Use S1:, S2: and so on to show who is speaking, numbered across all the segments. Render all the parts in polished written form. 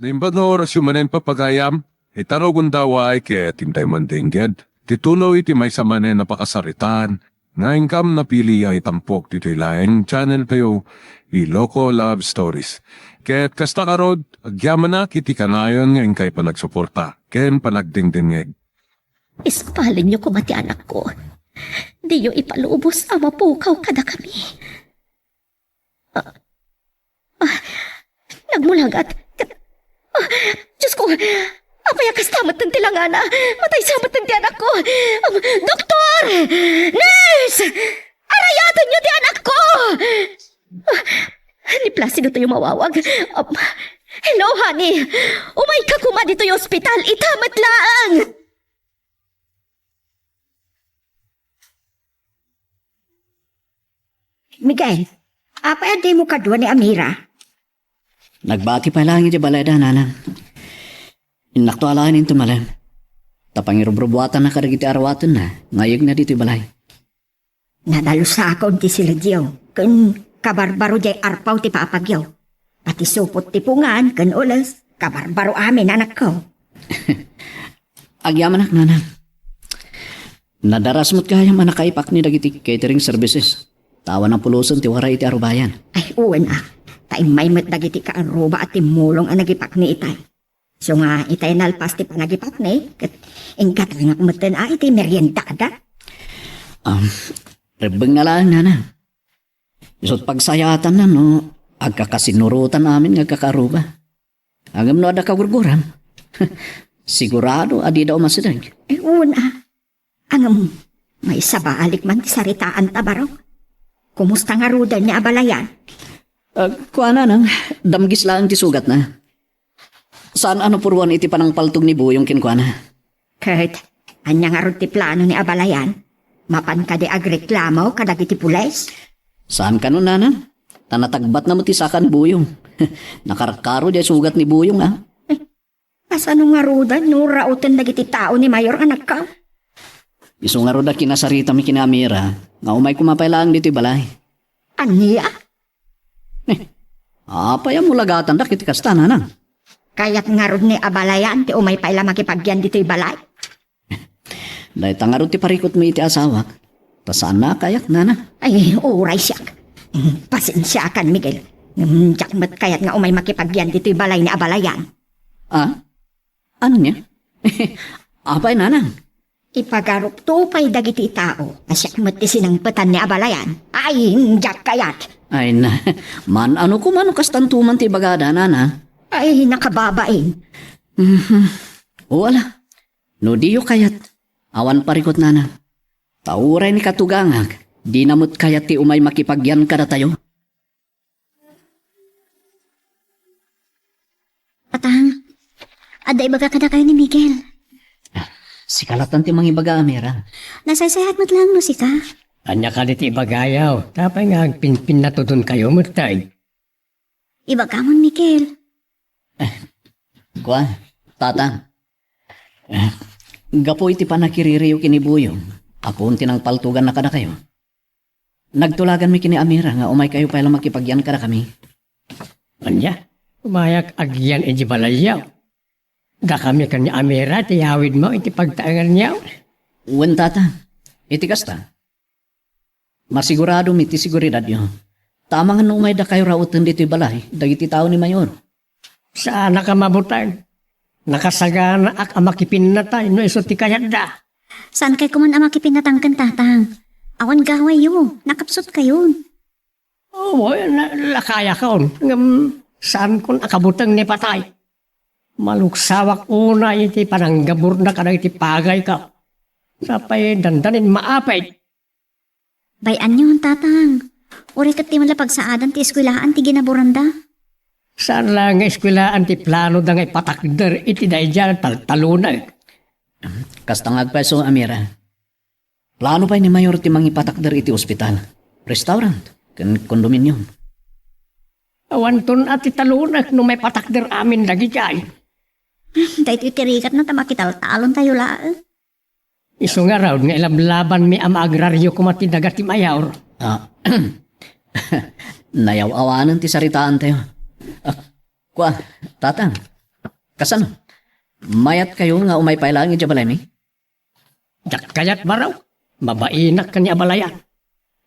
S1: Naimbad na oras yung manen papagayam, itarogon daw ay kaya tintay mandingged. Titulo iti may samanen na pakasaritan, nga ingkam na pili ay tampok dito ilaing channel kayo, Iloko Love Stories. Kaya't kasta karod, agyaman na kiti kanayon nga ingkay panagsuporta, ken panagdingdingeg.
S2: Ispalin niyo kumati anak ko. Di niyo ipalubos ang mapukaw kada kami. Nagmulagat. Diyos ko, apay akastamat ng tilangana. Matay samat ng di anak ko. Doktor! Nurse! Arayadan niyo di anak ko! Ni Placido to yung mawawag. Hello, honey. Umay ka kuma dito yung ospital. Itamat lang!
S3: Miguel, apa ade mo kadwa ni Amira?
S4: Nagbati pa lang iti balay da, nanang. Inaktualaan into malan. Tapangirubrubuatan na karagiti arwatan na, ngayag na dito balay.
S3: Nadalo sa ako ti sila diyaw. Kun kabarbaro jay arpaw ti paapagyaw. Pati supot ti pungan, kun ulas, kabarbaro amin anak ko.
S4: Agyaman ak, nanang. Nadaras mo't kaya manakaipak ni dagiti catering services. Tawa ng puluson ti wara iti arubayan.
S3: Ay, uwan Tayo may matdagiti ka ang roba at timulong ang nagipak ni itay. So nga, itay nalpas ti panagipak ni, kat ingkat nga kumatan iti merienda da.
S4: Rebeng na lang, nanang. Isot pagsayatan na, no, agkakasinurutan namin nga kakaruba. Agam no ada kagurguram. Sigurado, adi daw masidag.
S3: Ay, uwan Angam, may sabaalik man ti saritaan tabaro. Kumusta nga rudan ni abalayan?
S4: Kuha na nang, damgis lang ti sugat na. Saan ano puruan iti panang paltog ni Buyong kinkuha na?
S3: Kurt, anya nga rod ti plano ni abalayan? Mapan ka di agreklamo kadag iti pules?
S4: Saan ka nun, nanan? Tanatagbat na mo ti sakan Buyong. Nakarakaro di sugat ni Buyong, ha?
S3: Asano nga rudan, nurautan dagiti tao ni Mayor anak ka?
S4: Iso nga roda kinasarita mi kinamira, nga umay kumapay lang dito balay.
S3: Anya?
S4: Apaya mo lagatan da kiti kasta, nanang.
S3: Kaya't nga rod ni abalayan ti umay paila makipagyan dito'y balay.
S4: Dahil tangarot ti parikot mo iti asawak. Tasaan na kayak, nanang.
S3: Ay, uray siya. Pasensya kan, Miguel. Jakmat kaya't nga umay makipagyan dito'y balay ni abalayan.
S4: Ano niya? Apay, nanang.
S3: Ipagarup tupay dagiti tao. Asyakmat ti sinangpatan ni abalayan. Ay, jak kayat.
S4: Ay na, man ano ko man kastantuman ti bagada, nanang.
S3: Ay, nakababain.
S4: Wala. No diyo kayat. Awan parikot, nanang. Tauray ni katugangag. Di namot kayat ti umay makipagyan kada tayo.
S2: Atang, aday baga kada kayo ni Miguel.
S4: Si kalatan ti mangibaga, Amira.
S2: Nasaysayahat mo't lang no sika.
S5: Anya ka diti bagayaw. Tapay nga pinpin na tudun kayo mutay.
S2: Iba ka mon, Miguel.
S4: Kuan, tatang. Gapo iti panakiririyo kinibuyong. Apon tinang paltugan na kada kayo. Nagtulagan mi kini Amira nga umay kayo pala makipagyan kada kami.
S5: Anya, umayak agyan iti balayaw. Da kami kanya Amira, tiyawid mo iti pagtaangan niya.
S4: Uwan, tatang. Iti kasta. Masigurado miti siguridad yun. Tama nga no umay da kayo rautan dito'y balay. Dagiti tao ni Mayor.
S5: Saan ka mabutag? Nakasagana ak amakipin na tayo no iso ti kayat da.
S2: Saan kay kuman ang makipinatangkan, tatang? Awan gaway yo, nakapsot kayo.
S5: Oo, lakaya ka on. Saan kun akabutang ni patay? Maluksawak una iti pananggabur na ka iti pagay ka. Sapay dandanin maapay.
S2: Bayan yun, tatang. Uri kat ti malapag-saadan ti eskwilaan ti ginaburanda.
S5: Saan lang nga eskwilaan ti plano da nga ipatakder iti dahi dyan talunag.
S4: Kastangag peso, Amira. Plano pa ni Mayor ti mangipatakder iti ospital, restaurant, kondominium.
S5: Awan ton at italunag no may patakder amin lagi dyan.
S2: Dahil itirikat na tamakital-talon tayo laan.
S5: Iso nga raw nga ilablaban mi ama agraryo kumati dagati mayaw.
S4: Nayaw-awanan ti saritaan tayo. Kwa, tatang, Kasano? Mayat kayo nga umay pailangan iti balay mi?
S5: Jak kayat baraw, mabainak ka ni abalayan.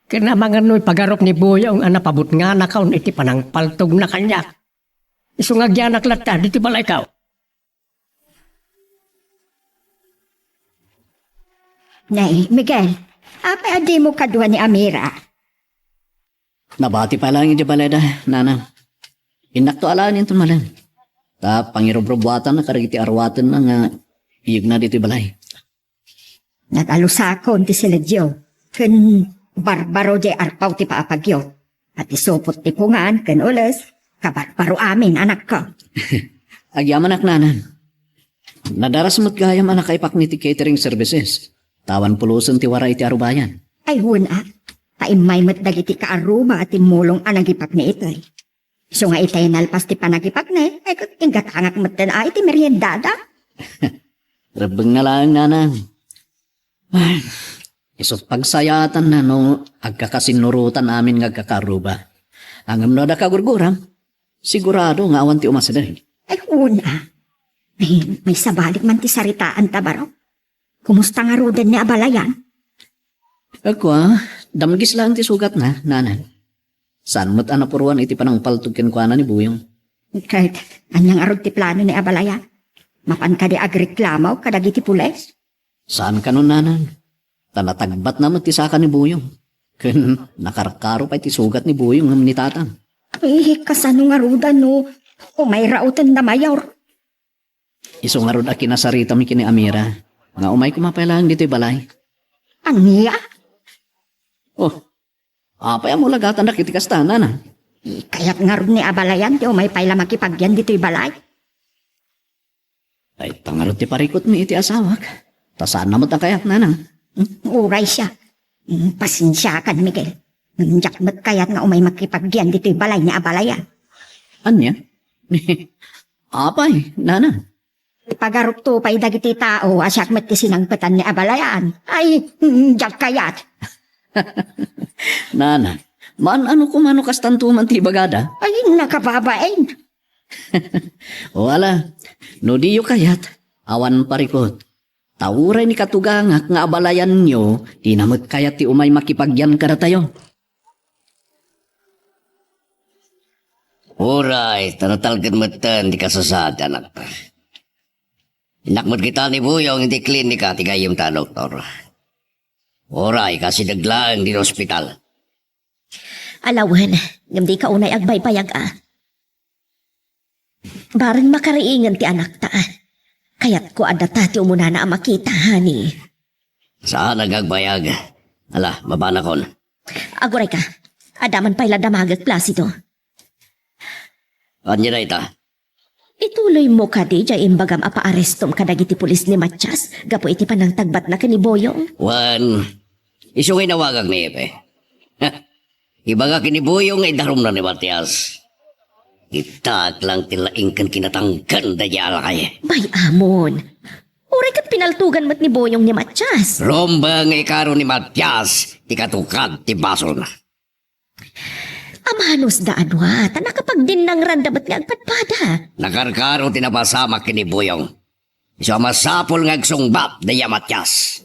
S5: Kena mga noy pagarok ni Buyong ang napabut nga na kaon iti panang paltog na kanya. Isungagyanak lata, diti balay ka.
S3: Nay, Miguel, apa adi mo kadwa ni Amira?
S4: Nabati pa lang iti balay da, nanang. Inak to alaan yun malang. Ta pangirobrobwatan na karagiti arwatan na nga iyag na dito balay.
S3: Natalusakon ti sila Diyo. Kun barbaro di arpaw ti paapagyo. At isupot ti pungan, kun ulas, kabarbaro amin anak ko.
S4: Agyaman ak nanan. Nadaras mo't gayam anak kay pakniti catering services. Tawan pulusan ti waray ti arubayan.
S3: Ay huna, taimay mo't dagiti kaaruma at timulong anagipak ni itoy. So nga itay nalpas ti panagipak ni, ay ingatangak mo't na iti meriendada.
S4: Rabang na lang nanang. Ay, isot pagsayatan na no, agkakasinurutan amin nga agkakaruba. Ang amno da kagurguram, sigurado nga awan ti umasiday.
S3: Ay huna, may sabalik man ti saritaan tabaro. Kumusta nga rudan ni abalayan?
S4: Ako damgis lang ti sugat na, nanan. Saan mo't anapuruan iti panang paltugkin kwa na ni Buyong?
S3: Kahit anyang arod ti plano ni abalayan. Mapan ka di agreklamaw kadagiti pules.
S4: Saan ka nun, nanan? Tanatagbat naman ti saka ni Buyong. Kun nakarakaro pa iti sugat ni Buyong ng ni tatang.
S3: Ay, kasano nga rudan no? O may rautan na mayor.
S4: Iso nga rod akinasarita mi kini Amira. Nga umay kumapailang dito'y balay.
S3: Aniya?
S4: Oh, apay mo lagatan na kiti kastanan na.
S3: Kaya't nga rin ni abalayan ti o may paila makipagyan dito'y balay.
S4: Ay, tangarot ti parikot mi iti asawak. Tasaan naman ang kayat nanang.
S3: Uray siya. Pasensya kan, Miguel. Nandiyak mat kaya't nga umay makipagyan dito'y balay ni abalayan.
S4: Anya? Apay, nanang.
S3: Pagarup to pa'y dagiti tao asyak mat ti sinangpetan ni abalayan. Ay, diyak kayat.
S4: Nanang, man ano kumano kastantuman ti bagada?
S3: Ay, nakababain.
S4: Wala, no diyo kayat, awan parikot. Tawuray ni katugangak nga abalayan nyo, di namot kayat ti umay makipagyan kada tayo.
S6: Uray, tanatalgan mo tan, di kasasad, anak. Inakmod kita ni Buyong, hindi klinika, ti kayong ta, doktor. Uray, kasi naglaang din ospital.
S2: Alawan, ngam di ka unay agbaybayag Barang makariingan ti anak ta. Kaya't ko adata ti umuna na makita, hani.
S6: Saan nagagbayag? Ala, mabana kon.
S2: Aguray ka, adaman pa'y ladamagag plasido.
S6: Anya na ita?
S2: Ituloy mo ka di jay imbagam apa-arestom kadagiti pulis ni Matias, gapo iti panang tagbat na kaniboyong.
S6: Wan, isungay nawagag ni Epe. Ibaga kinibuyong ay darom na ni Matias. Itak lang tilaing kan kinatanggan da yala kay.
S2: Bay amon, uray kat pinaltugan mat ni Boyong ni Matias.
S6: Romba nga ikaro ni Matias, ti katukad ti basol na.
S2: Amanos da anwa, tanakapag din ng randabat nga agpadpada.
S6: Nakarkaro tinapasamak kinibuyong. Iso masapol nga agsungbap da ya Matias.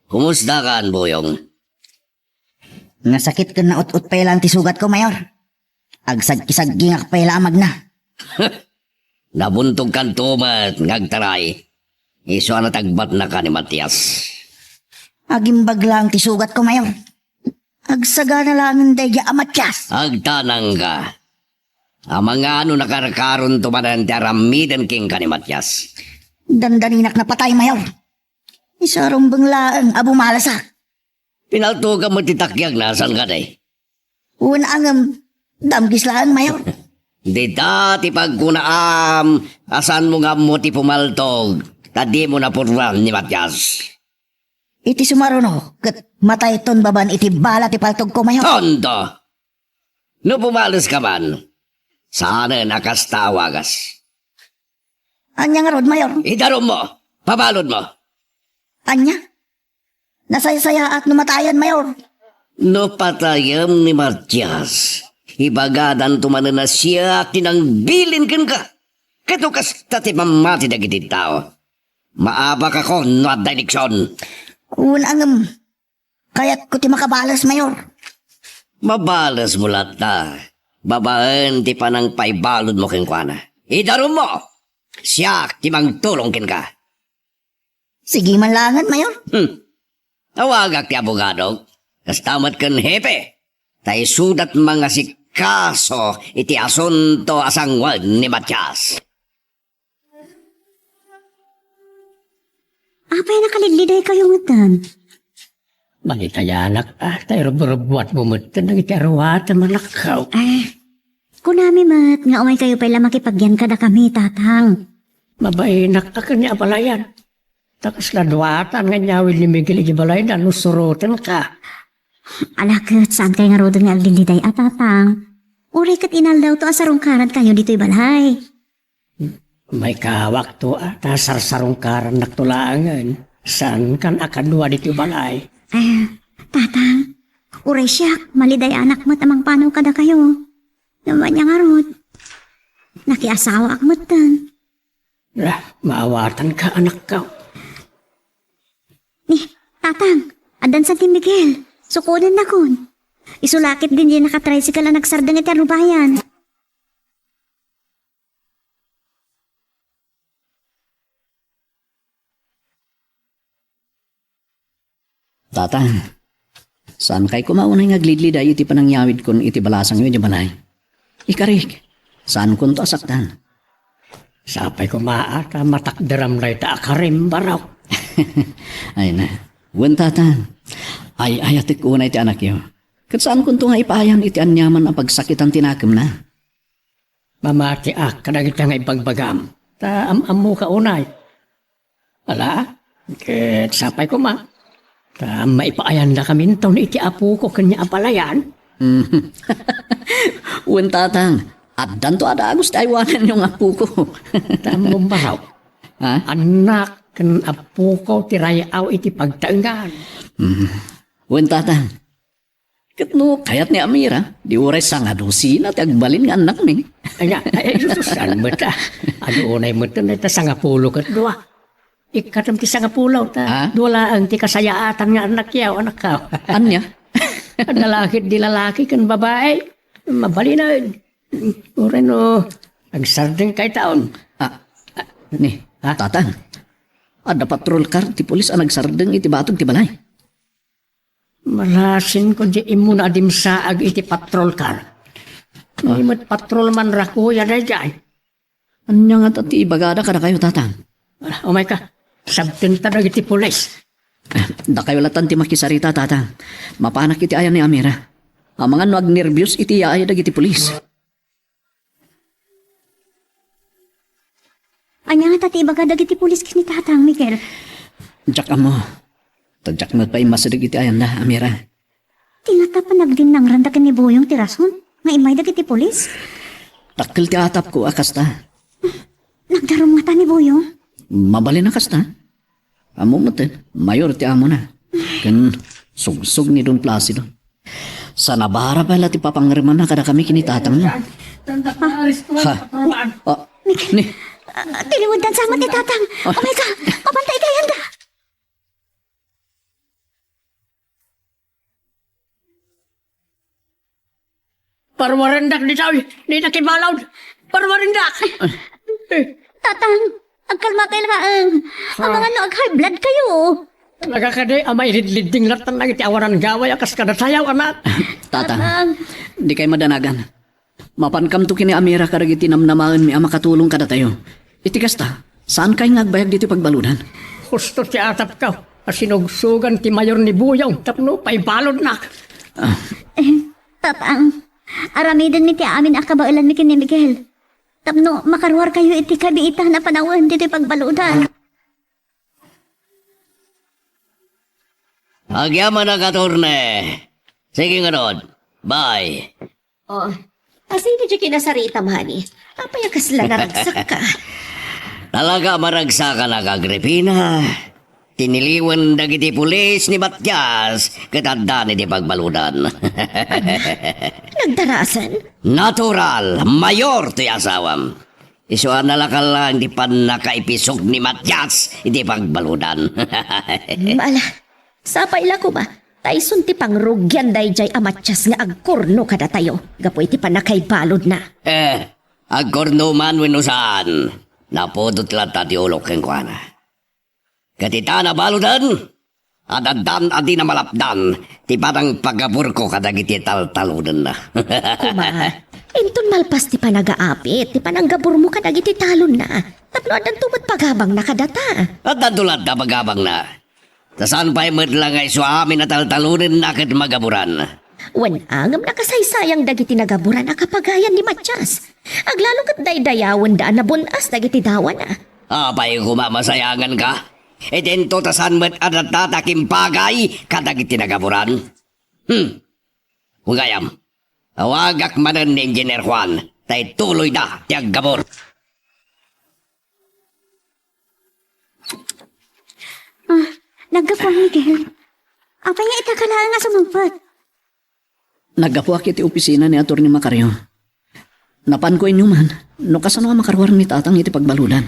S6: Kumusta ka, Buyong?
S3: Nga sakit ka na ut-ut pa ilang ti sugat ko, Mayor. Agsag-kisag-gingak pa ilamag na.
S6: Nabuntog kan tumat, ngagtaray. Iso na tagbat na ka ni Matias.
S3: Agimbag lang ti sugat ko, Mayor. Agsaga na lang ang daya amatyas.
S6: Agtanang ka. Ang mga ano nakarkaron tumanan ti aramidan king ka ni Matias.
S3: Dandaninak na patay, Mayor. Isarong banglaan, abo malasak.
S6: Pinaltugan mo titakyag na, saan ka day?
S3: Una ang damgis lang, Mayor.
S6: Di dati pagkunaam, asan mo nga mo ti pumaltog, tadi mo na purwan ni Matias.
S3: Iti sumaruno, kat matay ton baban iti bala ti paltog ko, Mayor.
S6: Tondo! No pumalas ka man, sana nakastawagas.
S3: Anya nga rod, Mayor.
S6: Idarom mo, pabalod mo.
S3: Anya? Nasaya-saya at numatayan, Mayor.
S6: No patayam ni Matias, ibagadan tumanan na siya tinangbilin kan ka. Katukas tati mamati na giti tao. Maabak ako no at direksyon.
S3: Kunang, kaya't ko ti makabalas, Mayor.
S6: Mabalas mo lahat na. Babaan ti panang paibalod mo kin kwa na. Idarum mo! Siya ti magtulong kin ka.
S3: Sige man langan, Mayor.
S6: Awagak ti abogado. Kastamat kan hepe. Tay sudat mga sikaso iti asunto asangwal ni Matias.
S3: Apay nakalidliday kayo ngutan.
S5: Manitayanak tayo ruburubuat bumutan ng itiarawatan malakaw.
S3: Kunami mat, nga umay kayo pala makipagyan kada kami, tatang.
S5: Mabainak ka kanya balayan. Takas ladwatan nga nyawil ni Miguel Ijibalayan na nusurutan ka.
S3: Alakot, saan kayo nga rodon nga agdiliday at tatang? Uri kat inal daw to asarong karat kayo dito'y balay.
S5: May kawak to sarsarong karan naktulangan. Saan kan akadwa dito balay?
S3: Tatang, uri siyak, maliday anak mat amang panaw kada kayo. Naman niya nga rod. Nakiasawa ak matan.
S5: Maawatan ka anak ka.
S3: Ni, tatang, adan sa Tim Miguel. Sukunan na kun. Isulakit din din nakatricycle na nagsardang iti arubayan.
S4: Tatang, saan kay kumaunay nga glidliday iti panangyawid kon iti balasang yun di balay? Ikarik, saan kun to asaktan?
S5: Sapay ko maata matakdaram na ita akarim baraw.
S4: Ay na, wen tatang, ay ayatik una iti anak yo. Kat saan kun to nga ipayan iti anyaman ang pagsakitan tinakam na?
S5: Mamati kadag ita nga ibagbagam. Ta amu ka unay. Ala, ket sapay ko ma. Ta maipaayan na kami nito ni iti apu ko kanya apalayan.
S4: Wen tatang, at danto ada agos taywanan yung apu ko.
S5: Tamong baraw.
S4: Ha?
S5: Anak kan apu ko tirayaw iti pagtaengan.
S4: Wen tatang, kat no kayat ni Amira, di uray sa nga dosin at agbalin nga anak ni.
S5: Anya, susan mo ta. Ano unay mo ta na ita sangapulo kat dua. Ikatam ti sangapulo ta. Dula ang ti kasayaatan nga anak yaw, anak ka.
S4: Anya?
S5: Lalaki di lalaki kan babae. Mabali na. Ure no, agsardeng kay taon.
S4: Ni, tatang, ada patrol car ti pulis ang nagsardeng iti batong ti balay.
S5: Malasin ko di imo na adim saag iti patrol car. Imot patrol man rakuya na dyan.
S4: Anya nga ti ibagada kada kayo tatang?
S5: Umay ka, sabtinta na iti pulis.
S4: Da kayo latan ti makisarita tatang. Mapanak iti ayan ni Amira. Ang mga nuag nervyos iti yaaya dagiti pulis.
S3: Anya nga tati baga dagiti pulis kini tatang, Miguel.
S4: Diyak amo. Tadyak mo pa imasadag iti ayan na, Amira.
S3: Tinatapanag din ng randakan ni Boyong tirason. Nga imay dagiti pulis.
S4: Takil ti atap ko akasta.
S3: Nagdarom mata ni Boyong.
S4: Mabali na kasta. Amo mo ten, mayor ti amo na. Kan sugsug ni Don Placido. Sa nabara pala ti papangriman na kada kami kinitatang niya. Ha? Ni,
S3: Tiliwadan sa amat ni tatang. Oh my God, kapantay kayo da.
S5: Parwarendak di tayo, di nakibalaw. Parwarendak.
S3: Tatang, agkalma kayo lang. Ang mga no, ag-high blood kayo.
S5: Nagakaday, amay lidliding latan na iti awaran gaway akas kada sayaw, anak.
S4: tatang, di kayo madanagan. Mapankam to kini Amira karag iti namnamahan mi ama katulong kada tayo. Iti kasta, saan kayo ngagbayag dito pagbaludan?
S5: Gusto ti atap ka. Sinugsugan ti mayor ni Buyong. Tapno, paibalod na.
S3: Tatang, aramidan mi ti amin akabailan mi kini Miguel. Tapno, makaruar kayo iti kabiitan na panahon dito pagbaludan.
S6: Agyaman na katurne. Sige nga doon. Bye.
S2: Oh, asino di kinasarita, mani? Apay kasla naragsak ka.
S6: Talaga maragsa ka na, Agripina. tiniliwan dagiti pulis ni Matias katanda ni di pagbaludan.
S2: Nagdarasan?
S6: Natural, mayor to asawam. Isuan na lakal lang di pa nakaipisog ni Matias di pagbaludan.
S2: Mala, sapay la ko ba? Tayson ti pangrugyan dayjay amatyas nga agkorno kada tayo. Gapoy ti panakaibalod na.
S6: Agkorno man wino saan. Napodot lang tati ulok keng kuana. Katita na baludan, adadan adi na malapdan, ti parang pagabur ko kadagiti taltaludan na.
S2: Kuma, inton malpas ti panagaapit, ti pananggabur mo kadagiti talon na. Tapno adan tumat pagabang na kadata.
S6: At nadulat na pagabang na. Tasan pa'y madlang ay suami na taltalunin na kat magaburan.
S2: Wan angam nakasaysayang dagiti nagaburan na kapagayan ni Matyas. Aglalo kat daydayawan daan na bunas dagiti dawan na.
S6: Apay kumamasayangan ka. E dento tasan met adat tatakim pagay kadagiti nagaburan. Hugayam. Awagak manan ni Engineer Juan. Tay tuloy na tiyag gabor.
S3: Nagkapang Miguel. Apa nga itakalaan nga sumagpat?
S4: Nagapuak iti opisina ni Atty. Macario. Napan ko inyo man, no kasano nga makarwar ni tatang iti pagbaludan.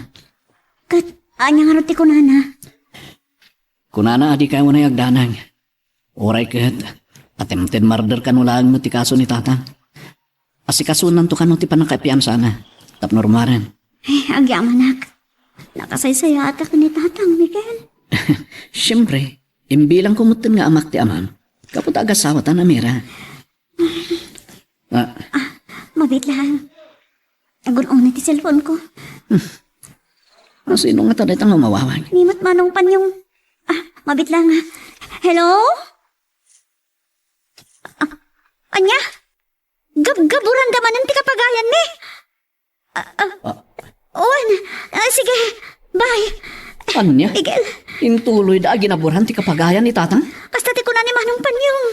S3: Kat, anya nga roti ko nana.
S4: Kunana adi kayo na yagdanang. Oray kat, attempted murder kanulaan mo ti kaso ni tatang. Asikasunan to kano ti panakapian sana. Tapnormaren.
S3: Ang yamanak. Nakasaysaya ata ka ni tatang, Miguel.
S4: Siyempre, imbilang kumutin nga amak ti aman. Kapot agasawatan na mira.
S3: Mabit lang. Agun-on na ti cellphone ko.
S4: Sino nga taday tang mawawag?
S3: Nimot manong pan yung... mabit lang. Hello? Anya? Gaburan daman ang ti kapagayan ni. Owan. Sige. Bye.
S4: Ano niya?
S3: Miguel.
S4: Intuloy da ginaburan ti kapagayan ni tatang?
S3: Kasta ti ko na ni manong pan yung...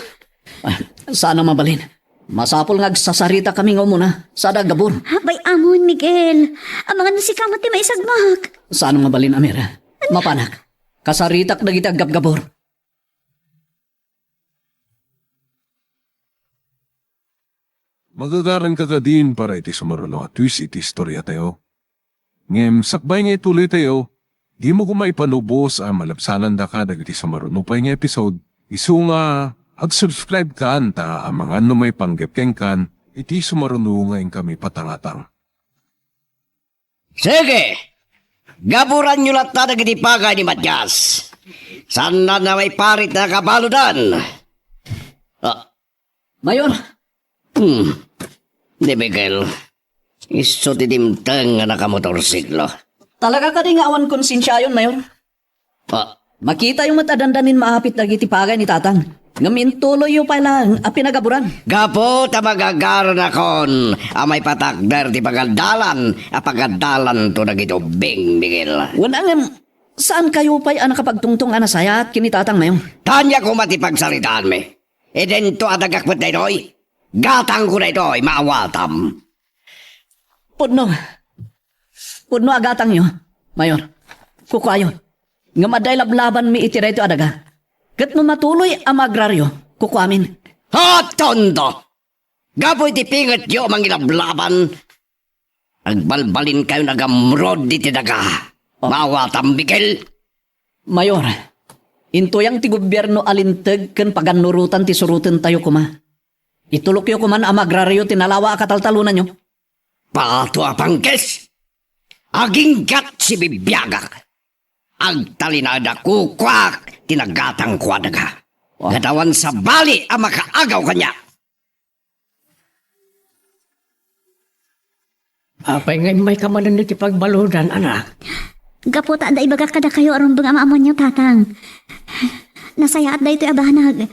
S4: Sana mabalin. Masapol nga sasarita kami nga muna. Sada gabor.
S3: Bay amon, Miguel. Ang mga nasikamot ti maisagmak.
S4: Sana mabalin, Amira? Mapanak. Kasaritak na kita gabgabor.
S1: Magagaran ka ka din para iti sumarulo at twist iti istorya tayo. Ngem, sakbay nga ituloy tayo, di mo kumaipanubos ang malapsanan da ka dagiti sumarulo pa nga episode. Isu nga, ag-subscribe ka ta ang mga ano may panggepkeng kan, iti sumarulo nga kami patangatang.
S6: Sige! Gaburan nyo lang tadagiti pagay ni Matias. Sana na may parit na kabaludan.
S4: Mayor,
S6: Di Miguel. Iso tidimtang nga nakamotorsiklo.
S4: talaga ka rin nga awan konsensya yun, Mayor. Makita yung matadandanin maapit na gitipagay ni tatang. Ngamin tuloy yung palang pinagaburan.
S6: Gapo ta magagaran akon amay patakder ti pagadalan a pagadalan to nagitubing Miguel.
S4: Wanang saan kayo pa'y nakapagtungtong anasaya at kinitatang Mayor?
S6: Tanya ko matipagsalitaan me. E dento adagakpet na ito'y. Gatang ko na ito'y maawatam.
S4: Pudno agatang nyo, Mayor. Kukayo. Nga maday lablaban mi itira ito adaga. Kat no matuloy ang agraryo, kukuamin.
S6: Tondo! Gapoy ti pingat yo mangilablaban. Agbalbalin kayo nagamrod di tinaga. Maawatam Miguel.
S4: Mayor, intoyang ti gobyerno alinteg ken paganurutan ti surutan tayo kuma. Itulok yo kuman ang agraryo tinalawa akataltalunan nyo.
S6: Pato apangkes. Aging gat si bibiyagak. Agtalinada kukwak tinagatang kwadaga. Gatawan sa bali ang makaagaw kanya.
S5: Apay ngay may kamanan ni ti pagbaludan, anak.
S3: Gaputa da ibaga kada kayo aron bangamamon niyo tatang. Nasaya at da ito abanag.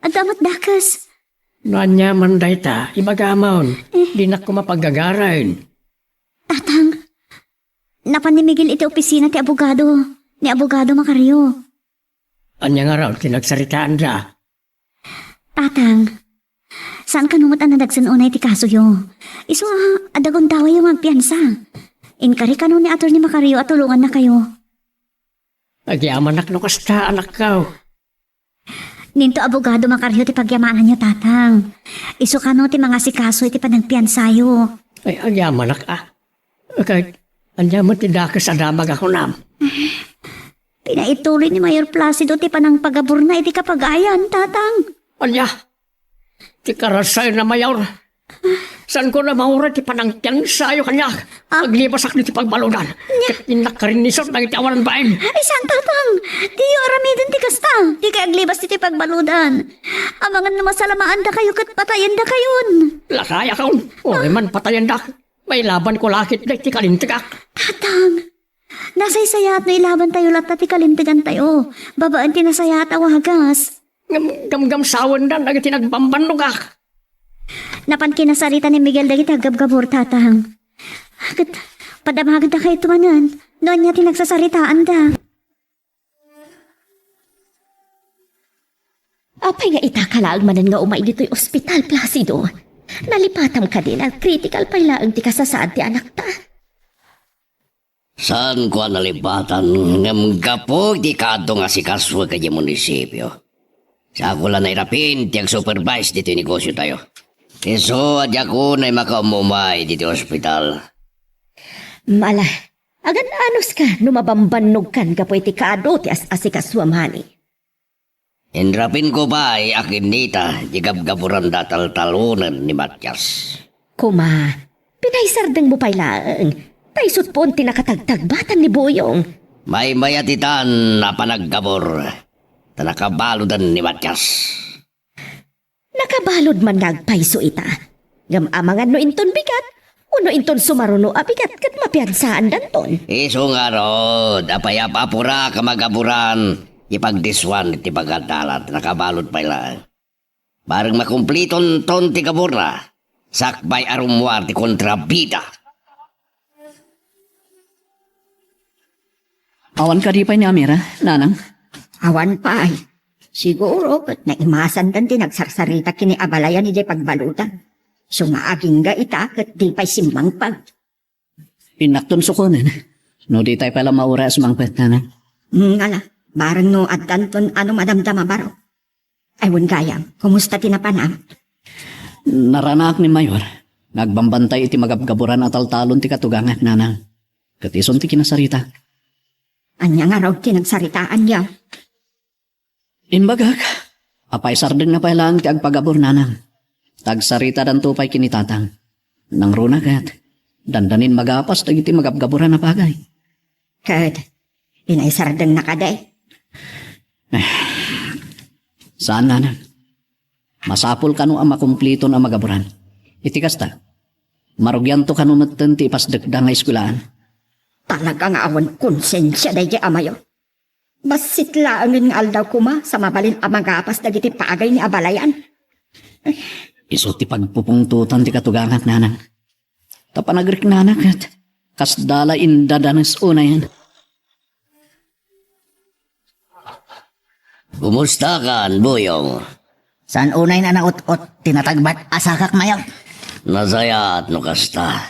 S3: At damat dakas.
S5: Nanya man dayta, ibagamon. Di na ko mapagagarain.
S3: Tatang, napanimigil iti opisina ti abogado. Ni abogado Macario.
S5: Anya nga raw, tinagsaritaan da.
S3: Tatang, saan ka numot ang nadagsan unay ti kaso yo? Iso adagon daway yung magpiansa. Inkari ka ni Atty. Macario at tulungan na kayo.
S5: Agyaman nak no kasta anak ka.
S2: Ninto abogado makaryo ti pagyamanan niyo, tatang. Isukano ti mga sikaso iti panagpiansayo.
S5: Ay, agyaman nak Okay, anyaman ti dakas adamag ako nam.
S2: Pinaituloy ni Mayor Placido ti panang pagabur na iti kapagayan, tatang.
S5: Anya, ti karasay na mayor. Saan ko na maura ti panangkyan sa'yo kanya? Aglibasak ni ti pagbaludan. Kat inakarinisot ng itawanan bain.
S2: Ay, saan, tatang? Di aramidin ti kasta. Di kay aglibas ti pagbaludan. Amangan na masalamaan da kayo kat patayan da kayon.
S5: Lakaya ka o man patayan dak. May laban ko lakit na ti kalintigak.
S2: Tatang, nasaysayat no ilaban tayo lahat ti kalintigan tayo. Babaan ti nasayat awagas.
S5: Gamgam sawan dan agad tinagbambanugak.
S2: Napan kinasarita ni Miguel dagiti agabgabor, tatang. Agad, padamagad da kayo tumanan. Noon niya tinagsasaritaan da. Apay nga itakalaagmanan nga umay dito'y ospital, Placido. Nalipatam ka din ang critical pailaang ti kasasaad ti anak ta.
S6: Saan ko nalipatan ng kapog di kadto nga si Kaswa kaya munisipyo. Sa ako lang nairapin, tiyag supervise dito yung negosyo tayo. Iso, adya ko na makaumumay dito ospital.
S2: Mala, agad anos ka, numabambanog kan ka po iti kaado ti asikaswamani.
S6: Inrapin ko ba ay akin nita, di gabgaburan datal-talunan ni Matias.
S2: Kuma, pinaisardeng mo pailaang. Taysot po ang tinakatagtagbatan ni Boyong.
S6: May mayatitan na panaggabor, tanakabaludan ni Matias.
S2: Nakabalod man nagpaiso ita. Gamamangan no inton bigat, uno inton sumaruno abigat kat mapiansaan danton.
S6: Iso nga rod, apayapapura kamagaburan, ipagdiswan iti pagadalat, nakabalod pa ilang. Barang makumpliton ton ti kabura, sakbay arumwar ti kontrabida.
S4: Awan ka di pa ni Amira, nanang.
S3: Awan pa ay. Siguro, kat naimasan dan din nagsarsarita kini abalayan ni pagbalutan. Sumaaging ga ita, kat di pa'y simbang pag.
S4: Pinakton sukunan. No di tayo pala maura sumangpet, nanang.
S3: Ngala, barang no at danton ano madamdama baro. Aywan gayam, kumusta tinapanam?
S4: Naranak ni Mayor. Nagbambantay iti magabgaburan at taltalon ti katugangan, nanang. Katison ti kinasarita.
S3: Anya nga raw tinagsaritaan niya.
S4: Inbagak, apay sardeng na pailang ti agpagabor, nanang. Tagsarita dan tupay kinitatang. Nang runagat, dandanin magapas dagiti magabgaburan na pagay.
S3: Kat, inaisardeng na kaday.
S4: Saan, nanang? Masapul kanu ang makumplito na magaburan. Iti kasta, marugyan to kanu matten ti ipasdagda nga eskulaan.
S3: Talaga nga awan konsensya day amayo. Basit laangin nga aldaw kuma sa mabalin amagapas dagiti paagay ni abalayan.
S4: Iso ti pagpupungtutan ti katugangat, nanang. Tapanagrik, nanak, at kasdala indadanas una yan.
S6: Kumusta kan, Boyong?
S7: Saan unay na naut-ot tinatagbat asakak mayor?
S6: Nasayat no kasta.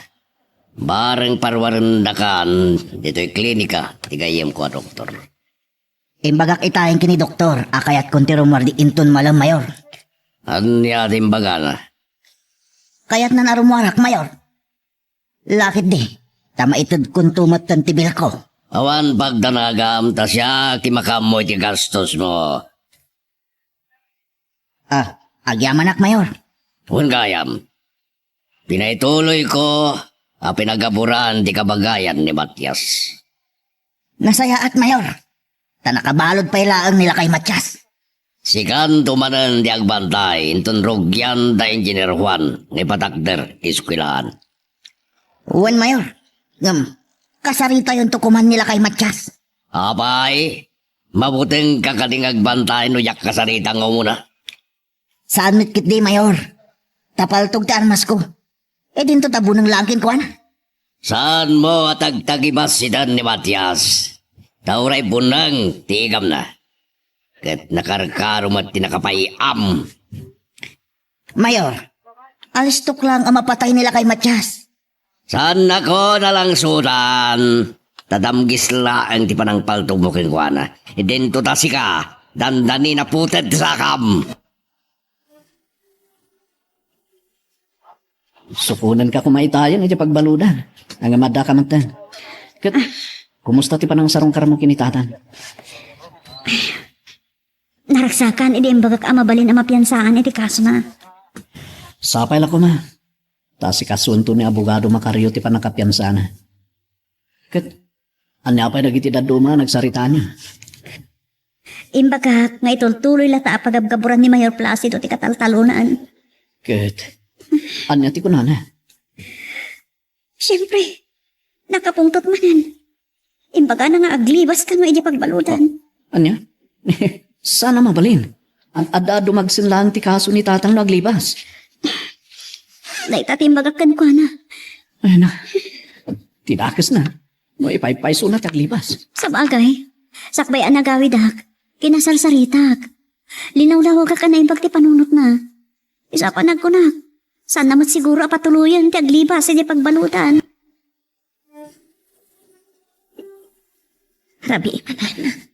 S6: Bareng parwarendakan dito'y klinika, tigayem ko a doktor.
S7: Imbagak itayin kini doktor, akayat kontirumar di inton malam mayor.
S6: Anya timbaga na.
S7: Kayat na narumuarak mayor. Lakit di, tama itod kung tumatan tibil ko.
S6: Awan pagdanagam ta siya kimakamoy ti gastos mo.
S7: Agyamanak mayor.
S6: Huwag gayam. Pinaituloy ko pinagaburan ti kabagayan ni Matias.
S7: Nasaya at mayor. Tanakabalod pa ilaang nila kay Matias.
S6: Sikan tumanan di agbantay inton rogyan da Engineer Juan ni patakder ti eskwelahan.
S7: Uwan mayor. Kasarita yung tukuman nila kay Matias.
S6: Apay, mabuting kakaling agbantay no yak kasaritang mo muna.
S7: Saan mitkit di mayor? Tapaltog ti armas ko. Dinto tabo ng langkin ko
S6: Saan mo atagtagibas sidan ni Matias? Tauray bunang, tigam na. Kat nakarkarom at tinakapayam.
S7: Mayor, alistok lang ang mapatay nila kay Matias.
S6: Saan ako nalang sudan? Tadamgis laang ti panang paltumukin ko na. Idento ta si ka. Dandani na putet sa kam.
S4: Sukunan ka kumaitayan iti pagbaludan. Ang amada ka man tan. Kat, kumusta ti panang sarong karamo kinitatan?
S3: Naraksakan, iti imbagak amabalin ang mapiyansaan iti kaso na.
S4: Sapay lang ko ma. Ta si kasunto ni abogado Macario ti panakapiyansana. Kat, anyapay nagiti daduma nagsarita niya.
S3: Imbagak, nga itultuloy lata pagabgaburan ni Mayor Placido ti kataltalunan.
S4: Kat, anya ti kunana.
S3: Siyempre, nakapungtot manan. Imbaga na nga aglibas ka no iti pagbaludan.
S4: Anya? Sana mabalin. Ang adado magsinlang ti kaso ni tatang naglibas.
S3: Daita timbagak kan ko na.
S4: Ay na, tidakas na. No ipaypayso na taglibas.
S3: Sa bagay, sakbayan na gawidak, kinasarsaritak. Linaw-law ka na imbag ti panunot na. Isa pa nagkunak. Sana mat siguro apatuluyan ti aglibas iti pagbaludan. Rabi imanan.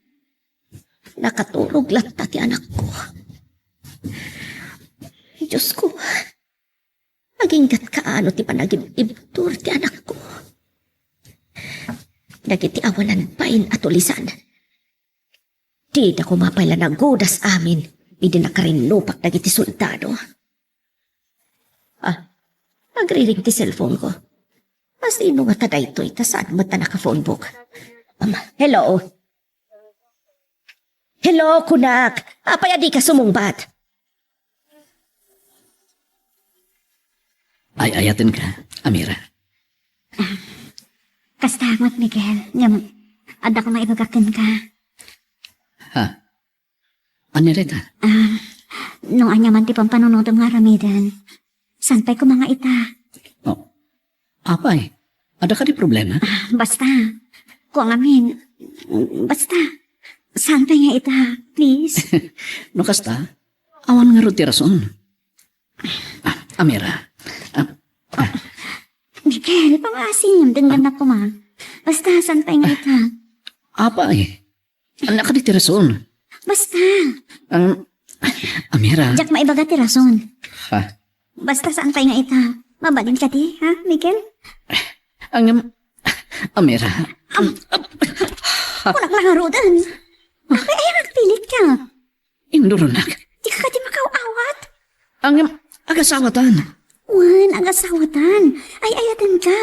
S3: Nakatulog lang ti anak ko. Diyos ko, maginggat kaano ti panagibibtur ti anak ko. Nagiti awalan pain at ulisan. Di na kumapala na godas amin, hindi na karinlupak nagiti soldado. Magriring ti cellphone ko. Sino nga taday ito, saan mo ta naka-phone book? Hello? Hello, kunak. Apay di ka sumungbat.
S4: Ay ayatin ka, Amira.
S3: Kastangot, Miguel. Ngam, ada ko maibagakan ka.
S4: Ha? Anya rita?
S3: Nung anya man ti pampanunod nga ramidan. Santay ko mga ita.
S4: Oh, apay, ada ka di problema?
S3: Basta, kung amin, basta, santay nga ita, please.
S4: No kasta, awan nga ro ti rason. Amira,
S3: Miguel, pangasim, denggan ako ma. Basta, santay nga ita.
S4: apay, anak ka di ti rason.
S3: Basta,
S4: Amira.
S3: jak maibaga ti rason.
S4: Ha?
S3: Basta, santay nga ita. Mabalin ka di, ha, Miguel?
S4: Amira.
S3: Kunak lang harudan. Ay, nagpilit ka.
S4: Indurunak.
S3: Di ka di makawawat.
S4: Agasawatan.
S3: Wan, ang asawatan. Ay, ayatan ka.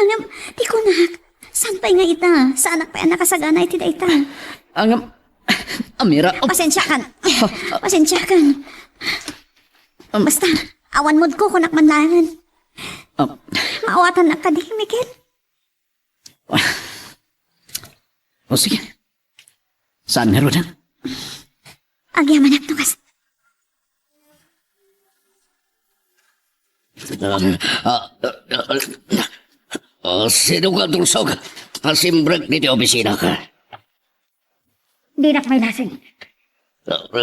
S3: Di ko nak. Santay nga ita. Sa anak pa yan nakasagana iti da ita.
S4: Amira.
S3: Pasensya kan. Pasensya kan. Basta, awan mood ko kunak manlangan. Maawatan na ka di, Miguel.
S4: O sige. Saan nga rodan?
S3: Agyaman ak tukas.
S6: Sino ka tulsog? Pasimbrek dito opisina ka.
S3: Di nak may lasing.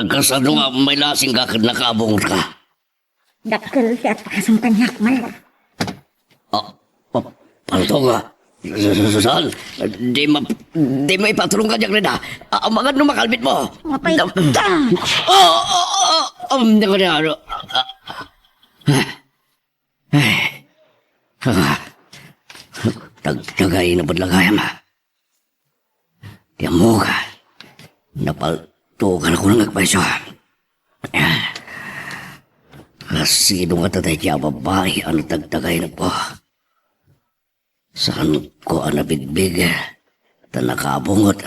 S6: Kasano nga may lasing ka nakabungot ka?
S3: Dakil siya at pakasang kanyak man.
S6: Palto nga. Saan? Di mo ipatrong ka dyan rin mga numakalbit mo.
S3: Mapay ka.
S6: Hindi ko na ano. Tagay na badlagayam ha. Tiyan mo ka. Napalto ka na ko ng nagpaiso. Kasi nung katatay kaya babae ano tagtagay na po. Saan ko ang nabigbig at nakabungot.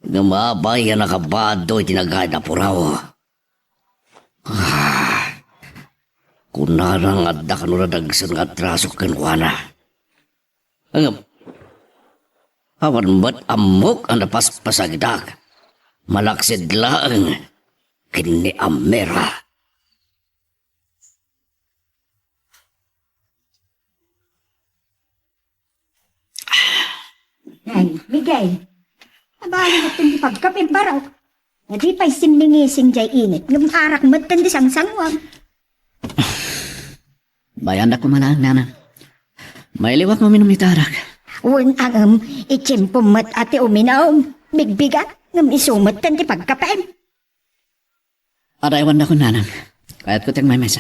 S6: Namabay ang nakabado itinagay na puraw. Kunarang at dakanunadagsan nga trasok kanwana. Awan ba't amok ang napaspasagidak? Malaksid lang kini Amira.
S3: Ay, Miguel. Abali na itong pagkapin baraw. Hindi pa'y simningising jay init. Ngam arak matan di sang sangwang.
S4: Bayan ako malang, nana. May liwak mo minumitarak.
S2: Wen ang itsimpumat ati uminom. Bigbigat ngam isumat kan ti pagkapem.
S4: Adaiwan na ko nanang. Kaya't ko tiyang may mesa.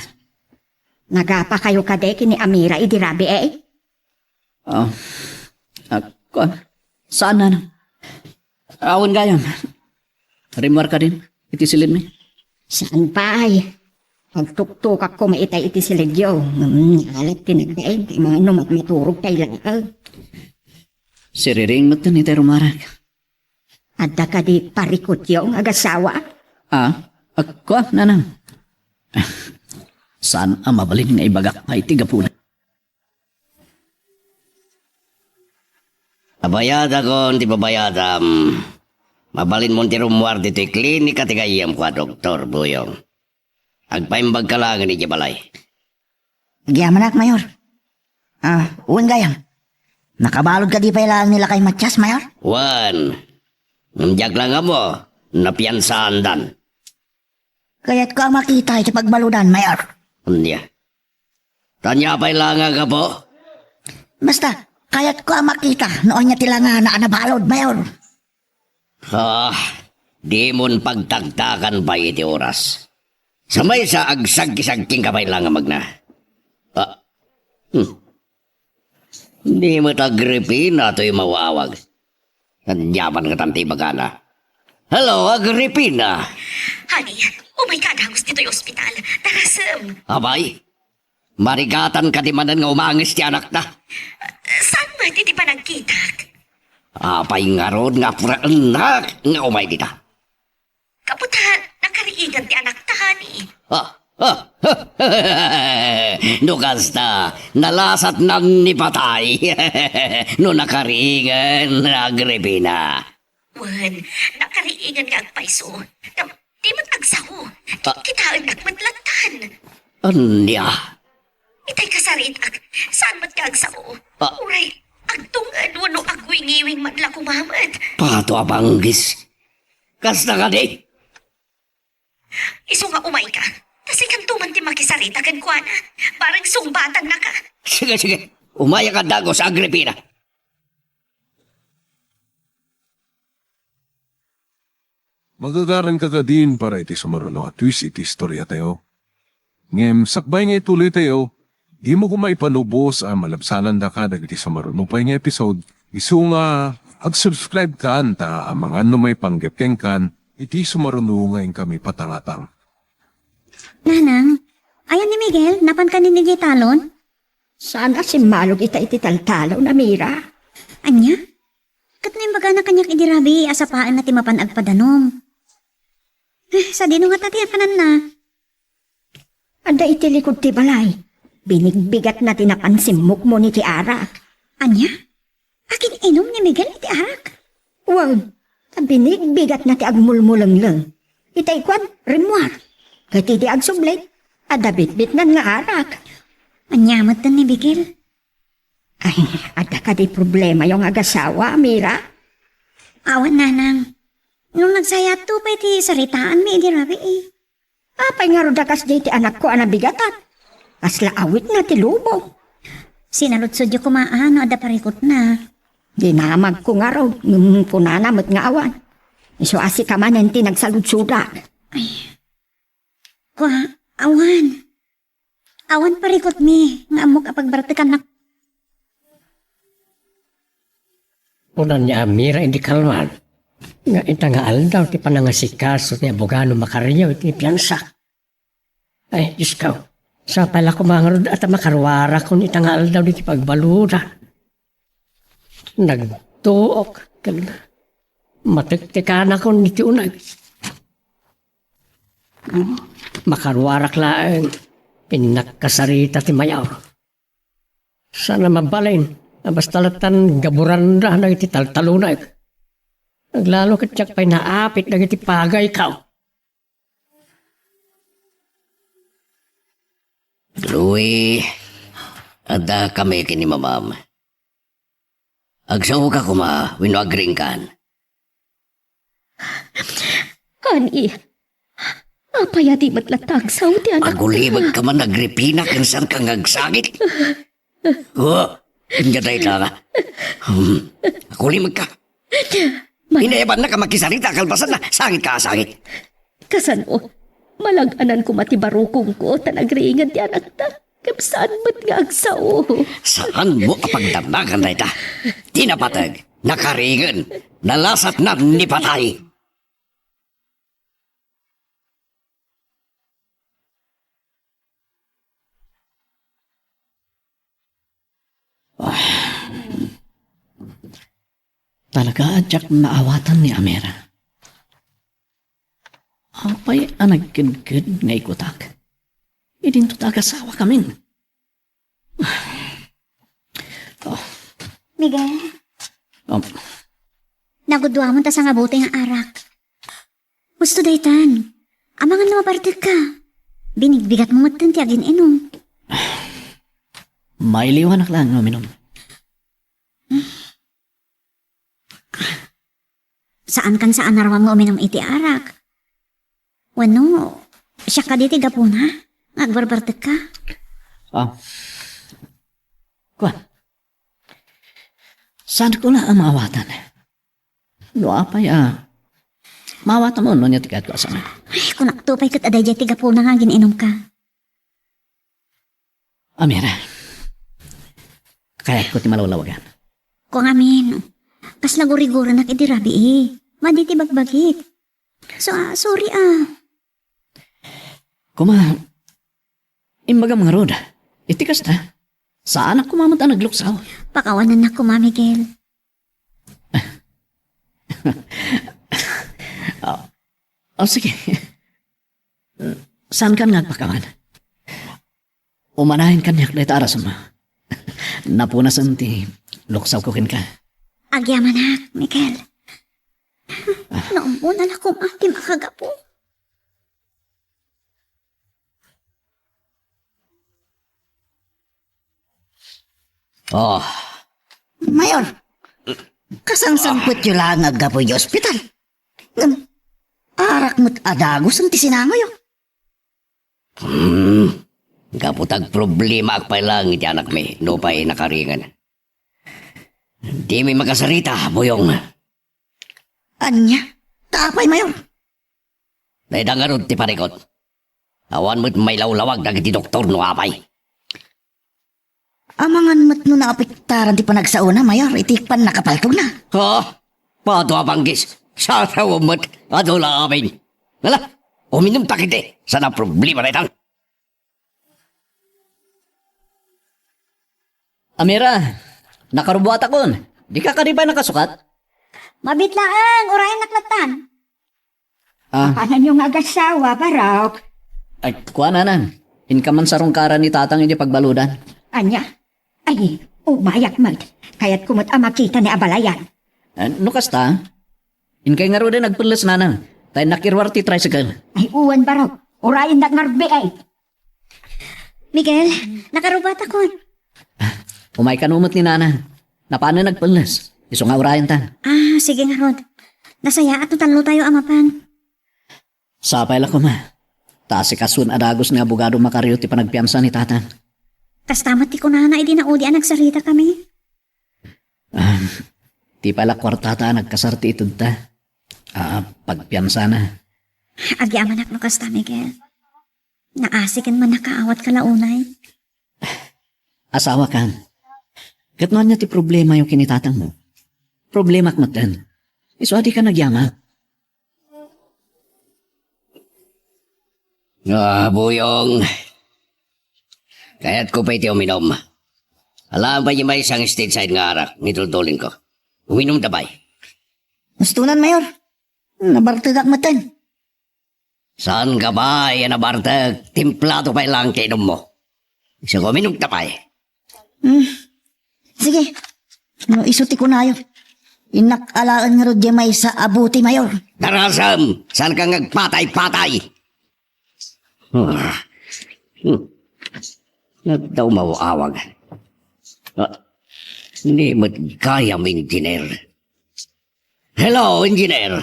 S2: Nagapa kayo kade kini Amira idirabi eh.
S4: Oh. Ako. Saan nanang? Awan gayam. Rimwar ka din. Iti silid mi.
S2: Saan pa ay? Pagtuktok ako maitay iti siligyo. Alat tinagdaig. Mga inumat maturog tayo lang.
S4: Siriring mo ito ni Terumarag.
S2: Adda ka di parikot yung agasawa.
S4: Ako, nanang. Saan ang mabalin nga ibagak ay tigapuna?
S6: Abayada ko, di babayadam. Mabalin mo ti rumuar dito'y klinika ti kayam kwa Doktor Buyong. Agpaimbag ka lang ni Jabalay.
S7: Nagyamanak, Mayor. Uwan gayam. Nakabalod ka di pa ilaan nila kay Matyas, Mayor?
S6: Wan, nandiyak lang mo, napiyansaan dan.
S7: Kaya't ko ang makita sa pagbaludan, Mayor.
S6: Unya. Tanya pa ilangan ka po?
S7: Basta, kaya't ko ang makita noon niya tila nga na anabalod, Mayor.
S6: Di mon pagtagtakan pa iti oras. Samay sa agsag-kisagking kapay lang magna. Hindi mo Agripina to'y mawawag. Nandiyaman ka tanti bagana. Hello, Agripina.
S2: Honey, oh my God, hangos dito'y ospital. Tarasem.
S6: Abay, marigatan ka di manan nga umangis ti anak na.
S2: Saan ba di pa nagkitak?
S6: Apay nga ron nga pura anak nga umay dita.
S2: Kaputan, nakariigan ti anak ta, honey.
S6: Nukas na, nalasat nang nipatay. No nakariingan, Agripina.
S2: Wan, nakariigan nga agpaiso. Di mo't agsaho. Kitaan agmadlatan.
S6: Anya,
S2: Itay kasarit saan mo't ka agsaho? Uray, agtungan wano agwingiwing madla kumamad.
S6: pato abanggis. Kasta ka di?
S2: Iso nga umay ka. Kasi kantuman ti makisarita kan kuana. Parang sumbatan na ka.
S6: Sige, sige. Umaya ka dago sa Agripina.
S1: Magagaran ka din para iti sumaruno at twist iti istorya tayo. Ngem, sakbay nga ituloy tayo, di mo kumay panubos ang malabsanan da ka iti sumaruno pa nga episode. Isu nga, ag-subscribe ka ta ang mga ano may panggepeng kan, iti sumaruno ngayon kami patangatang.
S3: Nanang, ayan ni Miguel, napan ka ni Talon?
S2: Sana si Malog iti taltalaw na mira.
S3: Anya? Kat na yung baga na kanyak idirabi, asapaan na timapan agpadanom. Sa dino nga tati kanan na.
S2: Anda iti likod ti balay. Binigbigat na tinapansimok mo ni ti Arak.
S3: Anya? Akin inom ni Miguel iti arak?
S2: Wag, binigbigat na ti agmulmulang lang. Itay kwan, rimwar. Kati ti agsublit, adabit-bit nga Arak.
S3: Anyamat na ni Miguel.
S2: Ay, ada ka di problema yung agasawa, Mira.
S3: Awan nanang. Nung nagsayat to pa iti saritaan mi idirabi eh.
S2: Apay nga rodakas di ti anak ko anabigatan. Kasla awit na ti lubong.
S3: Sinalutsod yung kumaan, ada parikot na.
S2: Dinamag ko nga raw, punanamot nga awan. Iso asi ka man enti nagsaludsuda.
S3: Kwa, awan. Awan parikot mi, nga amok apagbartikan na.
S5: Unan niya Amira hindi kalman. Nga itangaal daw ti panangasikas ti abogano makaryaw iti piyansa. Ay, Diyos ka. Sa pala ko mga at makarwara kung itangaal daw ti pagbaluda. Nagtuok. Matiktikan ako niti unag. Makarwarak laeng. Pinakasarita ti mayaw. Sana mabalin. Basta latan gaburan na iti taltalunay. Naglalo katsak pa'y naapit na iti pagay ka.
S6: Louie, ada kami kini mamam. Agsaw ka kuma, winwagring kan.
S2: Kani, apaya di matlatag sa ti anak.
S6: Agulibag ka man Agripina kung saan kang agsagit. Gaday ka. Kulimag ka. Inayaban na ka magkisarita, kalbasan na. Sangit ka, sangit.
S2: Kasano, malaganan ko matibarukong ko, tanagringan ti anak ta. Kapsaan ba't nga agsao?
S6: Saan mo kapagdamagan na ita? Tinapatag, nakaringan, nalasat na ni patay.
S4: Talaga adyak naawatan ni Amira. Apay ang nagkid-kid nga ikutak. Idin to tagasawa kamin.
S3: Miguel,
S4: Um,
S3: nagudwa mo ta sa nga buti nga arak. Gusto daytan. Amangan na mabartig ka. Binigbigat mo matanti agin inom.
S4: may liwanag lang no minom.
S3: Saan kan saan narawang nga uminom iti arak? Wano, siya ka di tigapuna. Agbarbartig ka.
S4: Kuan. Saan ko na ang maawatan? No apay maawatan mo no niya tigat ko asama.
S3: Ay, kung naktupay kat aday jay tigapuna nga gininom ka.
S4: Amira. Kaya ko ti malulawagan.
S3: Kung amin, kas nagurigura na kitirabi eh. Maditi bagbagit. So, sorry
S4: Kuma, imbaga mga roda, itikas na. Saan ako mamata nagluksaw?
S3: Pakawanan na ko, Ma Miguel.
S4: Sige. Saan ka nagpakawan? Umanahin ka niyak na itaras mo. Napunasan ti luksaw ko kin ka.
S3: Agyaman na, Miguel. Naumuna na kong ati makagapo.
S6: Oh,
S7: Mayor, kasangsangpot yun lang agapoy di ospital. Arak mo't adagos ang tisinangoy.
S6: kaputag problema ak lang iti anak mi, no pa'y nakaringan. Di mi makasarita, boyong.
S7: Anya, tapay mayor.
S6: Naidangarod ti parikot. Awan mo't may lawlawag dagiti doktor no apay.
S7: Amangan mo't no naapiktaran ti panagsauna, mayor, itikpan nakapaltog na.
S6: Ha? Pato apanggis. Sa mo't adula amin. Wala, uminom takite. Sana problema na itang.
S4: Amira, nakarubuat akon. Di ka karibay nakasukat?
S3: Mabitlaang, urayan naklatan.
S8: Ano yung agasawa, barok?
S4: Ay, kuha nanan. Inkaman sa rungkaran ni tatang hindi pagbaludan.
S8: Anya? Ay, umayak mat. Kaya't kumot ang makita ni Abalayan.
S4: No kasta? Inkay nga ro din nagpulas nanan. Tayo nakirwar ti tricycle.
S8: Ay, uwan barok. Urayan na ngarbi ay.
S3: Miguel, nakarubat ako.
S4: Umay kanumot ni nana. Na paano nagpulas? Iso nga urayan tan.
S3: Sige nga, Rod. Nasaya at tanlo tayo, amapan.
S4: Sapay lang ko ma. Taas si kasun adagos ni abogado Macario ti panagpiansa ni tatang.
S3: Kastamat ti kunana, idi na udi ang nagsarita kami.
S4: Ti pala kwartata nagkasarti itod ta. Pagpiansa na.
S3: Agyaman ak no kasta, Miguel. Naasikin man nakaawat kalaunay.
S4: Asawa kan. Katnoan niya ti problema yung kinitatang mo. Problema kmatan. Iso adi ka nagyama.
S6: Boyong. Kaya't ko pa iti uminom. Alam ba yung may isang stateside nga arak, nitultulin ko. Uminom tabay.
S7: Gustunan, mayor. Nabartagak matan.
S6: Saan ka ba, yan nabartag? Timplado pa lang kainom mo. Isa ko uminom tabay.
S7: Sige. No, isuti ko na yun. Inakalaan nga ro di may sa abuti, mayor.
S6: Narasam! Saan ka ngagpatay-patay? Nagdaw mawawag. Hindi mo't kaya mo, engineer. Hello, engineer.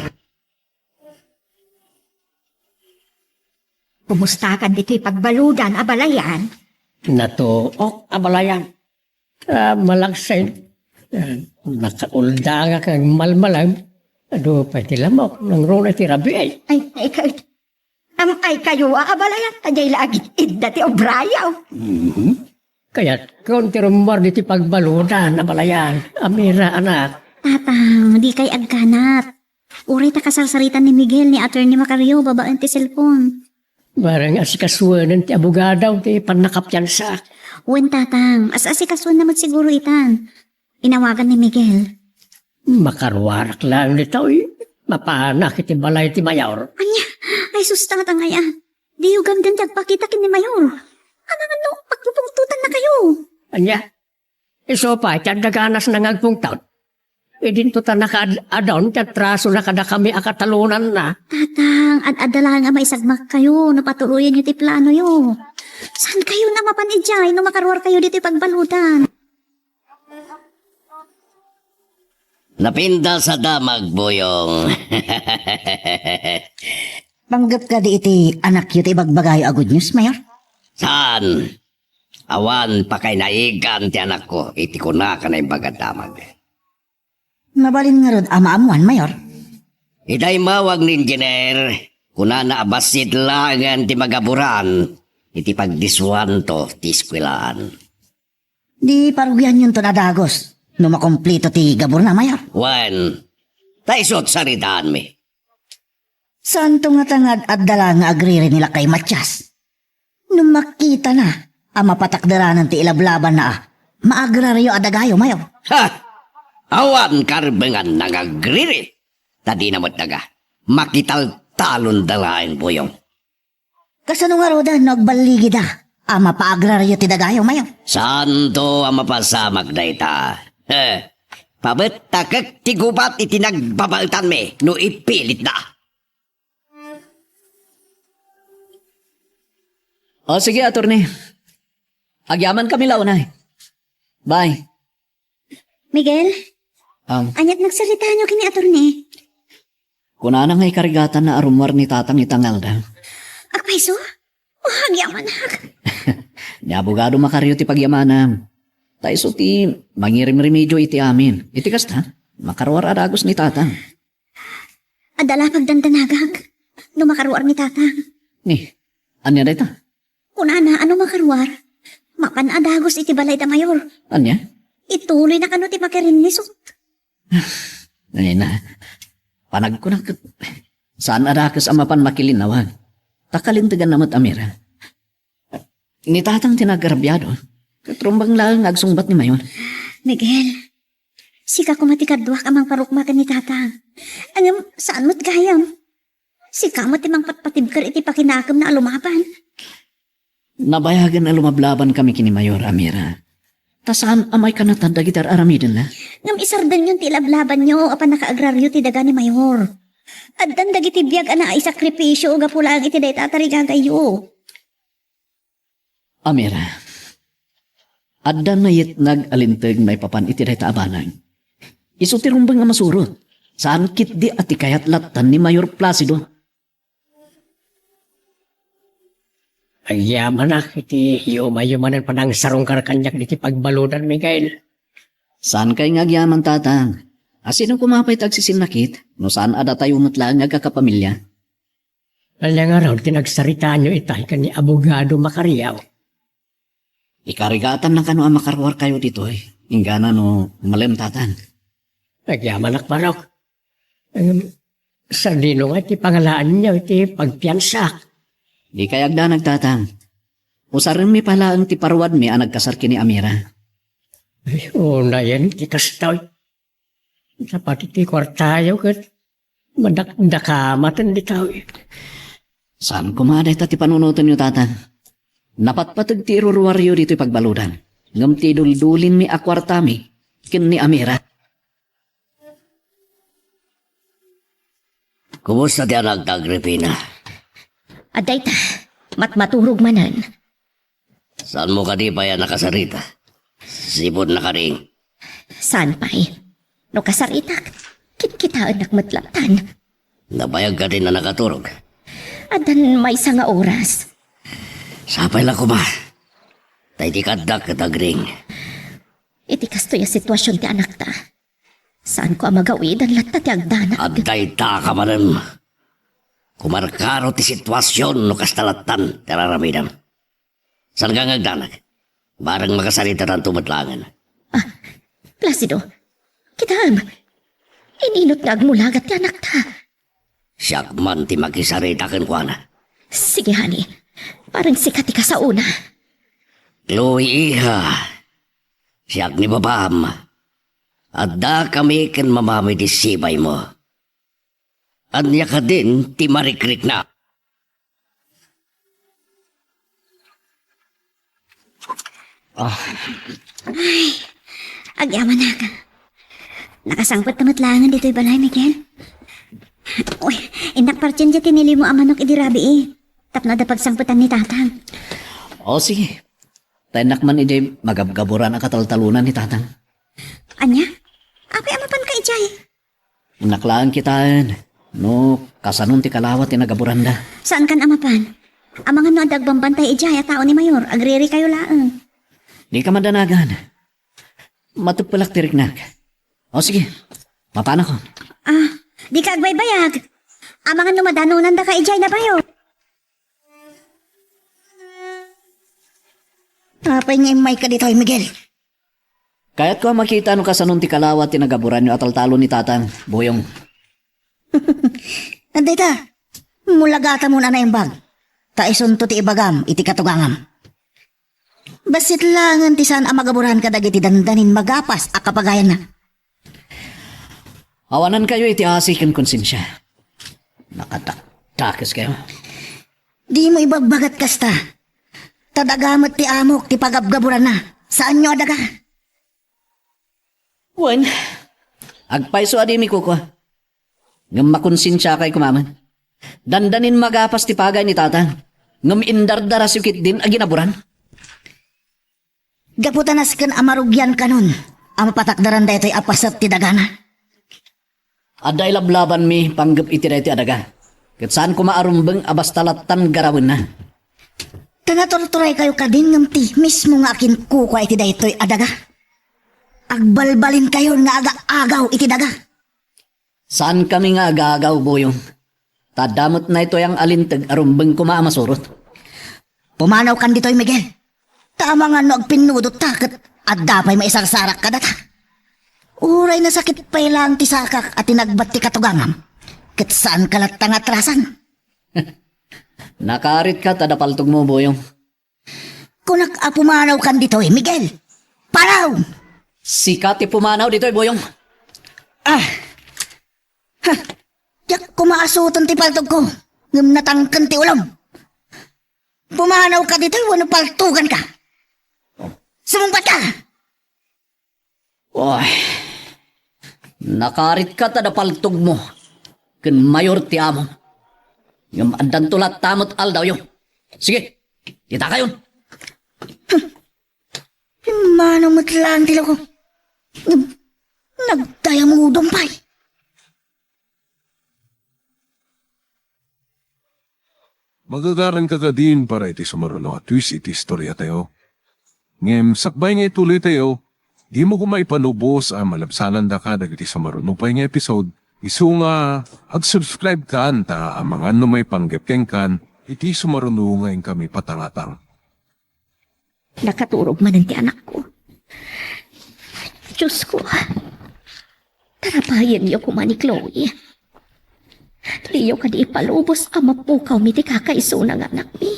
S8: Kumusta ka dito'y pagbaludan, Abalayan?
S5: Natuok, Abalayan. Malaksay. Nakaulda nga kang malmalang. Ado, pwede lamok. Nang rona ti rabi ay.
S8: Ay kayo abalayan. Tajay lagi idda ti obrayaw.
S5: Kaya't kung tirumbar di ti pagbaludan, abalayan. Amira, anak.
S3: Tatang, di kay agkanat. Uri ta kasarsaritan ni Miguel ni Attorney Macario babaan ti cellphone.
S5: Barang asikasuanan ti abogadaw ti panakapyansa.
S3: Wen tatang, as-asikasuan naman siguro itan. Inawagan ni Miguel.
S5: Makarwarak lang nito eh. Mapanak iti balay ti mayor.
S3: Anya, ay sus tatang ay Di yung din tagpakita kin ni Mayor. Ano, pagpupungtutan na kayo.
S5: Anya? Iso pa, tiyan naganas na ngagpungtaw. Idin to ta naka-adon, tiyan traso na kada kami akatalunan na.
S3: Tatang, adala nga maisagmak kayo, napatuloyan nyo ti plano yo. Saan kayo na mapanidjay no makarwar kayo dito pagbalutan?
S6: Napinda sa damag, boyong.
S7: Panggap ka di iti anak yu ti bagbagayo a good news, Mayor?
S6: Saan? Awan pa kay naigan ti anak ko, iti ko na ka na yung bagadamag.
S7: Mabalin nga rod ama-amuan, Mayor.
S6: Itay mawag ni engineer, kuna na abasit langan ti magaburan, iti pagdiswan to ti eskwelaan.
S7: Di parugyan yun to na dagos. No makomplito ti gabur na, Mayor.
S6: Wan, taisot saritaan mi.
S7: Saan to nga tangad at dala nga agriri nila kay Matyas? Nung makita na, mapatakdaranan ti ilablaban na maagraryo adagayo, Mayor.
S6: Ha! Awan karbengan nangagriri. Tadi namot naga, makital talon dalain boyong.
S7: Kasano nga roda nagbaligi da, mapaagraryo ti dagayo, Mayor.
S6: Santo ang mapasamag na ita. Pabet takak tigubat iti nagbabautan me, no ipilit na.
S4: O sige, attorney. Agyaman kami launay. Bye.
S3: Miguel,
S4: Ang
S3: anyat nagsalita nyo kini Attorney.
S4: kunana ngay karigatan na arumwar ni tatang itangal da.
S3: Akpaiso? Hagyaman hak.
S4: Ni abogado Macario ti pagyamanam. Taiso ti mangirim-remedyo iti amin. Iti kasta, makarwar adagos ni tatang.
S3: Adala pagdandanagag. No makarwar ni tatang.
S4: Ni, anya da ita?
S3: Kunana, ano makarwar? Mapanadagos iti balay da Mayor.
S4: Anya?
S3: Ituloy na kano ti makirinisot.
S4: Ay na, panag ko na saan adakas ang mapan makilinawan? Takalintigan namat amira. Ni tatang tinagarabyado. Katrumbang lang nagsungbat ni Mayon.
S3: Miguel, sika kumatikadwa kamang parukmakan ni tatang. Angam, saan mo't gayam? Sika mo timang patpatibkar iti pakinakam na alumapan.
S4: Nabayagan na lumablaban kami kini Mayor Amira. Tasaan amay ka natanda gitar aramidin na?
S3: Ngam isardan yung tilablaban nyo apan nakaagraryo ti daga ni Mayor. At dandag iti biyag ana ay sakripisyo o gapulang iti day tatarigagayo.
S4: Amira, addan na yit nag-alintag na ipapan iti day taabanang. Iso ti rumbang nga masurot. Saan kit di ati kayat latan ni Mayor Placido?
S5: Ay yaman na, iti yumanan pa ng sarong karkanyak iti pagbaludan, Miguel.
S4: Saan kay ngagyaman tatang? Asinong kumapay tagsisinakit? No saan ada tayo lang ngagkakapamilya?
S5: Kanya nga raw, tinagsarita nyo itay ka ni abogado Macario.
S4: Ikarigatan lang kano ang makarwar kayo dito eh. Ingana no malem tatang.
S5: Nagyaman ak parok. Sa lino nga iti pangalaan niya, iti pagpiyansak.
S4: Di kayag da nagtatang. Usarin mi pala ang tiparwad mi ang nagkasar kini Amira.
S5: Ay, na yan, iti kastaw. Sapat iti kwartayo kat madakdakamat di tao.
S4: Saan kumaday ta ti panunutan nyo tatang? Napatpatag ti irurwaryo dito pagbaludan. Ngam ti duldulin mi akwarta mi kin ni Amira.
S6: Kumusta ti anak Agripina?
S2: Aday ta, matmaturog manan.
S6: Saan mo ka di pa yan nakasarita? Sibod na ka rin.
S2: Saan pa'y? No kasaritak, kitkitaan nakmatlatan.
S6: Nabayag ka din na nakaturog.
S2: Adan may nga oras.
S6: Sapay lang ko ba? Tay di kadak katagring.
S2: Iti kasto ya sitwasyon ti anak ta. Saan ko ang magawid ang latta ti agdanag?
S6: Aday ta ka manem. Kumarkaro ti sitwasyon no kastalatan tararamidam. Saan ka ngagdanag? Barang makasarita ng tumatlangan.
S2: Placido, kitam. Ininot nga agmulagat ti anak ta.
S6: Siyak man ti makisarita ken kuana.
S2: Sige, honey. Parang sikat ka sa una.
S6: Chloe iha. Siyak ni babam. Adda kami ken mamami di sibay mo. Anya ka din ti marikrik na.
S3: Agyaman na ka. Nakasangpat tamatlangan dito'y balay, Miguel. Uy, inak parchen dya tinili mo amanok idirabi eh. Tapno da pagsangputan ni tatang.
S4: O sige. Tenak man ide magabgaburan ang kataltalunan ni tatang.
S3: Anya? Apay amapan ka ijay.
S4: Naklaan kitaan. No, kasanun ti kalawat ti nagaburanda.
S3: Saan kan amapan? Amangan no adagbang bantay ijay at tao ni Mayor. Agriri kayo laang.
S4: Di ka madanagan. Matupalak tiriknak. O sige, mapana ko.
S3: Di ka agbaybayag. Amangan no madanunan da ka ijay na bayo.
S7: Apay nga may ka dito, Miguel.
S4: Kaya't ko makita no kasanun ti kalawat ti nagaburan yung ataltalo ni tatang, Boyong.
S7: Anday ta, mulagata mo na yung bag. Taison to ti ibagam, iti katugangam. Basit langan ti saan amagaburan ka dagiti dandanin magapas a kapagayan na.
S4: Awanan kayo iti asik ang konsensya. Nakataktakis kayo.
S7: Di mo ibagbagat kasta. Tadagamot ti amok ti pagabgaburan na. Saan nyo adaga?
S4: Wan, agpaiso adi mi kuko. Ngam makonsensya kay kumaman. Dandanin magapas ti pagay ni tatang. Ngam indardara sukit din aginaburan.
S7: Gaputanas kan amarugyan kanon. Amapatakdaran da ito'y apasat ti dagana.
S4: Aday lablaban mi panggap iti ti adaga. Kat saan ko maarumbeng abastalatan garawin na.
S7: Tanatorturay kayo ka din ng ti mismo nga akin kukwa iti da ito'y adaga. Agbalbalin kayo nga aga-agaw iti daga.
S4: Saan kami nga agagaw, Boyong? Tadamot na ito yung alintag arumbeng kumamasurot.
S7: Pumanaw kan dito'y Miguel. Tama nga no agpinudot takot at dapay maisarsarak ka data. Uray na sakit pa ilang ti sakak at tinagbat ti katugangam. Kat saan kalat tangatrasan?
S4: Nakarit ka tadapaltog mo, Boyong.
S7: Kunak pumanaw kan dito'y Miguel. Panaw!
S4: Sikat pumanaw dito, Boyong.
S7: Yak kumaasutan ti paltog ko. Ngam natangkan ti ulam. Pumanaw ka dito'y wano paltugan ka. Sumumpat ka!
S4: Oy, nakarit ka tadapaltog mo. Kun mayor ti amo. Ngam andan tulat tamot aldaw yung. Sige, kita kayon.
S7: Manong matlaan tila ko. Nagdaya mo udompay.
S1: Magagaran ka din para iti sumaruno at twist iti istorya tayo. Ngem, sakbay nga ituloy tayo, di mo kumaipanubos ang malabsalan da ka dagiti sumaruno pa nga episode. Isu nga, ag-subscribe ka anta ang mga may panggapkeng kan, iti sumaruno ngayon kami patangatang.
S2: Nakaturog man ang ti anak ko. Diyos ko, tarapayan niyo kuman ni Chloe. Liyo ka di ipalubos ang mapukaw mi ti kakaiso ng anak mi.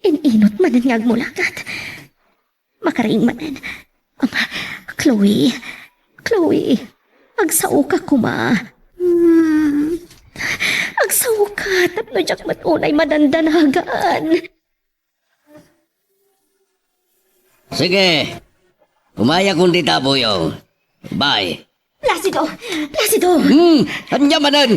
S2: Ininot man ang ngagmulagat. Makaring manen. Chloe, agsao ka kuma. Agsao ka, tapno jak matunay madandanagaan.
S6: Sige. Umaya kundi ta, Boyong. Bye.
S2: Placido!
S6: Anya manan.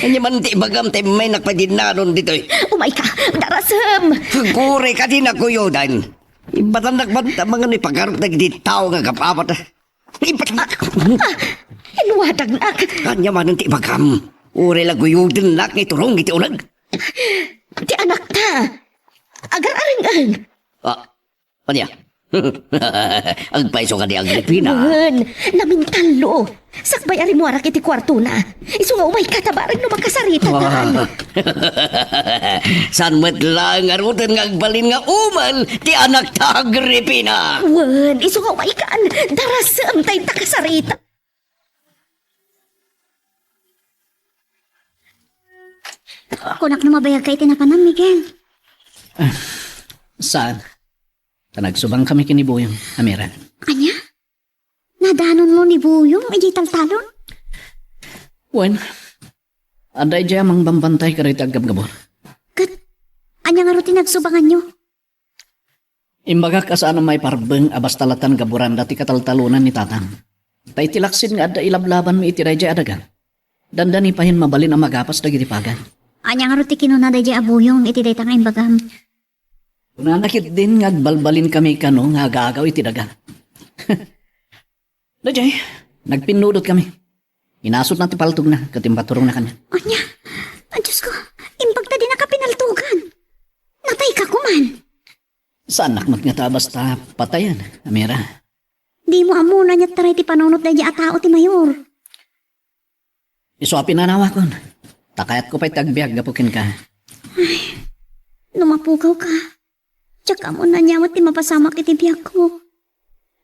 S6: Anya man ti bagam ti may nakpadinanon dito'y.
S2: Umay ka, darasam!
S6: Kure ka din ako yodan. Ibatan nagbanta mga ni pagkarot na di tao nga kapapat. Ibatan
S2: Inuwadag nak!
S6: Kanya man ti bagam. Ure lang guyudin nak ni turong iti ulag.
S2: Ti anak ta! agar-aring-ang.
S6: Ah, ano yan? Ang paiso ka ni Agripina.
S2: Wen, namintalo. Sakbay ari mo arak iti kwarto na. Isu nga umay katabarang no makasarita daan.
S6: San met lang arutan nga agbalin nga uman ti anak ta Agripina.
S2: Wen, isu nga umay kaan. Darasam tayo takasarita.
S3: Kunak na mabayag kay tinapanam, Miguel.
S4: Saan? Nagsubang kami kinibuyong, Amira.
S3: Anya? Nadanon mo ni Buyong, iji taltalon?
S4: Wen, anday dya mang bambantay ka rito agab-gabor.
S3: Kat, anya nga ro tinagsubangan nyo?
S4: Imbaga ka saan may parbeng abas talatan gaburan dati kataltalunan ni tatang. Tay tilaksin nga ada ilablaban mi itiray dya adagan. Dandani pahin mabalin ang magapas dagiti pagan.
S3: Anya nga ro ti kinunaday di abuyong, iti day tanga imbagam.
S4: Nanakit din nga balbalin kami kano nga agagaw iti daga. Dajay, nagpinudot kami. Inasot na ti paltog na, katimbaturong na kanya.
S3: Anya? Ang Diyos ko, impagta din nakapinaltugan. Natay ka kuman.
S4: Saan nakmat nga ta basta patayan, Amira?
S3: Di mo amuna niya taray ti panunot na di atao ti mayor.
S4: Isuapin na nawakon. Takayat ko pa'y tagbiag gapukin ka.
S3: Lumapugaw ka. Tsaka mo na niya ti mapasamak iti biyak ko.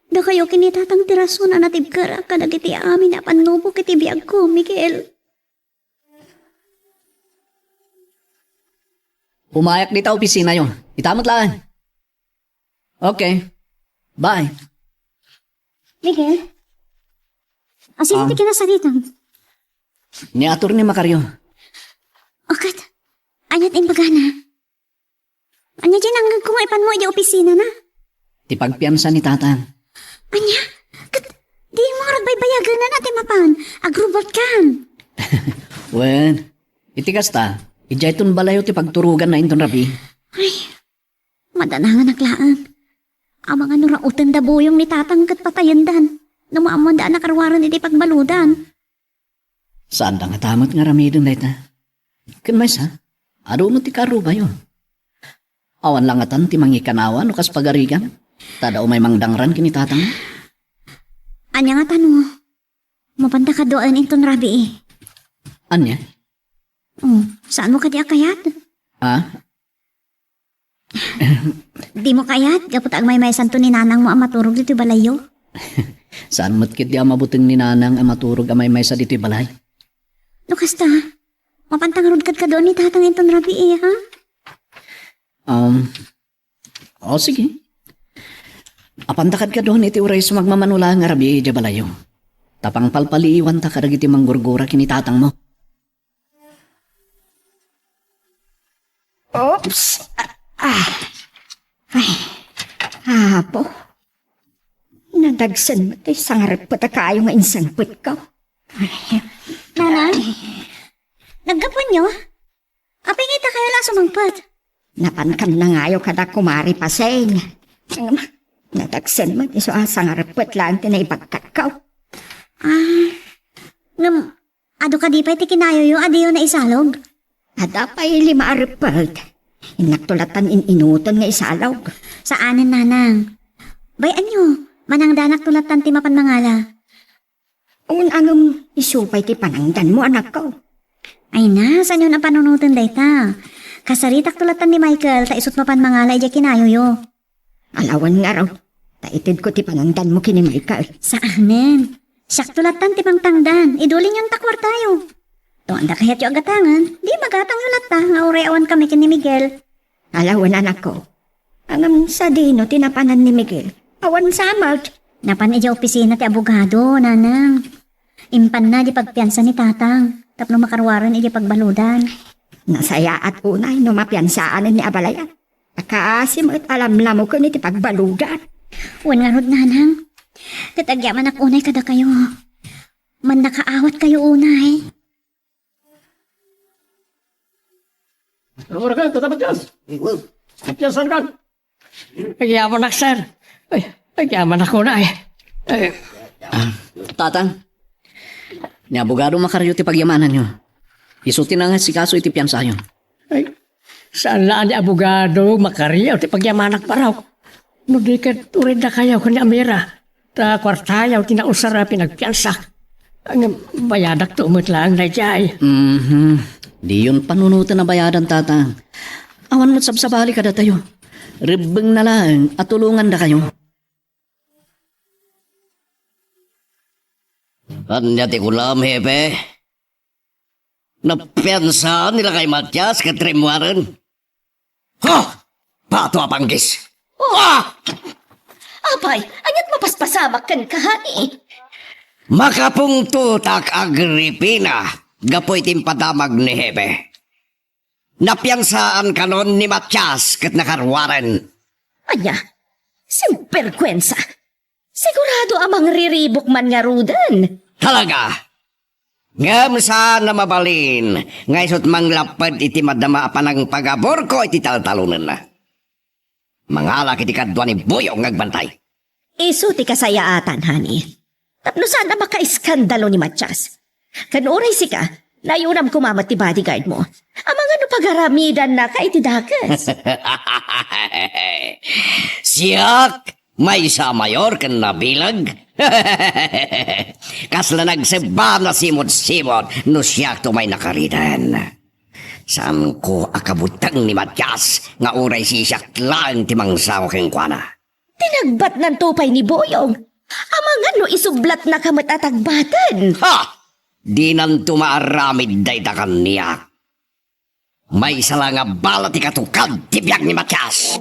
S3: Da kayo kinitatang tiraso na natib ka kadag iti amin na panubok iti biyak ko, Miguel.
S4: Pumayak dito opisina yon. Itamot lang. Okay. Bye.
S3: Miguel? Asin iti kinasaritan?
S4: Niatur ni Makaryo.
S3: Okat, anyat imbaga na. Anya dyan hanggang kumaipan mo iti opisina na.
S4: Ti pagpiansa ni tatang.
S3: Anya, kat, di mo ragbaybayagan na natin mapan. Agrobot kan.
S4: Wen, iti kasta. Ijay ton balayo ti pagturugan na inton rabi.
S3: Ay, madanangan naklaan. Amang ano rautan da buyong ni tatang kat patayandan. Numaamon da nakarwaran iti pagbaludan.
S4: Saan da nga tamat nga ramidon na ita? Kan may sa? Ado mo ti karo ba yun? Awan langatan ti mangikanawan o kas pagarigan. Tada o may mangdangran kinitatang.
S3: Anya nga tano, mapanta ka doon inton rabi eh.
S4: Anya?
S3: Oh, saan mo kadi akayat?
S4: Ah?
S3: Di mo kayat, kapot ang may santo ni nanang mo ang maturog dito balayo.
S4: Saan matkit di ang mabuting ni nanang ang maturog amay may sa dito'y balay?
S3: Lukas ta, mapantang rudkad ka doon ni tatang inton rabi eh, ha?
S4: Sige. Apantakad ka doon iti uray sa magmamanula nga rabi di balayo. Tapang palpaliiwan ta kadag iti manggurgura kinitatang mo.
S8: Oops! Ay, hapo. Nadagsan mo tayo sa ngarap pa kayo nga insangpit ka.
S3: Nanang, nagkapon nyo? Apingita kayo lang sumangpat.
S8: Napankan na ngayo kada kumari paseng. Nadagsan mo tayo sa ngarap pa lang na ipagkakaw.
S3: Ado ka di pa iti kinayo yung adiyo na isalog?
S8: Ada pa'y 5 aripad. Inaktulatan inuton nga isalog.
S3: Saanan, nanang? Bayan nyo, manang danak tulatan ti mapan mangala.
S8: Unangam isupay ti panangdan mo anak ko.
S3: Ay na, saan yun ang panunutan dayta? Kasaritak tulatan ni Michael, ta isut mapan mangala ija kinayo yo.
S8: Alawan nga raw. Taitid ko ti panangdan mo kini Michael.
S3: Saanen? Siyak tulatan ti pangtangdan, idulin yung takwar tayo. Tuanda kahit yung agatangan, di magatang yung lata nga ureawan kami kini Miguel.
S8: Alawan anak ko. Angam sa dino tinapanan ni Miguel. Awan samag.
S3: Napan ija opisina ti abogado, nanang. Impan na di pagpiansa ni tatang. Tapno makarwaran ija pagbaludan.
S8: Nasaya at unay no mapiansaan ni abalayan. Akaasim at alam lamo ko ni ti pagbaludan.
S3: Wan nga rod, nanang. Katagyaman ak unay kada kayo. Man nakaawat kayo unay.
S5: Ano ka? Tatapat yan. Piyansan ka. Pagyaman ako, sir. Pagyaman ako na eh.
S4: Tatang, ni abogado Makaryo ti pagyamanan nyo. Isuti na nga si kaso iti piyansa yun.
S5: Ay, Saan laan ni abogado makariyaw ti pagyamanak paraw. No di kat urid na kayaw kanya Amira. Ta kwartayaw tinausara pinagpiansak. Ang bayadak to umot lang na jay.
S4: Di yun panunutan na bayadan, tatang. Awan mo't sabsabali ka da tayo. Ribeng na lang at tulungan na kayo.
S6: Anya ti kulam, hepe. Napiansa nila kay Matias katrimwaran. Ha! Pato apanggis.
S2: Apay, anyat mapaspasamak kan kahani.
S6: Makapungtutak Agripina. Gapoy timpadamag ni hepe. Napiansaan kanon ni Matias kat nakarwaran.
S2: Anya, simperkwensa. Sigurado amang riribok man nga rudan.
S6: Talaga. Ngam sana mabalin. Ngaysot manglapad iti madama panang pagabor ko iti taltalunan na. Mangalak iti kadwa ni Boyong ngagbantay.
S2: Iso ti kasayaatan, hani. Tapno sana makaiskandalo ni Matias. Kanuray si ka, layunam kumamat ti bodyguard mo. Amang ano pagaramidan na ka iti dakas.
S6: Siyak, may sa mayor kan nabilag. Kasla nagseba na simot-simot no siyak to may nakaridan. Saan ko akabutang ni Matias nga uray si siyak lang timang sawa keng kuana.
S2: Tinagbat ng tupay ni Boyong. Amang ano isublat na kamatatagbatan.
S6: Ha! Di nan tumaaramid day takan niya. May sala nga balat ikatukad tibiyag ni Matias.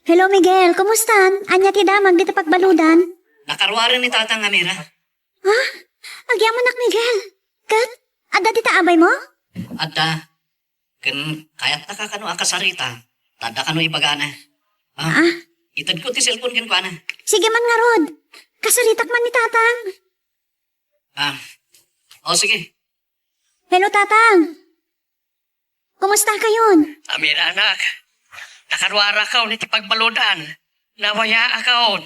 S3: Hello, Miguel. Kumustan? Anya ti damag dito pagbaludan?
S4: Nakarwaran ni tatang Amira.
S3: Ha? Agyaman Miguel. Kat? Adda ti taabay mo?
S4: Adda, kayat na ka kano akasarita. Tada kano ibagana. Itad ko ti cellphone kin ko ana.
S3: Sige man nga, Rod. Kasaritak man ni tatang.
S4: Sige.
S3: Hello, tatang. Kumusta kayon?
S5: Amira anak, nakarwara ka ulit pagbaludan. Nawaya akaon.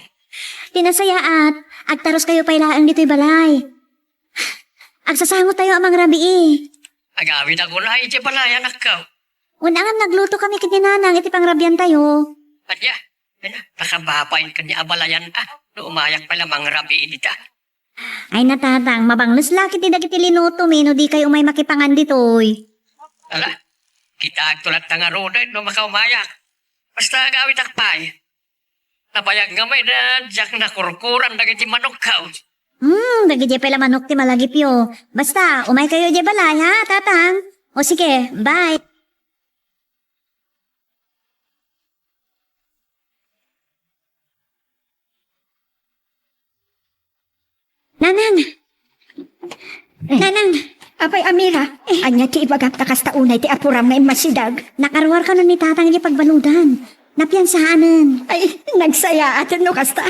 S3: Tinasayaat. Agtaros kayo pailaan dito'y balay. Agsasangot tayo amang rabi
S5: Agawin ako na iti balay anak ka.
S3: Unangan nagluto kami kininanang iti pangrabyan tayo.
S5: Padya, nakabapain ka niya abalayan no umayak pala mang rabi dita.
S3: Ay natatang, mabanglos laki ti dagiti linuto no di kayo may makipangan ditoy.
S5: Ala, kita agtulat nga rodan no makaumayak. Basta agawin takpay. Napayag nga may na jak na kurkuran dagiti manok ka.
S3: Dagiti pala manok ti malagipyo. Basta, umay kayo di balay ha, tatang. O sige, bye. Nanang! Nanang!
S8: Apay Amira, anya ti ibagap takas taunay ti apuram nga masidag.
S3: Nakarwar ka nun ni tatang di pagbaludan. Napiyansaanan.
S8: Ay, nagsaya atan no kasta.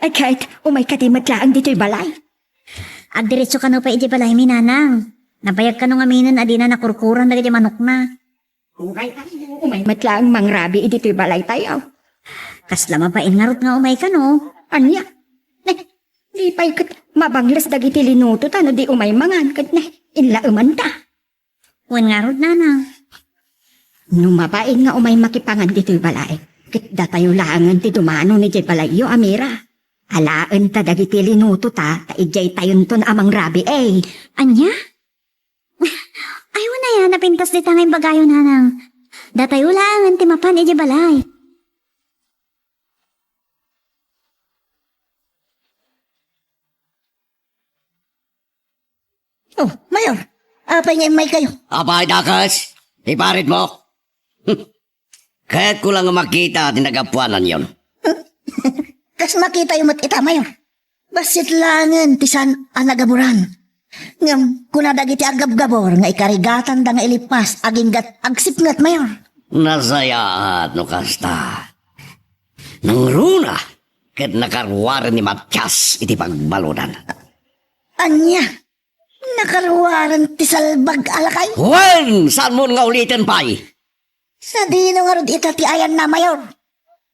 S8: Ay kahit umay katimat laang dito'y balay.
S3: Agdiretso ka no pa iti balay mi nanang. Napayag ka nung aminan adina na kurkuran na ganyan manok na.
S8: Umay matlaang mangrabi dito'y balay tayo.
S3: Kasla mapain ngarot nga umay ka no.
S8: Anya? Di pa'y kat mabanglas dagiti linuto ta no di umay mangan kat na inlauman ta.
S3: Wan ngarot nanang.
S8: Numapain nga umay makipangan dito'y balay. Kit datayo laangan ti dumano ni jay balayo, Amira. Alaan ta dagiti linuto ta ijay tayon ton amang rabi
S3: Anya? Ayaw na yan, napintas di tangay bagayo nanang. Datayo laangan ti mapan iti balay.
S7: Oh, Mayor, apay nga may kayo.
S6: Abay, dakas. Iparit mo. Kahit ko lang makita at nagapuanan yon.
S7: Kas makita yung matita, Mayor. Basit langan tisan anagaburan. Ngam, kunadag iti agab-gabor nga ikarigatan da nga ilipas aginggat agsipngat, Mayor.
S6: Nasayaat no kasta. Nang runa, kahit nakarwaran ni Matias iti pagbaludan.
S7: Anya, nakaluwaran ti salbag alakay.
S6: Wen! Saan mo nga ulitin pa'y?
S7: Sa dino nga rod ita ti ayan na, Mayor.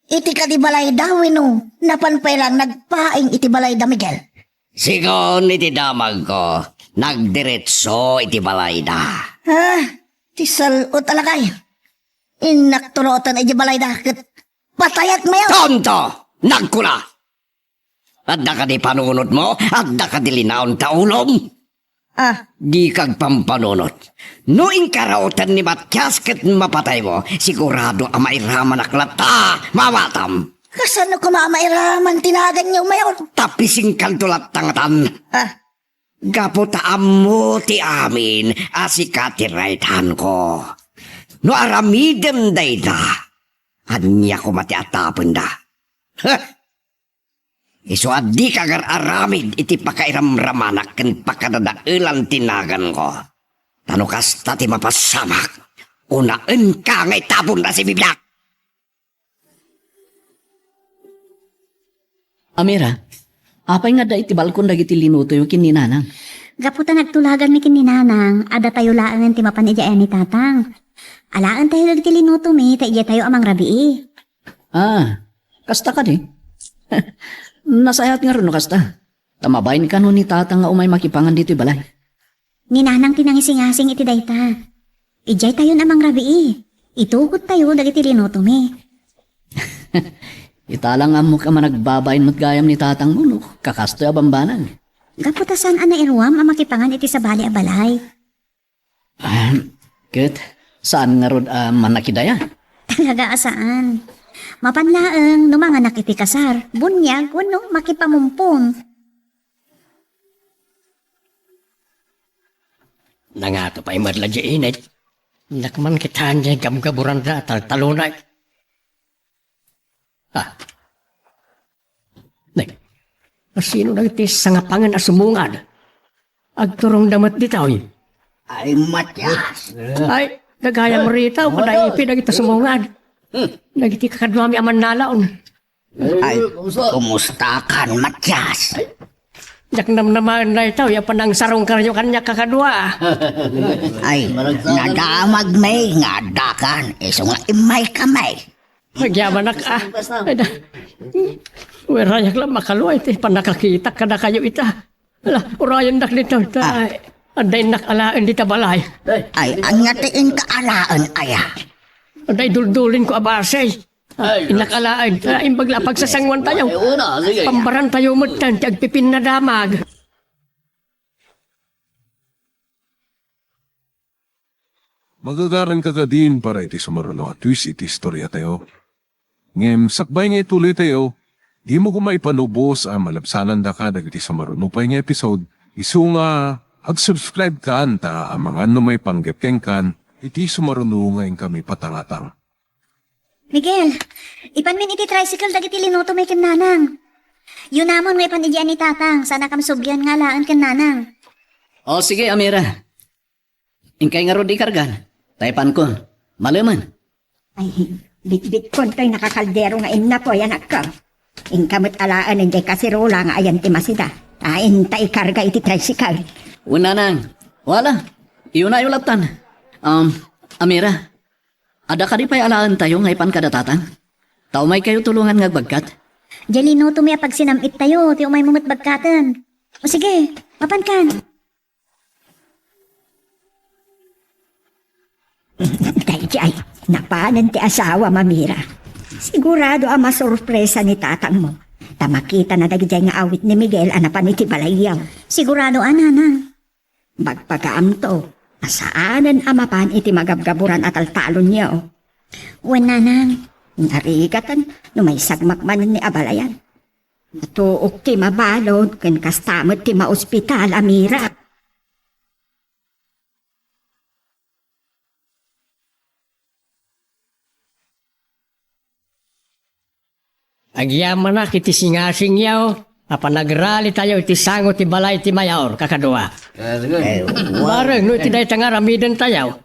S7: Iti ka di balay dawin no, napanpay lang nagpaing iti balay da, Miguel.
S6: Sigon iti damag ko, nagdiretso iti balay da.
S7: Ti salot alakay. Inaktulotan iti balay da. Ket patayat mayaw.
S6: Tonto! Nagkula! Adda ka di panunod mo, adda ka di linaon taulom. Di kag pampanunot. No inkarautan ni Matyas ket mapatay mo, sigurado ang mairaman aklata, mawatam.
S7: Kasano ko maamairaman tinagan niyo mayaw?
S6: Tapising kaltulat tangatan. Gaputaan mo ti amin, asikat ti right hand ko. No aramidem dayda, anya ko mati atapon da. Iso adi kagar aramid iti pakairamramanak ken pakadadailan tinagan ko. Tanukas tati mapasamak, unaan ka ngay tapon na si Biblak.
S4: Amira, apay nga da iti balkon dagiti linuto yung kininanang.
S3: Gaputa nagtulagan mi kininanang, ada tayo laangan ti mapanidya ni tatang. Alaan tayo dagiti linuto mi, tayo tayo amang rabii.
S4: Kasta ka di. Nasayat nga rin no kasta. Tamabayin ka no ni tatang nga umay makipangan dito balay.
S3: Ninanang tinangisingasing iti dayta. Ijay tayo namang rabii. Itukot tayo dagiti linuto mi.
S4: Italang mo ka man nagbabayin matgayam ni tatang mo no, kakasto abambanan.
S3: Gaputasan ana irwam ang makipangan iti sa bali a balay.
S4: Ket, saan nga rod manakidaya?
S3: Talaga asaan? Mapanlaeng numanganak iti kasar, bunyag kuno makipamumpong.
S5: Nangato pa imadla di init. Nakman kita niya gamgaburan da taltalunay. Sino nagtis sa ngapangan a sumungad? Agturong damat ditaw.
S6: Ay, Matyas.
S5: Ay, nagaya mo rita o padaipi na kita sumungad. Nagiti kakadwami aman nalaon.
S6: Ay, kumusta ka, Matyas?
S5: Jak naman na ito, yung panang sarong karyo kanya kakadwa.
S7: Ay, nadamag may nga dakan. Iso nga imay kamay.
S5: Nagyaman na ka. Werayak lang makaluwa ito. Panakakita ka na kayo ita. Ala, urayan nak nito. Anday nakalaan dita balay.
S7: Ay, ang ngatiin kaalaan aya.
S5: Anday duldulin ko abasay. Inakalaan. Imbagla pagsasangwan tayo. Pambaran tayo mutan. Tagpipin na damag.
S1: Magagaran ka din para iti sumaruno at twist iti istorya tayo. Ngem, sakbay nga ituloy tayo, di mo kumaipanubos ang malabsanan da ka dagiti sumaruno pa nga episode, iso nga, ag-subscribe ka anta ang mga ano may panggepeng kan, iti sumaruno ngayon kami patangatang.
S3: Miguel, ipanmin iti tricycle dagiti linuto may kinanang. Yun namon may panidyan ni tatang, sana kam subyan nga laan kinanang.
S4: O sige, Amira. Ingkay nga rod ikargan. Taypan ko. Malaman.
S8: Ay, bit-bit kon to'y nakakaldero nga ina po, anak ka. Ingkamot alaan hindi kasirola nga ayan ti masida. Inta ikarga iti tricycle.
S4: Una nang. Wala. Iyon na yung laptan. Amira. Ada ka di pa'y alaan tayo nga ipan kada tatang? Tao may kayo tulungan nga bagkat?
S3: Diyan linuto may pag sinamit tayo, ti umay mumatbagkatan. O sige, mapan kan.
S8: Dayjay, napanan ti asawa mamira. Sigurado ang masurpresa ni tatang mo. Tamakita na dagijay nga awit ni Miguel anapan iti balayaw.
S3: Sigurado ananang.
S8: Bagpagaam to, asaanan amapan iti magabgaburan at altalon niya o.
S3: Wen nanang.
S8: Narigatan, no may sagmakman ni abalayan. Natuok ti mabalod, kan kastamot ti maospital, amira.
S5: Agyaman na kiti singasing yaw. Apanagrali tayo iti sango ti balay ti mayaor kakadwa. Bareng no iti day tanga ramiden tayo.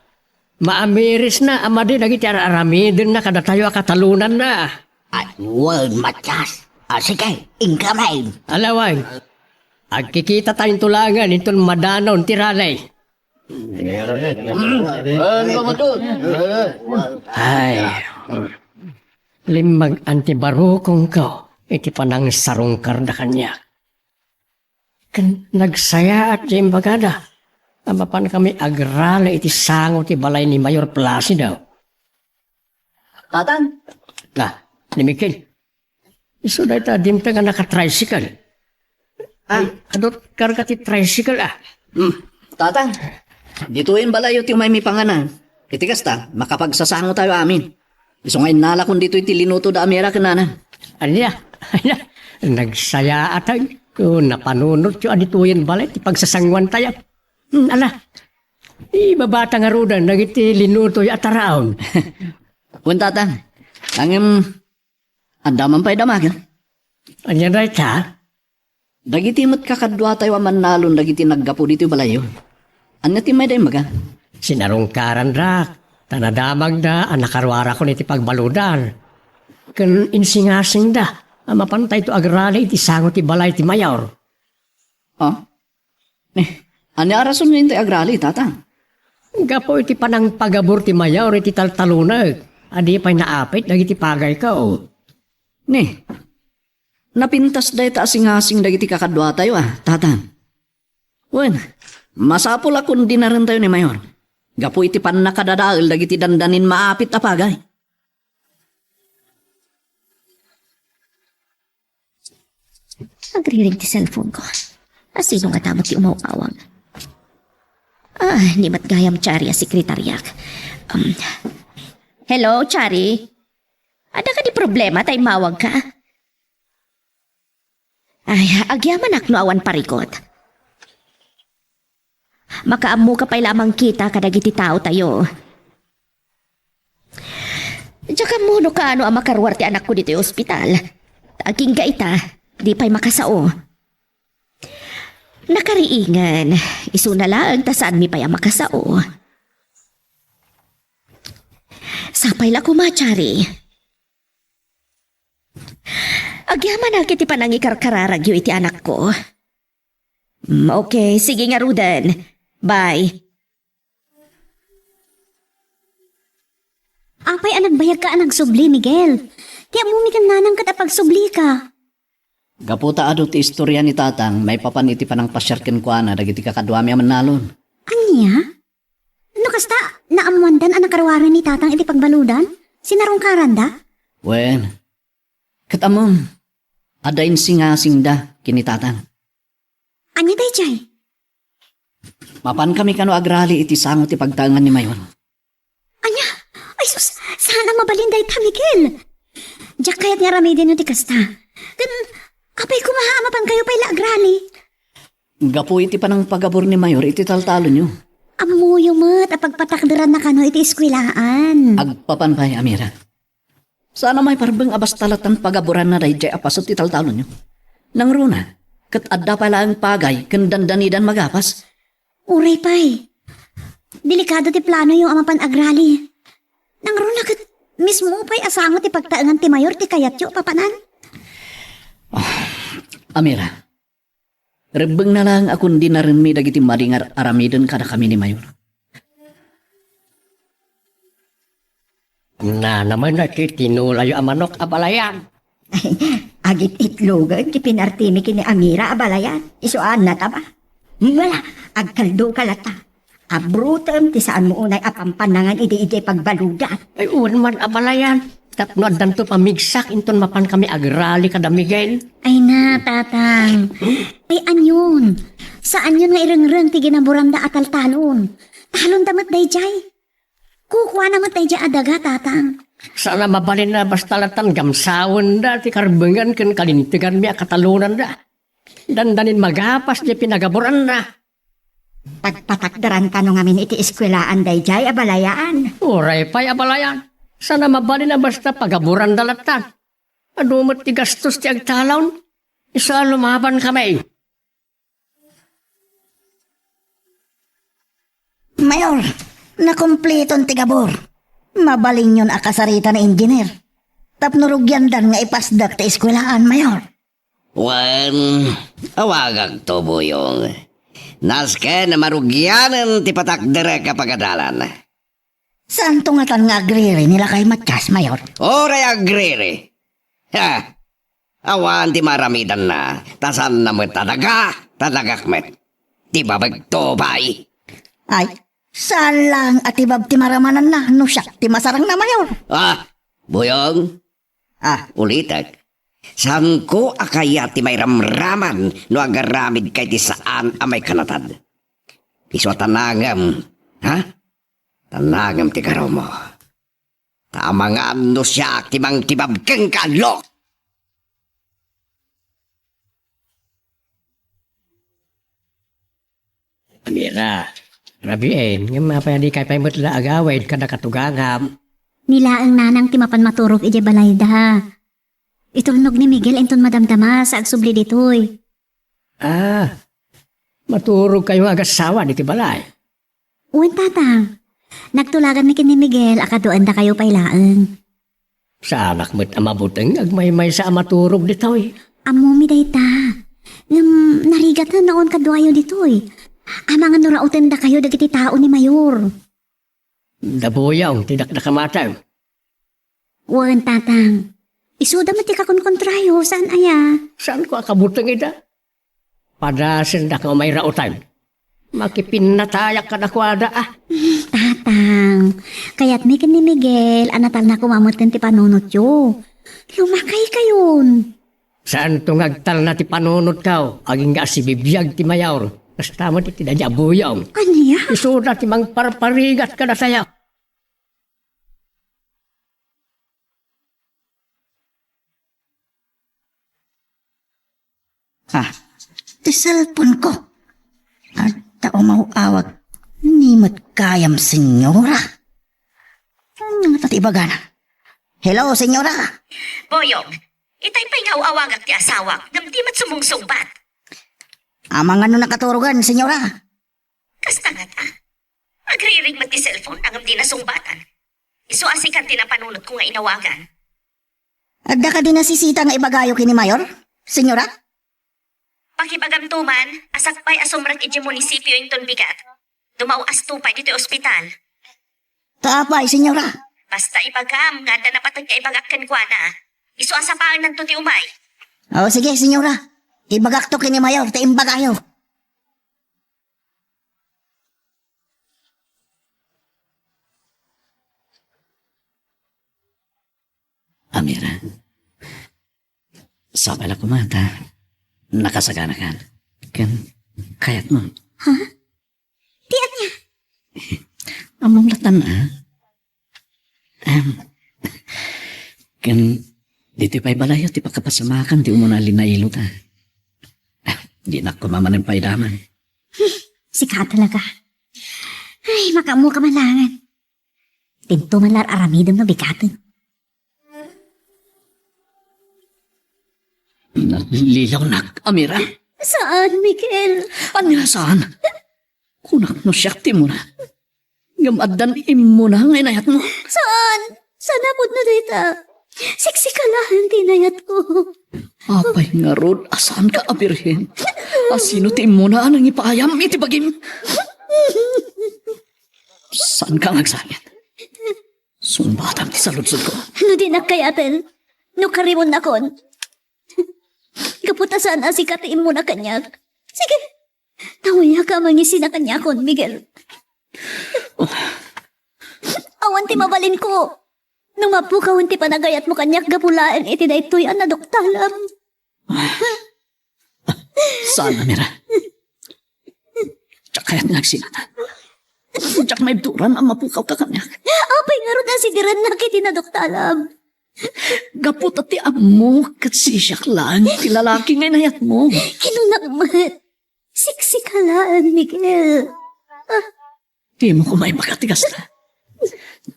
S5: Maamiris na amadi nagiti aramiden na kada tayo akatalunan na.
S7: Ay, well, Matyas. Sige, ingkamay.
S5: Alaway. Agkikita tayong tulangan itong madanon tiralay. Ay. Limag antibarukong ko. Iti panang sarong karda kanya. Nagsaya at yung bagada. Amapan kami agrala iti sango ti balay ni Mayor Placido.
S4: Tatang,
S5: Lah, ni Miguel. Iso na ita dimta nga naka-tricycle. Adot karga ti tricycle
S4: tatang, dituin balayo ti may panganan. Iti kasta, makapagsasango tayo amin. Iso ngayon nala kung dito iti linuto da amira kanana.
S5: Anya, nagsaya atay. Kung napanunod yung adituin balay, ti pagsasangwan tayo. Ala, ibabata nga rudan, nagiti linuto yung ataraon.
S4: Kung tatang, ang andaman pa'y damag.
S5: Anya right ha?
S4: Dagiti mo't kakadwa tayo aman nalon, dagiti naggapo dito balayo. Ano ti may day maga?
S5: Sinarungkaran rak, tanadamag da, anakarwara ko niti pagbaludan. Kan insingasing da, mapantay to agrali iti sango ti balay ti Mayor.
S4: Ano arason nyo yung agrali, tatang?
S5: Gapo iti panang pagabor ti Mayor iti taltalunag. Adi pa'y naapit, nagiti pagay ka
S4: Napintas day ta asing-asing dagiti kakadwa tayo tatang. Wen, masapul akong di na rin tayo ni Mayor. Gapo iti pan nakadadaal dagiti dandanin maapit a pagay.
S2: Nagriring ti cellphone ko. Sino nga tamot ti umawawang? Ni matgayam Chari a sekretaryak. Hello, Chari? Ada ka di problema tay mawag ka? Ay, agyaman no awan parikot. Makaamu ka pa'y lamang kita kadagiti tao tayo. Tsaka muno ka ang makarwar ti anak ko dito yung ospital. Aking gaita, di pa'y makasao. Nakariingan, iso na lang ta saan mi pa'y makasao. Sapay la kumachari. Agyaman na kiti panang ikarkararagyo iti anak ko. Okay, sige nga Rudan. Bye.
S3: Apay anagbayag ka anag subli, Miguel. Tiya mo kan nanang katapag subli ka.
S4: Gaputa ado ti istorya ni tatang, may papaniti pa ng pasyarkin ko na dagiti kakadwami aman nalon.
S3: Anya? Ano kasta, naamuandan ang nakarwaran ni tatang iti pagbaludan? Sinarong karanda?
S4: Wen, katamom, adain singasing da kini tatang.
S3: Anya day jay?
S4: Mapan kami kano agrali iti sango ti pagtangan ni Mayon.
S3: Anya? Ay sus, sana mabalinday ta, Miguel. Diyak kayat nga ramidin yung ti kasta. Kapay kumahamapan kayo pa'y laagrali.
S4: Gapo iti panang pagabor ni Mayor iti taltalo nyo.
S3: Amuyo mat, apagpatakderan na kano iti eskwilaan.
S4: Agpapan pa'y Amira. Sana may parbeng abas talatan pagaboran na day jay apasot ti taltalo nyo. Nang runa, kat adda pala ang pagay kandandanidan magapas.
S3: Uray pa'y. Delikado ti plano yung amapan agrali. Nang runa kat mismo pa'y asango ti pagtaangan ti Mayor ti kayatyo papanan.
S4: Amira, rebeng na lang akong di na rin mi dagiti maringar aramidon kada kami ni Mayor.
S5: Na naman na tinulayo ang manok abalayan.
S8: Agit itlogan, ti pinartimi kini Amira abalayan. Isuan na taba. Wala, agkaldo kalata. Abrutem, ti saan mo unay apampanangan ide-ide pagbaludan.
S5: Ay uwan man abalayan. Tapno adan to pamigsak, inton mapan kami agrali kada Miguel.
S3: Ay na, tatang. Ay anyon. Saan yun nga irengreng ti ginaburanda at taltalon? Talon damat day jay. Kukuha naman day jay adaga, tatang.
S5: Sana mabalin na basta latan gamsawan da, ti karbengan kan kalintigan mi akatalunan da. Dandanin magapas di pinagaburan na.
S8: Pagpatakdaran ka nung amin iti eskwelaan day jay abalayaan.
S5: Uray pa'y abalayan. Sana mabalin na basta pagaburan dalatan. Adumot ti gastos ti agtalon. Isa lumaban kami.
S7: Mayor, nakumpleton ti gabor. Mabaling yun akasarita na engineer. Tapnurugyan dan nga ipasdak ti eskwelaan, Mayor.
S6: Wan, awagag to buyong. Naske na marugyanan ti patakdere kapagadalan.
S7: Saan tungatan nga agriri nila kay Matyas, Mayor?
S6: Oray agriri. Ha, awan ti maramidan na. Tasan na mo talaga. Talagak met. Di ba magtobay?
S7: Ay, saan lang at ibab ti maramanan na, no siya, ti masarang na mayor.
S6: Buyong? Ulitak. Saan ko akaya ti may ramraman no agaramid kay ti saan amay kanatad? Iso tanagam, ha? Tanagam ti karo mo. Tamang ano siya ti mang tibab keng kalok.
S5: Amira, rabiin, nga mapaya di kay paimutla agawin kada katugangam.
S3: Nila ang nanang timapan maturog ije balay da. Itulnog ni Miguel enton madamdama sa agsubli ditoy.
S5: Maturog kayo nga agasawa di tibalay.
S3: Uwan tatang, nagtulagan ni kini Miguel akaduan da kayo pailaan.
S5: Sa anak mo't amabuteng agmay-may sa maturog ditoy.
S3: Amo mi dayta. Narigat na noon kadwayo ditoy. Amangan nurauten da kayo dagiti tao ni Mayor.
S5: Dabuyaw, tidak nakamatay.
S3: Uwan tatang, isuda mati ka kontrayo saan aya?
S5: Saan ko akabuteng ida? Padasin da ka may rautan. Makipinatayak ka na kwada
S3: Tatang, kaya't may ni Miguel, anatal na kumamot kan ti panunot yo. Lumakay kayon.
S5: Saan tungagtal na ti panunot kao? Aging nga si bibiyag ti mayaw. Basta mo ti tinadya buyaw.
S3: Anya?
S5: Isuda ti mang parparigat ka na saya.
S7: Ti cellphone ko. At tao mauawag. Nimot kayam, senyora. Tatibaga na. Hello, senyora.
S2: Boyong, itay pa'y ngawawagak ti asawak, damdimat sumungsungbat.
S7: Amang ano nakaturugan, senyora.
S2: Kastangat Agririg mat ti cellphone, angam di nasungbatan. Iso asikan ti napanunot ko nga inawagan.
S7: Adda ka din nasisita nga ibagayo kini Mayor, senyora?
S2: Pakibagamtuman, asakpay asumrak iti munisipyo yung bigat. Dumawas tupay dito ospital.
S7: Tapay, senyora.
S2: Basta ibagam, nga da napatag ka ibagak kenkwana. Iso asapaan ng ti umay.
S7: O sige, senyora. Ibagak to kini Mayor, ta imbagayo.
S4: Amira, sabay na kumata. Nakasagana ka. Kayat mo.
S3: Tiyan niya.
S4: Among latan dito pa'y balayo, ti pagkapasamakan, ti umunalin na ilo ta. Di na ko mamanin pa'y daman.
S3: Sika talaga. Ay, makamu ka malangan. Tinto malar aramidom na bigatan.
S4: Lilaw nak, Amira.
S3: Saan, Miguel?
S4: Anya saan? Kunak no siyakti mo na. Ngamadan mo na ang inayat mo.
S3: Saan? Saan apod na dita? Siksikalahan tinayat ko.
S4: Apay nga rod, asaan ka abirhin? Asino ti mo na anang ipaayam, itibagim? Saan ka nagsangit? Sumbatam ti saludsod ko.
S3: Ano din nakayaten? No karimon na kon. Kaputasan na si katiin mo na kanyak. Sige, nawaya ka mangisi na kanyakon, Miguel. Awan ti mabalin ko. Nung mapukawan ti panagayat mo kanyak gapulaan iti na ito'y anadoktalam.
S4: Saan, Amira? Tsak kaya't nagsinatan. Tsak may duran ang mapukaw ka kanyak.
S3: Apay nga ron na sigiran na kiti na doktalam.
S4: Gapot at ti amo, kat sisyak lang, ti lalaki ngay nayat mo.
S3: Hinunakmat. Siksikalaan, Miguel.
S4: Di mo ko may magatigas na.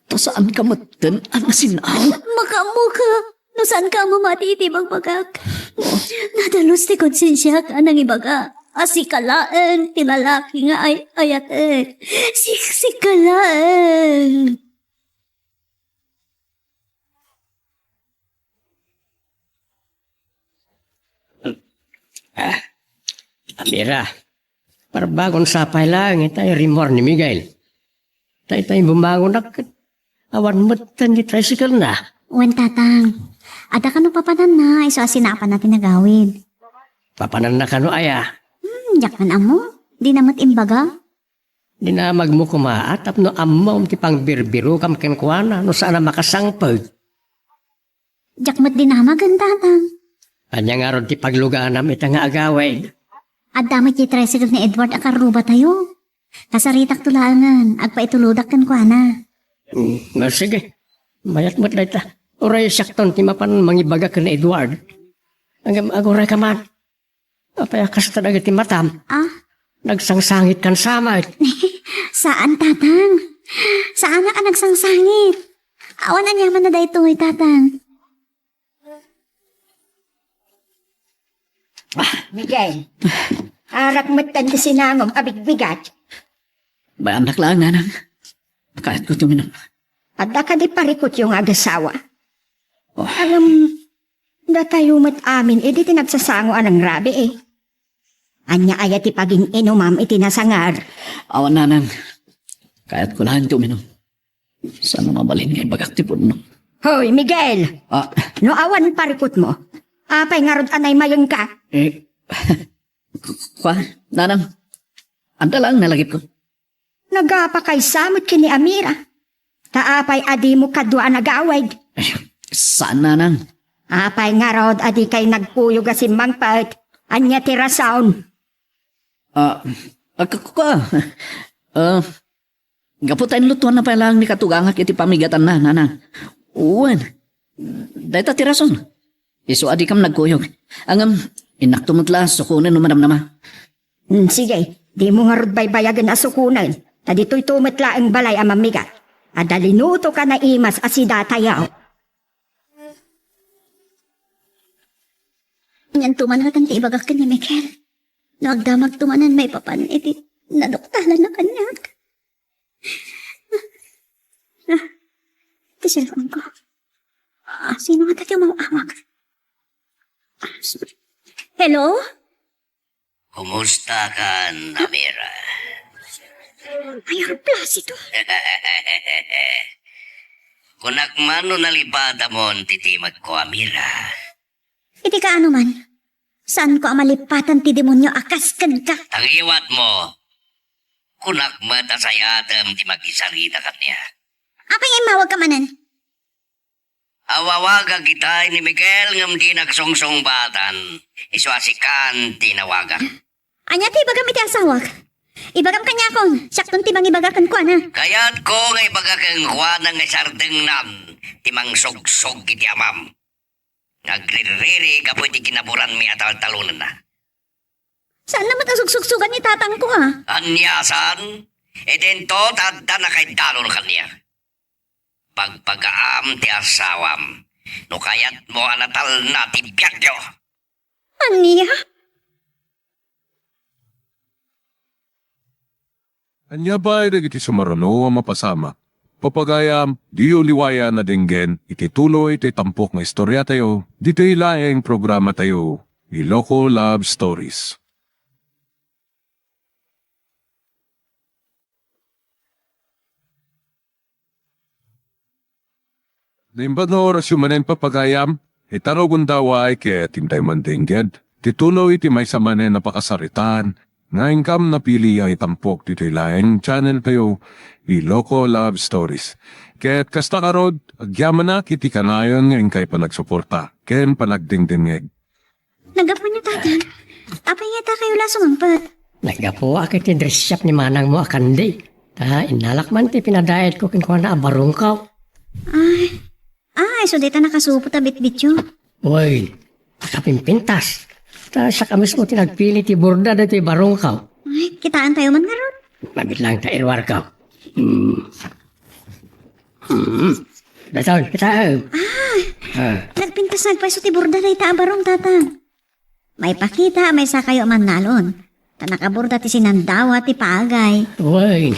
S4: Ta saan ka matan ang nasinaw?
S3: Makamu ka. No saan ka mo matitibang bagak? Nadalos ti konsensya ka nang ibaga. Asikalaan, ti lalaki nga ay ayate. Siksikalaan.
S5: Amira, parbagon sapay lang, itay rimor ni Miguel. Tay bumangon na, awan matan di tricycle na.
S3: Uwan tatang. Ada ka no papanan na, iso asinapan natin nagawid.
S5: Papanan na kano aya.
S3: Jak man amo. Di namat imbaga.
S5: Di na magmukumaat tapno amom ti pang birbiro kam kenkwana no sana makasangpag.
S3: Jak mat din namagan tatang.
S5: Anya nga ron ti pagluganam ita nga agaway.
S3: At damay ti tricycle ni Edward akaruba tayo. Kasaritak tulangan. Agpaituludak kan kwa na.
S5: Nga sige, mayat mo't na ita. Oray sakton ti mapan mangibaga ka ni Edward. Hanggang agoray ka man. Apayakas talaga ti matam.
S3: Ah,
S5: Nagsangsangit kan samay.
S3: saan tatang? Saan na ka nagsangsangit? Awan ang yaman na daytoy tatang.
S8: Miguel, arak mo't tanda sinangom abigbigat.
S4: Ba anak lang, nanang. Kahit ko tuminom.
S8: Adda ka di parikot yung agasawa. Alam, da tayo mo't amin, edi tinagsasango anang rabi eh. Anya ayat ti paging inumam itinasangar.
S4: Awan, nanang. Kahit ko lang tuminom. Sana mabalin nga bagak ti puno.
S8: Hoy, Miguel!
S4: Ah,
S8: No awan parikot mo. Apay nga rod anay mayon ka.
S4: Kwa, nanang. Anda lang nalagip ko.
S8: Nagapa kay samot kini Amira. Taapay adi mo kadwa nagawag.
S4: Saan, nanang?
S8: Apay nga rod adi kay nagpuyog si Mangpat. Anya tira sound.
S4: Gaputain lutuan na pa lang ni katugangak iti pamigatan na, nanang. Uwan. Dahil tirason. Iso adi kam nagkuyog. Ang inaktumutla, sukunin numadamnama.
S8: Sige, di mo nga rod baybayagan asukunan. Tadito'y tumitla ang balay ang mamigat. Adalinuto ka na imas asida tayaw.
S3: Ngan tumanan kan ti ibagak ka ni Mikel. No agdamag tumanan may papan iti nadoktalan na kanyak. Ti cellphone ko. Sino nga tayo mawawag? Hello?
S6: Kumusta ka, Amira?
S3: Ay, Plasido.
S6: Kunak mano nalipada mo titimag ko, Amira.
S3: Iti ka ano man? Saan ko amalipatan ti demonyo akaskan ka?
S6: Tangiwat mo. Kunak matasayadam ti magisarita ka niya.
S3: Apay ay mawag ka manan?
S6: Awawaga kita ni Miguel ngam di nagsongsong batan. Iswasikan tinawaga.
S3: Anya ti ibagam iti asawag. Ibagam kanya akong, saktong ti bang ibagakan ko na.
S6: Kaya't ko ngay baga kang kuwanang ngay sardeng nan. Timang sogsog kiti amam. Nagririri ka po iti kinaburan mi atal-talunan na.
S3: Saan naman asugsugan ni tatang ko
S6: Anyasan? Edento tadda na kay dalon kanya. Pagpagaam ti asawam. No kayat mo anatal na ti biyagyo.
S3: Aniya?
S1: Anya ba ay iti sumarano ang mapasama? Papagayam, di uliwaya na dinggen, iti tuloy iti tampok nga istorya tayo, dito ilaing programa tayo, Iloko Love Stories. Naimbad na oras yung manen papagayam, itarogon daw ay kaya tintay mandingged. Tituloy iti may samanen na pakasaritan, nga ingkam na pili ay tampok dito ilaing channel tayo, Iloko Love Stories. Kaya't kasta karod, agyaman na kiti kanayon nga ingkay pa nagsuporta, ken panagdingdingeg.
S3: Nagapo niyo tatan. Apay yata kayo lasumampat.
S5: Nagapo akit ti dress shop ni manang mo akandi. Ta inalak man ti pinadayat ko kinkwa na abarungkaw.
S3: Ay, so dito nakasupot a bitbityo.
S5: Uy, nakapimpintas. Ta siya ka mismo tinagpili ti borda dito barungkaw.
S3: Ay, kitaan tayo man nga ron.
S5: Mabit lang ta irwar ka. Dataw, kita.
S3: Nagpintas nagpaiso ti burda na itabarong tatang. May pakita, may sakayo man nalon. Ta nakaburda ti sinandawa ti paagay.
S5: Uy,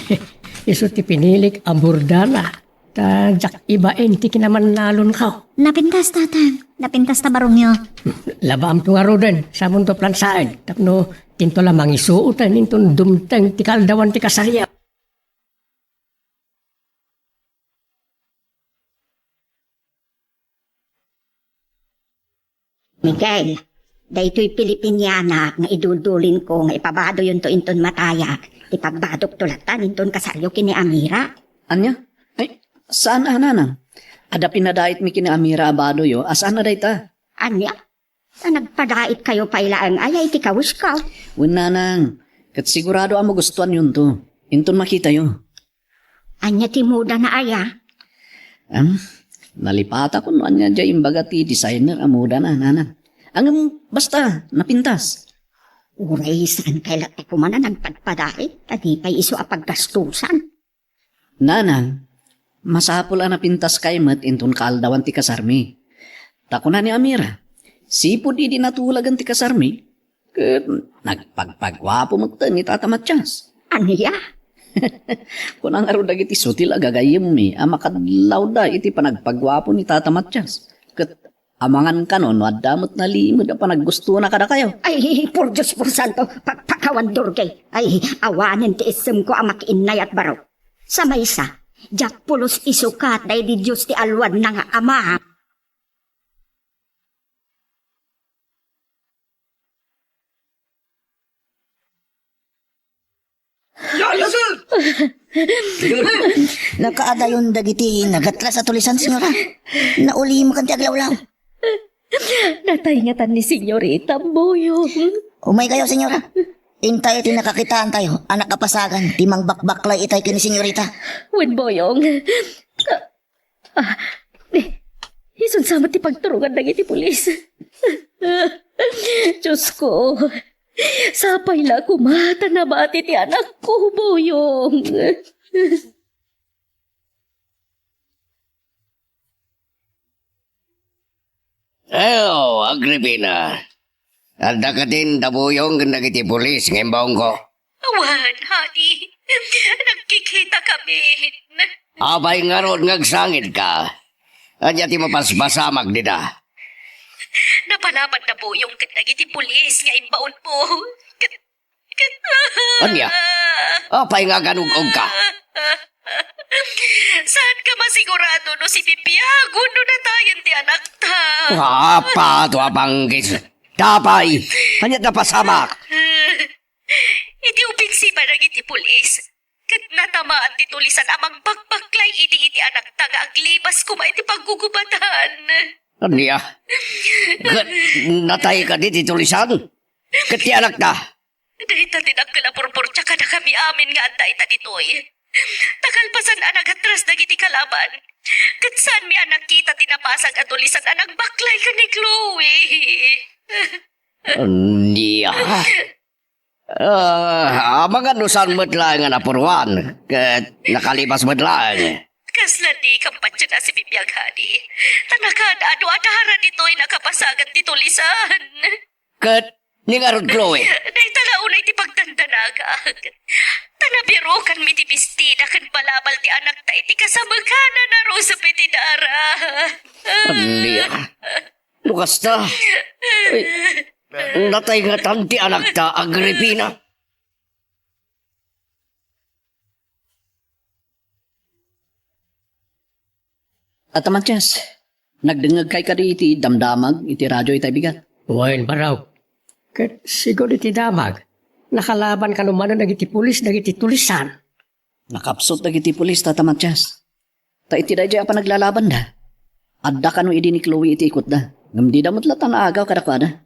S5: iso ti pinilik ang burdana. Ta jak ibain ti kinaman nalon ka.
S3: Napintas tatang. Napintas ta barong nyo.
S5: Labaam tu nga roden, sa mundo plansaan. Tapno, tinto lamang isuutan, intong dumteng ti kaldawan ti kasarya.
S8: Miguel, Daytoy Pilipiniana nga idudulin ko nga ipabado yun to inton mataya. Ipagbadok tulatan inton kasaryo kini Amira.
S4: Anya? Ay, saan nanang? Ada pinadait mi kina Amira abado yo, asaan na dayta?
S8: Anya? Na nagpadait kayo pailaan ayay ti kawis ka.
S4: Wen nanang, kat sigurado amo gustuhan yun to. Inton makita yo.
S8: Anya ti muda na aya.
S4: Nalipata ko no anya dya imbaga ti designer amuda na nanang. Ang basta, napintas.
S8: Uray saan kay lati ko man na nagpadpadait. Tadi pa'y iso apaggastusan.
S4: Nanang, masapul ang napintas kay mat inton kaaldawan ti kasarmi. Tako na ni Amira, sipod di natulagan ti kasarmi. Kat nagpagpagwapo magta ni Tata Matyas.
S8: Anya?
S4: Kung ang aro dagiti sutil agagayim mi, amakadlaw da iti panagpagwapo ni Tata Matyas. Kat amangan ka no, adamot na limod ang panaggusto na kada kayo.
S8: Ay, por Diyos por santo, pagpakawan durgay. Ay, awanin ti isem ko ang makiinay at baro. Sa maysa, jak pulos isukat day di Diyos ti alwan na nga ama.
S7: Nakaadayon dagiti nagatla sa tulisan, senyora. Nauli mo kan ti aglawlaw.
S2: Natay-ngatan ni Senyorita Boyong.
S7: Umay kayo, senyora. Intay ti nakakitaan tayo. Anak kapasagan. Timang bakbaklay itay kini senyorita.
S2: Wen Boyong. Isun sama ti pagturungan na iti pulis. Diyos ko. Sapay la kumata na bati ti anak ko, Boyong.
S6: Agripina. Alda ka din dabuyong ganda kiti pulis ngembong ko.
S2: Awan, honey. Nagkikita kami.
S6: Abay nga ron ngagsangit ka. Anya ti mapasbasamag dida.
S2: Napalaban na po yung nagiti pulis nga imbaon po.
S6: Anya? Apay nga ganugog ka.
S2: Saan ka masigurado no si Pipiago no natayan ti anak ta?
S6: Apa to abanggis. Tapay. Anya napasamak.
S2: Iti upingsi pa nagiti pulis. Kat natamaan ti tulisan amang pagbaklay iti anak ta nga aglibas kuma iti paggugubatan.
S6: Anya? Natay ka di tulisan? Kati anak ta.
S2: Dahil ta tinagkalapurpur tsaka na kami amin nga anday ta ditoy. Takalpasan anak atras nagiti kalaban. Kat saan mi anak kita tinapasag at tulisan anak baklay ka ni Chloe.
S6: Anya? Mga nusan madlang nga napurwan. Kat nakalipas madlang.
S2: Kasla di kampatyo na si Bibiaghani. Tanakada ado-adara dito'y nakapasagan ti tulisan.
S6: Kat ningarod Chloe.
S2: Dahil talaunay ti pagtandanagag. Tanabiro kan mi ti pistida kan balabal ti anak ta iti kasamagana na ro sa petidara.
S6: Anya? Lukas ta. Natay nga tanti anak ta, Agripina.
S4: At Matyas, nagdengag kay ka di iti damdamag, iti radyo itay bigat.
S5: Wain baraw. Kat siguro iti damag. Nakalaban ka naman na nagiti pulis, nagiti tulisan.
S4: Nakapsot na iti pulis, Tata Matyas. Ta iti dayjay apa naglalaban da. Adda ka no idi ni Chloe iti ikot da. Ngamdi da mo't latan agaw kadakwada.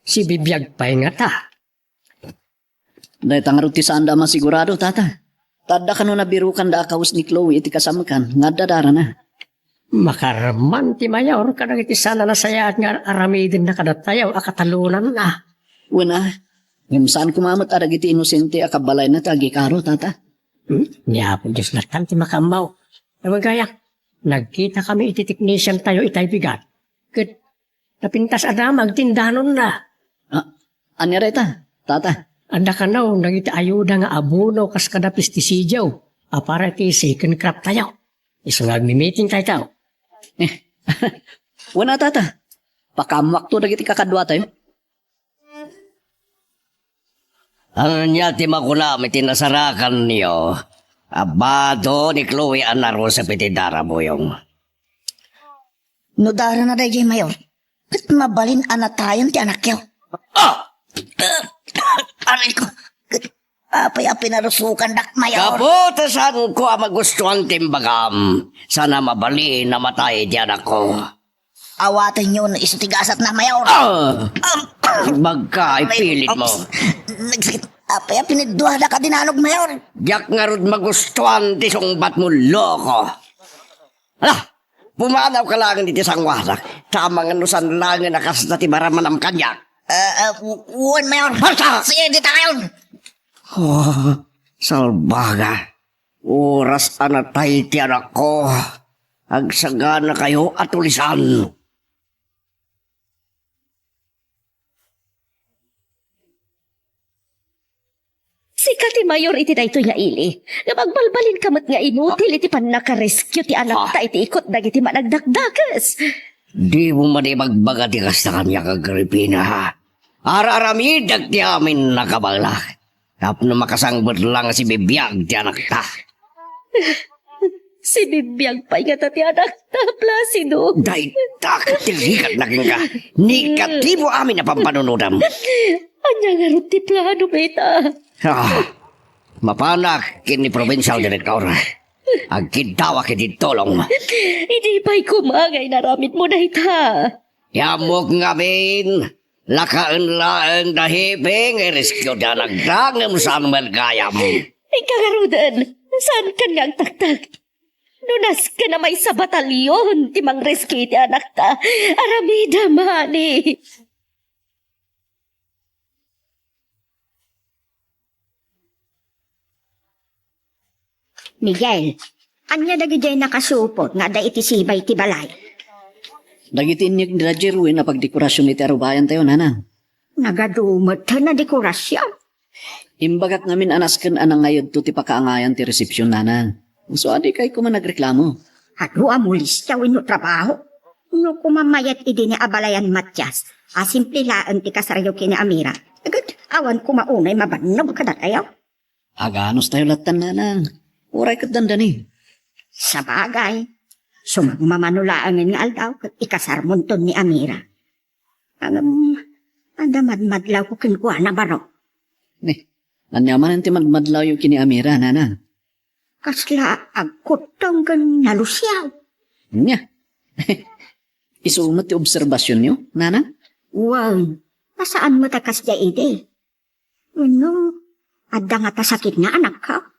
S5: Si Bibiyag pa'y nga ta.
S4: Dahil tangarot ti saan da masigurado, Tata. Tadda ka no nabirukan da akawas ni Chloe iti kasamakan, nga dadara na.
S5: Makarman ti mayor ka nagiti sana nasayaan nga aramidin na kadatayaw akatalunan na.
S4: Una, saan kumamot arag iti inosente akabalay na tagi karo, Tata.
S5: Niya po Diyos na tanti makambaw. Ewan kaya, nagkita kami iti technician tayo itay bigat. Kat napintas ada magtindanon na.
S4: Anya reta, Tata.
S5: Anda ka na, nagiti ayuda nga abuno kas kada pesticidio. Para iti second crop tayo. Iso nagmi-meeting tayo.
S4: Wala, Tata. Pakamak to nagiti kakadwa tayo.
S6: Anya ti makuna may tinasarakan niyo. Abado ni Chloe anaro sa petidara boyong.
S7: Nodara na day, Mayor. Kat mabalin anatayon ti anak yaw. Aray ko. Apay pinarusukan dak mayor.
S6: Kaputasan ko ang magustuhan timbagam. Sana mabali namatay di anak ko.
S7: Awatin nyo na isutigasat na mayor.
S6: Magkaipilit mo.
S7: Nagsakit. Apay pinidduha ka dinanog mayor.
S6: Diyak nga rod magustuhan ti sungbat mo loko. Ala, pumanaw ka lang dito sang wasak. Tamang anusan lang nga nakas na ti maraman ang kanyak.
S7: Uwan mayor.
S6: Basta!
S7: Sige, di tayo.
S6: Oh, salbaga. Oras anatay ti anak ko. Agsagana kayo at tulisan.
S2: Si Kati Mayor iti na ito nga ili. Nga magbalbalin kamot nga inutil iti pan nakarescue ti anak ta iti ikot dagiti managdakdakas.
S6: Di mo man magbaga ti kas na kanya kagripina ha. Araramidag ti amin nakabala. Tapno makasangbot lang si bibiyag ti anak ta.
S2: Si Bibiyag pa nga ti anak ta, Placido.
S6: Day tak tilikat na ka. Nikatibo amin na pampanunutam.
S2: Anya nga rin ti plano, beta.
S6: Mapanak kini provincial director. Agkintawa kiti tolong.
S2: Hindi pa'y kumagay na ramit mo na ita.
S6: Yamok nga bin. Lakaan-laan dahiping rescue da nagdangam sa malgayam.
S2: Ikagarudan, saan ka nga ang taktak? Nunas ka na may sa batalyon, timang rescue ti anak ta. Aramida mani.
S8: Miguel, anya dagiti nakasupot nga da iti sibay ti balay.
S4: Dagiti inyag nila Jerwin na pagdekorasyon ni Terubayan tayo, nanang.
S8: Nagadumot na dekorasyon.
S4: Imbagak namin anasken anang ngayod to ti pakaangayan ti resepsyon, nanang. So adi kay kuma nagreklamo.
S8: Hado amulis siya no trabaho. No kumamayat idi ni abalayan Matyas. Simple laan ti kasarayo kini Amira. Agad, awan kumaunay mabanog ka datayaw.
S4: Aganos tayo latan, nanang. Uray kat dandani.
S8: Sa bagay, sumagmamanolaan nga aldaw kat ikasarmonton ni Amira. Madlaw ko kinuha na baro.
S4: Nanyaman ti madlaw yung kini Amira, nanang.
S8: Kasla agkutong kan nalusyaw.
S4: Nya. Isumat ti obserbasyon nyo, nanang?
S8: Wow, nasaan mo takas dya ide? Ano, adda nga ta sakit na anak ka?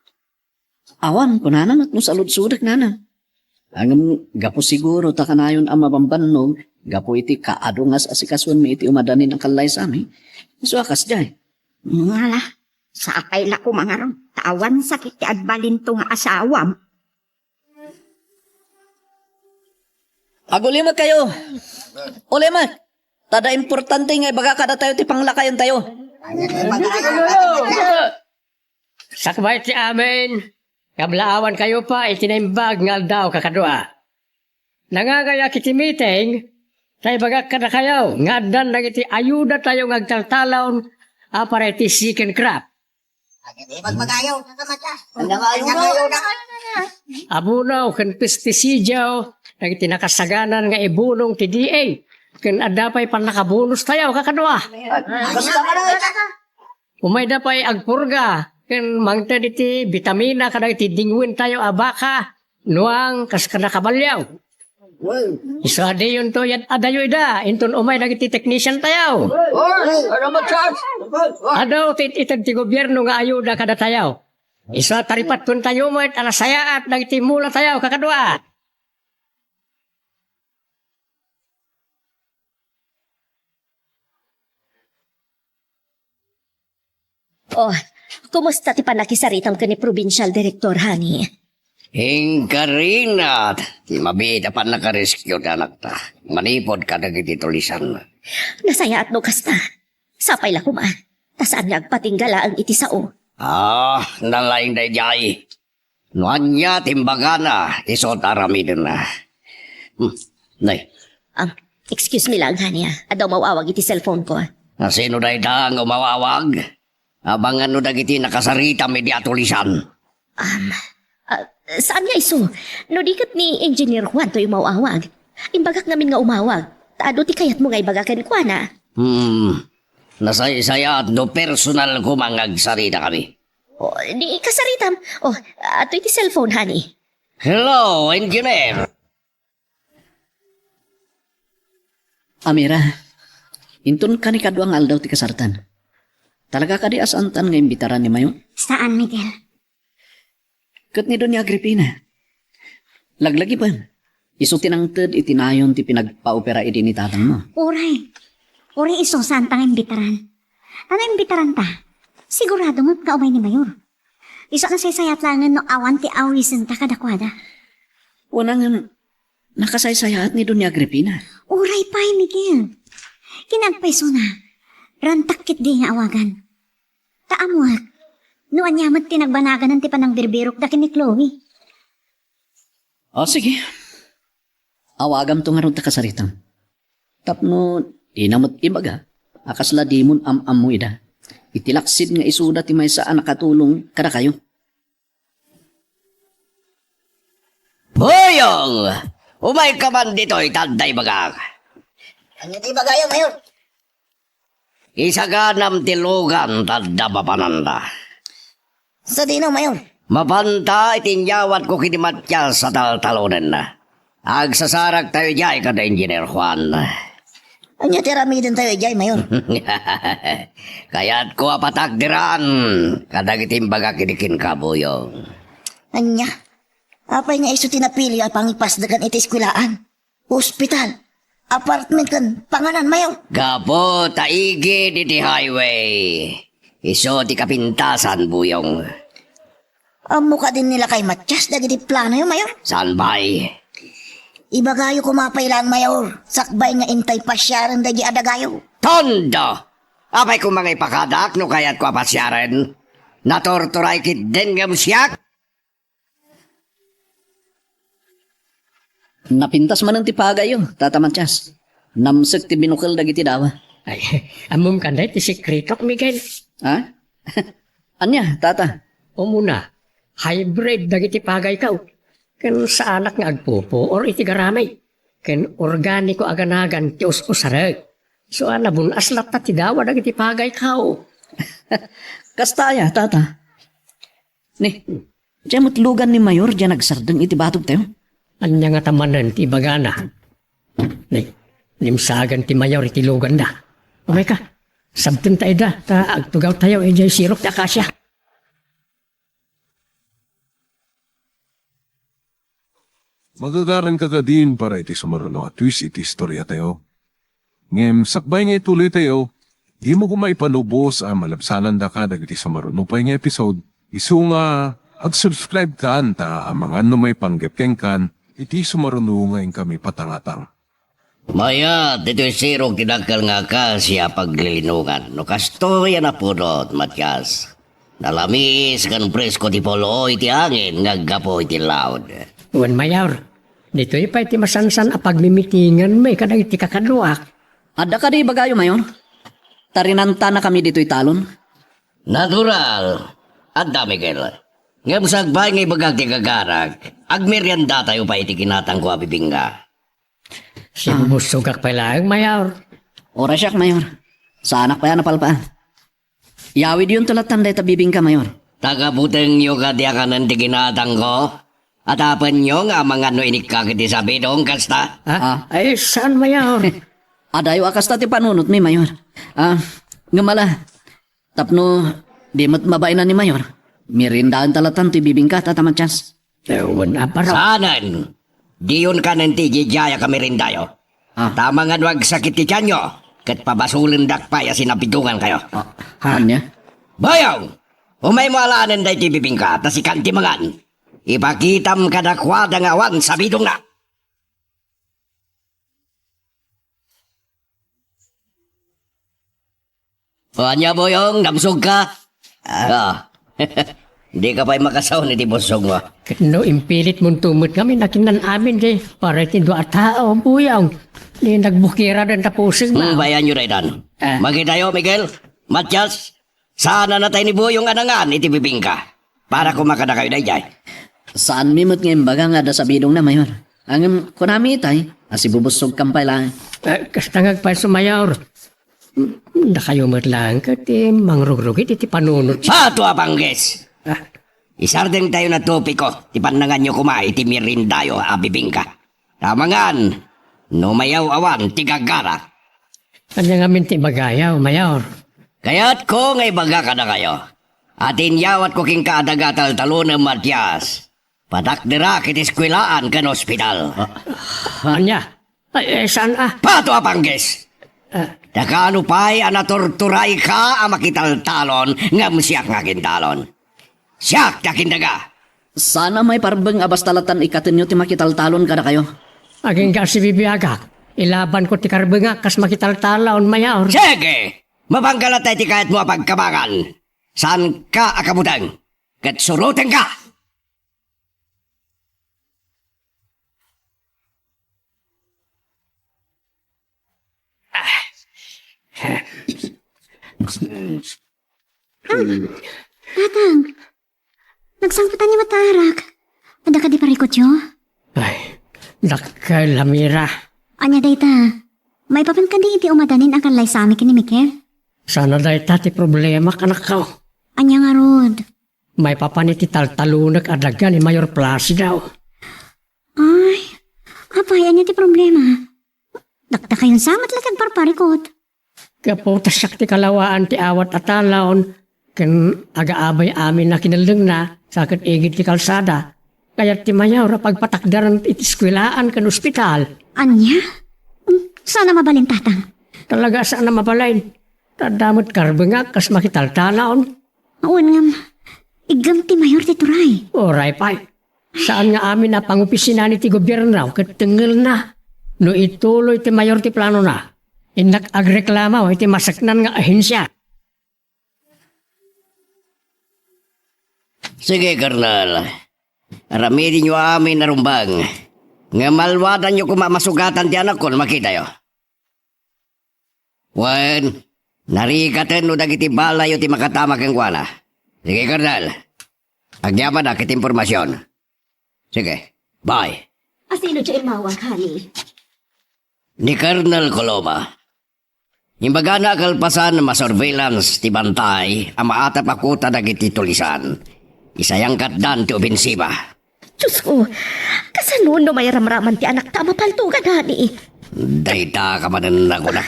S4: Awan ko, nanang, at nusalud-sudak, nanang. Ang gapo siguro ta kanayon ang mabambanog, gapo iti kaadungas asikasuan mi iti umadanin ang kalay sa amin. So akas jay.
S8: Ngala, sa apay la ko mga ron, tawan sakit ti adbalin to nga asawam.
S4: Agulimat kayo. Ulimat. Tada importante nga baga kada tayo ti panglakayon tayo.
S5: Sakbay ti amin. Kablaawan kayo pa, itinaimbag nga daw kakadua. Nangagaya kiti meeting, tayo bagak kada kayo, nga dan nagiti ayuda tayo ngagtaltalon, para iti chicken crab.
S7: Magmagayaw.
S5: Abunaw, kan pestisidyaw, nagiti nakasaganan nga ibunong ti DA, kan adapay pan nakabunus tayo kakadua. Umay dapay agpurga, kan mangta diti vitamina kada iti dingwin tayo abaka, nuang kas kada kabalyaw. Isa di yun to yan adayo ida, inton umay nagiti technician tayo. Adaw itag ti gobyerno nga ayuda kada tayo. Isa taripat tun tayo mo at alasaya at nagiti mula tayo kakadua.
S2: Oh, kumusta ti panakisaritam ka ni Provincial Director, honey?
S6: Hingkarina, ti mabita pa nakarescue da anak ta. Manipod ka dagiti tulisan.
S2: Nasaya at no kasta. Sapay la kuma. Tasaan nga agpatinggala ang iti sao.
S6: Nalaing day jay. Nuanya timbagana, isot aramidin na. Nay,
S2: Excuse me lang, honey. Adaw mawawag iti cellphone ko.
S6: sino day da ang umawawag? Abangan no dagiti nakasarita media tulisan.
S2: Saan nga iso? No dikat ni Engineer Juan to yung mawawag. Imbagak namin nga umawag. Taado ti kayat mo nga ibagakan ko na.
S6: Nasaya at do personal ko mangagsarita kami.
S2: O, di kasaritam. O, ato iti cellphone, honey.
S6: Hello, engineer.
S4: Amira, intun ka ni kaduang aldaw ti kasartan. Talaga ka di asantan nga imbitaran ni Mayo?
S3: Saan, Miguel?
S4: Kat ni Doña Agripina. Laglagi pa. Iso tinangtad itinayon ti pinagpaopera idi ni tatang mo.
S3: Uray. Uray iso saan tang imbitaran. Ano imbitaran ta? Sigurado nga kaumay ni Mayor. Iso na saysayat langan no awan ti awisan ta kadakwada.
S4: Unang nakasaysayat ni Doña Agripina.
S3: Uray pa'y, Miguel. Kinagpaiso na. Rantakit di nga awagan. Taamuak. Noan yamat tinagbanagan ng tipan ng birbirok dakin ni Chloe.
S4: O sige. Awagam to nga ron ta kasaritang. Tapno, inamot ibaga. Akasla di mon am-am mo ida. Itilaksid nga isuda ti may saan nakatulong kada kayo.
S6: Boyong! Umay ka man dito, itanday bagag.
S7: Ano di ba kayo, Mayor?
S6: Isaganam tilugan, tanda mapananda.
S7: Sa dino, Mayor.
S6: Mapanta itinyawat ko kinimatya sa taltalunan na. Agsasarag tayo jay kada Engineer Juan.
S7: Anya tiramidin tayo, Jay, Mayor.
S6: Kaya't ko apatagdiran, kadagitim baga kinikin ka, Boyong.
S7: Anya. Apay nga iso tinapili ang pangipasdagan iti eskwelaan. Hospital. Apartment kan panganan, Mayor.
S6: Gapo, taigi di highway. Iso ti kapintasan, Buyong.
S7: Ang mukha din nila kay Matyas dagiti plano yung, Mayor.
S6: San bay?
S7: Ibagayo kumapay lang, Mayor. Sakbay nga intay pasyaran dagi adagayo.
S6: Tondo! Apay kung mga ipakadak, no kaya't ko apasyaren. Natorturay kit din nga musyak.
S4: Napintas man ang tipagayo, Tata Manchas. Namsag ti binukal dagiti dawa.
S5: Ay, amom ka na iti sekretok, Miguel.
S4: Ha? Anya, Tata?
S5: O muna, hybrid dagiti pagay ka. Ken sa anak nga agpupo or iti garamay. Ken organiko aganagan ti us-usarag. So anabun aslat ta ti dawa dagiti pagay ka.
S4: Kastaya, Tata. Ni, diyan mo't lugan ni Mayor, diyan nagsardang iti batog tayo.
S5: Anya nga tamanan ti bagana. Limsagan ti mayor iti lugan da. Umay ka, sabten tayo da, ta agtugaw tayo enjoy sirop ti akasya.
S1: Magagaran ka din para iti sumaruno at twist iti istorya tayo. Ngem, sakbay nga ituloy tayo, di mo kumaipanubos ang malabsanan da ka dagiti sumaruno pa nga episode. Isu nga, ag-subscribe ka ta ang mga ano may panggepkeng kan, iti sumaruno nga kami patangatang.
S6: Maya, dito'y sirong tinakal nga ka siya paglilinungan. No kasto yan na punot, Matyas. Nalamis kan presko ti polo iti angin, ngaggapo iti laod.
S5: Uwan mayor, dito pa iti masansan a pagmimitingan may kanang iti kakaduak.
S4: Ada ka di bagayo, Mayor? Tarinanta na kami dito'y talon.
S6: Natural. Adda, Miguel. Ngam sagbay nga ibagag ti kagarag. Agmeryanda tayo pa iti kinatang ko abibingga.
S5: Sinumusugak pa lang, mayor.
S4: Ora siyak, Mayor. Sa anak pa yan napalpaan. Yawid yun tulat tanday tabibing ka, Mayor.
S6: Tagabuteng nyo ka di akanan ti kinatang ko. At apan nyo nga mga no inikakit ti sabi doong kasta.
S5: Ay, saan mayor?
S4: Adayo akas ti panunot mi, Mayor. Ngamala. Tapno, di mat mabay na ni Mayor. Mirindaan talatan ti bibing ka, Tata Manchas.
S5: Ewan aparo.
S6: Sanan? Di yun ka ng tigijaya kami rin tayo. Tama nga wag sakit ti tiyan nyo. Kat pabasulin dakpaya sinapidungan kayo.
S4: Anya?
S6: Bayong! Umay mo alaanan dahi ti bibing ka, tas ikan ti mangan. Ipakitam kadakwada nga awan sa bidong na. O anya, Boyong, nabusog ka? Hindi ka pa'y makasaw ni ti busog mo.
S5: No, impilit mong tumot kami, nakinan amin di. Para iti doa tao, buyang. Di nagbukira din tapusing na.
S6: Bayan nyo rin. Magitayo, Miguel, Matyas, sana na tayo ni Boyong anangan iti bibing ka. Para kumakada kayo na dyan.
S4: Saan mimot ngayon baga nga da sa bidong na, Mayor? Ang kunami itay, asibubusog kampay lang.
S5: Kastangag pa sumayaw. Na kayo matlang ka ti mangrugrugit iti panunot.
S6: Pato apangges!
S5: Ah,
S6: Isardeng tayo na topiko, ti panangan nyo kumay, ti mirindayo, abibing ka. Tamangan, numayaw awan, ti gagara.
S5: kanya nga minti magayaw, mayor.
S6: Kaya't ko ngay baga ka na kayo. Atin yawat ko king kaadagatal talunang Matias. Patakdira kitiskwlaan kan ospital.
S5: Anya? Saan
S6: Pato apangges! Nakano pa'y anatorturay ka ang makitaltalon ngam siyak nga kintalon. Siyak na kindaga.
S4: Sana may parbeng abastalatan ikatin nyo ti makitaltalon kada kayo.
S5: Aging ka si bibiyagak. Ilaban ko ti karbengak kas makitaltalaon, mayor.
S6: Sige! Mabanggalatay ti kahit mo pagkabangan. Saan ka akabutang? Kat surutan ka!
S3: Tatang, nagsangputan niya matarak. Ada ka di parikot yo?
S5: Ay, dakay lamira.
S3: Anya dayta, may papan ka di iti umadanin ang kalay sa amin kini Mikel?
S5: Sana dahi tati problema kanak ka.
S3: Anya nga rod.
S5: May papaniti taltalunak adaga ni Mayor Placido.
S3: Ay, apay, anya ti problema. Dakta kayong samat latag parparikot.
S5: Kaputas sak ti kalawaan ti awat at talaon. Kan aga-abay amin na kinaleng na sakit igit ti kalsada. Kaya ti Mayor pagpatakdaran iti eskwelaan kan ospital.
S3: Anya? Sana mabalin tatang.
S5: Talaga saan na mapalain. Tadamot karbengak kas makitaltalaon.
S3: Awan ngam, igam ti mayor ti turay.
S5: Oray pay. Saan nga amin na pangupisina ni ti gobyerno raw katengel na. No ituloy ti Mayor ti plano na. Inak agreklama iti masaknan nga ahensya.
S6: Sige, Colonel. Aramidin nyo amin na rumbang. Nga malwadan nyo kumamasugatan ti anak ko, makita yo. Wan, narikatan no dagiti balay ti makatama kang kuala. Sige, Colonel. Agyaman na kit impormasyon. Sige, bye.
S3: Asino siya imawag, hali?
S6: Ni Colonel Coloma. Imbaga na kalpasan ma-surveillance ti bantay ang maatap ako dagiti tulisan. Isayang katdan ti obensiba.
S2: Diyos ko, kasanon no may ramraman ti anak ta mapaltugan, hani.
S6: Dayta ka manan ako na.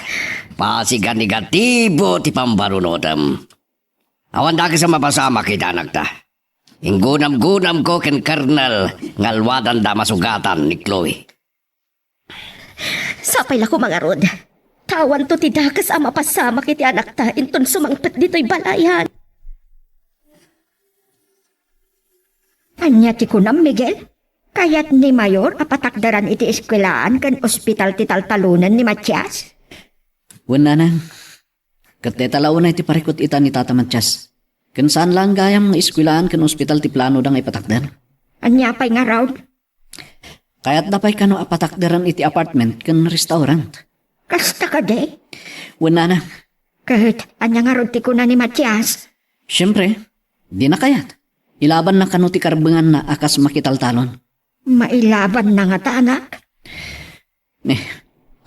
S6: Pasigan negatibo ti pambarunotam. Awan da ka sa mapasama kita anak ta. Inggunam-gunam ko ken Colonel ngalwadan da masugatan ni Chloe.
S2: Sapay lako mga rod. Tawan to ti dakas ang mapasama kiti anak ta inton sumangpet dito'y balayan.
S8: Anya ti kunam, Miguel? Kayat ni Mayor apatakdaran iti eskwelaan kan ospital ti taltalunan ni Matias?
S4: Wala na. Katetalaw na iti parikot ita ni Tata Matias. Kan saan lang gayam nga eskwelaan kan ospital ti plano dang ipatakdan.
S8: Anya pa'y nga raw?
S4: Kaya't dapay kano apatakdaran iti apartment kan restaurant.
S8: Kasta ka de?
S4: Wala na.
S8: Kahit anya nga raw ti kuna ni Matias?
S4: Siyempre, di na kayat. Ilaban na kano ti karbengan na akas makitaltalon.
S8: Mailaban na nga ta, anak.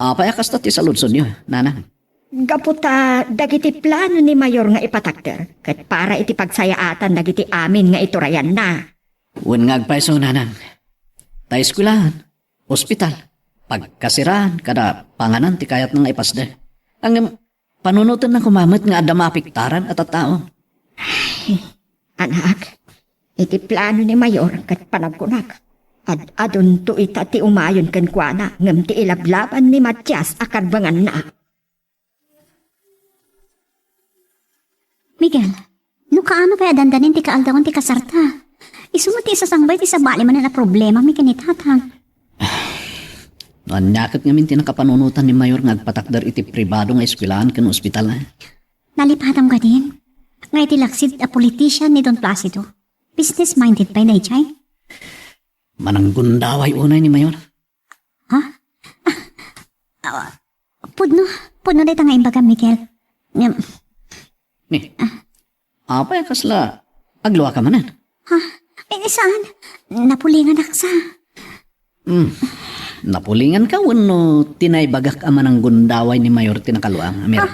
S4: Apay akas ta ti saludsod niyo, nana.
S8: Gaputa dagiti plano ni Mayor nga ipatakder. Kat para iti pagsayaatan dagiti amin nga iturayan na.
S4: Wen ngagpaiso nanan. Ta eskwelahan, ospital, pagkasiraan, kada panganan ti kayat nga ipasde. Ang panunutan na kumamit nga ada mapiktaran at tao.
S8: Anak, iti plano ni Mayor kat panagkunak. Adon to ita ti umayon kan kuana ngem ti ilablaban ni Matias akarbangan na.
S3: Miguel, no kaano pa dandanin ti kaaldawan ti kasarta? Isumati sa sangbay ti sabali man na problema mi kinitatang.
S4: Anyakit nga minti nakapanunutan ni Mayor ngagpatakdar iti pribado nga eskwelahan kan ospital na.
S3: Nalipatam ka din. Nga iti laksid a politician ni Don Placido. Business-minded pa na ichay.
S4: Mananggundaway unay ni Mayor.
S3: Ha? Pudno day nga imbaga, Miguel.
S4: Apay kasla, agluwa ka manan.
S3: Ha? Saan? Napulingan aksa.
S4: Napulingan ka no tinaybagak ama ng gundaway ni Mayor tinakaluang, Amira.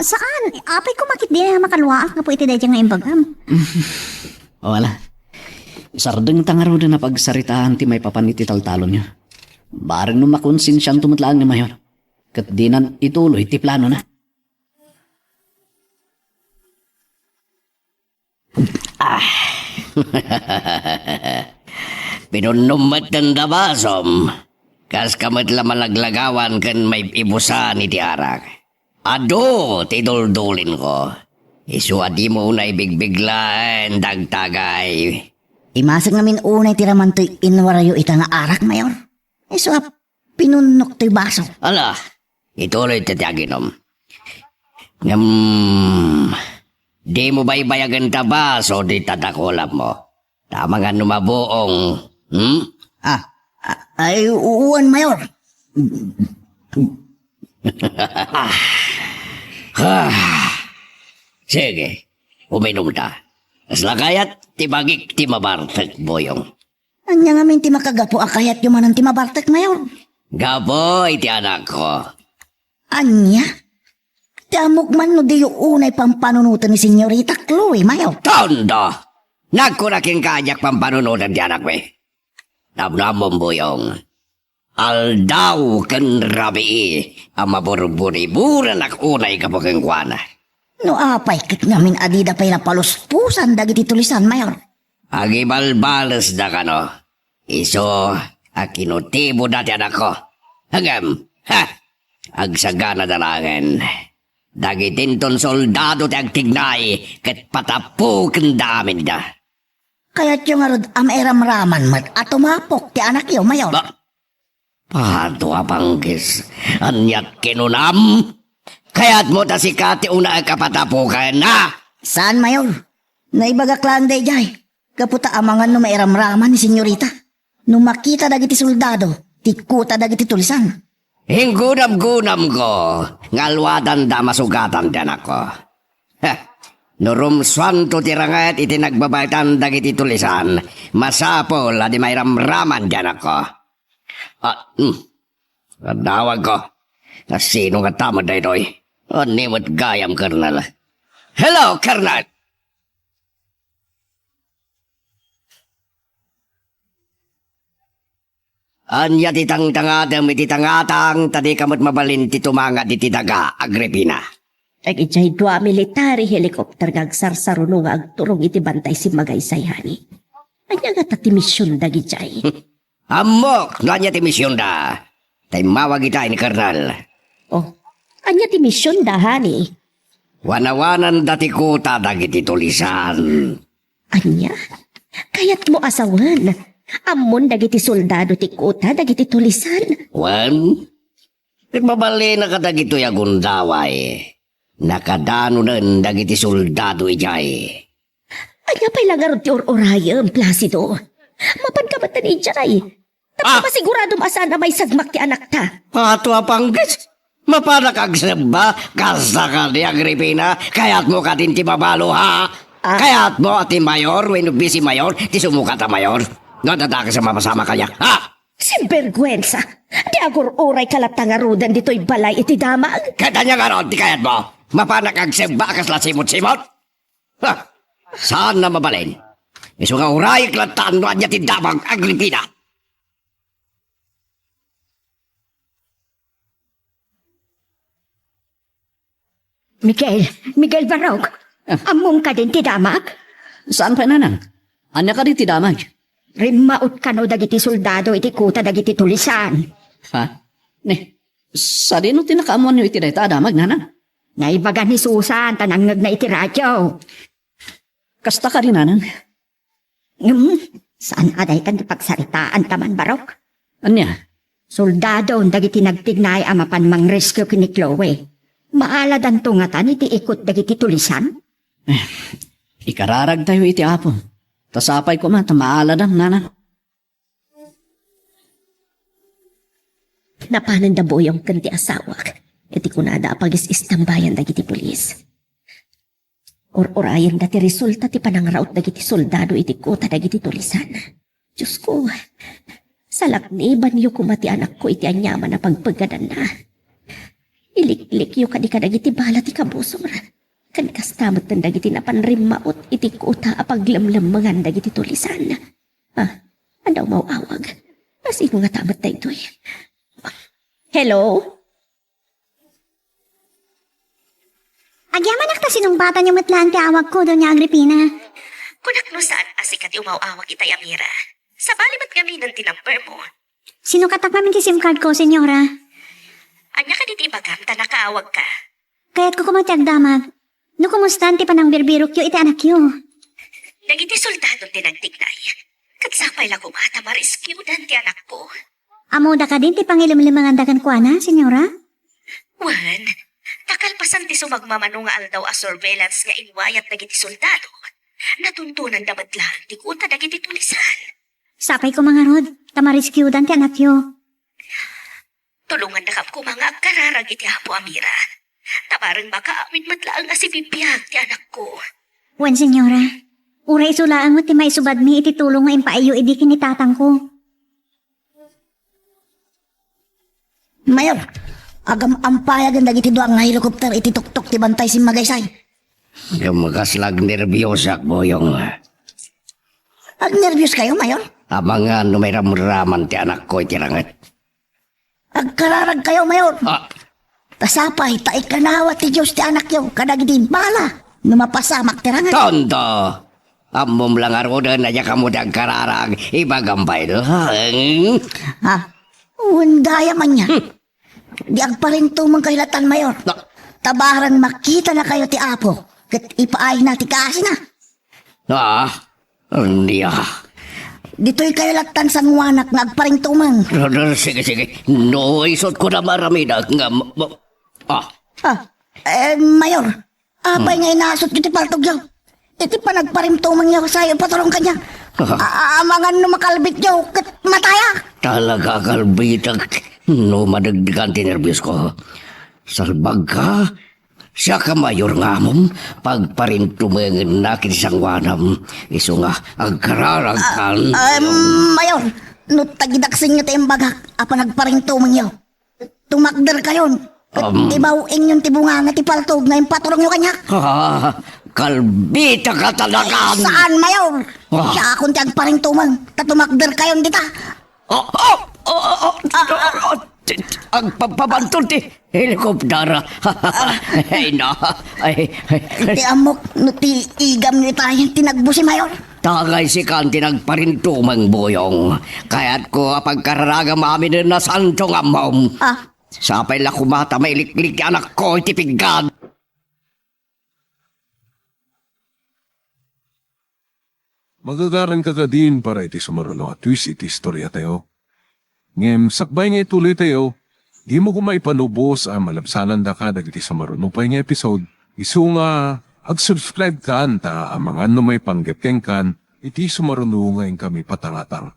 S3: Saan? Apay ko makit di makaluwaak nga po iti dayang nga imbagam.
S4: O wala. Sardeng tangaro din na pagsaritaan ti may papaniti taltalon niya. Bareng nung makonsinsyang tumutlaan ni Mayor. Kat di na ituloy ti plano na.
S6: Pinunumat ng dabasom. Kas kamat lamalagagawan kan may ibusan iti arak. Ado, tiduldulin ko. Isuadi mo na ibigbiglaan, dagtagay.
S7: Imasag namin unay tiraman to'y inwarayo ita nga arak, Mayor. So, pinunok to'y baso.
S6: Ala, ituloy tatiaginom. Di mo ba ibayagan tabaso di tatakulap mo? Tama nga numabuong.
S7: Ay, uwan, Mayor.
S6: Sige, uminom ta. Aslakayat, tibagik timabartek, boyong.
S7: Anya nga min ti makagapo akayat yung manang ti mabartek, Mayor.
S6: Gapo, iti anak ko.
S7: Anya? Ti amok man no di yung unay pampanunutan ni Senyorita Chloe, Mayor.
S6: Tondo! Nagkuraking kajak pampanunutan di anak we. Namnamong boyong. Aldaw ken rabi ang maburburi-buran ak unay kapokeng kuana.
S7: No apay kit ngamin adida pa'y napaluspusan dagiti tulisan, Mayor.
S6: Agibalbalas da kano. Iso, akinutibo dati anak ko. Hagam, agsagana dalangan. Dagitinton soldado ti agtignay, ket patapuken damin da.
S7: Kaya't yung arod eram-raman mat at tumapok ti anak yo, Mayor.
S6: Pato apanggis, anyat kinunam. Kaya't mo ta si Kati una kapatapukan na.
S7: Saan, Mayor? Naibagak lang day jay. Kaputa amangan no maeram-raman ni Senyorita. Nung makita dagiti soldado, tikuta dagiti tulisan.
S6: Hinggunam-gunam ko, ngalwadan da masugatan din ako. Nurumswan to tirangat iti nagbabaitan dagiti tulisan, masapol adi may ramraman din ako. Nadawag ko, na sino nga tama da ito'y? Nimot gayam, Colonel. Hello, Colonel! Anya titang-tangadam ititangatang tadi kamot mabalin titumanga di titaga, Agripina.
S2: Ag ijay dua military helicopter gagsarsaro nga agturong iti bantay si Magaysayhani. Anya nga tati misyon dagi jay.
S6: Amok, no anya ti misyon da. Tay mawag ita ni Colonel.
S2: Oh, anya ti misyon da, hani?
S6: Wanawanan dati kuta dagiti tulisan.
S2: Anya? Kayat mo asawan. Amon dagiti soldado ti kuta dagiti tulisan.
S6: Wan? Nagmabali na kadagito ya gundaway. Nakadano na dagiti soldado ijay.
S2: Anya pa'y lagarod ti or-orayam, Placido. Mapan ka matan ijay. Tapos masigurado maasan na may sagmak ti anak ta.
S6: Pato apanggis. Mapanak agsaba, kasa ka ni Agripina, kaya't mo ka din ti babalo ha. Kaya't mo at ti mayor, when busy mayor, ti sumukat a mayor. Nadadaka sa mapasama kanya, ha?
S2: Sinvergüenza. Di agor oray kalatangarudan dito'y balay iti damag.
S6: Katanya nga ron, ti kayat mo. Mapanak agsaba, kasla simot-simot. Ha? Saan na mabalin? Iso nga uray, klatan no anya ti damag, Agripina.
S8: Miguel Barok, among ka din ti damag?
S4: Saan pa nanang? Anya ka di tidamag?
S8: Rimaot ka no dagiti soldado iti kuta dagiti tulisan.
S4: Ha? Ne, sa di no tinakaamuan nyo iti dahi tadamag, nanang?
S8: Naibaga ni Susan, tanangag na iti radyo.
S4: Kasta ka rin, nanang?
S8: Saan aday kan ti pagsaritaan taman, Barok?
S4: Anya?
S8: Soldado, dagiti nagtignay amapan mang rescue kini Chloe. Maaladan tungatan iti ikot dagiti tulisan?
S4: Ikararag tayo iti apon. Tasapay ko man, tamaaladan, nanang.
S2: Napanan da boyong kanti asawak. Iti kunada apagis istambayan dagiti pulis. Or-orayan dati resulta ti panangaraot dagiti soldado iti kota dagiti tulisan. Diyos ko, Salakniban yu kumati anak ko iti anyaman na pagpagadan na. Iliklik yu kadikadag iti balat iti kabusor. Kanikastamat ng dagiti na panrimaot iti kuta apaglamlam mga dagiti tulisan. Andaw mauawag. Asino nga tamat na ito'y. Hello?
S3: Agyaman akta sinumbatan yung matlaan ti awag ko doon niya Agripina.
S2: Kunak no saan asikat umawawag itay Amira. Sa balibat kami ng tinamper mo.
S3: Sino katak namin ti SIM card ko, senyora?
S2: Anya ka diti bagam ta nakaawag ka.
S3: Kaya't ko kumatiyag damag. No kumustan ti panang birbirok yu iti anak yu.
S2: Nagiti soldado tinagtignay. Katsapay lang kumata ma-rescue dan ti anak ko.
S3: Amuda ka din ti pangilimlimangan dagan ko na, senyora?
S2: Wan, takalpasan ti sumagmamano nga aldaw a surveillance nga inwayat nagiti soldado. Natuntunan dapat lang ti kuta nagiti tulisan.
S3: Sapay ko mga rod, tamarescue dan ti anak yu.
S2: Tulungan na kap ko mga kararag iti Apo Amira. Tabarang makaamin matlaang nga si bibiyag ti anak ko.
S3: Wen, senyora. Uray isulaan mo ti maisubad mi iti tulong nga impaayo idi kinitatang ko.
S7: Mayor, agam ampayag ang dagiti doang nga helikopter iti tuktok ti bantay si Magaysay.
S6: Gumagaslag nervyosak, boyong.
S7: Ag nervyos kayo, Mayor?
S6: Abangan no may ramraman ti anak ko iti ranget.
S7: Agkararag kayo, Mayor. Tasapay, taikanawa ti Diyos ti anak yo, kadagiti bala, numapasamak ti rangat.
S6: Tonto! Amom lang aroda na niya kamudang kararag, ibagambay do.
S7: Ha? Undaya man niya. Di agparinto mong kahilatan, Mayor. Tabarang makita na kayo ti Apo, kat ipaay na ti kaasi na.
S6: Hindi
S7: Dito'y kahilatan sa nguwanak na agparinto man.
S6: Sige. No, isot ko na maramida.
S7: Mayor, apay nga inasot yung ti paltog yaw. Iti pa nagparinto man yaw sa'yo, patulong ka niya. Amangan no makalbit yaw, kat mataya.
S6: Talaga kalbitag. No, madagdigan tinervyos ko. Salbag ka. Siya ka mayor nga mong pagparintumengin na kinisang wanam. Iso nga, agkararag kan.
S7: Mayor, no tagidaksin nyo tayong bagak, apa nagparinto man yaw. Tumakder kayon. Ibawing yung tibunga nga tipaltog na yung patulong nyo kanya.
S6: Kalbita ka talaga.
S7: Saan, Mayor? Siya akong tiyag parinto man. Tatumakder kayon dita.
S6: Ang pagpabantol ti helikopter. Ay na.
S7: Ti amok, no ti igam nyo tayong tinagbo si Mayor.
S6: Tagay si Kanti nagparintumang boyong. Kaya't ko pagkararaga mamin na santong amom. Sapay la kumata may liklik anak ko itipigad.
S1: Magagaran ka ka din para iti sumarulo at twist iti istorya tayo. Ngem, sakbay nga ituloy tayo, di mo kumaipanubos ang malabsanan da ka dagiti sumarulo pa nga episode. Isu nga, ag-subscribe ka ta ang mga may panggepkeng kan, iti sumarulo nga yung kami patangatang.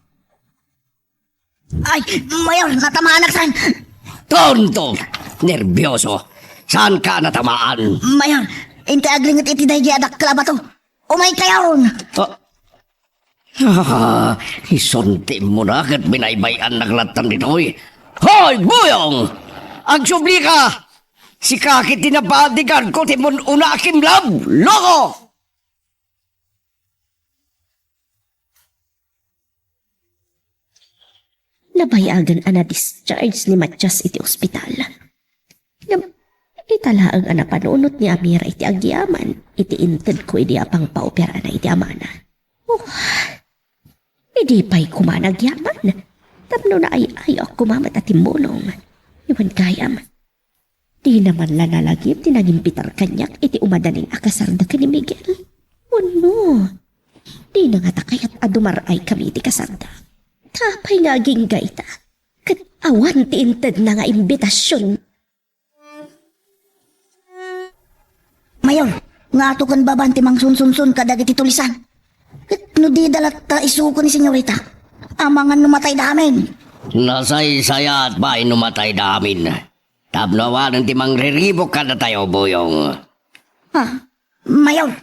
S7: Ay, Mayor, natamaan aksan.
S6: Tonto! Nervyoso! Saan ka natamaan?
S7: Mayor, inti aglingit iti dahi adak kalabato. Umay kayon.
S6: Isunti mo na kat binaybayan naglatan dito'y. Hoy, buyong! Agsubli ka! Si kakit tinabadigan ko timon unakim lab! Loko!
S2: Nabayagan ana discharge ni Matias iti ospital. Italaang ana panunot ni Amira iti agyaman, iti inted ko iti apang paopera na iti amana. Hindi pa'y kumanagyaman. Tapno na ay ako kumamat at timulong. Iwan kayam. Di naman lanalagip tinagimpitar kanyak iti umadaning akasarda ka ni Miguel. No. Di na nga takayat adumaray kami iti kasarda. Kapay nga ginggay ta. Kat awan ti inted na nga imbitasyon.
S7: Mayor, nga ato kan babanti mang sunsun kadag iti tulisan. No di dalat ta isuko ni senyorita. Amangan numatay damin.
S6: Nasay-sayat ba inumatay namin? Tabnawa ng timang riribok ka na tayo, boyong.
S7: Mayor,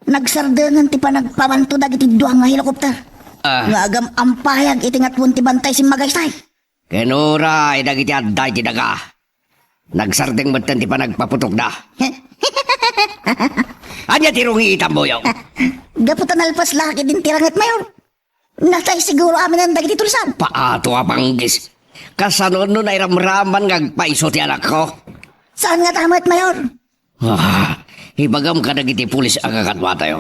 S7: nagsardengan ti pa nagpabanto dagiti duang nga helikopter. Nga agam ampayag itingat punti bantay si Magaysay.
S6: Kenuray dagiti adday ti daga. Nagsardeng batan ti pa nagpaputok na. Anya ti rungi itam boyong.
S7: Gaputan alpas laki din tirangat mayor. Natay siguro amin ang dagiti tulisan.
S6: Paato apanggis. Kasanon nun ay ramraman ngagpaiso ti anak ko.
S7: Saan nga tamat mayor?
S6: Ibagam ka dagiti pulis agakatwa tayo.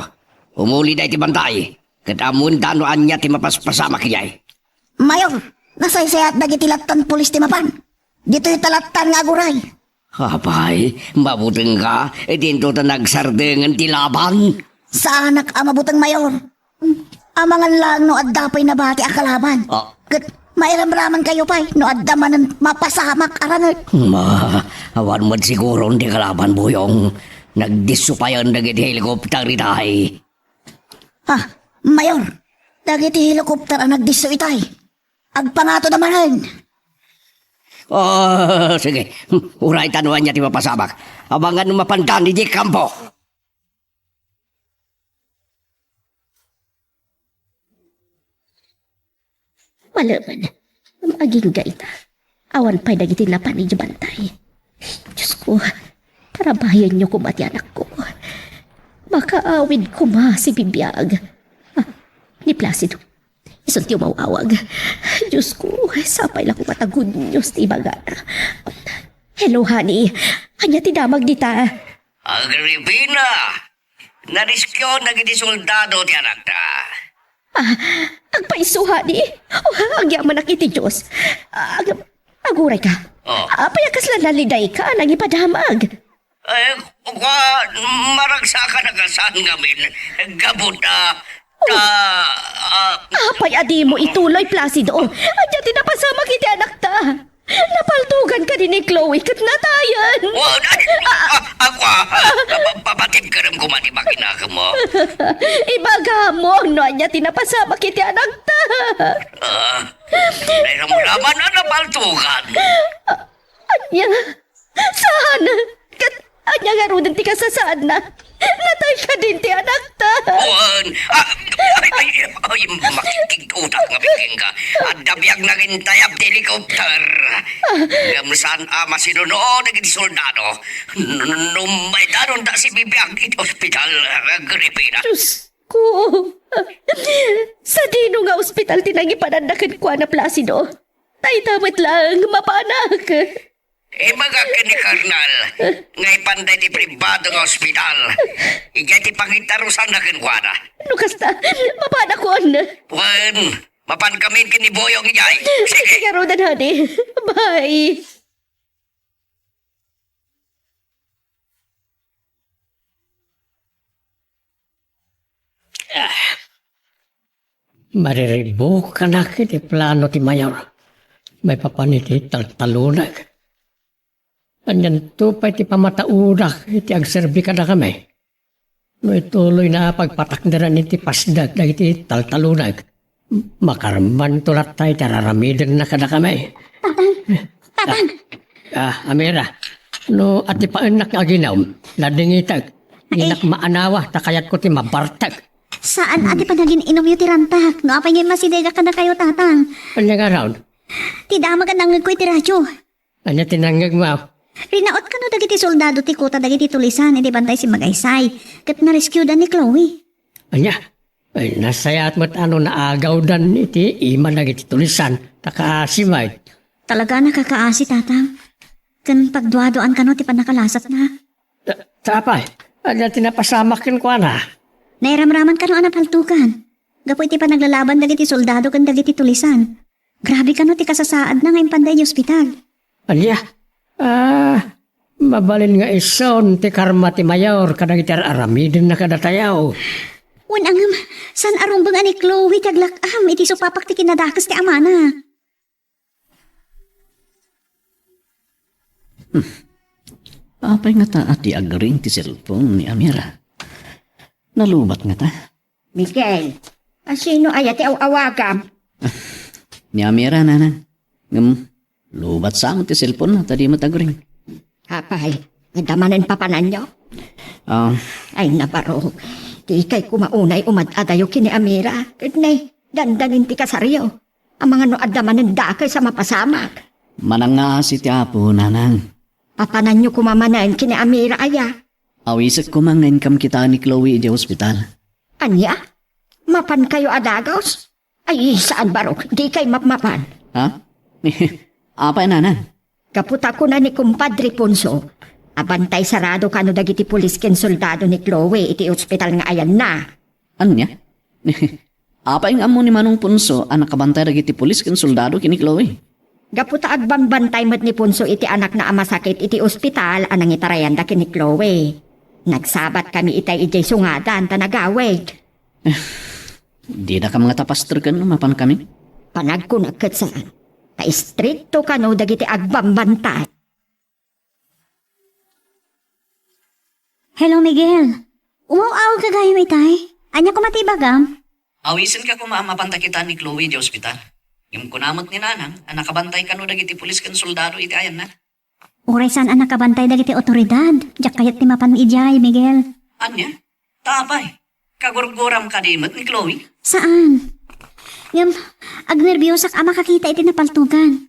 S6: Umuli na iti bantay. Katamun dano anya ti mapaspasama kiyay.
S7: Mayor, nasaysayat dagiti latan pulis ti mapan. Dito'y talatan nga aguray.
S6: Apay, mabuting ka. E dinto ta nagsardengan ti laban.
S7: Saan amabutang mayor? Amangan lang no addapay na bati akalaban.
S6: Oh.
S7: Kat mairamraman kayo pa'y no addamanan mapasamak arangat.
S6: Awan mo siguro hindi kalaban boyong. Nagdisupayan dagiti helikopter itay.
S7: Ha, mayor, dagiti helikopter ang nagdiso itay. Agpangato namanan.
S6: Oh, sige. Uray tanuan niya ti mapasamak. Abangan mapandan ni Kampo.
S2: Malaman, maging gaita. Awan pa'y dagiti lapan ni Jabantay. Diyos ko, tarabayan niyo kumati anak ko. Makaawid ko ma si Bibiyag. Ni Placido. Isunti umawawag. Diyos ko, sapay lang kumatagod niyo sa ibagana. Hello, honey. Anya tinamag dita.
S6: Agripina! Nariskyo nagiti soldado ti anak ta.
S2: Agpaiso, honey. Ang yaman nakiti Diyos. Aguray ka.
S6: Oh.
S2: Payakas lang naliday ka nang ipadamag.
S6: Ay, maragsa ka nagasan ngamin. Gabot na.
S2: Apay adi mo ituloy, Placido. Anya tinapasama kiti anak ta. Napaltugan ka din ni Chloe kat natayan.
S6: Ako, papatim ka rin kumati makinaka mo.
S2: Ibaga mo, no anya tinapasama kiti anak ta.
S6: Nairamulaman na napaltugan.
S2: Anya, saan? Kat anya nga rudan ti kasasaan na. Natay ka din ti anak ta.
S6: Buwan! Ay, makikigutak nga biking ka. At dabiyag naging tayap di helikopter. Gamsan masinuno naging soldado. Numay danon da si bibiyag iti ospital, Agripina.
S2: Diyos ko. Sa dino nga ospital tinangipanandakan ko na Placido. Tay tamit lang, mapanak.
S6: Ibaga ka ni Karnal, ngay panday di pribado nga ospital. Igay ti pangitarusan na kinwana.
S2: Lukas na, mapanak ko na.
S6: Buwan, mapan kami kiniboyong iyay. Sige.
S2: Sige, Rodan, honey. Bye.
S5: Mariribo ka na kiti plano ti Mayor. May papaniti taltalunag. Anyan tupay ti pamataurak iti agserbi ka na kami. No ituloy na pagpatakdaran iti pasdag na iti taltalunag. Makarman tulat tayo tararamidan na ka na kami.
S3: Tatang,
S5: Amira, no ati paanak nga ginaw, ladingitag. Inak maanawa, takayat ko ti mabartag.
S3: saan ati pa naging inom yung tirantak? No, apay ngayon masidega ka na kayo, tatang.
S5: Anya nga raon?
S3: Ti dama ka nangag ko iti radyo.
S5: Anya tinanggag mo?
S3: Rinaot ka no dagiti soldado ti kuta dagiti tulisan, hindi bantay si Magaysay. Kat na-rescue dan ni Chloe.
S5: Anya? Ay, nasayat mo't ano naagaw dan iti iman na iti tulisan, takaasimay.
S3: Talaga nakakaasi, tatang. Kan pagduadoan ka no, ti panakalasat na.
S5: Tapay, anya tinapasamakin ko na.
S3: Nairamraman ka no anapaltukan. Gapo iti pa naglalaban dagiti soldado kan dagiti tulisan. Grabe ka no, ti kasasaad na ngayon panday di ospital.
S5: Anya? Mabalin nga ison ti karma ti Mayor kadang iti aramidin na kadatayaw.
S3: Angam, san arumbang ani Chloe taglakam iti supapak ti kinadakas ti amana.
S4: Apay nga ta ati agring ti cellphone ni Amira. Nalubat nga ta.
S8: Miguel, asino ay ati awagam?
S4: Ni Amira nanan. Lubat sa ti cellphone na tadi matagring.
S8: Hapay, nadamanan papanan nyo? Ay nabaro, di kay kumaunay umad-adayo kini Amira. Kadnay, Dandanin ti kasaryo. Ang mga no adaman ng dakay sa mapasamak.
S4: Manangasi ti apo, nanang.
S8: Papanan nyo kumamanan kini Amira aya.
S4: Awisit ko mang income kita ni Chloe di ospital.
S8: Anya? Mapan kayo adagaws? Ay, saan baro? Di kay mapmapan.
S4: Ha? Apa nanang?
S8: Kaputa ko na ni kumpadre Punso. Abantay sarado kano dagiti pulis ken soldado ni Chloe iti ospital nga ayan na.
S4: Anya? Apa yung amo ni Manong Punso ang nakabantay dagiti pulis ken soldado kini Chloe?
S8: Gaputa agbambantay met ni Punso iti anak na amasakit iti ospital anang itarayan da kini Chloe. Nagsabat kami itay ijay sungadan tanagaweg.
S4: Di na ka mga tapastor kan mapan kami?
S8: Panagkunagkat saan. Ta-stricto kano dagiti agbambantay.
S3: Hello, Miguel. Umaw-aw ka gayo, itay. Anya ko matibagam?
S4: Awisin ka kung maamapanta kita ni Chloe di ospital. Yung kunamot ni nanang, ang nakabantay ka no dagiti pulis ken soldado iti ayan na.
S3: Uray saan ang nakabantay dagiti otoridad? Diyak kayat ti mapan ijay, Miguel.
S4: Anya? Tapay. Kagurguram ka di met ni Chloe?
S3: Saan? Ngam, agnerbiyosak ama kakita iti napaltugan.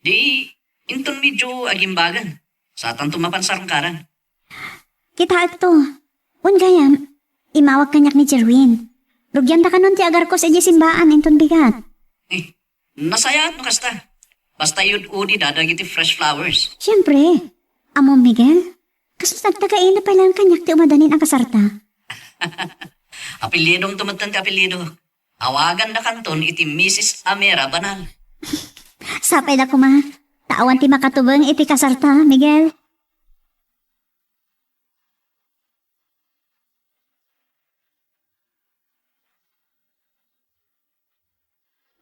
S4: Di, inton medyo agimbagan. Sa atan tumapan sa rangkaran.
S3: Kita ito. Gayam, imawag kanyak ni Jerwin. Rugyan da kanon ti agar ko sa simbaan inton bigat.
S4: Nasayat no kasta. Basta yun udi dadagiti fresh flowers.
S3: Siyempre. Amo, Miguel. Kaso nagtagain na pala ang kanyak ti umadanin ang kasarta.
S4: Apelyidong tumatan ti apelyido. Awagan na kanton iti Mrs. Amira Banal.
S3: Sapay na ko ma. Tawan ti makatubang iti kasarta, Miguel.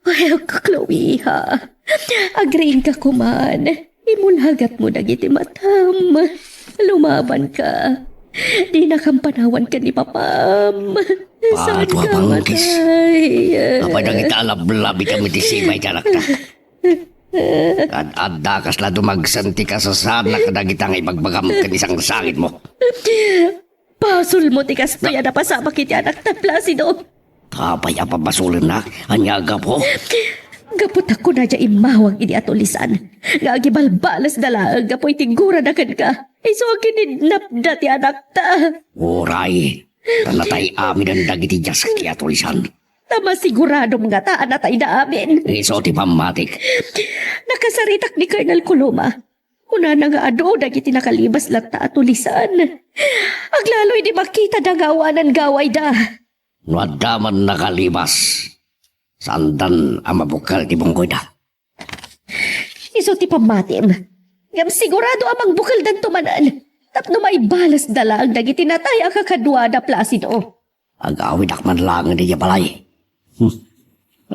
S2: Ay, Chloe, ha? Agreeing ka kuman. Imulhagat mo dagiti matam. Lumaban ka. Di nakampanawan ka ni Papam. Saan
S6: Pato
S2: ka
S6: abangkis.
S2: matay?
S6: Apa nang italab-labi kami ti simay tiyanak ta. Ad-adda kas la dumagsanti ka sa sana kadagitang ibagbagam ka isang sangit mo.
S2: Pasul mo tikas to yan na pasama kiti anak na Placido.
S6: Tapay apabasulin na, anyaga po.
S2: Gapot ako na dya imawag ini atulisan. Nga agibalbalas na lang, gapoy tigura na kan ka. Iso kininap na ti anak ta.
S6: Oray, tanatay amin ang dagiti jas kiatulisan.
S2: Tama siguradong nga taan na tayo na amin.
S6: Iso ti pamatik.
S2: Nakasaritak ni Colonel Coloma. Una na nga ado, dagiti nakalibas lang ta atulisan. Aglaloy di makita da gawanan gaway da.
S6: Nuadaman nakalibas. Sandan ang mabukal ti bungkoy da.
S2: Iso ti pamatim. Ngam sigurado amang bukal dan tumanan. Tapno may balas dala ang dagiti nataya kakadwa da Placido.
S6: Agawid akman lang di balay.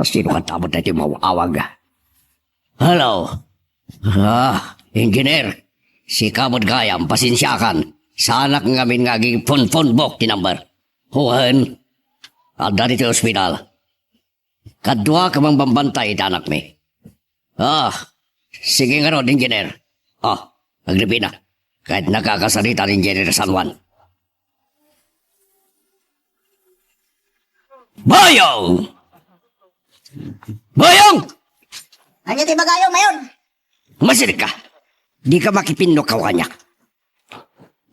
S6: Sino ka tamot na ti mawawag? Hello? Engineer. Si Kamod Gayam, pasensyakan. Sanak ngamin ngaging phone-book ti number. Huwan. Alda dito ospital. Kadwa ka mang bambantay anak mi. Sige nga ron, engineer. Agripi na. Kahit nakakasalita ni Engineer San Juan. Boyong! Boyong!
S7: Anya ti bagayo, mayon?
S6: Masinig ka. Di ka makipindok ka kanyak.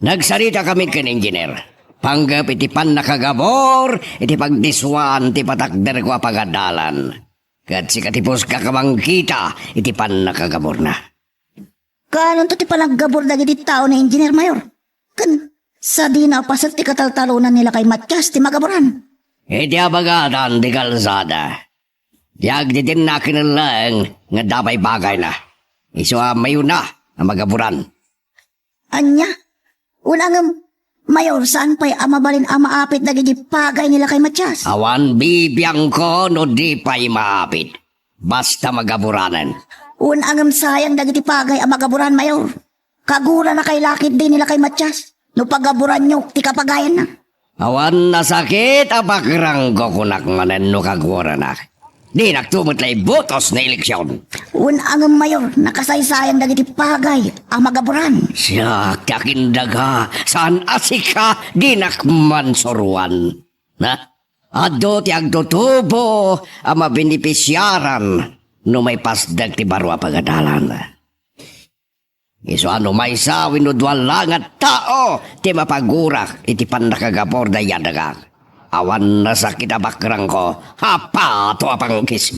S6: Nagsarita kami kan engineer. Panggap iti pan nakagabor, iti pagdiswan, iti patakder ko pagadalan. Kat si katipos ka kamang kita, iti pan nakagabor na.
S7: Kanon to ti palaggabor dagiti tao na engineer mayor. Kan sa di na pasat ti kataltalunan nila kay Matkas ti magaboran.
S6: Iti abagadan di kalsada. Diag di din na kinalang nga dabay bagay na. Iso mayo na ang magaburan.
S7: Anya? Unang mayor saan pa'y amabalin amaapit dagiti pagay nila kay Matkas?
S6: Awan bibiyang ko no di pa'y maapit. Basta magaburanan.
S7: Unang sayang dagiti pagay amagaburan mayor. Kagura na kay lakit din nila kay Matkas. No pagaburan nyo, ti kapagayan na.
S6: Awan nasakit apakrang ko kunak manen no kagura na. Di nagtumot lay botos na eleksyon.
S7: Unang mayor, nakasaysayang dagiti pagay amagaburan.
S6: Siya kakindaga saan asika di nakmansoruan. Na? Ado ti agtutubo ang mabinipisyaran no may pasdag ti barwa pagadalan. Iso ano may sawin no duwal lang at tao ti mapagurak iti panakagapor da yadagak. Awan na sa kitabakrang ko, hapa to apangkis.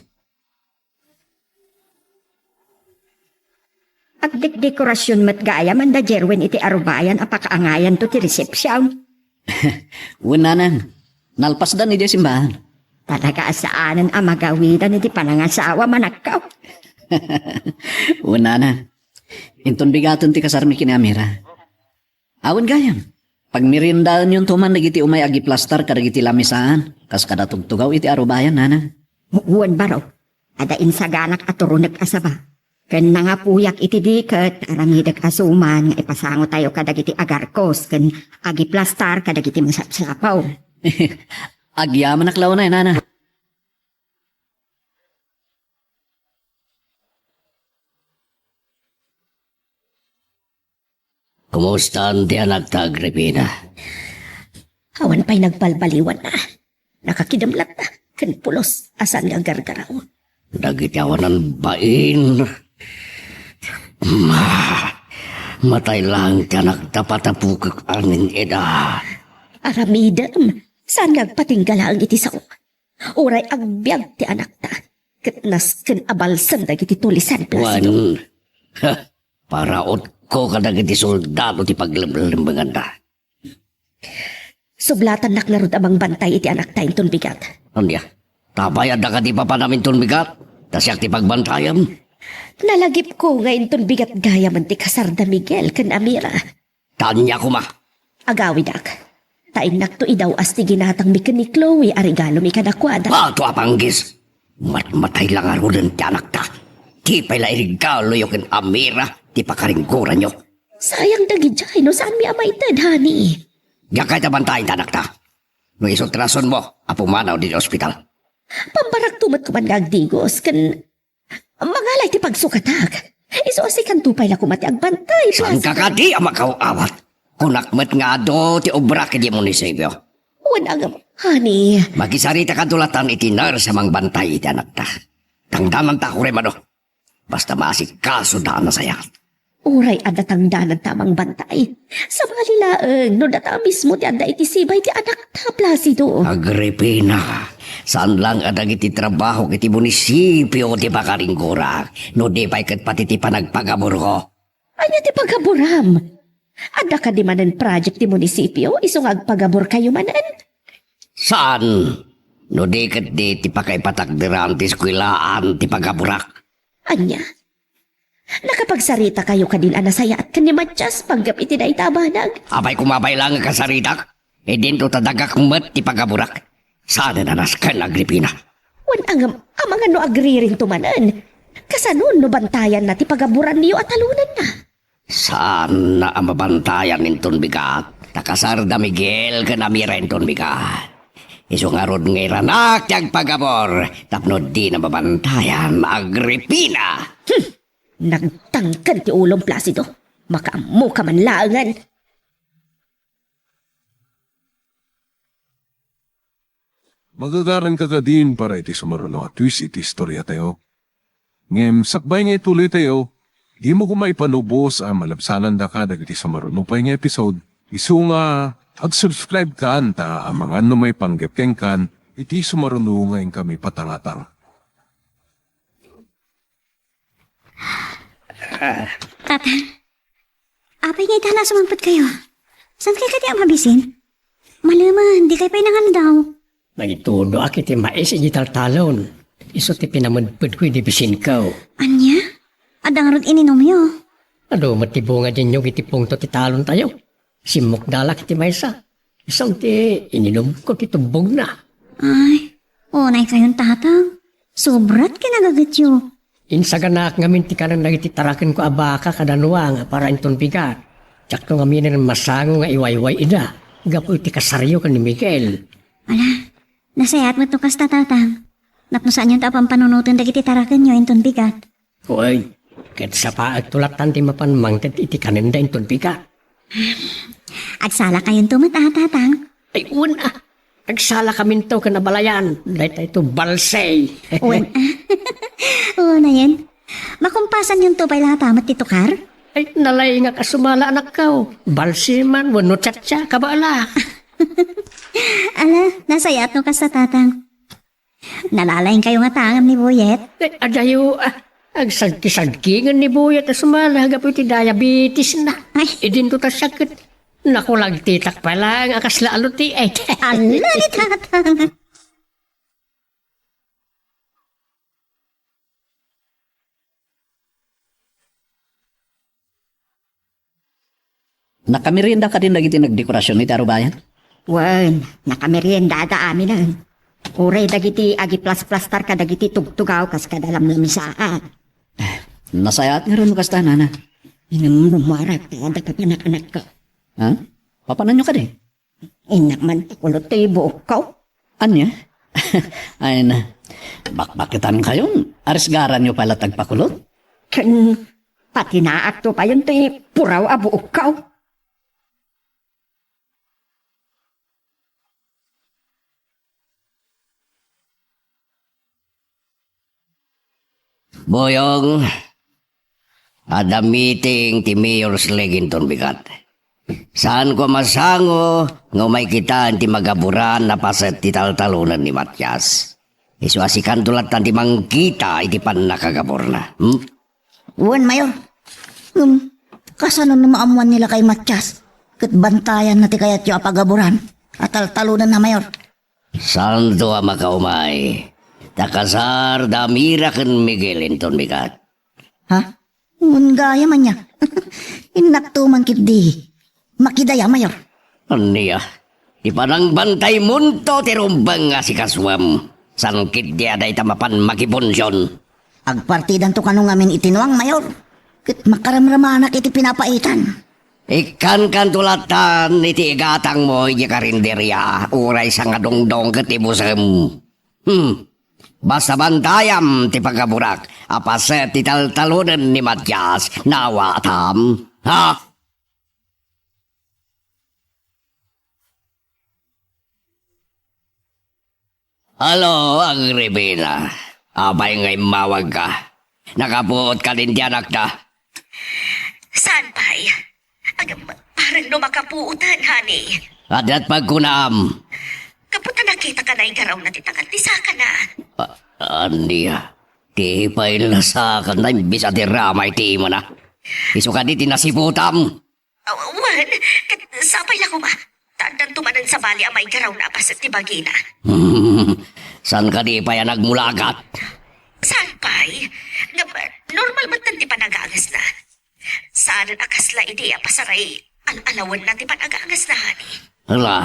S8: At dekorasyon mat gaya man da Jerwin iti arubayan apakaangayan to ti resepsyon.
S4: Unanan, nalpas dan iti simbahan.
S8: Talaga asaanan ang magawidan iti panangasawa manakaw.
S4: Unanan, inton bigaton ti kasarmi kini Amira. Awan gayam, pag mirindaan yung tuman nagiti umay agi plastar kadagiti lamisaan, kas kada tugtugaw iti arubayan, nana.
S8: Uwan baro, ada insaganak at turunag asaba. Ken nga puyak iti diket, arangidag asuman, nga ipasango tayo kadagiti agarkos, ken agi plastar kadagiti masapsapaw.
S4: Agyaman naklaw na, nana.
S6: Kumusta ang ti anak ta, Agripina?
S2: Awan pa'y nagbalbaliwan na. Nakakidamlat na. Ken pulos, asan nga gargaraw.
S6: Dagiti awanan bain. Matay lang ti anak ta patapukak anin eda.
S2: Aramidam, saan nagpatinggala ang iti sao? Uray agbyag ti anak ta. Katnas ken abalsan dagiti tulisan Placido.
S6: Wan, paraot ko kadagiti soldado ti paglimbangan ta.
S2: Sublatan naklarod amang bantay iti anak ta inton bigat.
S6: Anya, tabayad na ka di pa namin bigat. Tasyak ti pagbantayan.
S2: Nalagip ko nga inton bigat gaya man ti Kasarda Miguel ken Amira.
S6: Tanya ko ma.
S2: Agawidak. Taing nakto idaw as ti ginatang mi ken ni Chloe arigalo mi kadakwada.
S6: Pato apanggis. Matmatay lang arudan ti anak ta. Di pa'y lairigalo yung ken Amira. Di pa karingkuran nyo.
S2: Sayang dagi jay no saan mi amay ted, honey.
S6: Diyan kahit abantayin ta anak ta. Nung isot rason mo, apumanaw di ospital.
S2: Pambarak tumat ko man gagdigos ken mangalay ti pagsukatak. Iso si kantupay la kumati agbantay.
S6: Saan ka ka di ang makaawat? Kunakmet nga do ti obra ka di munisipyo.
S2: Wan agam, honey.
S6: Magisarita ka dulatan itinar sa mang bantay iti anak ta. Tangdaman ta kuremado. Basta maasik kaso daan na saya.
S2: Uray adatang danan tamang bantay. Sa malilaeng, no data mismo ti anda iti sibay ti anak ta, Placido.
S6: Agripina, saan lang adag iti trabaho iti munisipyo ti pakaringkurak. No di pa'y kat pati ti panagpagabor ko.
S2: Anya ti pagaburam. Ada ka di manan project ti munisipyo, isong agpagabor kayo manan.
S6: Saan? No di kat di ti pakaipatakdiran ti skwilaan ti pagaburak.
S2: Anya, nakapagsarita kayo kadila na saya at kanimatyas paggap iti na itabanag.
S6: Abay kumabay lang ang kasaritak. E din to tadagak mat ti pagaburak. Saan na naskan, Agripina?
S2: Wan ang mga no agririn tumanan. Kasanon no bantayan na ti pagaburan niyo at talunan na.
S6: Saan na ang mabantayan ninton bigat? Takasarda Miguel ka namira ninton bigat. Isong arod ngay ranak tiyag pagabor. Tapno di na mabantayan, Agripina.
S2: Nagtangkan ti ulong Placido. Makaamu ka man laangan.
S1: Magagaran ka din para iti sumaruno at twist iti istorya tayo. Ngem, sakbay nga ituloy tayo. Di mo kumay panubos ang malabsanan da ka dagiti sumaruno pa yung episode. Isu nga, ag-subscribe ka anta ang mga ano may panggapkeng kan, iti sumaruno ngayon kami patangatang.
S3: Tata, apay nga itala sumampot kayo. Saan kayo kati ang mabisin? Malaman, di kayo pa'y nangal daw.
S5: Nagitudo akit ti mais igital talon. Iso ti pinamudpud ko di bisin ko.
S3: Anya? Adang rod ininom yo.
S5: Ado matibunga din yung itipong to ti talon tayo. Simok dalak ti maysa. Isang ti ininom ko ti tubog na.
S3: Ay, unay kayong tatang. Sobrat kinagagat yo.
S5: Insaganak ngamin ti kanan nagititarakin ko abaka kadanuang para inton bigat. Tsak to ngamin ng masango nga iwayway ida. Gapo iti kasaryo ka ni Miguel.
S3: Wala, nasayat mo to kasta tatang. Napnusaan yung tapang panunutan dagiti tarakan nyo inton bigat.
S5: Uy, ket sa paag tulatan ti mapanmang ket iti kanan da inton bigat.
S3: Agsala kayong tumat tatang.
S5: Ay una, agsala kami to kanabalayan. Dahil ito balsay.
S3: Uwan. Oo na yan. Makumpasan yung tupay lahat amat tito Kar.
S5: Ay, nalay nga kasumala anak ka. Balsay man, wano tsatsa, kabala.
S3: Ala, nasayat no ka sa tatang. Nalalain kayo nga tangam ni Boyet.
S5: Ay, adayo, ang sagki-sagkingan ni Buyat na sumala. Hagapoy ti diabetes na.
S3: Ay.
S5: Idin to ta sakit. Naku, lagtitak pa lang. Akas lalo ti. Ay,
S3: Ala ni tatang.
S4: Nakamerienda ka din lagi tinagdekorasyon ni Tarubayan?
S8: Wan, nakamerienda da amin na. Uray dagiti agi plus-plastar ka dagiti tugtugaw kas kadalam namin saan.
S4: Nasayat nga rin mo kasta, nana.
S8: Inumarap ka da kapanak-anak ka.
S4: Ha? Papanan nyo ka din?
S8: Inak man kulot tayo buok ka.
S4: Anya? Ay na. Bakbakitan kayon. Arisgaran nyo pala tagpakulot?
S8: Kan pati naak to pa yun tayo puraw a buok ka.
S6: Boyong, ada meeting ti Mayor's Leginton bigat. Saan ko masango nga may kitaan ti magaburan na paset ti taltalunan ni Matias. Isuasikan tulat ti mangkita iti pan nakagabor na.
S7: Uwan, Mayor. Kasano maamuan nila kay Matias? Kat bantayan na ti kayat yung apagaburan. At talunan na, Mayor.
S6: Saan to makaumay? Takasar damira ken Miguel inton bigat.
S7: Ha? Gaya man niya. Inaktuman kit di. Makidaya, Mayor.
S6: Aniya, ipanang bantay munto ti rumbang nga si Kaswam. Sangkit dia day tamapan makiponsyon.
S7: Agpartidan to kanong ngamin itinuang, Mayor. Kit makaramramanak iti pinapaitan.
S6: Ikan kan tulatan iti igatang mo iti karinderya. Uray sa nga dongdong katibusem. Basta bantayam ti pagkaburak. Apaset ti taltalunan ni Matias. Nawatam. Ha? Halo, ang Rebina. Abay ngay mawag ka. Nakapuot ka din diyanak na.
S2: Saan, Pai? Parang lumakapuutan, honey.
S6: Adat pagkunam.
S2: Kaputa nakita ka na igaraw na titakat ti saka na.
S6: Andiya. Ti pailasakan na imbis at iramay ti mo na. Iso ka di tinasiputam.
S2: Wan, sapay lang kuma. Tandang tumanan sa bali ang may garaw na apas at tibagina.
S6: San ka di pa yan nagmulagat?
S2: Saan, Pai? Normal man tanti pa nag-aangas na. Saan akasla ideya pasaray alawan na ti pa nag-aangas na, honey.
S6: Hala,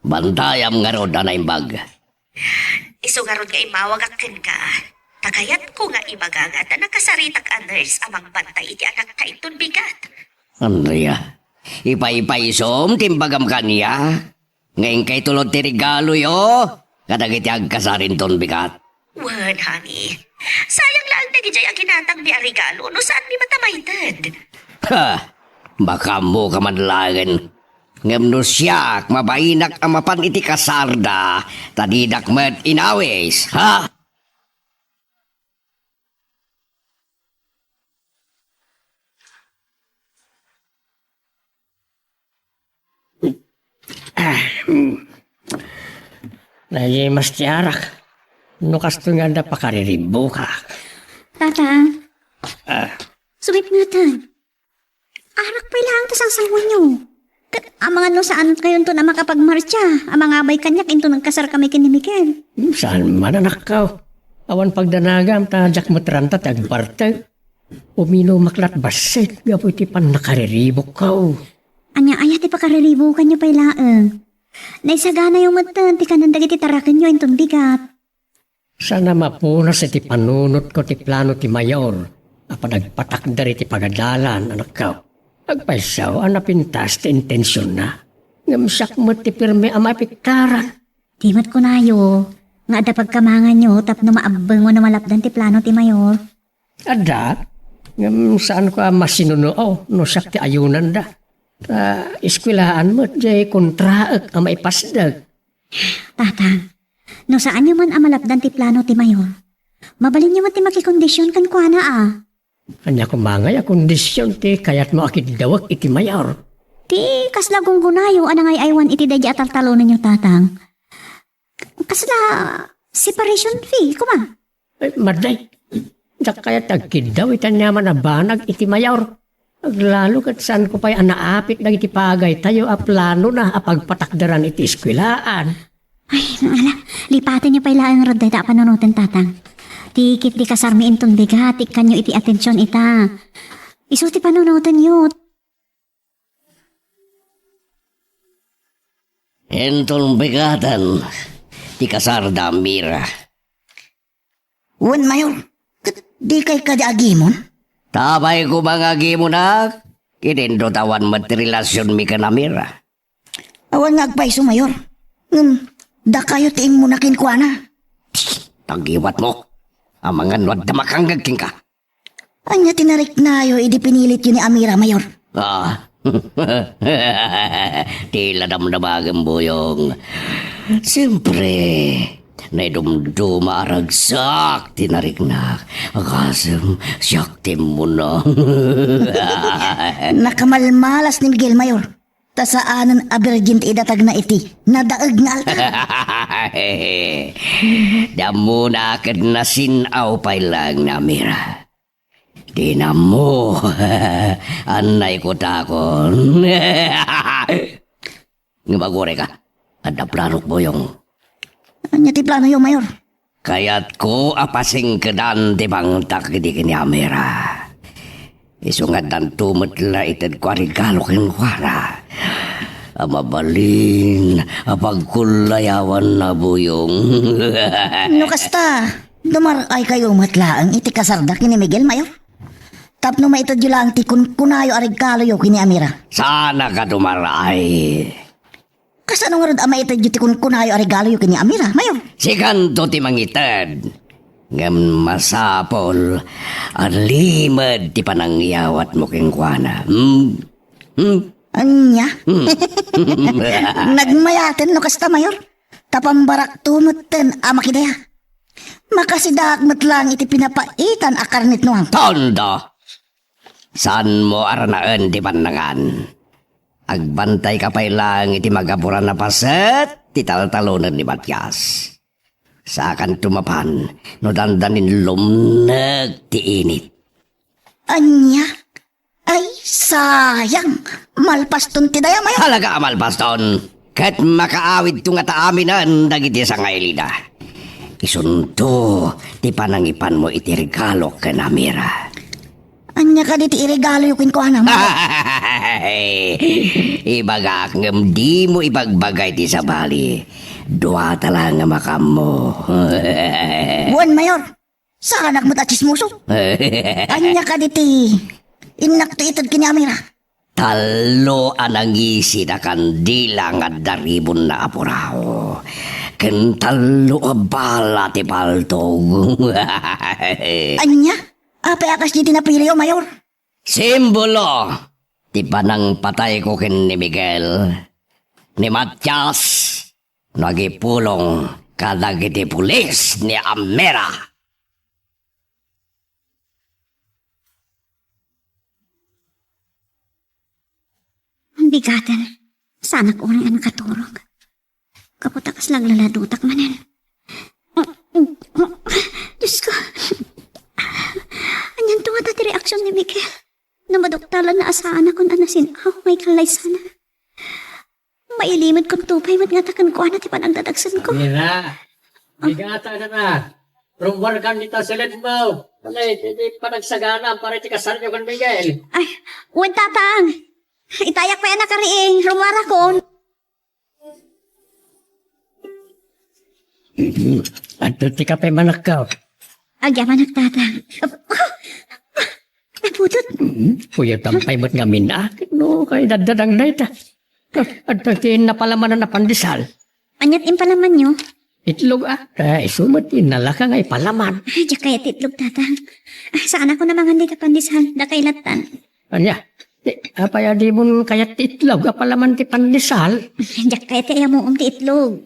S6: bantayam nga ron na imbag.
S2: Iso nga ron nga imawagakin ka. Takayat ko nga imagagat na nakasaritak a nurse amang bantay iti anak ka itong bigat.
S6: Andiya. Ipay-paysom timbagam kanya. Ngayon kay tulod ti regalo yo. Kadagiti agkasarin ton bigat.
S2: Wan, honey. Sayang lang nagijay ang ginatang biya regalo no saan mi matamaytad.
S6: Ha! Baka mo ka manlagan. Ngam no siyak, mabainak ang mapan iti kasarda. Tadidak met inawis, ha?
S5: Naye mas tiarak. No kasto nga na pakaririmbo ka.
S3: Tatang. Sumip nga tan. Arak pa ilang tas ang sangwan nyo. Ang mga no saan kayo to na makapagmarcha. Ang mga abay kanyak into nagkasar kami kini Miguel.
S5: Saan man anak ka? Awan pagdanagam tajak matranta tagbartag. Umino maklat basit. Gapo iti pan nakariribok ka.
S3: Anya ayat ipakarilibukan nyo pa ilaang. Naisagana yung matan ti kanan dagiti tarakan nyo intong bigat.
S5: Sana mapunas iti panunot ko ti plano ti mayor. Apa nagpatak dari ti pagadalan anak ka. Agpaisaw ang napintas ti intensyon na. Ngamsak mo ti pirme ang mapiktaran.
S3: Di mat ko nayo. Nga ada pagkamangan nyo tapno maabang mo na malapdan ti plano ti mayor.
S5: Ada? Ngam saan ko masinuno no sak ti ayunan da. Iskwilahan mo jay kontraak ang maipasdag.
S3: Tatang, no saan nyo man amalapdan ti plano ti mayor? Mabalin nyo man ti makikondisyon kan kuana
S5: Anya kumangay a kondisyon ti kayat mo akit dawak iti mayor.
S3: Ti kasla gunggunayo anangay aywan iti dadya ataltalo ninyo tatang. Kasla separation fee, kuma.
S5: Ay, maday. Da kayat agkid daw itan naman na banag iti mayor. Aglalo kat saan ko pa'y anaapit na iti pagay tayo a plano na apagpatakdaran iti eskwelaan.
S3: Ay, ala, lipatin niyo pa ilang roday ta panunutin tatang. Tikit di kasarmiin tong bigat, ikan nyo iti atensyon ita. Isu ti panunutin niyo.
S6: Entong bigatan, ti kasarda Amira.
S7: Wan, Mayor. Di kay kadaagimon?
S6: Tabay ko mga gimo na, kinindotawan materilasyon mi ka Amira.
S7: Awan nga agpaiso, Mayor. Da kayo tiing mo na kinkwana.
S6: Tagiwat mo, ang mga nwad na makanggagking ka.
S7: Anya tinarik na yo, idi pinilit yun ni Amira, Mayor.
S6: Ah, tila damdamagang buyong. Siyempre, naidumduma aragsak, tinarik na. Akasam, siyaktim mo na.
S7: Nakamalmalas ni Miguel, Mayor. Tasaanan a virgin ti idatag na iti. Nadaag nga alta.
S6: Damo na akad na sinaw pa lang na Mira. Di na mo. Anay ko takon. Ngabagore ka. Ada planok mo yung.
S7: Anya ti plano yo, Mayor.
S6: Kaya't ko apasing kedan di bang takdi kini Amira. Isungat dan tumetla itad ko regalo kin kuara. Amabalin, apagkulayawan na buyong.
S7: No kasta, dumaray kayo matlaang iti kasarda kini Miguel, Mayor. Tapno maitad yun lang ti kunayo arigkalo yo kini Amira.
S6: Sana ka dumaray.
S7: Kasano nga rin maitad yun ti kunayo arigalo yo kini Amira, Mayor.
S6: Sikanto ti mangitad. Ngam masapol, alimad ti panangyawat mo king kuana.
S7: Anya? Nagmayaten no kasta, Mayor. Tapambarak tumutten amakidaya. Makasidak matlang iti pinapaitan akarnit nuang.
S6: Tondo! Saan mo aranaan di panangan? Agbantay ka pa lang iti magaburan na paset, ti taltalunan ni Matias. Sa akan tumapan, no dandanin lumnag ti init.
S7: Anya? Ay, sayang. Malpaston ti daya, Mayor.
S6: Halaga amal baston, kat makaawid tunga taaminan dagiti sa ngaylida. Isunto, ti panangipan mo iti regalo ka na Mira.
S7: Anya ka di ti iregalo yung kinkuha mo.
S6: Ibagak ngam di mo ibagbagay ti sa bali. Dua talang nga makam mo.
S7: Buwan, Mayor. Saan nagmat at chismoso? Anya ka di ti inak to itad kini Amira.
S6: Talo anang isi na kandila nga daribon na apuraw. Ken talo abala ti paltog.
S7: Anya? Apay akas di tinapili yo, Mayor.
S6: Simbolo ti panang patay ko ken ni Miguel. Ni Matias. Nagipulong kadagiti pulis ni Amira.
S3: Ang bigatan. Sana ko rin ang nakaturog. Kaputakas lang laladutak manan. Diyos ko. Anyan tunga dati reaksyon ni Miguel. Na madoktalan na asaan akong anasin ako may kalay sana. Mailimod kong tupay matngatakan ko na tipan ang dadagsan ko.
S5: Mira, bigata na na. Rumwargan nito sa led mo. Palay, hindi pa nagsagana para iti kasal niyo kan Miguel.
S3: Ay, huwag tatang. Itayak pa yan nakariing. Rumara ko.
S5: At ti ka pa manakaw.
S3: Agyaman nagtatang. Naputot.
S5: Kuya tampay mo't nga minakit no. Kay dadadang na ita. At tiin na palaman na pandesal.
S3: Anyat impalaman nyo.
S5: Itlog Ay, sumot inalaka nga ipalaman.
S3: Ay, diya kaya titlog tatang. Saan ako namang hindi ka pandisal. Da kay latan.
S5: Anya, Apaya di mo kayat ti itlog, apalaman ti pandesal.
S3: Jak kaya ti mo ti itlog.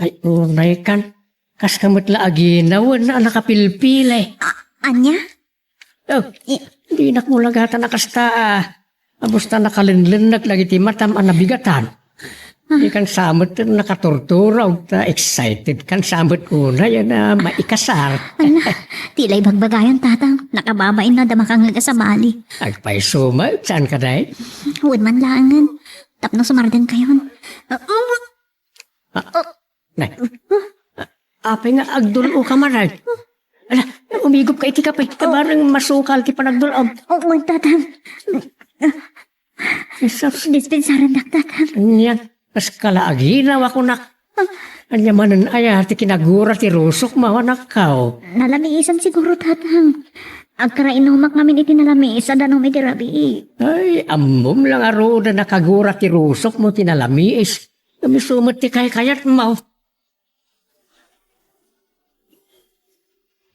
S5: Ay, unay kan. Kas kamot la aginaw na nakapilpilay.
S3: Anya?
S5: Oh, di nakmulagata na kasta. Abusta nakalinlinag lagi ti matam ang nabigatan. Di kan samot nakatorturaw ta excited kan samot una yan na maikasar.
S3: Ala, tilay bagbagayan tatang. Nakababain na damakang nagasamali.
S5: Agpay suma, saan ka day?
S3: Huwag man laangan. Tapno sumardan kayon.
S5: Nay. Apay nga agdulo ka manay. Ala, umigop ka iti kapay. Kabarang masukal ti panagdulom.
S3: Oo, tatang.
S5: Isas,
S3: Dispensaran dak tatang.
S5: niyan. Kas kalaaginaw ako nak. Anya manan aya ti kinagura ti rusok mawanak kao.
S3: Nalamiisan siguro tatang. Ang karainumak namin iti nalamiisa danong may dirabi.
S5: Ay, amom lang aro na nakagura ti rusok mo tinalamiis. Kamisumot ti kayat mo.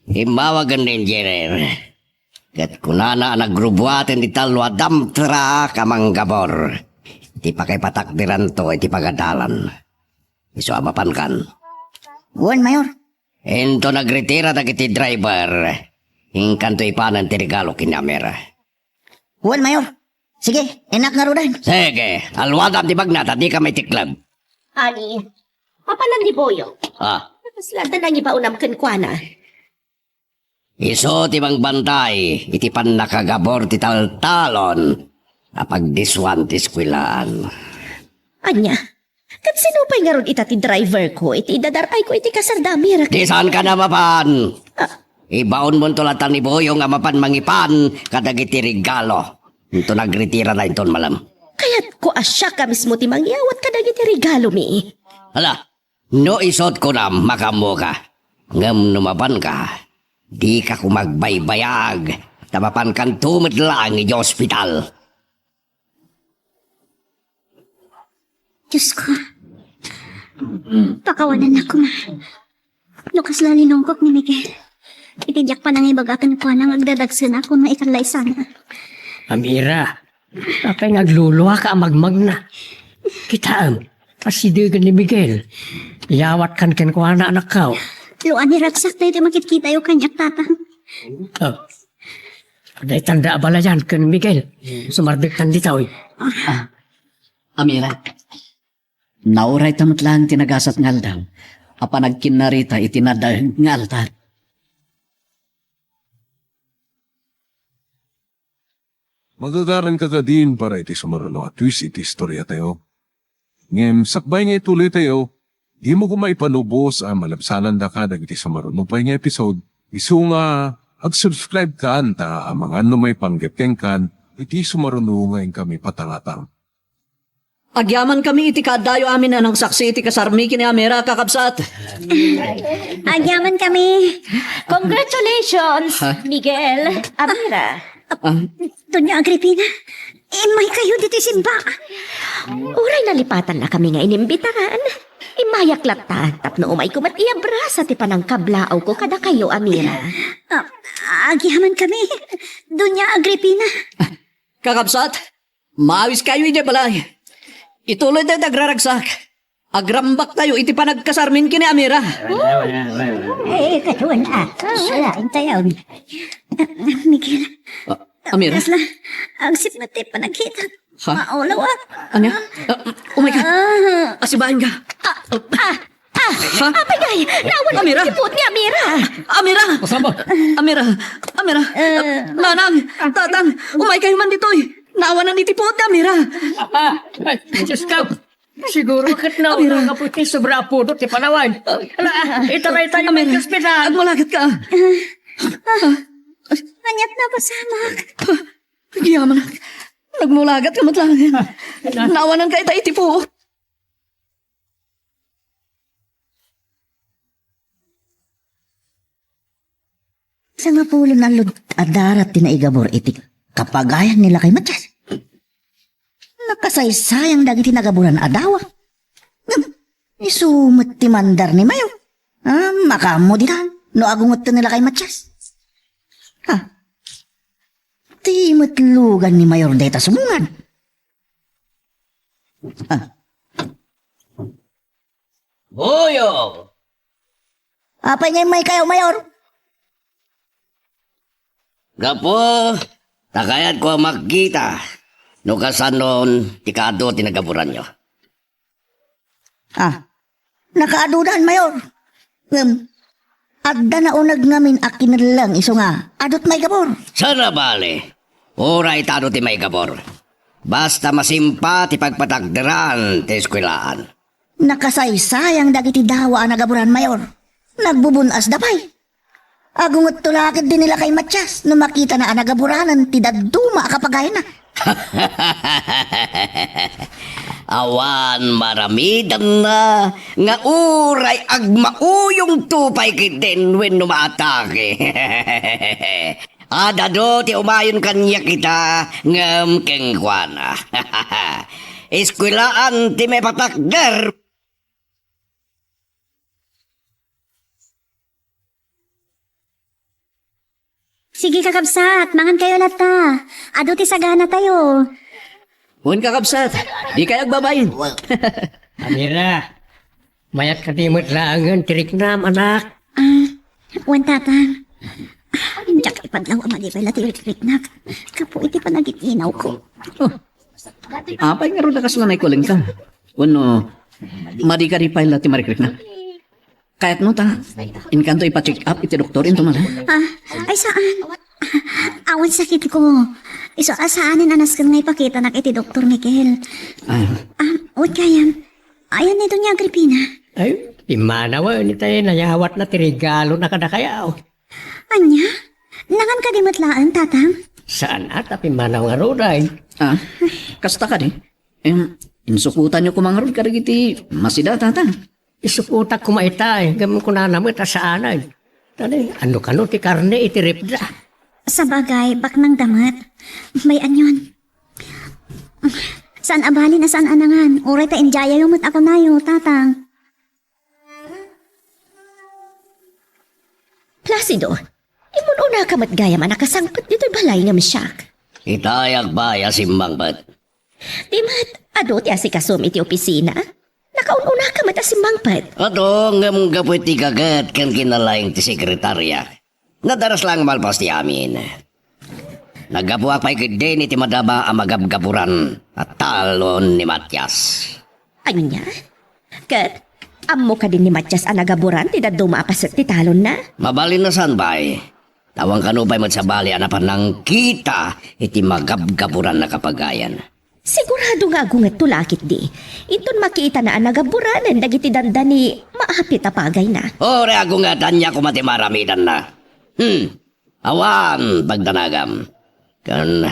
S6: Imawagan din, Jerer. Kat kunana nagrubuatin di talwa damtra kamang gabor. Iti pakaipatakdiran to, iti pagadalan. Iso amapan kan.
S7: Uwan, Mayor.
S6: Ento nagretira dagiti driver. Hingkan to ipanan ti regalo kinamera.
S7: Uwan, Mayor. Sige, enak nga rodan.
S6: Sige, alwadam ti bagnat at di ka may tiklab.
S2: Ani, papalan di Boyo.
S6: Ah,
S2: Maslatan ang ipaunam kan kwa na.
S6: iso ti bang bantay, iti pan nakagabor ti taltalon. Apag diswan ti skwilaan.
S2: Anya, kat sinupay nga ron ita ti driver ko, iti dadaray ko iti kasardami.
S6: Di saan ka na mapan? Ibaon mo tulatan ni Boyong nga mapan mangipan kadagiti regalo. Ito nagretira na iton malam.
S2: Kaya't ko asya ka mismo ti mangyawat ka dagiti regalo mi.
S6: Hala, no isot ko na makamo ka. Ngam numapan ka, di ka kumagbaybayag. Tamapan kan tumit lang i hospital.
S3: Diyos ko. Pakawanan ako ma. Lukas lalinongkok ni Miguel. Itidyak pa nang ibagakan ko nang agdadagsan ako na ikalay sana.
S5: Amira, apay nagluluwa ka amagmag na. Kitaam, pasidigan ni Miguel. Iyawat kan kwa na anak kao.
S3: Luan ni Ragsak na ito makikita yung kanyak tatang.
S5: Oh. Aday tanda abala yan kan Miguel. Sumardik tan ditaw.
S4: Amira, nauray tamat lang tinagasat ngaldaw. Apa nagkinarita itinadag ngaltat.
S1: Magagaran ka din para iti sumaruno at twist iti istorya tayo. Ngem, sakbay nga ituloy tayo, di mo kumaipanubos ang malabsanan da ka iti sumaruno pa nga episode. Isu nga, ag-subscribe ka anta ang mga ano may panggapkeng kan, iti sumaruno ngayon kami patangatang.
S4: Agyaman kami iti kadayo amin na ng saksi iti kasarmi kini Amira kakabsat.
S3: Agyaman kami.
S2: Congratulations, Miguel, Amira.
S3: Doña Agripina, may kayo dito simba.
S2: Uray nalipatan na kami nga inimbitaran. Imayak lata, tapno umay kumat iabra sa tipan ng kablao ko kada kayo, Amira.
S3: Agyaman kami. Doña Agripina.
S4: Kakabsat, maawis kayo iti balay. Ituloy tayo nagraragsak. Agrambak tayo iti panagkasarmin kini Amira.
S3: Katuan Salain tayo. Miguel.
S4: Amira?
S3: Kasla, ang sipnati panagkita.
S4: Ha?
S3: Maulawat.
S4: Anya? Oh my God. Asibahin ka. Ha?
S2: Apagay, nawan
S4: Amira?
S2: ang sipot ni Amira.
S4: Amira! Amira! Amira! Nanang! Tatang! Umay kayo man ditoy! Naawanan itipot, Amira!
S5: Ay, Diyos ka. Siguro kat na una nga puti sobra apudo ti panawan. Ala, itaray tayo may kaspital.
S4: Agmalagat ka!
S3: Kanyat na pasamak.
S4: Giyaman. Nagmulagat ka matlang. Naawanan ka itipo.
S7: Sa nga pulo na lud adarat tinaigabor iti kapagayan nila kay Matyas. Nakasaysayang dagiti nagaburan adawa. Isumot ti mandar ni Mayo. Makamo dinan no agungot to nila kay Matyas. Ti matlugan ni Mayor Deta sumungan.
S6: Boyong!
S7: Apay ngay may kayo, Mayor?
S6: Gapo, takayat ko magkita. No kasanon, tikado tinagaburan nyo.
S7: Nakaadudan, Mayor. Adda na unag ngamin akin lang iso nga. Adot may gabor.
S6: Sana bale, oray tado ti may gabor. Basta masimpa ti pagpatagderan ti eskwelaan.
S7: Nakasaysayang dagiti dawa ang nagaburan, Mayor. Nagbubunas dapay. Agungot tulakid din nila kay Matyas no makita na ang nagaburanan ti daduma kapagay na.
S6: Awan maramidan na nga uray agmauyong tupay kitten when numaatake. Adado ti umayon kanya kita ngam kengkwana. Eskwelaan ti may patakder.
S3: Sige kakabsat, mangan kayo lata. Ado ti sagana tayo.
S4: Huwag kakabsat, di kayo agbabayin.
S5: Amira, mayat ka di matlaangan, tirik nam, anak.
S3: Wan tatang. Diyak ipadlaw ang malibay lati riknak. Kapo iti panagitinaw ko.
S4: Apay nga rin nakasalanay ko lang ka. Wano, madikaripay lati marikrik na. Kahit no ta, inkanto ipa-check up iti doktor into man.
S3: Ay saan? Awan sakit ko. Iso asaanin anas kan nga ipakita nak iti Dr. Miguel. Huwag kayam. Ayan nito niya Agripina.
S5: Ay, imanawa, ni tayo nayawat na tirigalo na kadakayaw.
S3: Anya? Nangan ka di matlaan, tatang?
S5: Saan at apimanaw nga roday?
S4: Kasta ka di. Insukutan nyo kumangarod ka rin iti masida tatang.
S5: Isuputak kumaitay, gamon ko na naman tasaanay. Tani, ano kano ti karne itirip da.
S3: Sa bagay, bak ng damat. May anyon. Saan abali na saan anangan? Uray ta enjaya yung ako na yun, tatang.
S2: Placido, imun una ka matgayam anak kasangpat dito'y balay nga misyak.
S6: Itayag baya simbang bat.
S2: Di mat, ado ti asikasum iti opisina. Nakaununa ka mat asimbangpat.
S6: Ato, ngam gapoy ti kagat kan kinalaing ti sekretarya. Nadaras lang malpas ti amin. Nagabuak pa'y kidin iti madaba ang magabgaburan at talon ni Matyas.
S2: Ayun niya. Kat, amo ka din ni Matyas ang nagaburan, ti daduma apas ti talon na.
S6: Mabalin na san bay? Tawang kanupay magsabali anapan ng kita iti magabgaburan na kapagayan.
S2: Sigurado nga agungat tulakit di. Iton makita na ang nagaburanan dagiti dandani maapit apagay na.
S6: Ore agungatan niya kumati maramidan na. Awan pagdanagam. Kan,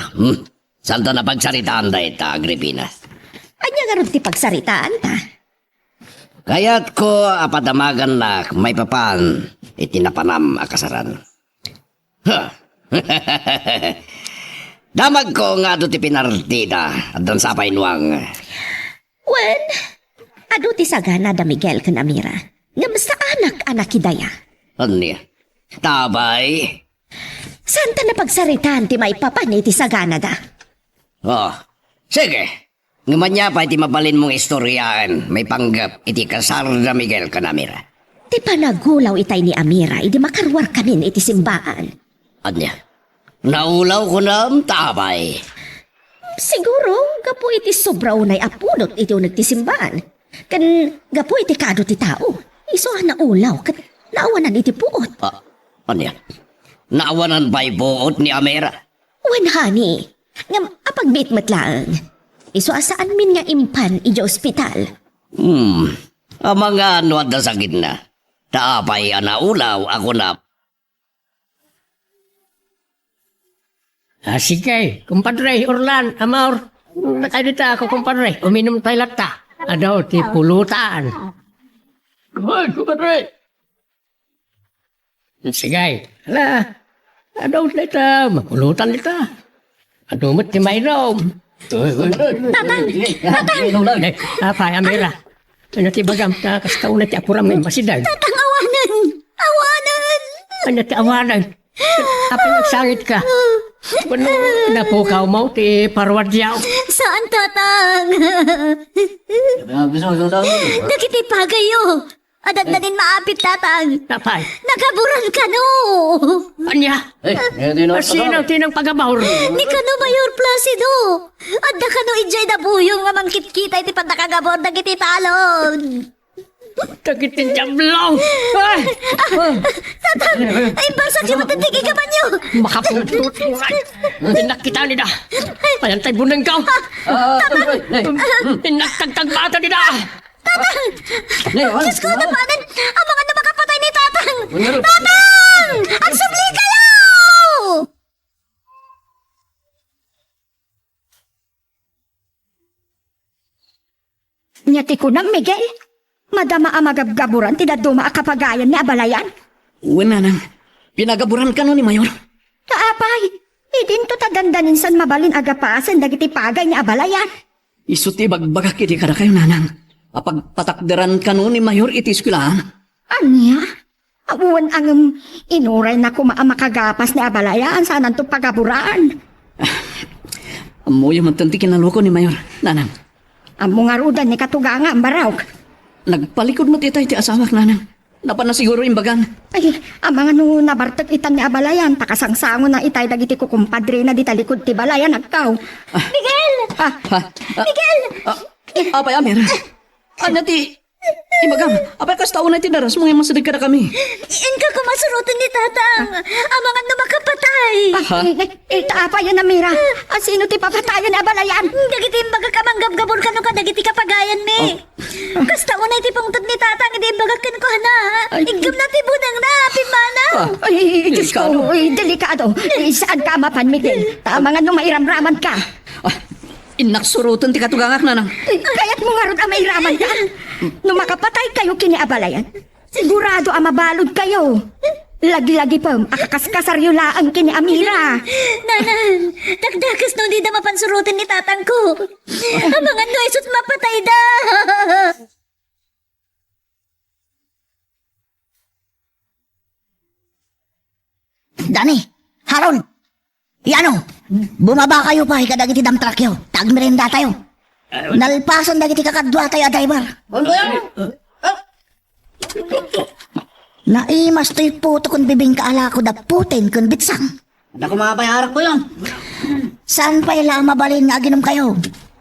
S6: santa na pagsaritaan da ita, Agripina.
S2: Anya nga ron ti pagsaritaan ta.
S6: Kaya't ko apadamagan na may papan itinapanam akasaran. Damag ko nga do ti pinartida at dan sapay nuang.
S2: Wen, ado ti sagana da Miguel kan Amira. Nga basta anak kidaya.
S6: Ani, tabay.
S2: Santa na pagsaritaan ti may papan iti sagana da.
S6: Oh, sige. Ngaman niya pa iti mabalin mong istoryaan. May panggap iti kasar na Miguel kanamira.
S2: Ti panagulaw itay ni Amira, idi makarwar kamin iti simbaan.
S6: Anya, naulaw ko na ang tabay.
S2: Siguro, gapo iti sobra unay apunot iti unag ti simbaan. Kan gapo iti kado ti tao. Iso na ulaw, kat naawanan iti puot.
S6: Anya, naawanan ba'y buot ni Amira?
S2: Wen honey, ngam apagbit matlaang. Iso asaan min nga impan iti ospital.
S6: Ang mga ano at sa gitna. Taapay anaulaw ako na.
S5: Sige, kumpadre, Orlan, Amor. Nakaidita ako, kumpadre. Uminom tayo lata. Adaw, ti pulutan. Hoy, kumpadre. Sige, hala. Adaw, lita. Mapulutan lita. Adaw, ti mayroom.
S3: Tatang!
S5: Apa, Amira? Ano ti bagam na kastaw na ti apuram ng masidag?
S3: Tatang awanan! Awanan!
S5: Ano ti awanan? Apa nagsangit ka? Bueno, napukaw mo, ti parwadyaw.
S3: Saan, tatang? Dagiti pagayo. Adat na din maapit, tatang.
S5: Tapay.
S3: Nagaburan ka no.
S5: Anya? Sino tinang pagabawr?
S3: Ni kano Mayor Placido. Adda kano ijay na buyong nga mangkit-kita iti pandakagabor dagiti talon.
S5: Tagitin jamlaw. Ay!
S3: Tatang, ay barsak siya matintigi ka man nyo.
S5: Makaputut mo nga. Tinakita nila. Payantay bunang ka. Tinagtagtag bata nila.
S3: Diyos ko, napanan. Ang mga namakapatay ni Tatang. Tatang! Ang subli kayo!
S8: Nyati ko na, Miguel. Madama ang magabgaburan, tinaduma akapagayan ni Abalayan.
S4: Wala nang. Pinagaburan ka no ni Mayor.
S8: Kaapay, idinto tadandanin san mabalin agapasan dagiti pagay ni Abalayan.
S4: Isuti bagbagak iti kada kayo nanang. Apag patakderan ka no ni Mayor iti eskwelahan.
S8: Anya? Awan ang inuray na makagapas ni Abalayan saan to pagaburan.
S4: Amoy man tanti kinaloko ni Mayor. Nanang,
S8: Amo nga rudan ni katuganga ang barawk.
S4: nagpalikod mo titay ti asawak nanang. Napa na siguro imbagan.
S8: Ay, ang mga no nabartag itan ni Abalayan, takasangsangon na itay dagiti ko kumpadre na di talikod ti Balayan agkaw.
S3: Miguel!
S4: Ha?
S3: Miguel!
S4: Apay Amir. Ano ti? Imbagam, apay kas taon na tinaras mo yung masadig ka na kami.
S3: Iyan ka kumasurutan ni Tatang. Ang mga namakapatay.
S4: Ha?
S8: Itaapa yan na Mira. Sino ti papatayan ni Abalayan?
S3: Dagiti imbaga ka manggabgabor ka no ka dagiti kapagayan mi. Kasta unay ti pangtod ni Tatang, hindi imbaga kan ko na. Igam na ti bunang na, pimana.
S8: Ay, Diyos ko, delikado. Saan ka mapan, Miguel? Tama nga nung mairamraman ka.
S4: Inaksurutan ti katugangak nanang.
S8: Kaya't mo nga ron ang mairaman ka. Nung makapatay kayo kini Abalayan, sigurado ang mabalod kayo. Lagi-lagi pa, akakaskasaryo laang kini Amira.
S3: Nanan, dagdagas no di na mapansurutan ni Tatang ko. Ang mga noisot mapatay da.
S7: Dani, Haron, Yano, bumaba kayo pa, ikadagiti damtrak yo. Tagmerenda tayo. Nalpasan dagiti kakadwa tayo, driver. Naimas to'y puto kung bibing kaala ko da putin kung bitsang.
S6: Naku mga bayarak ko yun.
S7: Saan pa ila mabalin nga ginom kayo?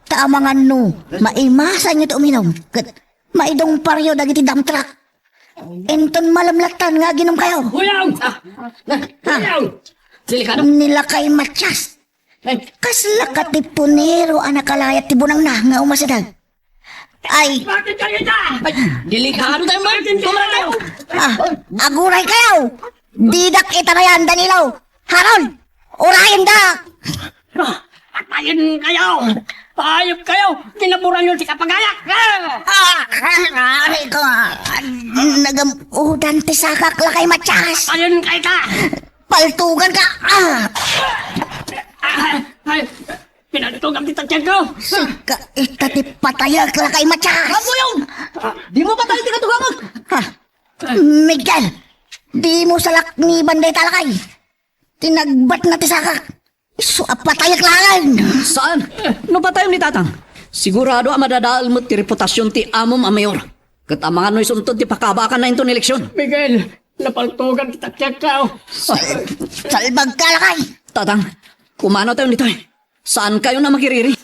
S7: Taamangan no, maimasan nyo to uminom. Kat maidong paryo dagiti damtrak. Enton malamlatan nga ginom kayo.
S5: Huyaw! Huyaw! Silikado.
S7: Nila kay Matyas. Kasla ka ti punero anakalayat ti bunang na nga umasadag. Ay,
S5: Bakit kayo na? Delikado tayo, Martin. Tumara kayo.
S7: aguray kayo. Didak itarayan Danilo. Haron, urayan dak.
S5: Atayin kayo. Ayop kayo. Tinaburan nyo si Kapagayak.
S7: Ari ko. Nagamudan ti sakak la kay Matyas.
S5: Atayin kayo ka.
S7: Paltugan ka.
S5: Ay, pinatutugan kita tiyan ko.
S7: Ka itati patayak la kay Matyas.
S4: Di mo pa tayo tinatugangan.
S7: Miguel, di mo salak ni Banday Talakay. Tinagbat na ti sakak. So, patayak langan.
S4: Saan? No ba tayo ni Tatang? Sigurado ang madadaal mo ti reputasyon ti amom a mayor. Katamangan no'y suntod ti pakabakan na ito eleksyon.
S5: Miguel, napaltugan kita tiyan ko.
S7: Salbag ka lakay.
S4: Tatang, kumano tayo nito eh. Saan kayo na makiriri?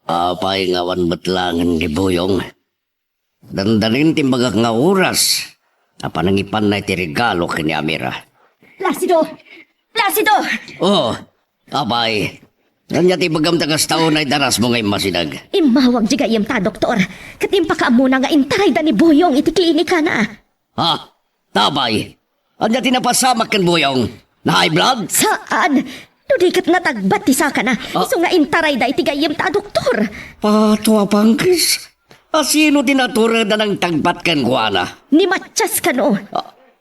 S6: Apay ngawan betlangan ni Boyong. Dandanin timbagak nga oras. Panangipan na iti regalo kini Amira.
S2: Placido! Placido!
S6: Oh, apay. Nanya ti bagam tagas taon ay daras mo ngay masinag.
S2: Imawag di gayem ta, doktor. Katimpa ka muna nga intaray da ni Boyong iti klinika na.
S6: Ha? Tabay. Anya tinapasamak kan Boyong. Na high blood?
S2: Saan? Tudikat na tagbat ti saka na. Iso nga intaray da iti gayem ta, doktor.
S6: Patwa pangkis. Sino tinatura na ng tagbat kan Guana?
S2: Ni Matyas ka no.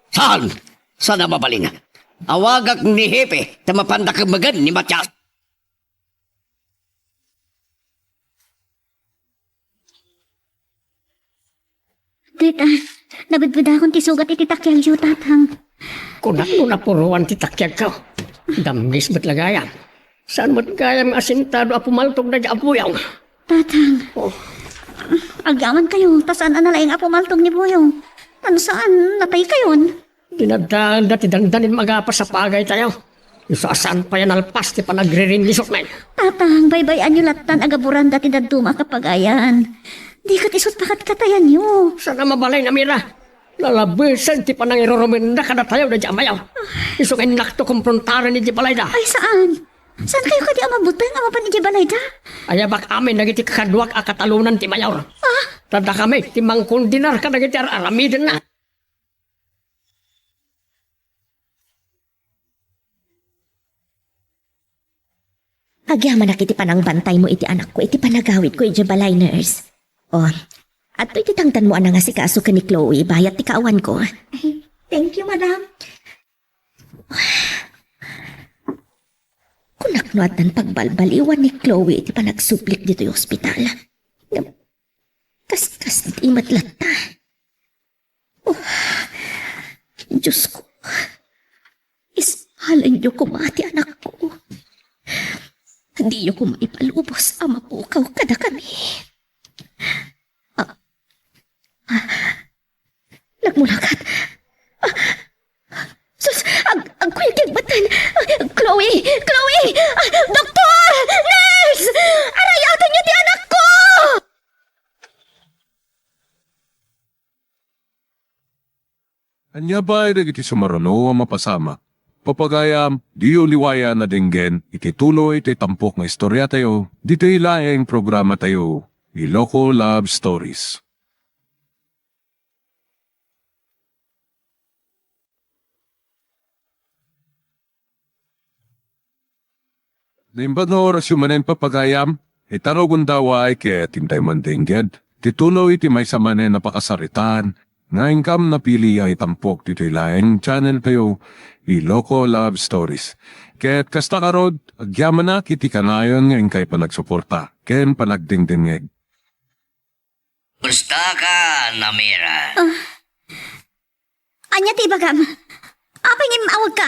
S6: Saan? Saan na mabaling? Awagak ni Hepe na mapandakamagan ni Matyas.
S3: Tit, nabidbida akong tisugat iti takyagyo, tatang.
S5: Kunak mo na puruan ti takyag ka. Damgis ba't lagayan? Saan ba't kaya ang asintado apumaltog na di apuyaw?
S3: Tatang,
S5: Oh,
S3: agyaman kayo, tasaan na laing apo maltog ni Boyong. Ano saan, natay kayon?
S5: dinadaan dati dandanin magapas sa pagay tayo. Isasaan pa yan alpas ti panagre-rinisok na yun.
S3: Tatang, baybayan nyo latan agaburan dati daduma kapagayan. Di kat isot pakat katayan nyo.
S5: Sana mabalay na mira. Lalabisan ti panang iroromenda kada tayo na di amayaw. Isungin nakto kumprontaran ni di balay da.
S3: Ay, saan? Saan kayo kadi amabutay nga mapan iti balay da?
S5: Ayabak amin nagiti kakadwak akatalunan ti mayaw. Tada kami, ti mangkundinar ka nagiti aramidin na.
S2: Agyaman na kiti panang bantay mo iti anak ko, iti panagawid ko iti balay nurse. Oh, at iti tangtan mo anang asikaso ka ni Chloe, bayat ti kaawan ko.
S8: Thank you, madam.
S2: Kunaknuat ng pagbalbaliwan ni Chloe iti panagsuplik dito yung ospital. Kas iti matlata. Oh, Diyos ko. Ismahalan niyo kumati anak ko. Hindi niyo ko maipalubos ang mapukaw kada kami. Nagmulakat. Sus, ang kuyag batan. Chloe! Doktor! Nurse! Arayatan niyo di anak ko!
S1: Anya ba ay iti sumarano ang mapasama? Papagayam, di uliwaya na dinggen, iti tuloy iti tampok nga istorya tayo, dito ilaing programa tayo, Iloko Love Stories. Naimbag nga oras yung manen papagayam, itarogon daw ay kaya tintay man dingged. Tituloy iti may samanen napakasaritan, nga ingkam na pili ay tampok dito ilaing channel kayo, Iloko Love Stories. Kaya't kasta karod, agyaman na kiti kanayon ngayon kay panagsuporta, ken panagdingdingeg.
S6: Gusta ka, Namira?
S3: Anya ti bagam. Apay nga maawag ka.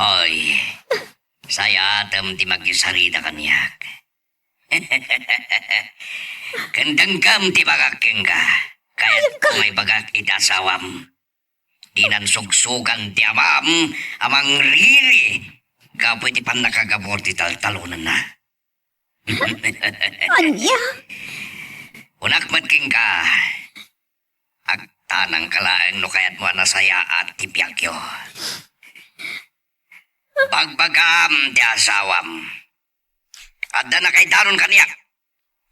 S6: Oy, saya atam ti magisarita kanyak. Kandangkam ti bagaking ka. Kaya't kung may bagak itasawam. Dinan sugsugan ti amam, amang riri. Kapoy ti pan nakagabor ti taltalunan na.
S3: Anya?
S6: Unakmat king ka. Agtanang kalaeng no kaya't mo nasaya at ti piyakyo. Pagbagam ti asawam. Adda na kay daron kaniyak.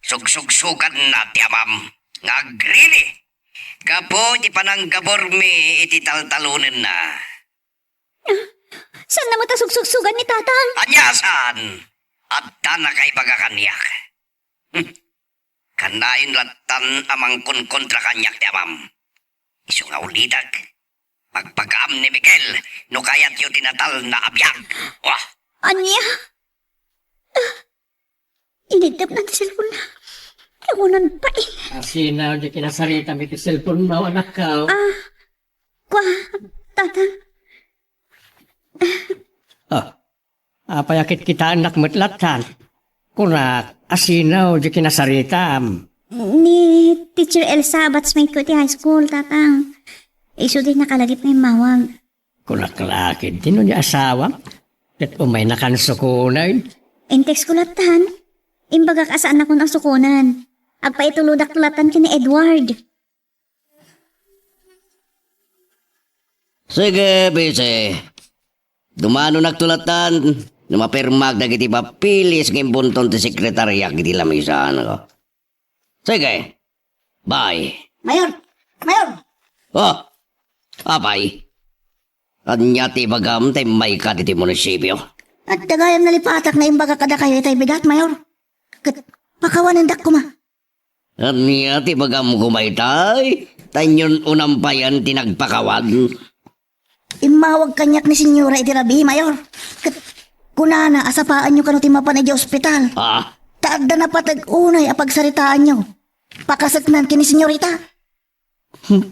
S6: Sugsugsugan na ti amam. Ngagrili. Kapo ti pananggabor mi iti taltalunin na.
S3: Saan na matasugsugan ni tatang?
S6: Anyasan! Adda na kay pagakaniyak. Kanain latan amang kontra kanyak ti amam. Isu nga ulidag. Pagpagam ni Miguel, no kayat yu tinatal na abyak. Wah!
S3: Anya? Inigdap na ti cellphone na. Kamunan pa eh.
S5: Asina, di kinasarita mi ti cellphone mo, anak ka.
S3: Kwa, tatang.
S5: Apayakit kita anak matlatan. Kunak, asinaw di kinasarita.
S3: Ni Teacher Elsa, batsmate ko ti high school, tatang. Iso din nakalagip na yung mawag.
S5: Kunak lakid, tino ni asawa. Kat umay nakansukunan.
S3: Intex ko latan. Imbaga kasaan ako ng sukunan. Agpaituludak tulatan ki ni Edward.
S6: Sige, bise. Dumano nagtulatan. Numapirmag na kiti papilis ng bunton ti sekretarya kiti lamisan ko. Sige. Bye.
S7: Mayor!
S6: Oh, apay. Anya ti bagam tay may ka ti munisipyo.
S7: At dagayam nalipatak na imbaga kada kayo itay bigat, Mayor. Pakawanan dak ko ma.
S6: Anya ti bagam kumaytay. Tanyon unampayan tinagpakawan.
S7: Imawag kanyak ni Senyora iti rabi, Mayor. Kunana, asapaan nyo kano ti mapanay di ospital.
S6: Ah,
S7: Taagda na patag unay apagsaritaan nyo. Pakasagnan kini Senyorita.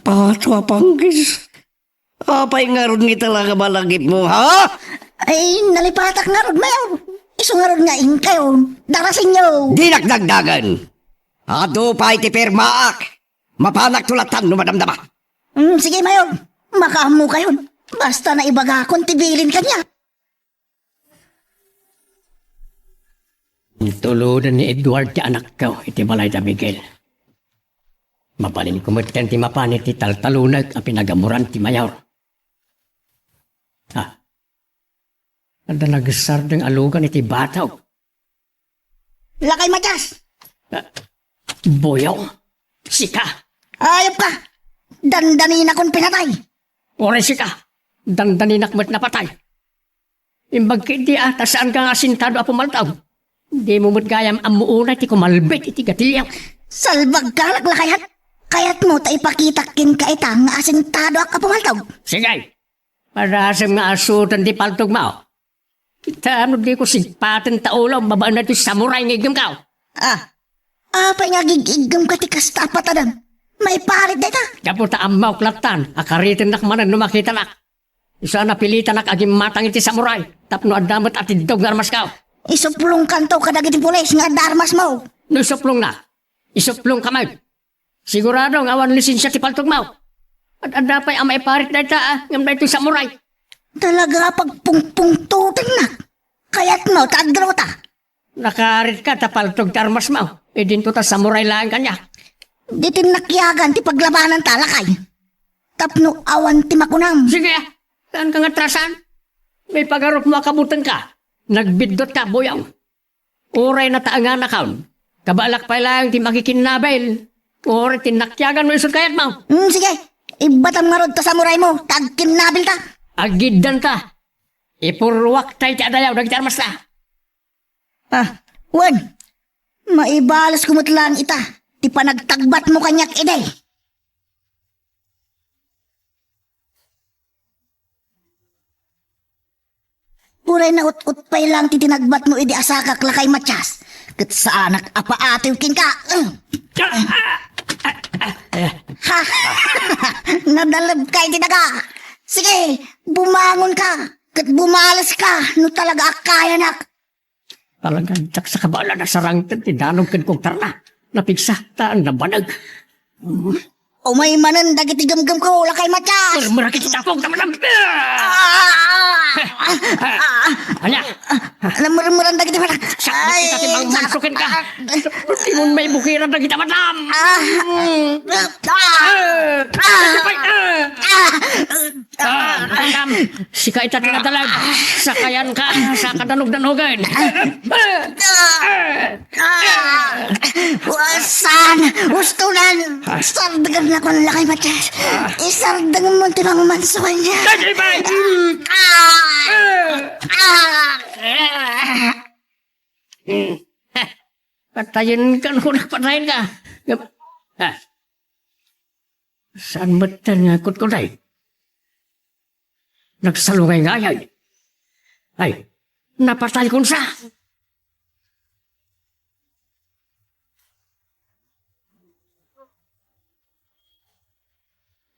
S6: Patwa panggis. Apay nga ron nga talaga malagip mo, ha?
S7: Ay, nalipatak nga rod mayon. Iso nga rod nga kayo. Darasin nyo.
S6: Di nagdagdagan. Ado pa iti permaak. Mapanak tulatan no madamdama.
S7: Sige mayon. Makamu kayo. Basta na ibaga akong tibilin kanya.
S5: Tuludan ni Edward ti anak ko, iti balay da Miguel. Mabalin kumuten ti mapanit ti taltalunag ang pinagamuran ti mayor. Ada nagsar ng alugan iti bataw.
S7: Lakay Matyas.
S5: Boyaw, sika,
S7: Ayop ka. Dandanin akong pinatay.
S5: oray sika, dandanin akmat na patay. Imbag kiti ata saan ka nga sintado a pumaltaw. Di mo gayam ang muuna ti kumalbit iti gatilyaw.
S7: Salbag ka laklakayan. Kaya't mo ta ipakitakin ka itang nga asintado ak kapumaltaw.
S5: Sigay, parasam nga asutan di paltog mao. Kita ano di ko sigpaten taulaw, babaan na ti samurai ngigam kao.
S7: Apay nga gigigam ka ti kastapatadan. May parit na ita.
S5: Kaputa amaw klatan, akaritin nak manan numakita nak. Isa na pilitan nak agim matang iti samurai, tapno adamat at idog nga armas kao.
S7: Isuplong kanto ka dagiti pulis nga darmas mo.
S5: No isuplong na, isuplong kamay. Sigurado nga awan lisensya ti paltog mao. At adapay ang maiparit na ita, ngam na ito samurai.
S7: Talaga pagpungpungtutin na. Kaya't mo taagdraw ta.
S5: Nakarit ka tapaltog ti armas mao, e dinto ta samurai lang kanya.
S7: Di tinakyagan ti paglabanan talakay. Tapno awan ti makunam.
S5: Sige, saan ka nga trasan? May pagarot mo akabutan ka. Nagbidot ka, boyaw. Oray na taangan na kaon. Kabalak pa lang ti makikinabel. Oray tinakyagan mo isod kayat mo.
S7: Sige, ibatam nga rod ta samurai mo. Tagkinabil ta.
S5: Agiddan ta. Ipurwak tayo ti adayaw, nagtarmas na.
S7: Wan. Maibalas kumutlang ita. Ti panagtagbat mo kanyak iday. Uray na ut-ut pa'y lang ti tinagbat mo idi asakak lakay Matyas. Kat sa anak apa kin ka. Ha! Nadalab kay tinaga. Sige, bumangon ka. Kat bumalas ka. No talaga akaya nak.
S5: Talagang tak sa kabala na sarangtan, tinanong kan kong tarna. Napigsa, taan na banag.
S7: Umay manan dagiti gamgam ko lakay Matyas.
S5: Marakit sa tapong tamanam. Anya,
S7: Namurmuran dagiti mana.
S5: sakit kita timbang masukin ka. Timun may bukiran na kita matam. Matam, sika ita tinatalag. Sakayan ka sa kadanog-danogan.
S7: Wasan! Ustunan! Sardagan na ko ng lakay Matyas. Isardagan mo timang mansukan niya.
S5: Patayin ka ko na patayin ka. Saan ba't nga ko day? Nagsalungay nga yan. Ay, napatay ko sa.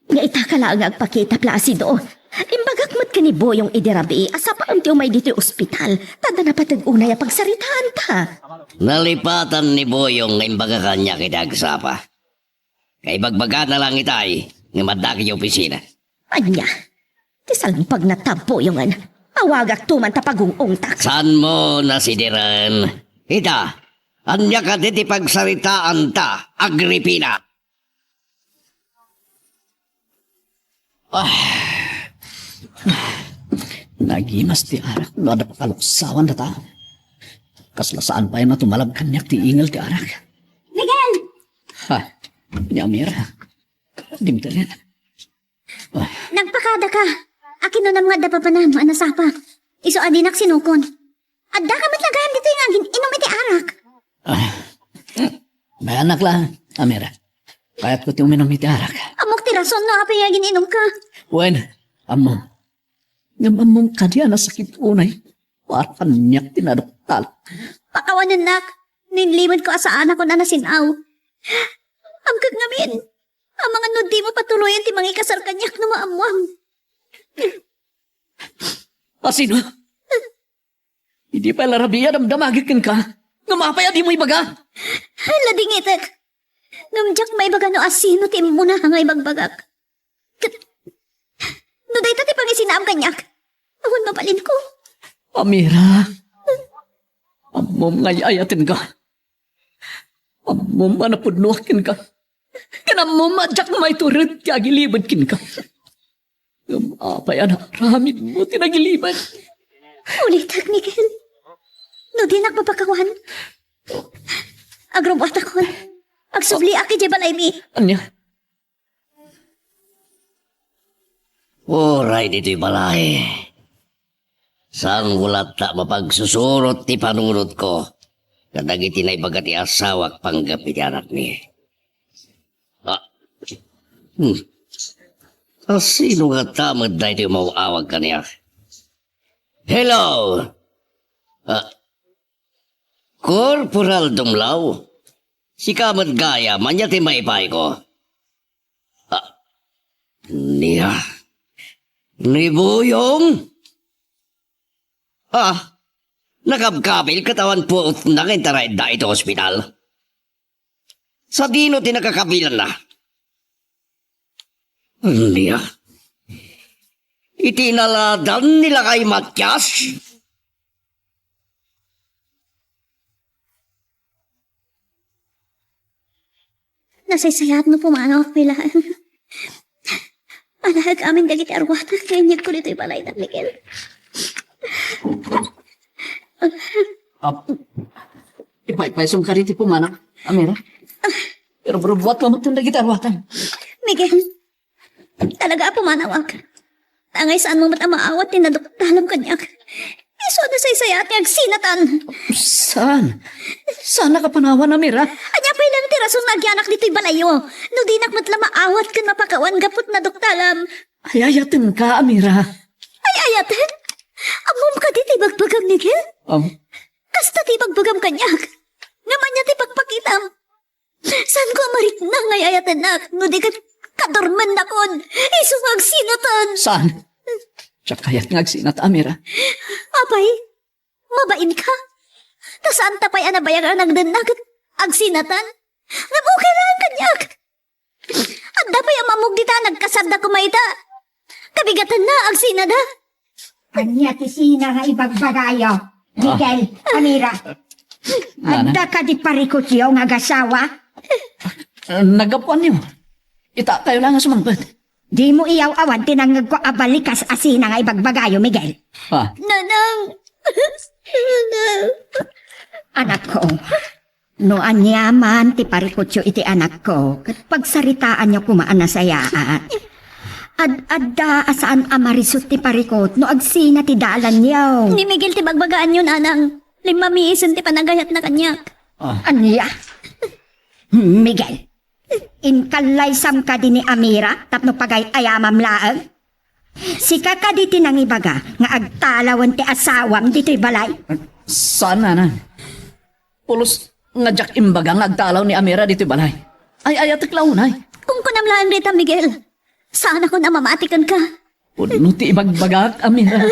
S2: Nga itakala ang agpakita, Placido. Imbagak mat ka ni Boyong idirabi, asa pa ang may dito ospital. Tada na patag-unay a pagsaritaan ta.
S6: Nalipatan ni Boyong nga imbaga kanya kidagsapa. Kay bagbaga na lang itay nga madaki yung opisina.
S2: Anya, tisalang pag natampo yung awagak tuman ta pag-uungtak.
S6: Saan mo nasidiran? Ita, anya ka diti pagsaritaan ta, Agripina.
S4: Nagimas ti arak, no ada pakaluksawan na ta. Kaslasaan pa yun na tumalab kanyak ti ingal ti arak.
S3: Miguel!
S4: Ha, ni Amira. Di mo talyan.
S3: Nagpakada ka. Akin na mga dapapanam, anasapa. Iso adinak sinukon. Adda ka matlagahan dito yung agin, inom iti arak.
S4: May anak lang, Amira. Kaya't ko ti uminom iti arak.
S3: Amok ti rason no, apay agin inom ka.
S4: Wen, amom. Ngamamom ka diya na sakit unay. Warpan niyak tinadoktal.
S3: Pakawanan nak. Ninlimod ko asaan ako na nasinaw. Amkag ngamin. Ang mga nudi mo patuloyan ti mga ikasar kanyak na maamwam.
S4: Asino? Hindi pa larabiya damdamagikin ka. Nga mapaya di mo ibaga.
S3: Hala dingitek. Ngamjak may baga no asino ti mo na hangay bagbagak. No day ti pangisinaam kanyak. Awan mapalin ko.
S4: Amira. Amom ngay ayatin ka. Amom manapudnuakin ka. Kanamom adjak may turut ti agilibad kin ka. Ngapaya na ramin mo tinagilibad.
S3: Ulitak, Miguel. No di nagpapakawan. Agrobot ako. Agsubli aki di balay mi.
S4: Anya?
S6: Oray dito'y balay. Saan wala ta mapagsusurot ti panunod ko. Kadagiti na ibagat ti asawak panggapi ti anak ni. Sino nga tamad na ito mauawag ka niya? Hello! Corporal Dumlaw? Si Kamad Gaya, manya ti maipay ko. Niya? Ni Buyong? Nakabkabil katawan po na kintaray da ito ospital. Sa dino ti nakakabilan na? Niya? Itinaladan nila kay Matyas?
S3: Nasaysayat no pumano ako pilaan. Alahag amin dagiti arwata. Kanyag ko dito'y balay ng Miguel.
S4: Ipaipaisong ka rin ti pumanang, Amira. Pero buat mo matanda kita arwatan.
S3: Miguel, talaga pumanawag. Tangay saan mo maamaawat tinaduktalam kanyak. Iso na saysayat ni agsinatan.
S4: Saan? Saan nakapanawan, Amira?
S3: Anya pa ilang tirason nagyanak dito'y balayo. No di nakmatla maawat kan mapakawan gapot na duktalam.
S4: Ayayatin ka, Amira.
S3: Ay ayaten? Amom ka di bagbagam, Miguel? Kasta ti bagbagam kanyak. Ngaman niya ti pagpakitam. Saan ko amarit na ngay ayaten nak? No di ka kadorman na kon. Iso magsinatan.
S4: Saan? Tsaka kayat nga agsinat, Amira.
S3: Apay, mabain ka? Ta saan tapay anabayagan nagdanag agsinatan? Nabukay lang kanyak. At dapay amamog dita nagkasabda kumayta. Kabigatan na agsinada.
S8: Anya ti sina nga ibagbagayo. Miguel, Amira. Adda ka di parikot yung nga gasawa?
S4: Nagapuan niyo. Ita kayo lang nga sumangpad.
S8: Di mo iyaw awan tinangag ko abalikas asina nga ibagbagayo, Miguel.
S3: Nanang.
S8: Anak ko, no anyaman ti parikotyo iti anak ko, kat pagsaritaan niyo kumaan na sayaan. Adda asaan amarisot ti parikot, no agsina ti dalan niyo.
S3: Ni Miguel ti bagbagaan yun, anang. Limamiisan ti panagayat na kanyak.
S8: Anya? Miguel, inkalay sam ka din ni Amira, tapno pagay ayamam laang. Sika ka di tinangibaga, nga agtalawan ti asawam dito'y balay.
S4: Saan, nanan? Pulos nga jak imbaga nga agtalaw ni Amira dito balay. Ay, ayatik launay.
S3: Kung kunamlaan rita, Miguel, saan ako na mamatikan ka?
S4: Puno ti ibagbagak, Amira.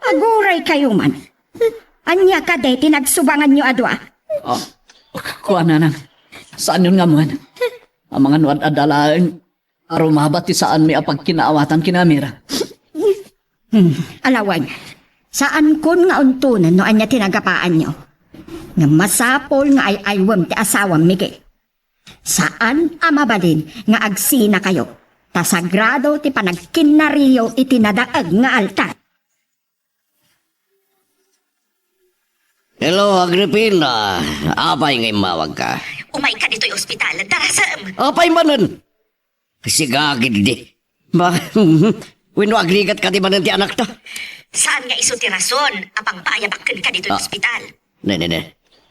S8: Aguray kayo man. Anya ka de, tinagsubangan nyo adwa.
S4: Kuha, nanan. Saan yun nga man? Ang mga nuad adalaang arumabat ti saan may apag kinaawatan kina Amira.
S8: Alawan, saan kun nga untunan no anya tinagapaan nyo? Nga masapol nga ay aywam ti asawam Miguel. Saan amabalin nga agsina kayo? Ta sagrado ti panagkinariyo iti nadaag nga altar.
S6: Hello, Agripina. Apay ngay mawag ka.
S2: Umay ka dito'y ospital. Darasam.
S6: Apay manan. Sigagid di. Wino agrigat ka di manan ti anak ta?
S2: Saan nga iso ti rason? Apang paayabakan ka dito'y ospital.
S6: Ne.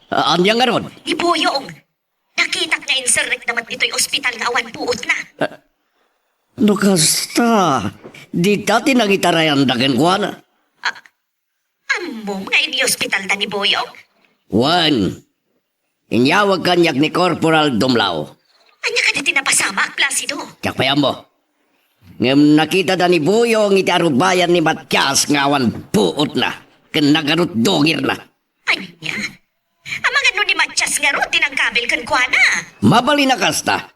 S6: Anya nga ron?
S2: Ni Buyong. Nakitak nga inserrek naman dito'y ospital nga awan puot na.
S6: No kasta. Di tati nangitarayan dagan ko na.
S2: Amom nga ini ospital da ni Buyong.
S6: Juan. Inyawag kanyak ni Corporal Dumlaw.
S2: Anya ka na tinapasama, Placido.
S6: Kakpayan mo. Ngam nakita da ni Buyong iti arubayan ni Matias ngawan puot na. Ken nagarot dongir na.
S2: Anya? Amang ano ni Matchas nga ro, tinangkabil kan kwa na.
S6: Mabali na kasta.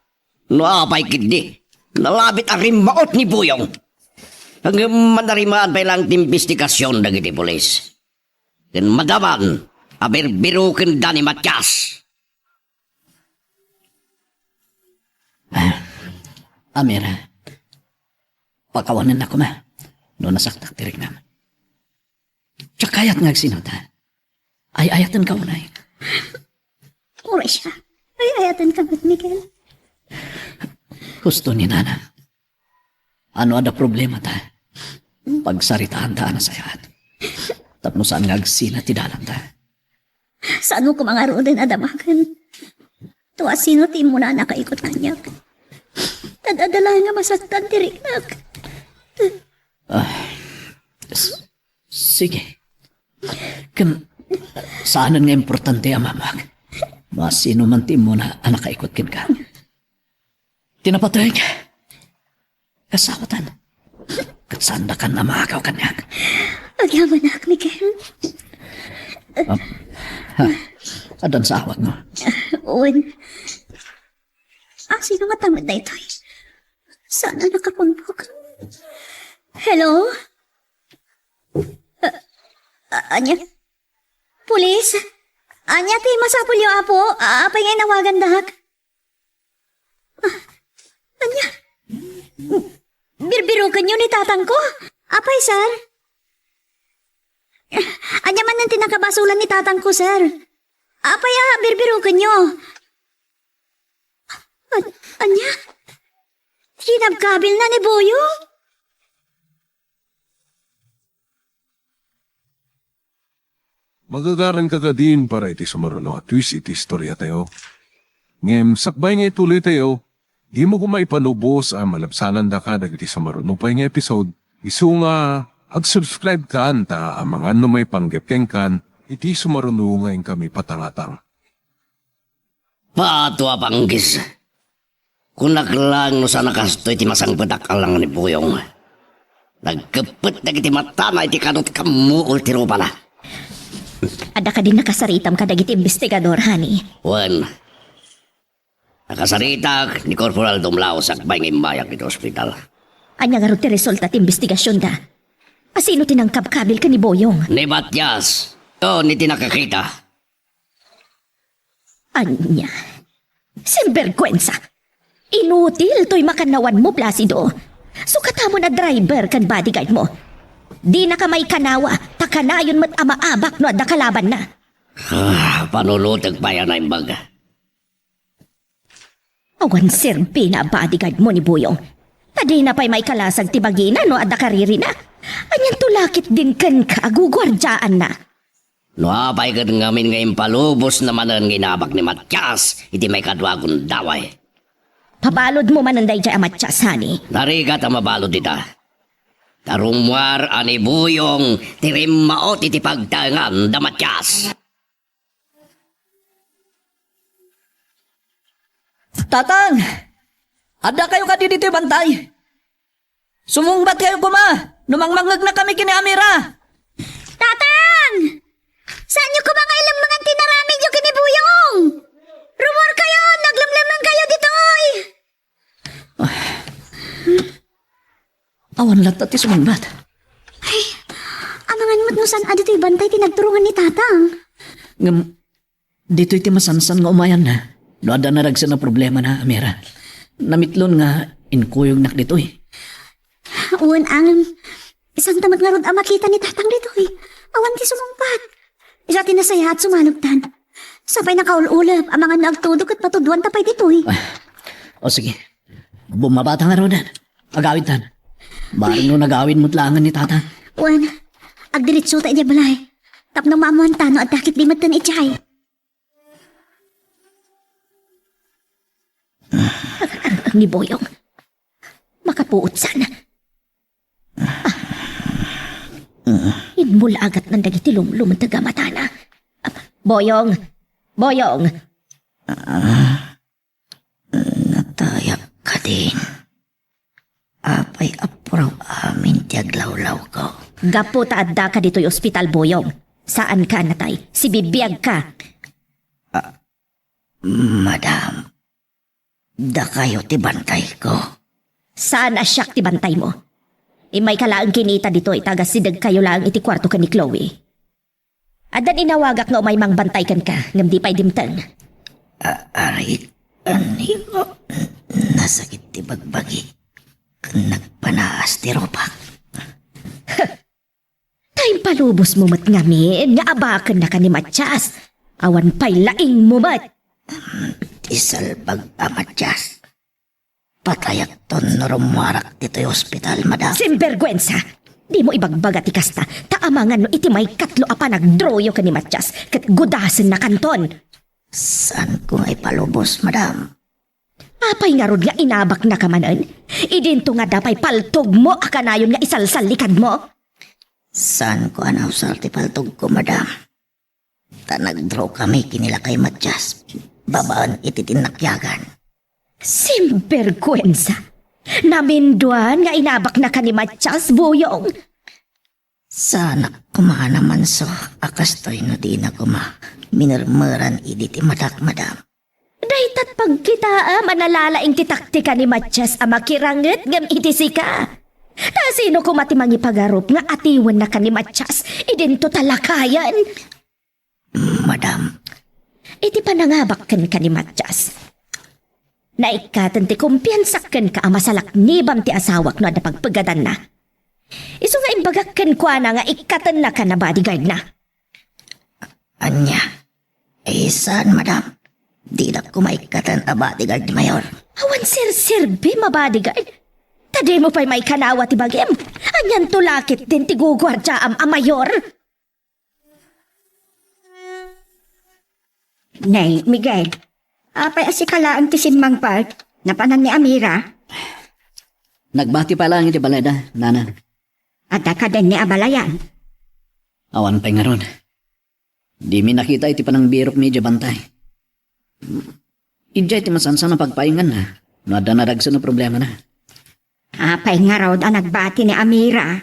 S6: No apay kiddi. Nalabit ang rimaot ni Buyong. Hanggang manarimaan pa ilang timbestigasyon dagiti polis. Ken madaman, abirbiruken da ni Matias.
S4: Amira, pakawanan ako ma. No nasaktak tirik na. Tsakayat nga agsinata. Ay ayatan ka unay.
S3: Uray siya. Ay, ayatan ka ba't, Miguel?
S4: Gusto ni Nana. Ano ada problema ta? Pagsaritaan ta na sayat. Tapno saan nga agsina ti dalan ta.
S3: Saan mo kumangaro din adamakan? Tuwa sino ti mo na nakaikot kanyak. Tadadala nga masaktan tiriknak.
S4: Sige. Saanan nga importante ang mamag. Masino man ti mo na anak kaikot kin ka. Tinapatay ka. Kasawatan. Katsanda ka na maakaw kanyak.
S3: Agyaman na, Miguel.
S4: Adan sa awat mo.
S3: Owen. Sino nga tamad na ito? Sana nakapunpok. Hello? Anya? Pulis? Anya, ti masapul yung apo. Apay ngay nawagan dahak. Anya? Birbirukan yun ni tatang ko. Apay, sir? Anya man ang tinakabasulan ni tatang ko, sir. Apay, birbirukan nyo. Anya? Sinabkabil na ni Boyo?
S1: Magagaran ka din para iti sumaruno at twist iti istorya tayo. Ngem, sakbay nga ituloy tayo. Di mo kumaipanubos ang malabsanan da ka dagiti sumaruno pa nga episode. Isu nga, ag-subscribe ka anta ang mga ano may panggepeng kan, iti sumaruno ngayon kami patangatang.
S6: Pato apanggis. Kunak lang no sana kasto iti masangpadak alang ni Buyong. Nagkapit na iti mata na iti kanot kamuol tiro pala.
S2: Ada ka din nakasaritam ka dagiti investigador, honey.
S6: Wan. Nakasaritak ni Corporal Dumlao sakbay ng imbayak ito ospital.
S2: Anya nga ro ti resulta ti investigasyon da. Asino tinangkab-kabil ka ni Boyong?
S6: Ni Matias. O, ni tinakakita.
S2: Anya? Sinvergwensa. Inutil to'y makanawan mo, Placido. Sukata mo na driver kan bodyguard mo. Di na ka may kanawa, takanayon mo't amaabak no adda kalaban na.
S6: Panulutag pa yan ang baga.
S2: Awan sirbi na bodyguard mo ni Buyong. Tadi na pa'y may kalasag tibagina no adda kariri na. Anyan tulakit din kan ka, gugwardyaan na.
S6: No apay ka ngamin ngayon palubos naman ang ginabak ni Matias, iti may kadwagon daway.
S2: Pabalod mo mananday dya amatyas, honey.
S6: Narigat ang mabalod dita. Tarumwar ani Buyong, tirim maot iti pagtangan da Matias.
S4: Tatang! Ada kayo ka dito bantay. Sumungbat kayo kuma. Numangmangag na kami kini Amira.
S3: Tatang! Saan nyo ko mga ilang mga tinaramid yung kinibuyong? Rumor kayo! Naglamlaman kayo ditoy!
S4: Awan lahat at sumungbat.
S3: Ay, amangan mo't no saan adito'y bantay tinagturungan ni tatang.
S4: Ngam, dito iti masansan nga umayan na. No ada naragsa na problema na, Amira. Namitlon nga, inkuyog nak dito eh.
S3: Uwan ang isang tamad nga rod ang makita ni tatang dito'y. Awan ti sumungpat. Isa tinasaya at sumanugtan. Sabay nakaululap ang mga nagtudok at patudwan tapay dito'y.
S4: O sige, bumabata nga rodan. Agawid tan. Baring no nagawin mo't langan ni tata.
S3: Uwan, agdiritso tayo niya balay. Tapno maamuhan tano at dakit di matan itchay.
S2: Ang ni Boyong. Makapuot sana. Inmula agat ng dagiti lumataga mata na. Boyong! Boyong!
S6: Natayap ka din.
S7: Apay apuraw amin ti aglawlaw ko.
S2: Gapo ta adda ka dito'y ospital, Boyong. Saan ka, natay? Si bibiyag ka.
S7: Madam, da kayo ti bantay ko.
S2: Saan asyak ti bantay mo? Imay kalaang kinita dito itagas sidag kayo lang iti kwarto ka ni Chloe. Adan inawagak nga umay mang bantay kan ka, ngam di pa'y dimtang.
S7: Arit, ani ko, nasakit ti bagbagi. Nagpanaas ti ropak.
S2: Time palubos mo mat ngamin, nga abakan na ka ni Matyas. Awan pa'y laing mo mat.
S7: Isalbag amadyas. Patayat ton norumwarak dito'y ospital, madam.
S2: Simbergwensa! Di mo ibagbaga ti kasta, taamangan no iti may katlo apa nagdroyo ka ni Matyas, kat gudasen na kanton.
S7: Saan ko ngay palubos, madam?
S2: Apay nga rod nga inabak na kamanan, idinto nga dapay paltog mo akanayon nga isalsal likad mo.
S7: Saan ko anausal ti paltog ko, madam? Ta nagdraw kami kinila kay Matyas. Babaan iti tinakyagan.
S2: Simbergwensa! Naminduan nga inabak na ka ni Matyas, Boyong.
S7: Sana kumana man so, akastoy no di na kuma. Minurmuran iditi madak, madam.
S2: Daytat pagkita manalalaing titaktika ni Matyas makiranget ngam itisika. Ta sino kumati mangipagarup nga atiwan na ka ni Matyas, idinto talakayan.
S7: Madam,
S2: Iti panangabakkan ka ni Matyas. Naikatan ti kumpiyansakan ka masalak nibam ti asawak no ada pagpagadan na. Iso nga imbagakkan kwa na nga ikatan na ka na bodyguard na.
S7: anya. Saan, madam? Di na kumaikatan a bodyguard mayor.
S2: Awan sir-sirbi mabodyguard. Tadi mo pa'y may kanawa ti bagim. Anyan tulakit din ti gugwardya a mayor.
S8: Nay, Miguel, apay asikala ang tisimang part, napanan ni Amira,
S4: Nagbati pa lang iti baleda, nana.
S8: at ka din ni Abalayan.
S4: Awan pa nga ron. Di mi nakita iti panang birok ni Jabantay. Ija iti masansa na pagpaingan na. No ada naragsa na problema na.
S8: Apay nga raw ang nagbati ni Amira.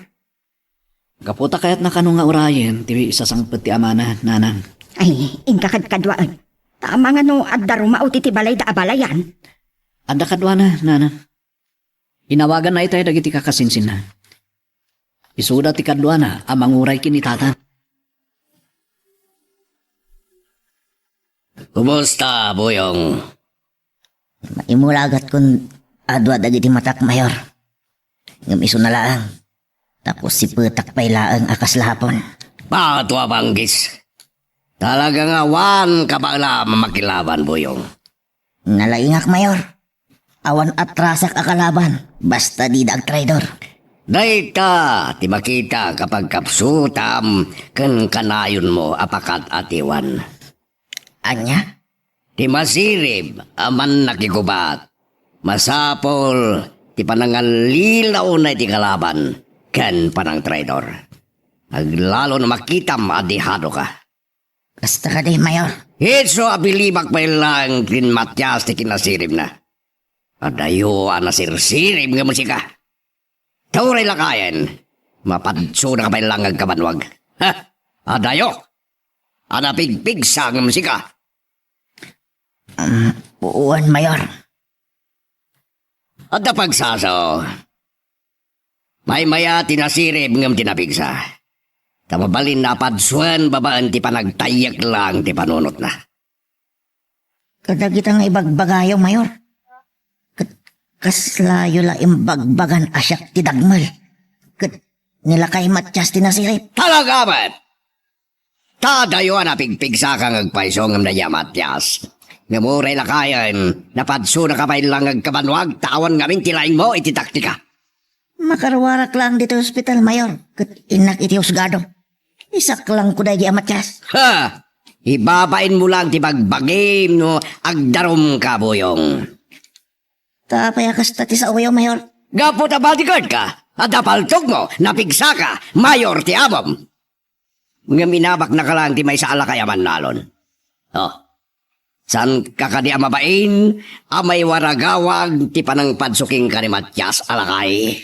S4: Kaputa kayat na kanong nga urayen, ti isasangpet ti amana, nanang.
S8: Ay, ingkakadkadwaan. Tama nga no, at daruma uti ti balay da Abalayan.
S4: Ada kadwa na, nana. Inawagan na itay dagiti kakasinsin na. Isuda ti kadwa na, amanguray kinitatan.
S6: Kumusta, Boyong?
S7: Maimulagat kun adwa dagiti matak mayor. Ngam iso na laang. Tapos si petak pay laang akas lahapon.
S6: Patwa banggis. Talaga nga wan kabala mamakilaban, Boyong.
S7: Nalaingak mayor. Awan atrasak akalaban. Basta di dag traidor.
S6: Dayta, ti makita kapag kapsutam, ken kanayon mo apakat atiwan.
S7: Anya?
S6: Ti masirib, aman nakigubat. Masapol, ti panangalilaw na ti kalaban, ken panang traidor. Aglalo na makitam adihado ka.
S7: Basta ka day mayor.
S6: Hitso abilibak pa lang kin Matyas ti kinasirib na. Adayo anasirsirib nga musika. Tauray lakayan, mapadso na ka pa lang agkabanwag. Ha? Adayo! Anapigpigsa nga musika.
S7: Uwan mayor.
S6: At pagsaso, may maya tinasirib ngam tinapigsa. Tamabalin na padsuan babaan ti panagtayak lang ti panunot na.
S7: Kadagit ang ibagbagayo mayor. Kaslayo la imbagbagan asyak ti dagmal. Nila kay Matyas tinasirip.
S6: Talaga ba't? Tadayo anapigpigsa kang agpaiso ngam na Matyas. Ngamuray lakayan, napadso na kapay lang agkabanwag, tawan ngamin tilaing mo iti taktika.
S7: Makarwarak lang dito hospital mayor. Inak iti husgado. Isak lang ko dahil Matyas.
S6: Ha! Ibabain mo lang ti bagbagim no agdarom ka, Boyong.
S7: Tapay akas tati sa uwayo mayor.
S6: Gapo ta bodyguard ka, at napaltog mo, napigsa ka, mayor ti abom. Mga minabak na ka lang ti may sa alakayaman nalon. Oh, San kakadi amabain, amay waragawag, ti panang padsuking ka ni Matyas alakay.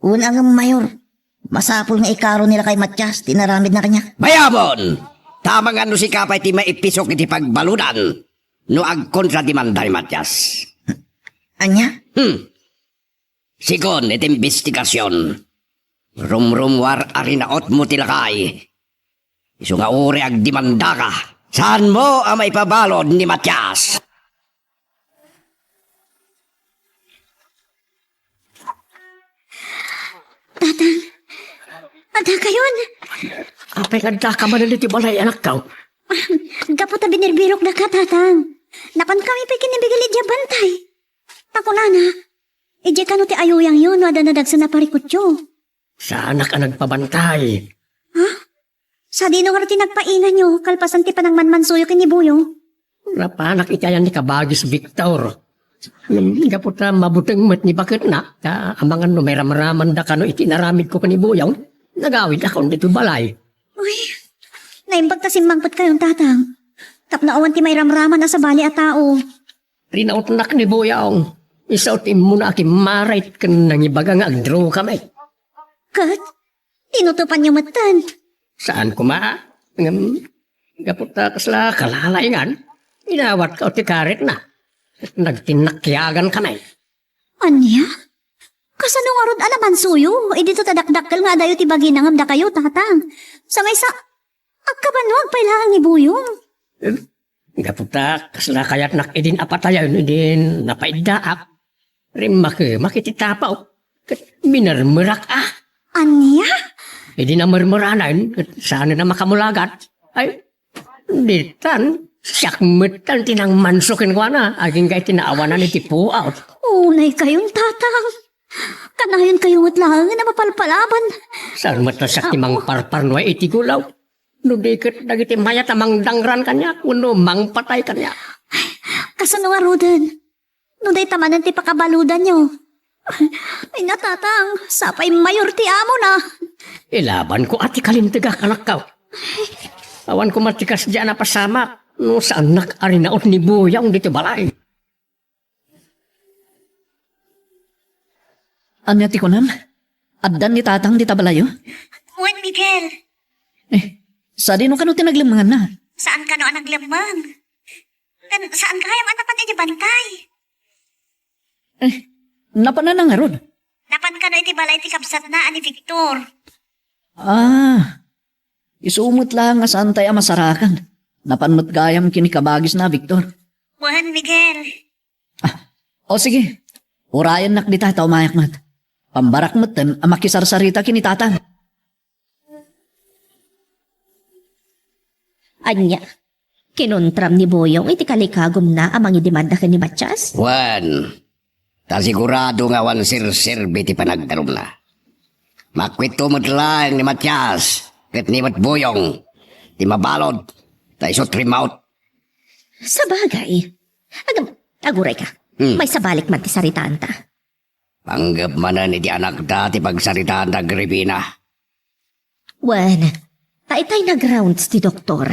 S7: Unang mayor, masapul nga ikaro nila kay Matyas, tinaramid na kanya.
S6: Bayabon! Tamang ano si kapay ti maipisok iti pagbaludan, no agkontra ti manda ni Matyas.
S7: Anya?
S6: Sigon iti investigasyon. Rumrumwar arinaot mo tilakay. Isu nga uri ag dimanda ka. Saan mo ang maipabalod ni Matyas?
S3: Ada kayon.
S5: Apay nga ka man ti balay anak ka.
S3: Gaputa binirbirok na ka, tatang. Napan kami pa kinibigili dya bantay. Ako na. Ije kano ti ayuyang yun, wada na dagsa na parikutyo.
S5: Sa anak ka nagpabantay.
S3: Sa dino nga ti nagpaingan nyo, kalpasan ti panang manmansuyo kinibuyong.
S5: Napanak itayan ni Kabagis Victor. Nga po ta mabutang mat ni bakit na. Amangan no may ramaraman da kano itinaramid ko kanibuyong. Nagawid ako dito balay.
S3: Uy, naimbag ta simmangpat kayong tatang. Tapnaawan ti may ramraman na sa bali at tao.
S5: Rinaot na kanibuyong. Isaot mo na aking marait ka nang ibaga nga agdraw kami.
S3: Kat, tinutupan niyo matan.
S5: Saan ko ma? Gaputa kasla kalalaingan. Inawat ka o ti karet na. Nagtinakyagan kami.
S3: Anya? Kasanong arod alaman suyo? E dito tadakdakkel nga dayo ti bagi nangam da kayo, tatang. Sa may sa... Agkabanwag pailangang ibuyong.
S5: Gaputa kasla kayat nak idin apatayan idin napaiddaak. Makititapaw. Minarmerak
S3: Anya?
S5: Hindi na marmaranan, sana na makamulagat. Ay, ditan, siyakmetan tinang mansukin ko na, aging kay tinaawanan ni tipo out.
S3: Unay kayong tatang. Kanayon kayong utlangan na mapalpalaban.
S5: Saan matasak timang parparno ay itigulaw. No dikit dagiti mayat amang dangran kanya, kuno mang patay kanya.
S3: Kasano nga roden? No day tamanan ti pakabaludan nyo. Ay natatang, sapay mayor ti amo na.
S5: Ilaban ko ati kalintiga kanak ka. Awan ko matikas dyan na pasama. No saan nak-arinaot ni Buyang dito balay.
S4: Anya ti kunam? Addan ni tatang di tabalayo?
S3: Juan Miguel,
S4: Sa dino kano tinaglamangan na?
S3: saan ka no ang naglamang? Saan ka kayang anapan iti bantay?
S4: Napanan nga rod.
S3: Napan ka no iti balay ti kapsat na ani Victor.
S4: Isumot lang nga saan tayo masarakan. Napanmat gayam kinikabagis na, Victor.
S3: Juan Miguel,
S4: O sige, urayan nak di tayo umayak mat. Pambarak matan ang makisarsarita kinitatan.
S2: Anya, kinuntram ni Boyong iti kalikagom na amang idemanda ka ni Matyas?
S6: Juan, tasigurado nga wan sir-sirbi ti panagdarom na. Makwito mo't lang ni Matyas, kat ni Mat Boyong, ti mabalod, ta isot remote.
S2: Sa bagay. Aguray ka. May sabalik man ti saritaan ta.
S6: Panggap manan iti anak dati pagsaritaan na Gripina.
S2: Wen, taitay na grounds ti doktor.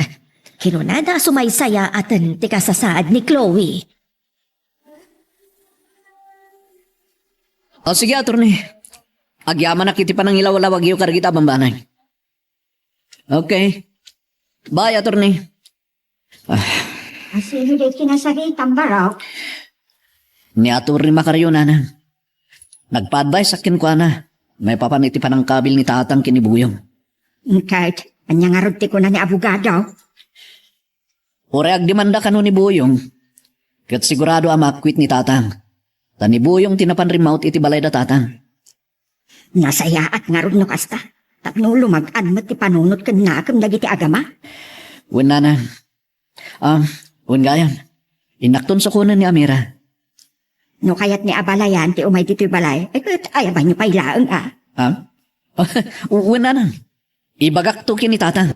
S2: Kinunada sumaysaya atan ti kasasaad ni Chloe.
S4: O sige, attorney. Agyaman na kiti pa ng ilaw-lawag yung karagita bambanay. Okay. Bye, attorney.
S8: Kasi hindi kinasakitan baraw.
S4: Ni attorney makaryo na. Nagpa-advise akin ko na. May papaniti pa ng kabil ni tatang kinibuyong.
S8: Kahit, anya nga rod ti ko na ni abogado.
S4: Ore agdemanda ka no ni Buyong. Kat sigurado ang makwit ni tatang. Tani Buyong tinapan remote iti balay da tatang.
S8: Nasaya at nga rod no kasta. Tapno lumag-an mo ti panunot ka na akam dagiti agama.
S4: Wen nana. Wen gayan. Inakton sa kunan ni Amira.
S8: No kayat ni abalayan ti umay dito'y balay. Ayaban nyo pailaang
S4: Wen nana. Ibagak to kini tatang.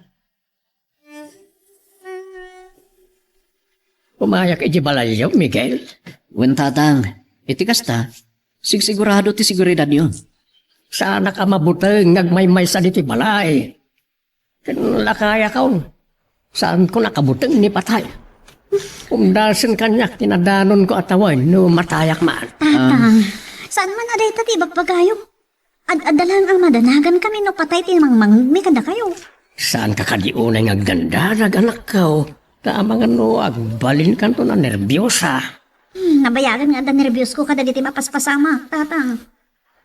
S5: Pumayak iti balayo, Miguel.
S4: Wen tatang. Iti kasta. Sigurado ti siguridad yun.
S5: Sana ka mabuteng ngagmaymay sa diti balay. Lakaya kaon. Saan ko nakabuteng ni patay. Umdasan kanyak tinadanon ko atawan no matayak man.
S3: Tatang, saan man aday tatibag pagayo? Ad-adalan ang madanagan kami no patay tinmangmang may kada kayo.
S5: Saan ka kadiunay nga ganda anak ka? Tama nga no, agbalin ka to na nervyosa.
S3: Nabayagan nga da nervyos ko kada diti mapaspasama, tatang.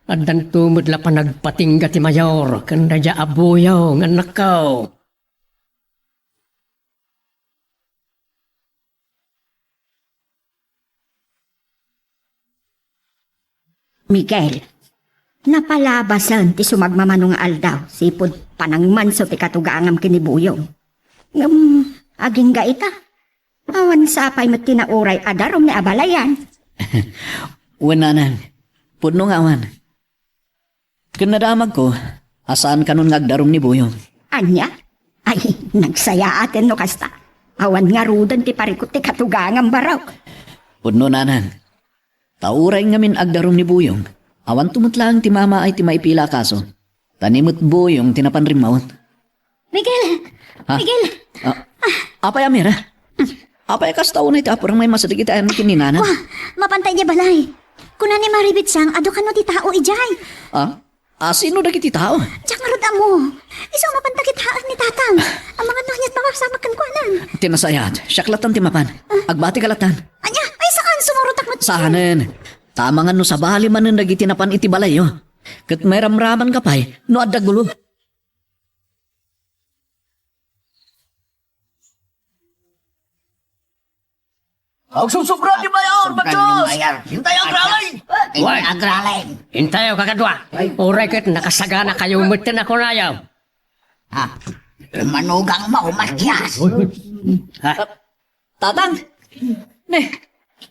S5: Adan tumod la pa nagpatingga ti mayor, kanda ja abuyaw, nga nakaw.
S8: Miguel, napalabasan ti sumagmamanong aldaw, sipod panangmanso ti katugangam kinibuyong. Aging gaita. Awan sapay mat tinauray adarom ni abalayan.
S4: Wananan, pudno nga awan. Kanadamag ko, asaan ka nun ngagdarom ni Buyong?
S8: Anya? Ay, nagsaya atin no kasta. Awan nga rudan ti parikot ti katugangam baraw.
S4: Pudno nanan. Tauray ngamin agdarom ni Buyong. Awan tumutlang ti mama ay ti maipila kaso. Tanimot Buyong tinapan rimawot.
S3: Miguel!
S4: Ha?
S3: Miguel!
S4: Apay Amira? Apay kas taon na iti apurang may masadigit ayan kininanan?
S3: Wah, mapantay niya balay. Kuna ni Maribit sang, ado ka no ti tao ijay.
S4: Sino na kiti tao?
S3: Tsak marod mo. Isang mapantakitaan ni tatang. Ang mga nonyat makasama kan kuanan.
S4: Tinasayat, syaklatan ti mapan. Agbati kalatan.
S3: Anya, ay saan sumurutak mo?
S4: Sahanen, tama nga no sa bali man nung nagitinapan iti balayo. Kat may ramraman ka pa'y, no adag gulo.
S6: Ang susubra ni Mayor, Matos! Hintay ang gralay!
S5: Why?
S7: Agralay.
S5: Hintayo kakadwa. Uray kat nakasagana kayo mutin ako na yaw.
S7: Ha? Manugang mo, Matyas.
S4: Tatang! Ne,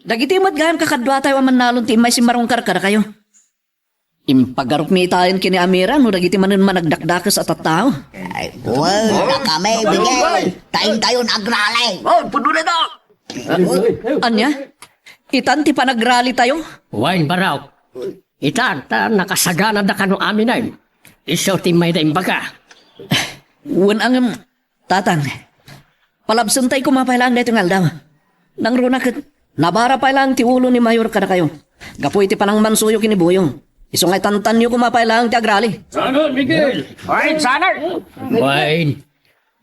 S4: dagitimot gayam kakadwa tayo manalon ti may si marong karkara kayo. Impagarup mi tayo kini Amira no dagiti manen managdakdakas at tao.
S7: Ay, na kami, Miguel. Tayo-tayon agralay.
S6: Oh, puno na daw!
S4: Anya? Itan ti panagrali tayo?
S5: Wine baraw. Itan, nakasagana da kano amin ay. Isaw ti may da imbaga.
S4: Wan ang tatang. Palabsan tayo kumapailang na itong aldaw. Nang runak nabara pa lang ti ulo ni Mayor kada kayo. Gapoy ti panang mansuyo kinibuyong. Iso ngay tantan nyo kumapailang ti agrali.
S5: Sanon, Miguel! Wine, sanon! Wine.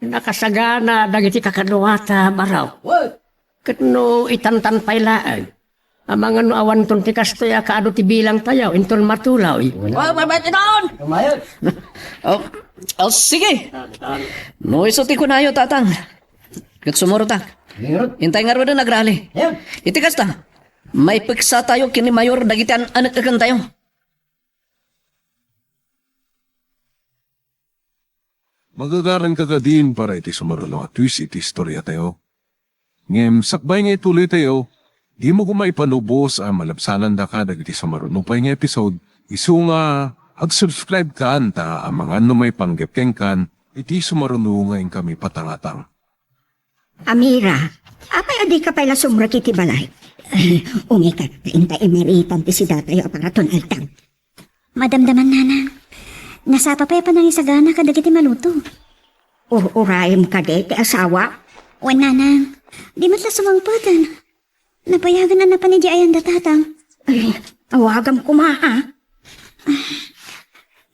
S5: Nakasagana dagiti kakanuata baraw. Katno itantan pailaan. Amang ano awan ton ti kastoya kaado ti bilang tayaw inton matulaw.
S4: Mabati doon! Sige. No iso ti kunayo tatang. Kat sumurot hintay nga ro na nagrali. Iti kasta. May piksa tayo kini Mayor dagiti anak kakan tayo.
S1: Magagaran ka ka din para iti sumarunong at twist iti istorya tayo. Ngem, sakbay nga ituloy tayo, di mo kumaipanubos ang malabsanan da ka dagiti sumarunong pa nga episode, iso nga, ag-subscribe ka anta ang mga may panggapkeng kan, iti sumarunong ngayon kami patangatang.
S8: Amira, apay adi ka pala sumraki ti balay. Ungi ka, tainta emeritan ti si datayo aparaton altang.
S3: Madamdaman nana. Nasapa pa nang isagana ka dagiti maluto.
S8: Urayim ka de ti asawa.
S3: Wan nanang, di matla sumangpatan. Napayagan na napanidya ayan datatang.
S8: Ay, awagam kumaha.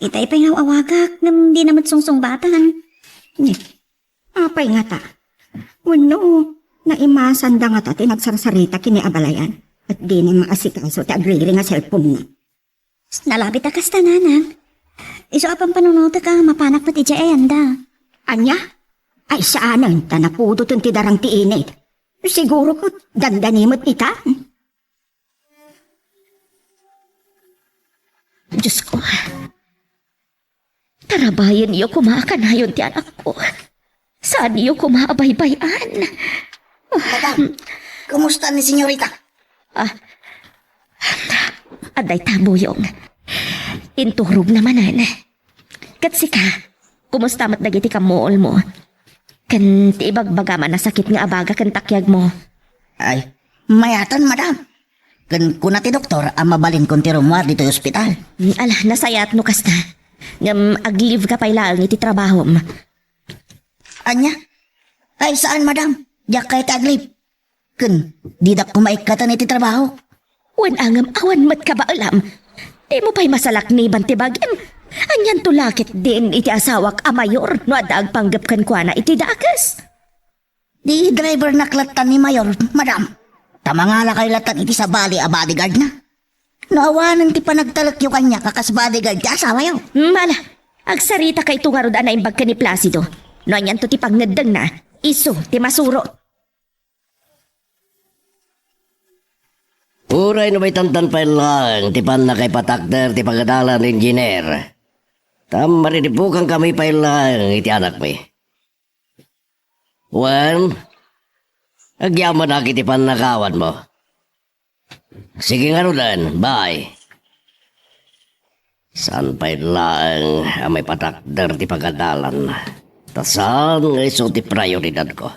S3: Itay pa nga awagak nam di namat sungsong batan.
S8: Apay nga ta. Wano, naimasan da nga ta tinagsarsarita kini abalayan. At di na maasikaso ti agriri nga cellphone na.
S3: Nalapit ka kasta nanang. Iso apang panunuta ka mapanak pati dya ayan da.
S8: Anya? Ay saanan ta napudo tun ti darang ti init. Siguro ko dandanimot ita.
S2: Diyos ko. Tarabayan niyo kumakanayon ti anak ko. Saan niyo kumaabaybayan?
S7: Madam, kumusta ni senyorita?
S2: Aday tabuyong. Inturog namanan. Katsi ka, kumusta mat dagiti kamuol mo? Kan ti ibagbaga man nasakit nga abaga kan takyag mo.
S7: Ay, mayatan, madam. Kun ti doktor, ang mabalin kong ti rumwar dito yung ospital.
S2: Ala, nasayat no kasta. Ngam aglive ka pailaang iti trabaho.
S7: Anya? Ay, saan, madam? Diyak kay taglip. Kun, di dak kumaikatan iti trabaho.
S2: Wan angam awan mat ka ba alam? Di mo pa'y masalak ni Bantibagim. Anyan tulakit din iti asawak a mayor no adag panggap kan kwa na iti dakas.
S7: Di driver naklatan ni Mayor, madam. Tamangala kayo latan iti sa bali a bodyguard na. Naawanan ti panagtalak yung kanya kakas bodyguard ti asawa yo.
S2: Mala, agsarita kay tungarod na imbag ka ni Placido. No anyan to ti pangnadang na, iso ti masuro.
S6: Uray na may tantan pa lang, tipan na kay patakder, ti pagadalan engineer. Marinipukan kami pa lang, iti anak mi. Wan, agyaman na kiti panakawan mo. Sige nga rudan, bye. Saan pa lang may patakder ti pagadalan? Tasan nga iso ti prioridad ko.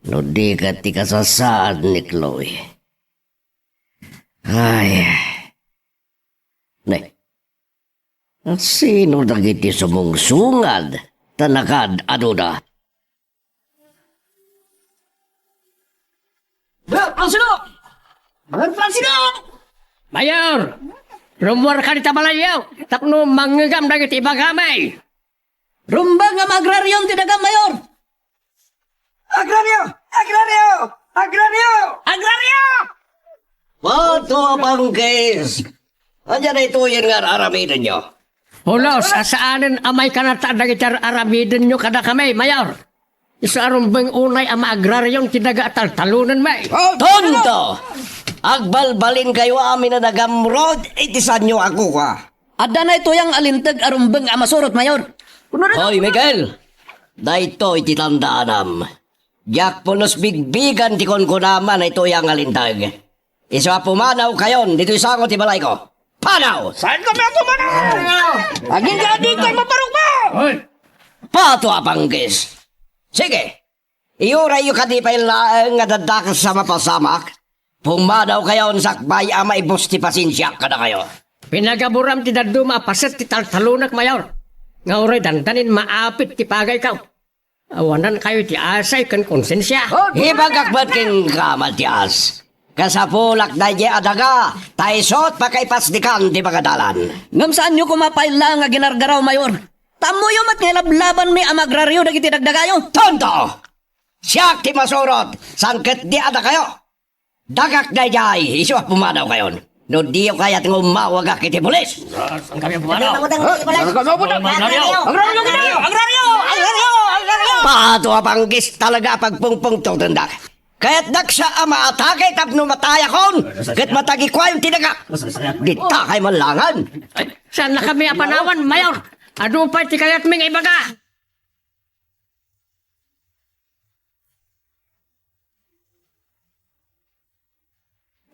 S6: No di ka ti kasasaan ni Chloe. Ay. Ne. Sino dagiti sumungsungad? Tanakad aduda.
S5: Mayor! Rumor ka ni Tabalayaw. Tapno manggagam na iti bagamay.
S4: Rumba nga agraryon tinagam, Mayor!
S6: Pato pangkis! Andiyan na ito yung nga aramidan nyo.
S5: Hulos, asaanin amay kanata na iti aramidin nyo kada kami, Mayor. Isa arumbang unay ama agraryon tinaga talunan may.
S6: Tonto! Agbalbalin kayo amin na nagamrod, itisan nyo ako ka.
S4: Adda na ito yung alintag arumbang amasurot, Mayor.
S6: Hoy, Miguel! Dahito iti tandaanam. Diyak pulos bigbigan ti konkunaman na ito yung alintag. Isa pumanaw kayon, dito isangot ti balay ko. Panaw! Saan kami ang pumanaw? Aging ka di kayo maparong mo! Pato apanggis. Sige, iuray yung kadipay laang nga dadakas sa mapasamak. Pumanaw kayon sakbay ama ibus ti pasensya kada kayo.
S5: Pinagaburam ti daduma paset ti taltalunak, Mayor. Nga uray dandanin maapit ti pagay kaw. Awanan kayo ti asay kan konsensya.
S6: Ibagakbat king kamaltias. Kasapulak na di adaga, taisot pakaipas-dikan di pagadalan.
S4: Ngam saan nyo kumapaila nga ginargaraw, Mayor? Tamo yung mat nga lablaban may amagraryo na kiti dagdagayo.
S6: Tonto! Siyak ti masurot, sangket di ada kayo. Dagak na jay, iso pumanaw kayon. No di yung kaya tingo mawagak iti pulis.
S5: Saan kami pumanaw?
S6: Pato apanggis talaga pagpungpung tutundak. Kaya't nagsa ama atake tapno mataya kon. Kaya't matagi kwa yung tinagak. Dita kay malangan.
S5: Saan na kami apanawan, Mayor? Ado pa ti kayat ming ibaga.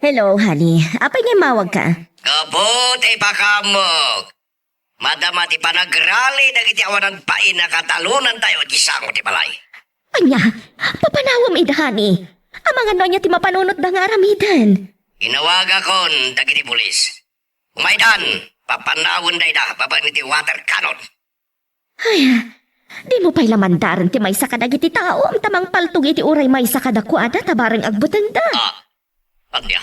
S2: Hello, honey. Apay nga mawag ka?
S6: Kabuti pa kamog. Madama ti panagrali dagiti awanan pain na katalunan tayo di sango ti balay.
S2: Anya, papanawam ida, honey. Ang mga no niya ti mapanunot na nga aramidan.
S6: Inawaga kon dagiti pulis. Umaidan, papanawon day da papan iti water cannon.
S2: Ay, di mo pa'y lamandaran ti may sakadag iti tao. Ang tamang paltog iti uray may sakadakwada tabarang agbutanda.
S6: Anya,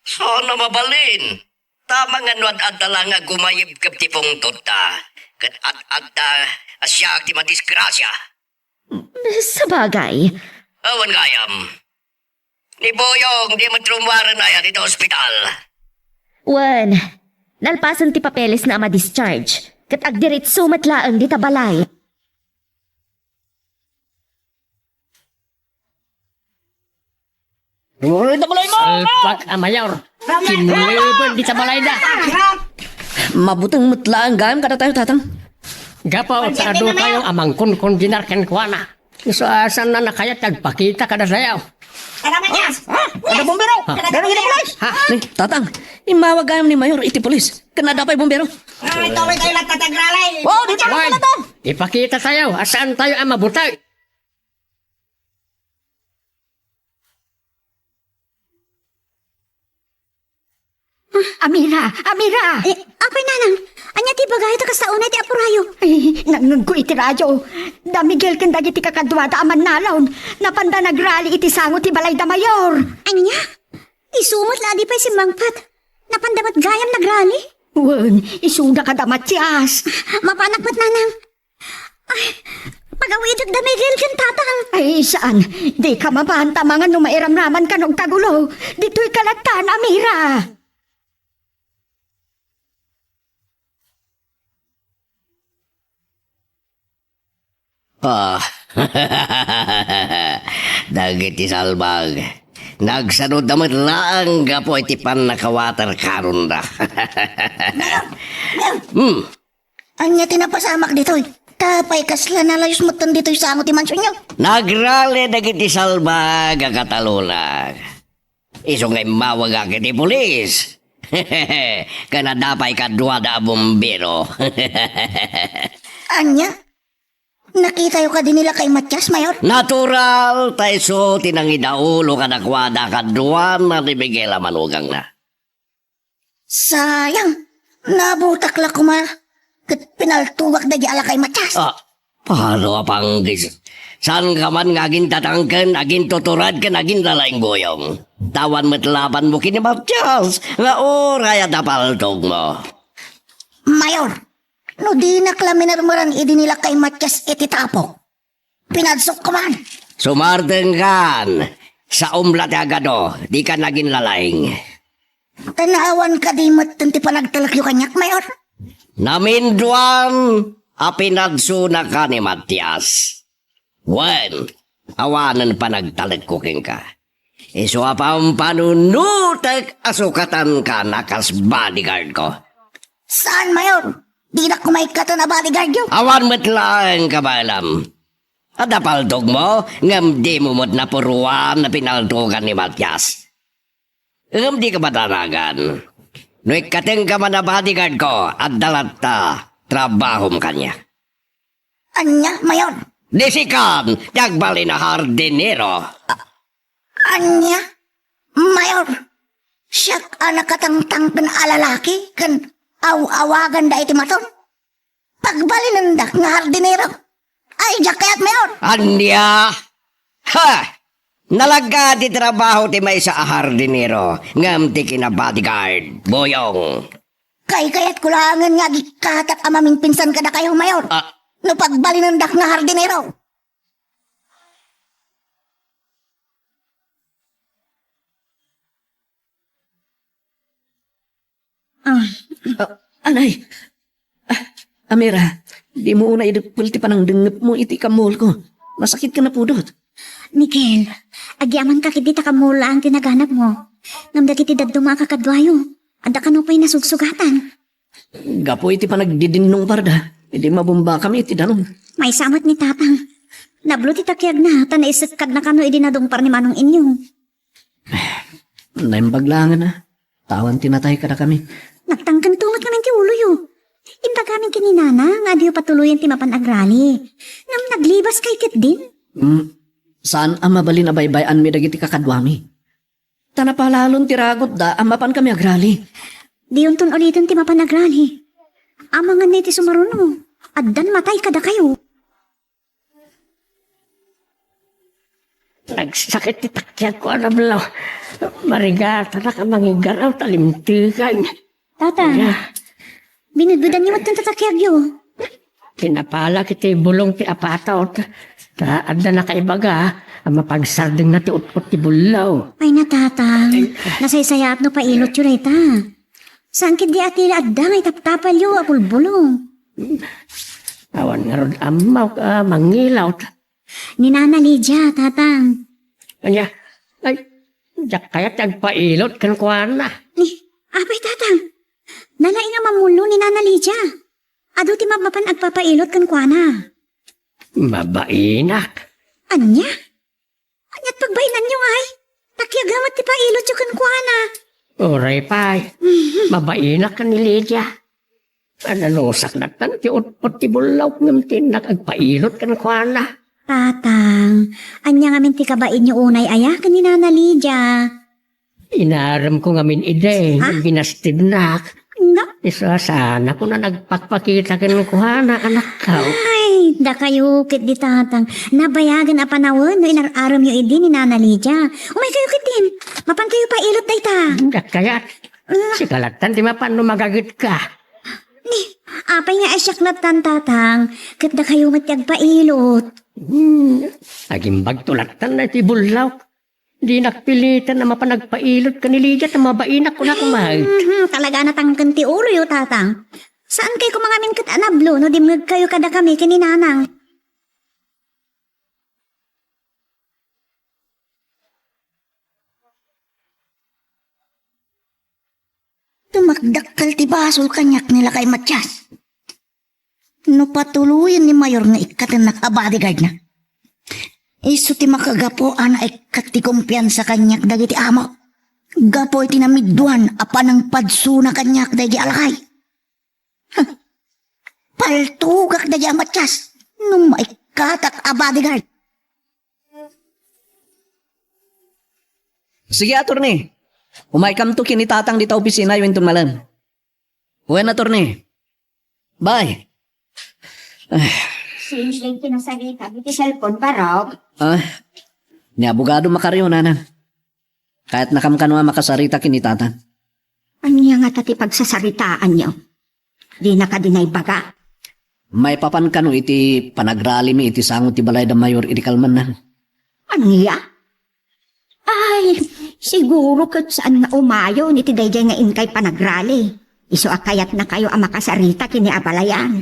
S6: sana mabalin. Tama nga nuad adda lang nga gumayib kap ti pungtot ta. Kat at asya ti madisgrasya.
S2: Sa bagay.
S6: Awan gayam. Ni Boyong di matrumwaran na yan dito ospital.
S2: Wan, nalpasan ti papeles na ma-discharge. Kat agdiritso matlaang di tabalay.
S5: Salpak, Mayor. Kinliban di sa balay da.
S4: Mabutang mutlaan gayam kada tayo tatang.
S5: Gapaw sa ado kayo amang kun dinarken kuana. So asan na nakaya tagpakita kada sayaw.
S4: Ada bombero! Ada gini pulis! Ha? Nih, tatang, imawag gayam ni Mayor iti pulis. Kanada pa'y bombero.
S5: Oh, dito na to! Ipakita sayaw, asaan tayo ang mabutay?
S8: Amira! Amira!
S3: Apay nanang, anya ti bagay ta kas taunay ti apurayo.
S8: Nangag ko iti radyo. Da Miguel ken dagiti kakadwada aman nalon. Napanda nagrali iti sango ti balay da mayor.
S3: Anya? Isumot la di pa'y si Mangpat. Napandamat gayam nagrali.
S8: Wen, isuda ka da Matias.
S3: Mapanakpat nanang. Ay, pagawidag da Miguel ken tatang.
S8: Ay, saan? Di ka mabanta mga numairamraman ka ng tagulo. Dito'y kalatan, Amira.
S6: Ah, dagiti salbag. Nagsanod naman lang gapo iti pan nakawater karon da.
S7: Anya tinapasamak dito. Tapay kasla nalayos mo tan dito sa amo ti mansyon nyo.
S6: Nagrali dagiti salbag akatalunag. Iso ngay mawag iti pulis. Kana dapay kadwa da bombero.
S7: Anya? Nakita yung ka din nila kay Matias, Mayor?
S6: Natural, taiso tinangidaulo ka nakwada kadwa na ni Miguel manugang na.
S7: Sayang. Nabutak la kuma. Kat pinaltuwak na ala kay Matias.
S6: Ah, paano apang gis? San ka man nga aging tatangken, aging tuturad ka, aging lalaing goyong. Tawan matlaban mo kini Matias, nga oray at apaltog mo.
S7: Mayor, no di naklaminarmaran idi nila kay Matias iti tapok. Pinadsok ka man.
S6: Sumarteng kan, sa umlat agado, di ka naging lalaing.
S7: Tanawan ka di matanti panagtalak yung kanyak, Mayor.
S6: Naminduan, apinadsuna ka ni Matias. Wen, awanan pa nagtalagkuking ka. Iso apang panunutek asukatan ka nakas bodyguard ko.
S7: Saan, Mayor? Di na kumaykata na bodyguard yun.
S6: Awan mo't lang ka ba alam? At napaldog mo, ngam di mo mo't napuruan na pinaltugan ni Matias. Ngam di ka matanagan. No ikating ka man na bodyguard ko at dalat trabahom kanya.
S7: Anya, Mayor?
S6: Disikan, dagbali na hardinero.
S7: Anya? Mayor? Siyak anak katangtang kan alalaki kan awagan da iti maton. Pagbali nandak nga hardinero. Ay, diyak kayat, Mayor.
S6: Anya? Ha! Nalaga di trabaho ti may sa hardinero. Ngam ti kina bodyguard, boyong.
S7: Kay kayat kulangan nga gikatat amaming pinsan kada kayo, Mayor. No pagbali nandak nga hardinero.
S4: Anay, Amira, di mo una idupulti pa ng dengep mo iti kamol ko. Masakit ka na pudot.
S3: Miguel, agyaman ka kiti takamula ang tinaganap mo. Namda kiti daddo mga kakadwayo. Anda ka no pa'y nasugsugatan.
S4: Gapo iti pa nagdidinong parda. Hindi mabumba kami iti dalong.
S3: May samot ni tatang. Nablo ti takyag na, tanaisat kad na kano idinadumpar ni manong inyo.
S4: Naimbaglangan na. Tawan tinatay ka na kami.
S3: Nagtangkan tungot kami ti ulo yo. Imba kami kininana, nga diyo patuloyan ti mapanagrali. Nam naglibas kay kit din.
S4: Saan ang mabali na baybayan mi dagiti kakadwami? Tanapalalon tiragot da, amapan kami agrali.
S3: Diyon ton ulitin ti mapanagrali. Amangan na ti sumaruno. Addan matay kada kayo.
S5: Nagsakit ti takyag ko, alam lang. Marigata na ka mangigaraw, talimtigan.
S3: Tatang, binudbudan niyo matang tatakyag yo.
S5: Kinapala kiti bulong ti apataw. Taada na kaibaga, ang mapagsarding na ti utpot ti bulaw.
S3: Ay natatang, nasaysayat no pailot yun ta. Saan kid di atila adda ngay taptapal yo apulbulong.
S5: Awan nga ron amaw ka, mangilaw.
S3: Ni Nana Lydia, tatang.
S5: Kanya, ay, jak kaya tagpailot kan kuwan na.
S3: Ni, apay tatang. Nalaing nga mamulo ni Nana Lydia. Ado ti mabapan agpapailot kan kuana.
S5: Mabainak.
S3: Anya? Anya't pagbainan nyo ay. Takyagamat ti pailot yung kan kuana.
S5: Oray pay, mabainak ka ni Lydia. Ananusak na tan ti utpot ti bulaw ng tinak agpailot kan kuwan na.
S3: Tatang, anya nga minti kabain nyo unay aya ka ni Nana Lydia.
S5: Inaram ko nga min ide, binastid na.
S3: Nga,
S5: Isa sana ko na nagpakpakita kin kuhana anak ka.
S3: ay, da kayo kit di tatang. Nabayagan a panawon no inararam yo idi ni Nana Lydia. Umay kayo kit din. Mapan kayo pa ilot day ta.
S5: Kaya, si kalatan ti mapano magagit ka.
S3: Apay nga asyak na tatang. Kit da kayo matyag pa ilot.
S5: Agimbag tulatan na ti bulaw. Di nakpilitan na mapanagpailot ka ni Lydia at mabainak ko na kumahit.
S3: Talaga natangkan ti ulo yo tatang. Saan kayo kumangamin kat anablo no dimngag kayo kada kami kininanang.
S7: Tumakdakkel ti basol kanyak nila kay Matyas. No patuluyan ni Mayor nga ikat na nakabodyguard na. Isu ti makagapo ana ikat ti kumpiyansa kanyak dagiti amo. Gapo iti namidduan apa ng padso na kanyak dagi alakay. Paltugak dagi Matyas. No maikatak a bodyguard.
S4: Sige, attorney. Umaykam to kinitatang dita opisina yung tumalan. Uwan, attorney. Bye.
S8: Since lang kinasarita, biti cellphone pa raw.
S4: Ni abogado makaryo, nana. Kahit nakamkanwa makasarita kinitatan.
S8: Anya nga tati pagsasaritaan niyo. Di nakadinay baga.
S4: May papankano iti panagrali mi iti sangot ti balay da mayor iti kalman na.
S8: Anya? Ay, siguro kat saan nga umayo ni ti dayjay nga inkay panagrali. Iso akayat na kayo ang makasarita kini abalayan.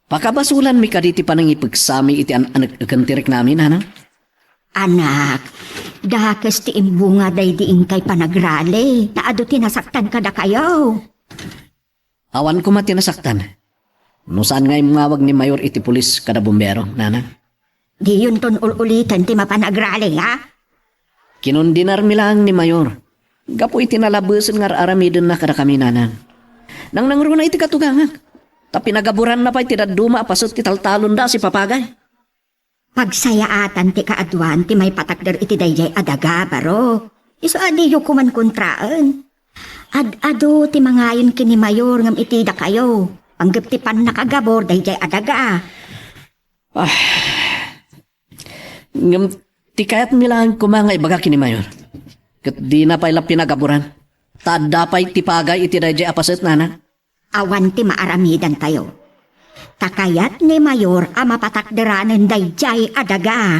S4: Pakabasulan mi kaditi panang ipagsami iti anak kantirek namin, nana.
S8: Anak, dakas ti imbunga day di inkay panagrali. Naado tinasaktan kada kayo.
S4: Awan ko matinasaktan. No saan nga imawag ni mayor iti pulis kada bumbero, nana.
S8: Di yun ton ulitan ti mapanagrali, ha?
S4: Kinundinar mi lang ni mayor. Gapo iti nalabusan nga aramidon na kada kami, nana. Nang nangro na iti katugangan. Tapi nagaburan na pa iti daduma pasot ti taltalon da si papagay.
S8: Pagsayaatan ti kaadwan ti may patakder iti dayjay adaga, baro. Iso adiyo kuman kontraan. Ado ti mangayon kini mayor ngam itida kayo. Panggap ti pan nakagabor dayjay adaga.
S4: Ngam ti kayat milang kumangay baga kini mayor. Kat di na pa'y pinagaburan. Tada pa'y tipagay iti dayjay apaset, nana.
S8: Awan ti maaramidan tayo. Takayat ni mayor ang mapatakderanan dayjay adaga.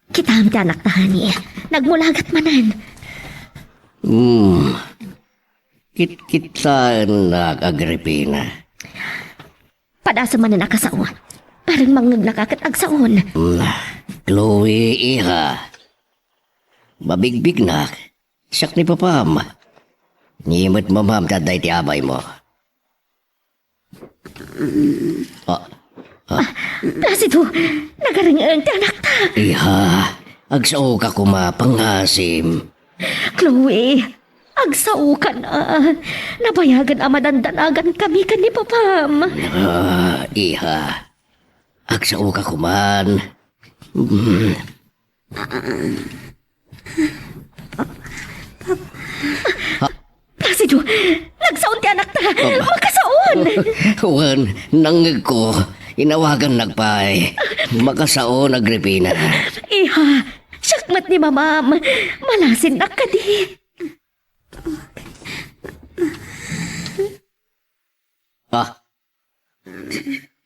S2: Kitam ti anak tahani. Nagmulagat manan.
S6: Kit-kit sa Agripina.
S2: Padasa man na nakasaon. Parang mangnaglakat agsaon.
S6: Chloe, iha. Mabigbig na. Siyak ni papam. Nimot mo ma'am taday ti abay mo.
S2: Placido, nagaringan ti anak ta.
S6: Iha, agsao ka kumapangasim.
S2: Chloe, agsao ka na. Nabayagan ang madandanagan kami ka ni Papam.
S6: Iha, agsao ka kuman.
S2: Placido, nagsaon ti anak ta. Makasaon.
S6: Wan, nangig ko. Inawagan nagpay. Makasaon, Agripina.
S2: Iha, sakmat ni mamam. Malasin na ka di.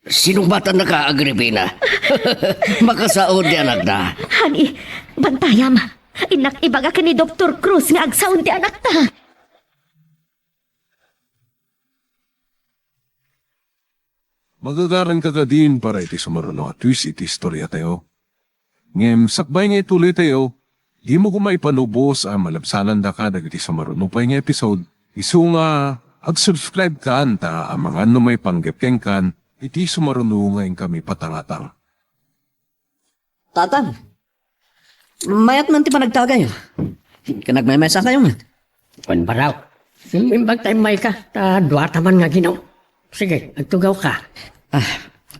S6: Sinong bata na ka, Agripina? Makasaon di anak na.
S2: Hani, bantayam. Inak ibaga ka ni Dr. Cruz nga agsaon ti anak ta.
S1: Magagaran ka ka din para iti sumaruno at twist iti istorya tayo. Ngem, sakbay nga ituloy tayo, di mo kumaipanubos ang malabsanan da ka dagiti sumaruno pa nga episode. Isu nga, ag-subscribe ka anta ang mga ano may panggepkeng kan, iti sumaruno ngayon kami patangatang.
S4: Tatan, mayat man ti panagtagay. Kanagmay-mesa kayo man.
S5: Kung baraw, simbag tayo may ka, duwata man nga ginaw. Sige, agtugaw ka.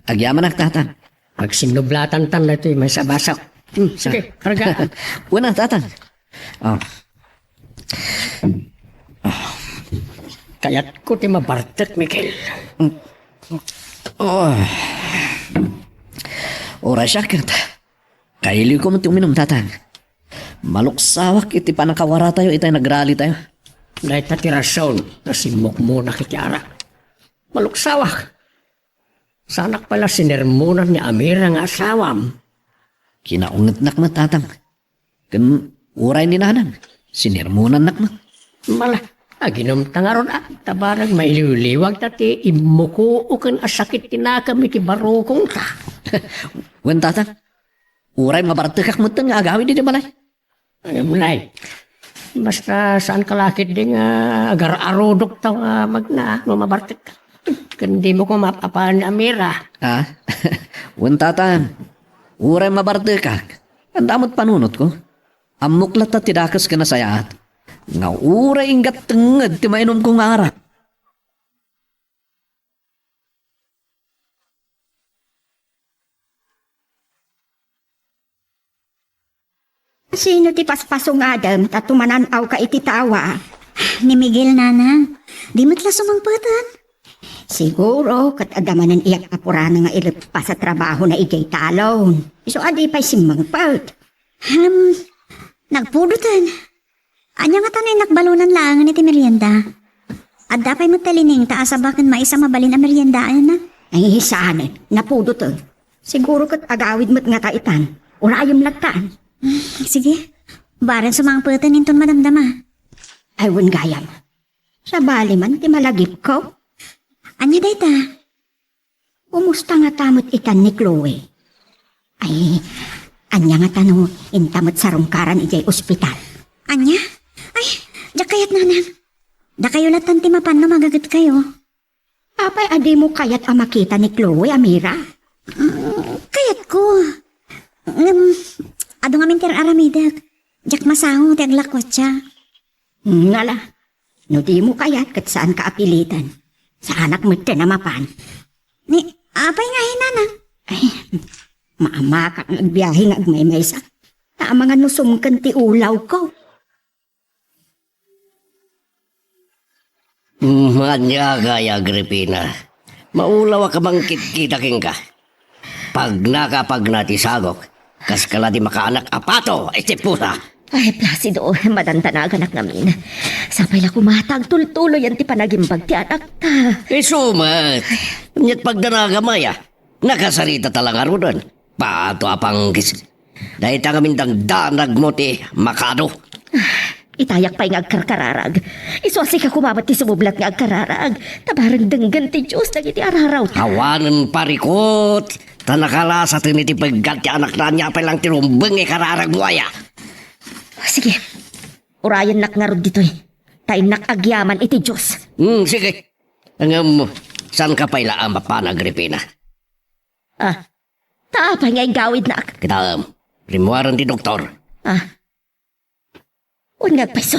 S4: Agyaman ak tatan.
S5: Pag sinublatan tan na ito, may sabasak. Sige, kargaan.
S4: Una, tatang. Oh.
S5: Kaya't ko ti mabartek, Miguel.
S4: Oh. Oras siya, kat. Kaili ko mo uminom, tatang. Maluksawak, iti pa nakawara tayo, itay nagrali tayo.
S5: Dahil tatirason, nasimok mo na kitiara. Maluksawak. Sanak pala sinermonan ni Amira nga asawam.
S4: Kinaungat nak na, tatang. Kan uray ni nanan. Sinirmunan nak na.
S5: Mala, aginom tangaron tabarag mailiwliwag tati imuko kan asakit tinakam iti barukong ta.
S4: Wen, tatang. Uray mabartekak mo nga agawin di balay.
S5: Ay, mulay. Basta saan kalakit din agar arodok tao magna mabartek ka. Kandi mo ko mapapaan ni Amira.
S4: Ah, wen, tatang. Uray mabartekak. Ang damot panunot ko. Amuklat at tidakas ka na sayaat. Nga uray ingat tengad ti mainom kong ara.
S8: Sino ti paspasong Adam, tatumananaw ka iti tawa?
S3: Ni Miguel, nanang. Di mo't la sumangpatan.
S8: Siguro, kat adamanan iyak apurana nga ilip pa sa trabaho na igay talon. So, adi pa'y simangpart.
S3: Nagpudutan. Anya nga tanay nakbalunan lang ni ti merienda. At dapay mo talining taasabakan maisa mabalin ang meriendaan na.
S8: Ay, saan napudo to. Siguro kat agawid mo't nga taitan. Urayom lagtaan.
S3: Sige, baran sumangpatan inton madamdama.
S8: Ay, gayam. Sa bali man, ti malagip ko.
S3: Anya dayta?
S8: Kumusta nga tamot itan ni Chloe? Ay, anya nga tanong intamot sa rungkaran ijay ospital.
S3: Anya? Ay, da kayat nanang. Da kayo latan ti mapano magagat kayo.
S8: Apay, adi mo kayat makita ni Chloe, Amira?
S3: Kayat ko. Ado nga mintir aramidak. Jak masango ti aglakwat siya.
S8: Ngala, no di mo kayat kat saan ka apilitan. Sa anak mo tinamapan.
S3: Ni, apay nga hinanang.
S8: Ay, maama ka ang agbiyahe nga agmaymay sa. Na mga nusumkan ti ulaw ko.
S6: Manyaga, Agripina. Maulawa ka bang kita-king ka? Pag nakapag natisagok, kas kala di makaanak apato, iti pusa.
S2: Ay, Placido, madantanagan anak namin. Sapay la kumatag, tultuloy yan ti panagimbag ti anak ta.
S6: Sumat. Nyat pagdanagamaya, nakasarita talaga ro doon. Pato apang kis. Dahil tangamindang danag mo ti makado.
S2: Itayak pa'y nga agkarkararag. Isuasi ka kumamat ti sumublat nga agkararag. Tabarang denggan ti Diyos nagiti araraw.
S6: Hawanan parikot. Tanakala sa tiniti paggat ti anak na niya pa lang tirumbeng kararag mo aya.
S2: Sige, urayan nak nga rod dito'y. Tayo nakagyaman iti Diyos.
S6: Sige. Ang saan ka pa'y laang mapana, Agripina?
S2: Taapay nga gawid nak.
S6: Kita, rimuaran ti doktor.
S2: Unyag paiso.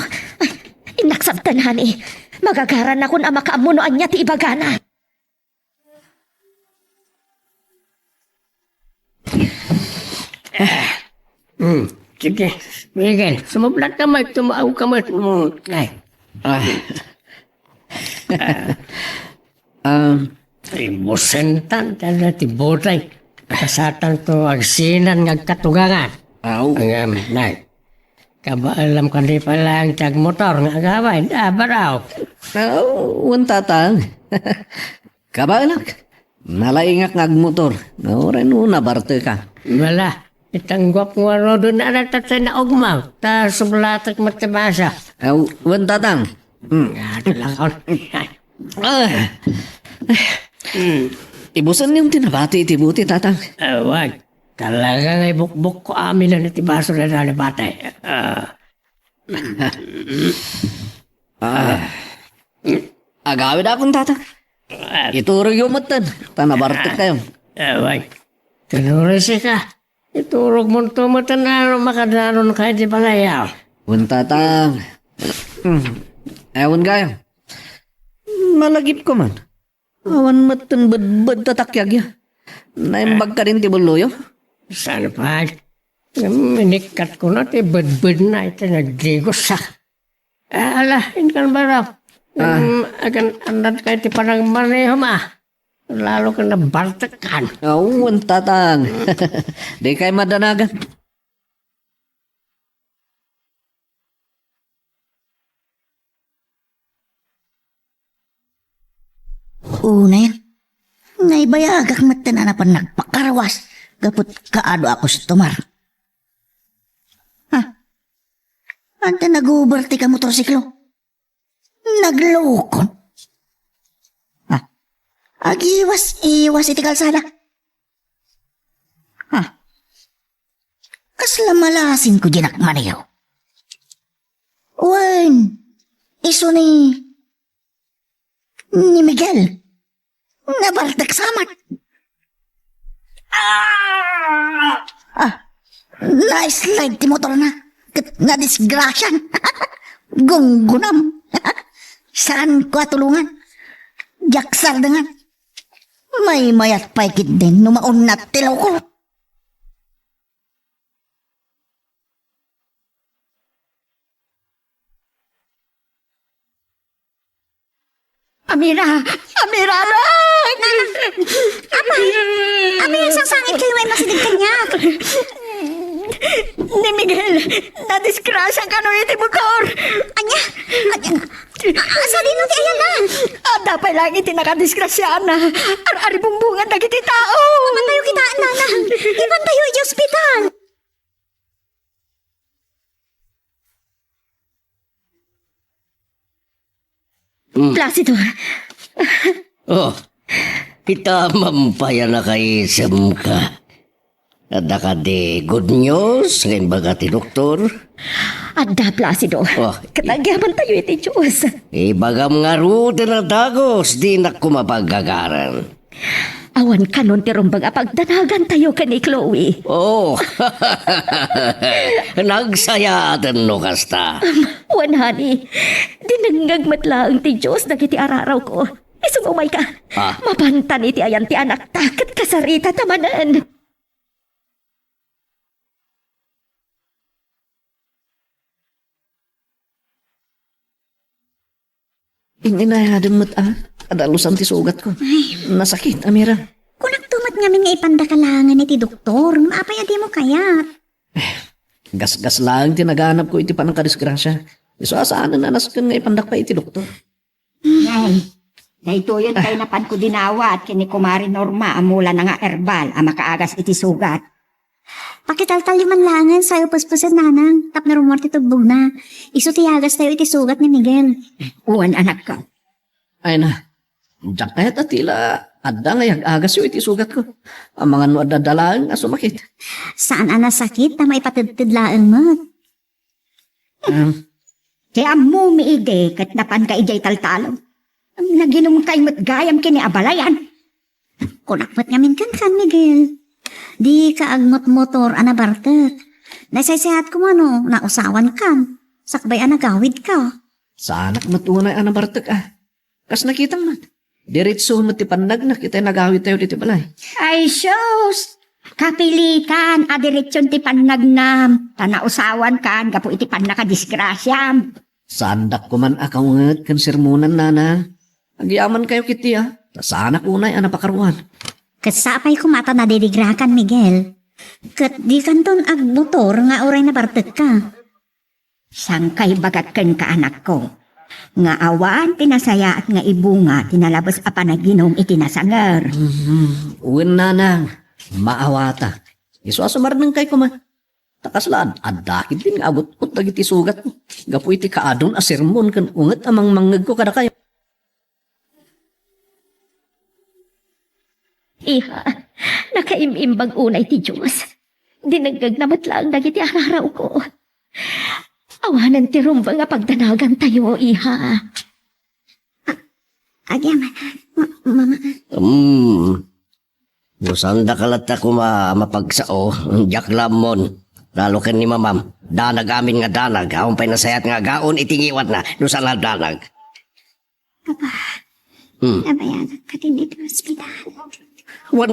S2: Inaksabtan hani. Magagaran ako na makaamunoan niya ti ibagana.
S5: Sige, Miguel, sumublat ka may tumaaw ka may. Ay, ay, musentan tala ti botay. Kasatan to agsinan ng katugangan. Ang nay. Kabaalam ka di pala ang tag motor nga gawin. Baraw.
S4: Tatang. Kabalak. Nalaingak ngagmotor. Nauray no nabarte ka.
S5: Wala. Itanggap mo ano doon na natatay na ugmaw. Ta sublatak matabasa.
S4: Wan, tatang.
S5: Talagang.
S4: Ibusan yung tinabati itibuti, tatang.
S5: Wag. Talagang ay bukbuk ko amin na natibaso na nalibatay.
S4: Agawid akong tatang. Iturog yung matan. Tanabartik kayo.
S5: Wag. Tinurisi ka. Iturog mo ito matanaro makadaron kahit di palayaw.
S4: Wan, tatang. Ewan kayo. Malagip ko man. Awan matan badbad tatakyag ya. Naimbag ka rin ti buluyo.
S5: Saan pa? Minikat ko na, ti bedbed na, iti nagdigos sa. Ala, inkan barap. Agan anad kayo ti panang maneho ma. Lalo ka na bartakan.
S4: Awan, tatang. Di kayo madanagan.
S7: Una yan. Naibayagak matananapan nagpakarawas. Gapot kaado ako sa tumar. Ha? Ante nag-uberti ka motorsiklo. Naglokon. Ha? Agiwas-iwas iti kalsada. Ha? Kasla malasin ko ginak maniyo. Wen, iso ni Miguel. Nabaltak samat. Nice light ti motor na. Kat nga disgrasyan. Gunggunam. Saan ko atulungan? Jaksar dengan. May mayat paikit din numaon na tilaw ko.
S8: Amira! Amira!
S3: Apa yung sasangit kayo ay masidig kanya?
S8: Ni Miguel, nadiskrasya ka no iti motor.
S3: Anya? Asa din ti ayan na?
S8: Dapat lang iti nakadiskrasya na. Ari bumbungan na kiti tao.
S3: Iban tayo kitaan, nana. Iban tayo iti ospital.
S2: Placido,
S6: Oh, kita mampaya na kay isam ka. Ada ka di good news ngayon baga ti doktor.
S2: adda Placido.
S6: Oh.
S2: Katagyaman tayo iti Diyos.
S6: Ibagam nga ruti na dagos, di na kumapagagaran.
S2: Awan kanon ti rumbang apagdanagan tayo ka ni Chloe.
S6: Oh, nagsayatan no kasta.
S2: Wan, honey. Dinanggagmat lang ti Diyos dagiti araraw ko. Isumumay ka. Mapantan iti ayan ti anak takat kasarita tamanan.
S4: Ininayadan mo't adalusan ti sugat ko. Nasakit, Amira.
S3: Kung nagtumat nga nga ipandakalangan iti doktor, maapay adi mo kayat.
S4: Gas-gas lang tinaganap ko iti panang kadisgrasya. Iso asaan na naskan nga ipandak pa iti doktor.
S8: Nay, dahito yun tayo napan ko dinawat kini Kumari Norma amula na nga herbal ang makaagas iti sugat.
S3: Pakitaltal yung manlangan sa'yo paspasan nanang. Tap na rumor ti tugbog na. Iso tiyagas tayo iti sugat ni Miguel.
S8: Uwan anak ka.
S4: Ay na, diyak kahit atila, adda nga agas yung iti sugat ko. Ang mga no adadalaan nga sumakit.
S3: Saan ana sakit na maipatidtidlaan mo?
S8: Kaya mo miide kat napan ka ijay taltalo. Ang naginom kay mo't gayam kini abalayan.
S3: Kunakpat ngamin kan Miguel. Di ka agmot motor anabartet. Naisaysayahat ko ano, nausawan kan. Sakbay anagawid ka.
S4: Sa anak matunay anabartek Kas nakita man. Diretso mo ti pandag na kita nagawid tayo dito balay.
S8: Ay sus! Kapilitan, adiretsyon ti pannagnam. Tanausawan kan, gapo iti pannakadisgrasyam.
S4: Sandak ko man akawangat kan sermonan nana. Agyaman kayo kiti sa anak unay anapakaruan.
S3: Kasapay kumata na dirigrakan Miguel. Kat di kanton ag motor nga oray na bartet ka.
S8: Sangkay bagat ken ka anak ko. Nga awan, tinasaya at nga ibunga, tinalabas a panaginom itinasangar.
S4: Uwin nanang, maawata. Iso asumar ng kay kuman. Takaslaan, adakit din nga abot-ut dagiti sugat ko. Gapu iti kaadon a sermon kan unget amang manggag ko kada kayo.
S2: Iha, nakaimimbag unay ti Diyos. Dinagagnamat lang dagiti araraw ko. Awanan ti rumbang nga pagdanagan tayo, iha.
S3: Agyam, mama.
S6: Busan da kalat ako mapagsao, jak lamon. Lalo ken ni mamam, danag amin nga danag, aon pa'y nasayat nga gaon itingiwat na, nusan na danag.
S3: Nabayanan ka din dito sa ospital.
S6: Wan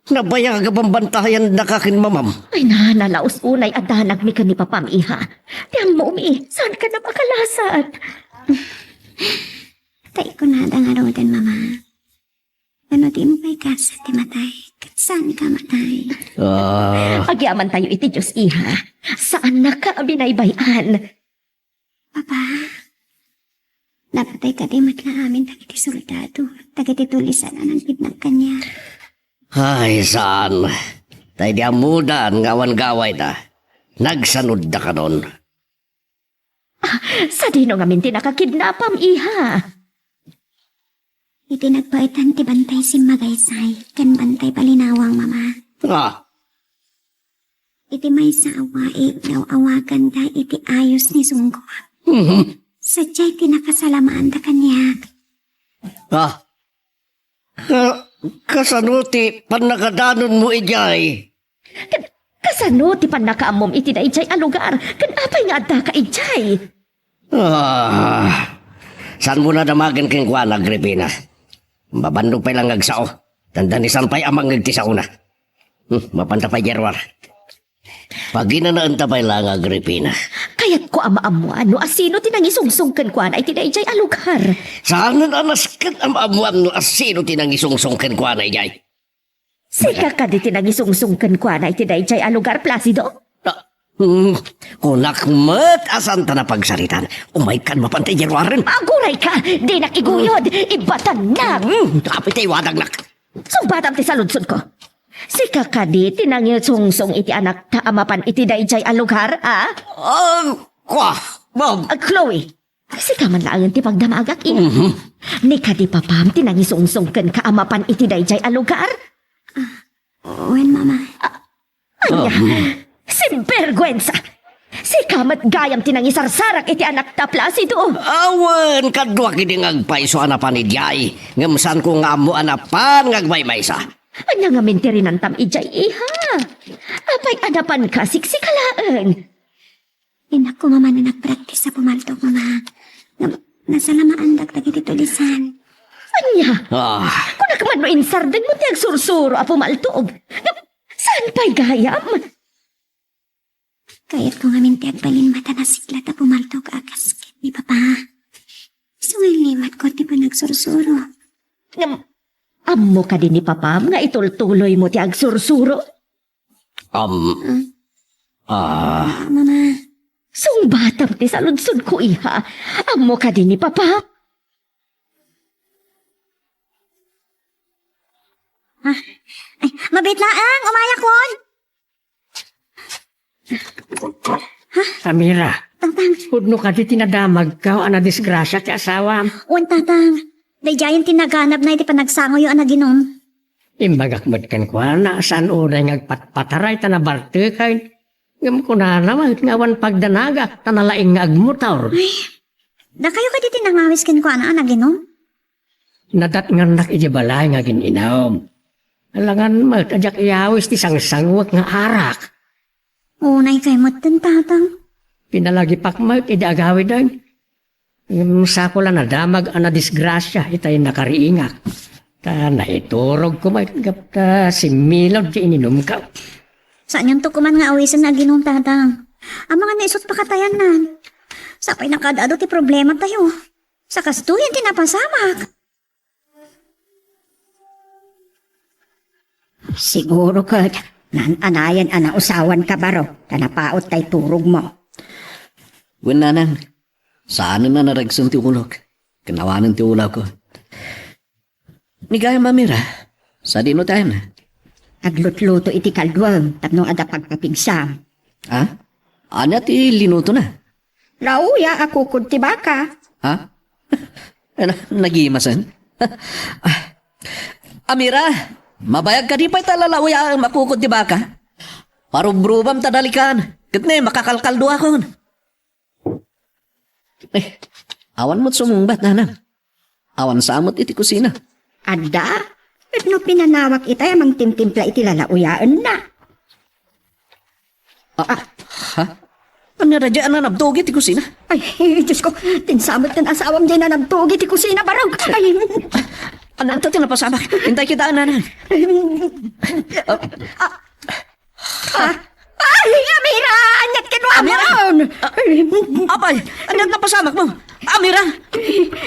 S6: Nabaya ka pambantayan na kakin mamam.
S2: Ay nalaos unay adanag mi ni papam iha. Tiyang mo umi, saan ka na makalasad?
S3: Tay ko na nga rodan, mama. Ano di mo kay kasa ti matay? Kat saan ka matay?
S2: Agyaman tayo iti Diyos iha. Saan na ka binaybayan?
S3: Papa, napatay ka di matla amin tagiti soldado. Tagiti tulisan ang ng kanya.
S6: Ay, saan? Tay di amudan, ngawan-gaway na. Nagsanod na ka nun.
S2: Sa dino nga minti nakakidnapam iha.
S3: Iti nagpaitan ti bantay si Magaysay. Kan bantay palinawang, mama. Iti may sawa, daw awagan da iti ayos ni Sunggo. Sadya'y tinakasalamaan da kanya.
S6: Kasanuti, panakadanon mo ijay.
S2: Kasano ti panakaamom iti da ijay alugar. Kanapay nga adda ka ijay.
S6: Saan mo na damagan keng kwa Agripina? Babandog pa lang agsao. Tandanisan pa'y amang ngagti sa una. Mapanta pa Jerwar. Pag ginanaan ta pa lang Agripina.
S2: Kaya't ko amaamuan no asino tinangisungsungkan kwa na iti da ijay alugar.
S6: Saan na naskat amaamuan no asino tinangisungsungkan kwa na ijay?
S2: Sika ka di tinangisungsungkan kwa na iti da ijay alugar, Placido?
S6: Kunak mat asan ta na pagsaritan. Umay kan mapantay Jerwarin.
S2: Maguray ka! Di nakiguyod! Ibatan na!
S6: Kapit ay wadag nak.
S2: Sumbatam ti saludsod ko. Sika ka di tinangisungsung iti anak ta amapan iti da ijay alugar, ah?
S6: Kwa, Bob.
S2: Chloe, sika man lang ti pagdamagak Ni ka di papam tinangisungsungkan ka amapan iti da ijay alugar?
S3: Owen, mama.
S2: Anya, simpergwensa! Si kamat gayam tinangisarsarak iti anak ta Placido.
S6: Awan, kadwa kini ngagpaiso anapan ijay. Ngamsan ko nga mo anapan ngagbaymay sa.
S2: Anya nga minti rin ang tam ijay iha. Apay anapan ka siksikalaan.
S3: Inak ko, mama, na nagpractice sa pumaltok, mama. Nasalamaan dagdag iti tulisan.
S2: Anya, kung nakaman mo insardan mo tiyag sursuro a pumaltog. Saan pa'y gayam?
S3: Kayat ko nga minti agbalin mata na siklat na pumaltog akasket ni Papa. Sungilimat ko ti pa nagsursuro.
S2: Ammo ka din ni Papam nga itultuloy mo ti agsursuro?
S3: Mama,
S2: Sungbatam ti saludsod ko iha. Ammo ka din ni Papa?
S3: ay, mabit laang, umayak kon!
S5: Amira,
S3: Tangtang,
S5: hudno ka di tinadamag ka o ana disgrasya ti asawam.
S3: uwan tatang. Dayjayan tinaganap na iti panagsango yung anaginom.
S5: Imbagakmat kan kwa na saan unay ngagpatpataray ta na bartekay. Ngam ko na naman ngawan pagdanaga tanalaing nga agmutaw.
S3: Da kayo ka di tinangawis kin ko ana anaginom?
S5: Nadat nga nak ijabalay nga gininom. Alangan mat ajak iyawis ti sangsangwak nga arak.
S3: Unay kay mo tatang.
S5: Pinalagi pakmat idagawi dan. Yung sako lang nadamag ana disgrasya itay nakariingak. Ta naiturog ko magkap ta si Milod di ininom ka.
S3: Saan yung tukuman nga awisan na ginom tatang? Ang mga naisot pakatayan nan. Sapay nakadado ti problema tayo. Sa kastuyan tinapasamak.
S8: Siguro ka, anayan ana usawan ka baro, tanapaot tay turog mo.
S4: Winanan, saan na naragsun ti ulog? Kanawanan ti ulaw ko. Ni gaya mamira, sa dino tayo na.
S8: Aglutluto iti kalduang, tapno ada pagkapigsam.
S4: Ha? Anya ti linuto na?
S8: Lauya ako kunti baka.
S4: Ha? Nagimasan? Amira, mabayag ka di pa'y talalawya ang makukod di baka? Parubrubam tadalikan. Katne, makakalkaldo ako. Awan mo't sumungbat, nanang. Awan samot iti kusina.
S8: Ada, no pinanawak itay amang timtimpla iti lalauyaan na.
S4: Ha? Ano radyaan na nabdogi iti kusina?
S8: Ay, Diyos ko, tinsamot ng asawam din na nabtugi ti kusina barog. Ay,
S4: Ano ito tinapasamak? Hintay kita, nanang.
S8: Ay, Amira! Anyat kinwa mo
S4: Amira!
S8: ron!
S4: Apay, ano napasamak mo? Amira!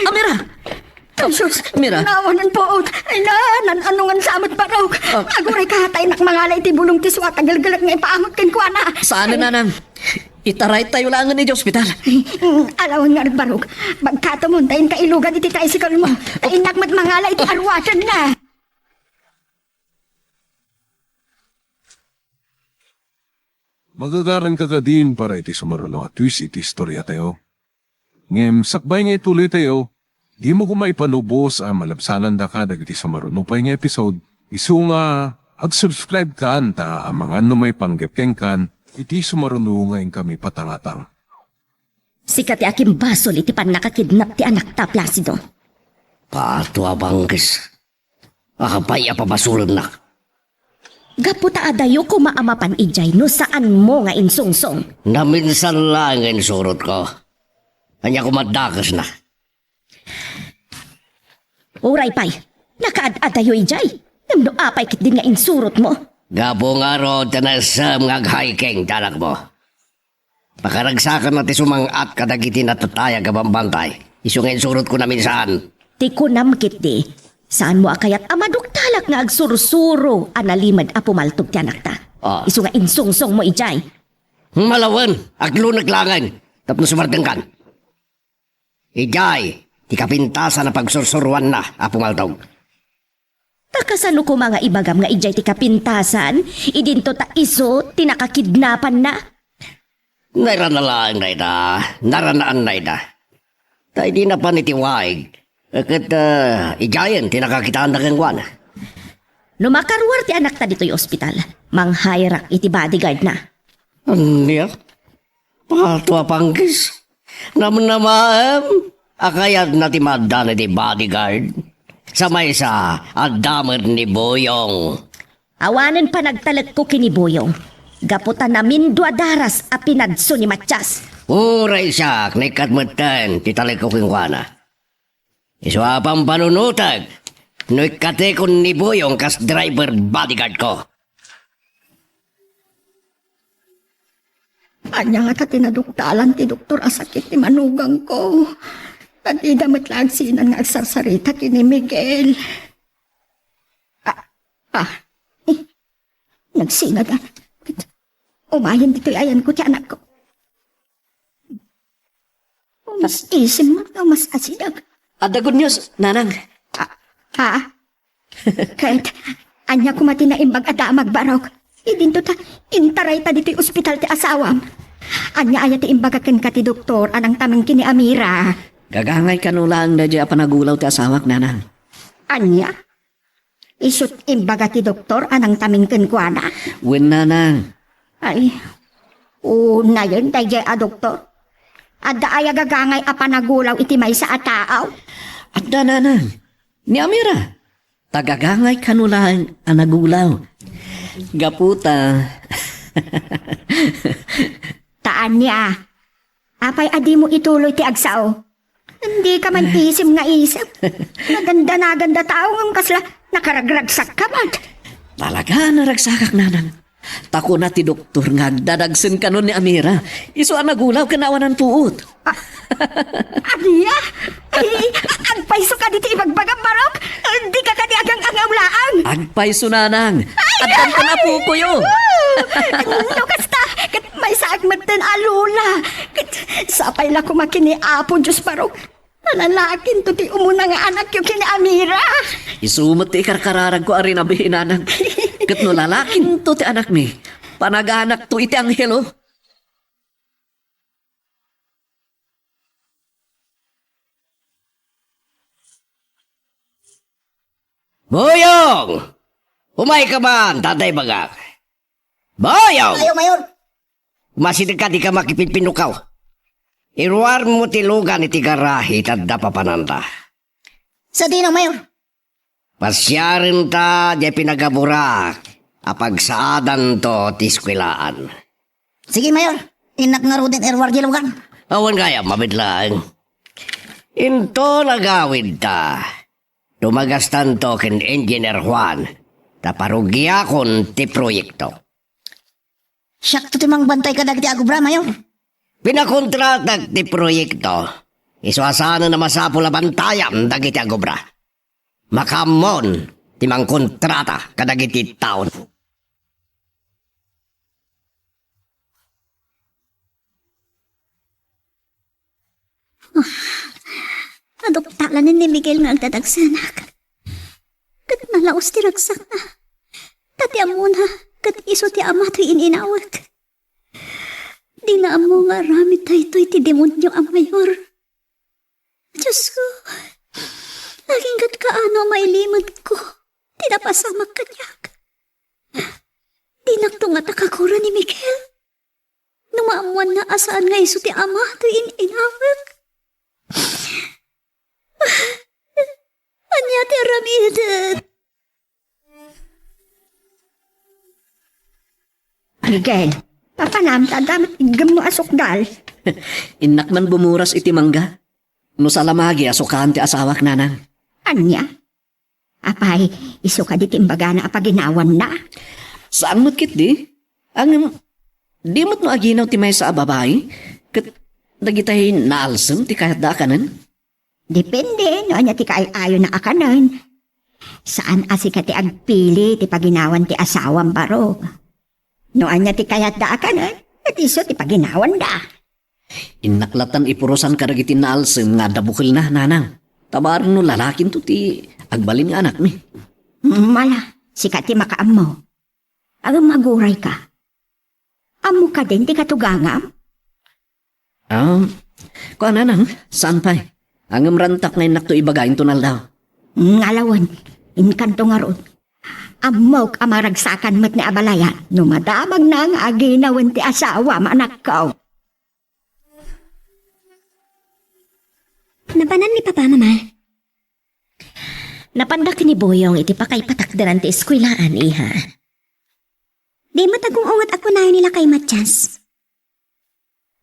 S4: Amira!
S8: Sus,
S4: Amira!
S8: nawanan po. Ay na, anungan samot baraw. Aguray kahatay nak mangalay ti bulong ti suwa tagal-galag nga ipaamot kin kwa na.
S4: Saan na, nanang? Itaray tayo lang ni ospital.
S8: Alawan nga barog. Bagkatamon, tayin kailugan iti tricycle mo. Tayin nakmat mangalay iti arwasan na.
S1: Magagaran ka ka din para iti sumaralo at twist iti istorya tayo. Ngem, sakbay nga ituloy tayo, di mo kumaipanubos ang malabsanan da ka dagiti sumarunupay nga episode, isu nga ag-subscribe ka ta ang mga may panggepkeng kan, iti sumaruno nga kami patangatang.
S2: Sikat ti aking basol iti pan nakakidnap ti anak ta, Placido.
S6: Pato abangkis. Akapay apabasulan na.
S2: Gaputa adayo ko maamapan ijay no saan mo nga insungsong.
S6: Naminsan lang ang surot ko. Kanya kumadakas na.
S2: Uray pay, nakaad-adayo ijay. Namdo apay kit din nga insurot mo.
S6: Gabo nga ro, tanasam nga hiking tanak mo. Pakaragsakan na ti sumangat kadagiti natataya gabambantay. Isungin surot ko na minsan.
S2: Ti kunam kit di. Saan mo akayat amaduktalak nga agsursuro analimad a pumaltog ti anak ta.
S6: Ah.
S2: Isu nga insungsong mo ijay.
S6: Malawan, aglo naglangan. Tapos sumardang kan. Ijay, ti kapintasan na pagsursuruan na apumaltog.
S2: Takasano ko mga ibagam nga ijay ti kapintasan, idinto ta iso tinakakidnapan na.
S6: Nairanalaan na ita, naranaan na ita. Ta di na pa nitiwaig. Kat ijayan, tinakakitaan na kengwan.
S2: No makaruwar ti anak ta dito'y ospital, manghayrak iti bodyguard na.
S6: Niya? Pato apangkis. Naman akayat na ti madana ti bodyguard. Samay sa adamad ni Boyong.
S2: Awanan pa nagtalag ko kiniboyong. Gaputan namin duadaras a pinadso ni Matyas.
S6: Uray siya, naikatmatan, titalik ko kengwana. Iswapang panunutag. No ikatekon ni Boyong kas driver bodyguard ko.
S8: Anya nga tinaduktalan ti doktor asakit ti manugang ko. Pati damat lang sinan nga agsarsarita ti ni Miguel. Nagsinag na. Umayan dito'y ayan ko ti anak ko. Mas isim mo na mas asinag.
S4: Ada good news, nanang.
S8: Ha? Kahit anya ko mati na imbag at magbarok. Idinto ta, intaray ta dito'y ospital ti asawam. Anya aya ti imbaga ken ka ti doktor anang tamang kini Amira.
S4: Gagangay ka no lang na dya panagulaw ti asawak, nanang.
S8: Anya? Isut imbaga ti doktor anang taming ken kuana.
S4: Wen, nanang.
S8: Ay, una yun, dayjay a doktor. Adda aya gagangay a panagulaw iti may sa ataaw.
S4: At da, nanang. Ni Amira. Tagagangay ka no lang ang nagulaw. Gaputa.
S8: Taan niya. Apay adi mo ituloy ti agsaw. Hindi ka man isim nga isip. Naganda tao ang kasla nakaragragsak ka man.
S4: Talaga naragsakak, nanang. Tako na ti doktor nga dadagsen ka nun ni Amira. Iso ang nagulaw kanawan ng tuot.
S8: Aniya? Ay, agpaiso ka dito ibagbagam barok. Hindi ka kaniagang angawlaan.
S4: Agpaiso, nanang. At ka na po ko yun.
S8: No, kasta, kat may saagmat din alula. Kat sapay la kumakini apo Diyos barok. Nalalakin to ti umuna nga anak yung kini Amira.
S4: Isumot ti ikarkararag ko arin abihin, nanang. Kat no lalakin to ti anak mi. Panaganak to iti anghelo.
S6: Boyong! Umay ka man, tatay bagak. Boyong!
S7: Ayaw, Mayor.
S6: Masinig ka di ka makipinpinukaw. Iruar mo tilugan iti garahi tadda papananta.
S7: Sa dinang, Mayor.
S6: Pasyarin ta di pinagaburak. Apagsaadan to tiskwilaan.
S7: Sige, Mayor. Inak nga ro din erwar gilugan.
S6: Awan kaya mabidlaan. Into nagawid ta. Tumagas tanto ken Engineer Juan. Taparugyakon ti proyekto.
S7: Siyak to timang bantay ka dagiti agubra, mayor.
S6: Pinakontratag ti proyekto. Iswasana na masapul na bantayam dagiti agobra. Makamon timang kontrata kadagiti taon.
S3: Adoptalan ni Miguel nga agdadagsanak. Kat nalaos ti ragsak na. Tati amo na, kat iso ti ama to'y ininawag. Di na amo nga ramit tayo ti demonyo ang mayor. Diyos ko, laging kat kaano mailimod ko. Di na pasamak kanyak. Di naktungat akakura ni Miguel. Numaamuan na asaan nga iso ti ama to'y ininawag. Anya ti ramidet.
S8: Miguel, papanamta damat igam mo asukdal.
S4: Inak man bumuras iti mangga. No salamagi asukan ti asawak nanang.
S8: Anya? Apay, iso ka di timbaga na apaginawan na.
S4: Saan mo't kit di? Ang di mo't no aginaw ti may sa babae? Kat dagitay naalsam ti kahit da kanan?
S8: Depende, no anya ti kaayo na akanan. Saan asi ka ti agpili ti paginawan ti asawang baro? No anya ti kayat da akanan, at iso ti paginawan da.
S4: Inaklatan ipurusan ka dagiti naalsam nga dabukil na nanang. Tabar no lalakin to ti agbalin nga anak mi.
S8: Mala, sikat ti makaamaw. Agam maguray ka. Amo ka din ti katugangam?
S4: Kuan nanang, saan pa'y? Ang rantak na inak to ibagayin to naldaw.
S8: Ngalawan, inkanto nga ron. Amaw ka maragsakan mat ni abalayan, no madamag na ang aginawan ti asawa manak ka.
S3: Napanan ni Papa, Mama.
S2: Napandak ni Boyong iti pakay patakdaran ti eskwelaan, iha.
S3: Di matagong ungat ako na nila kay Matias.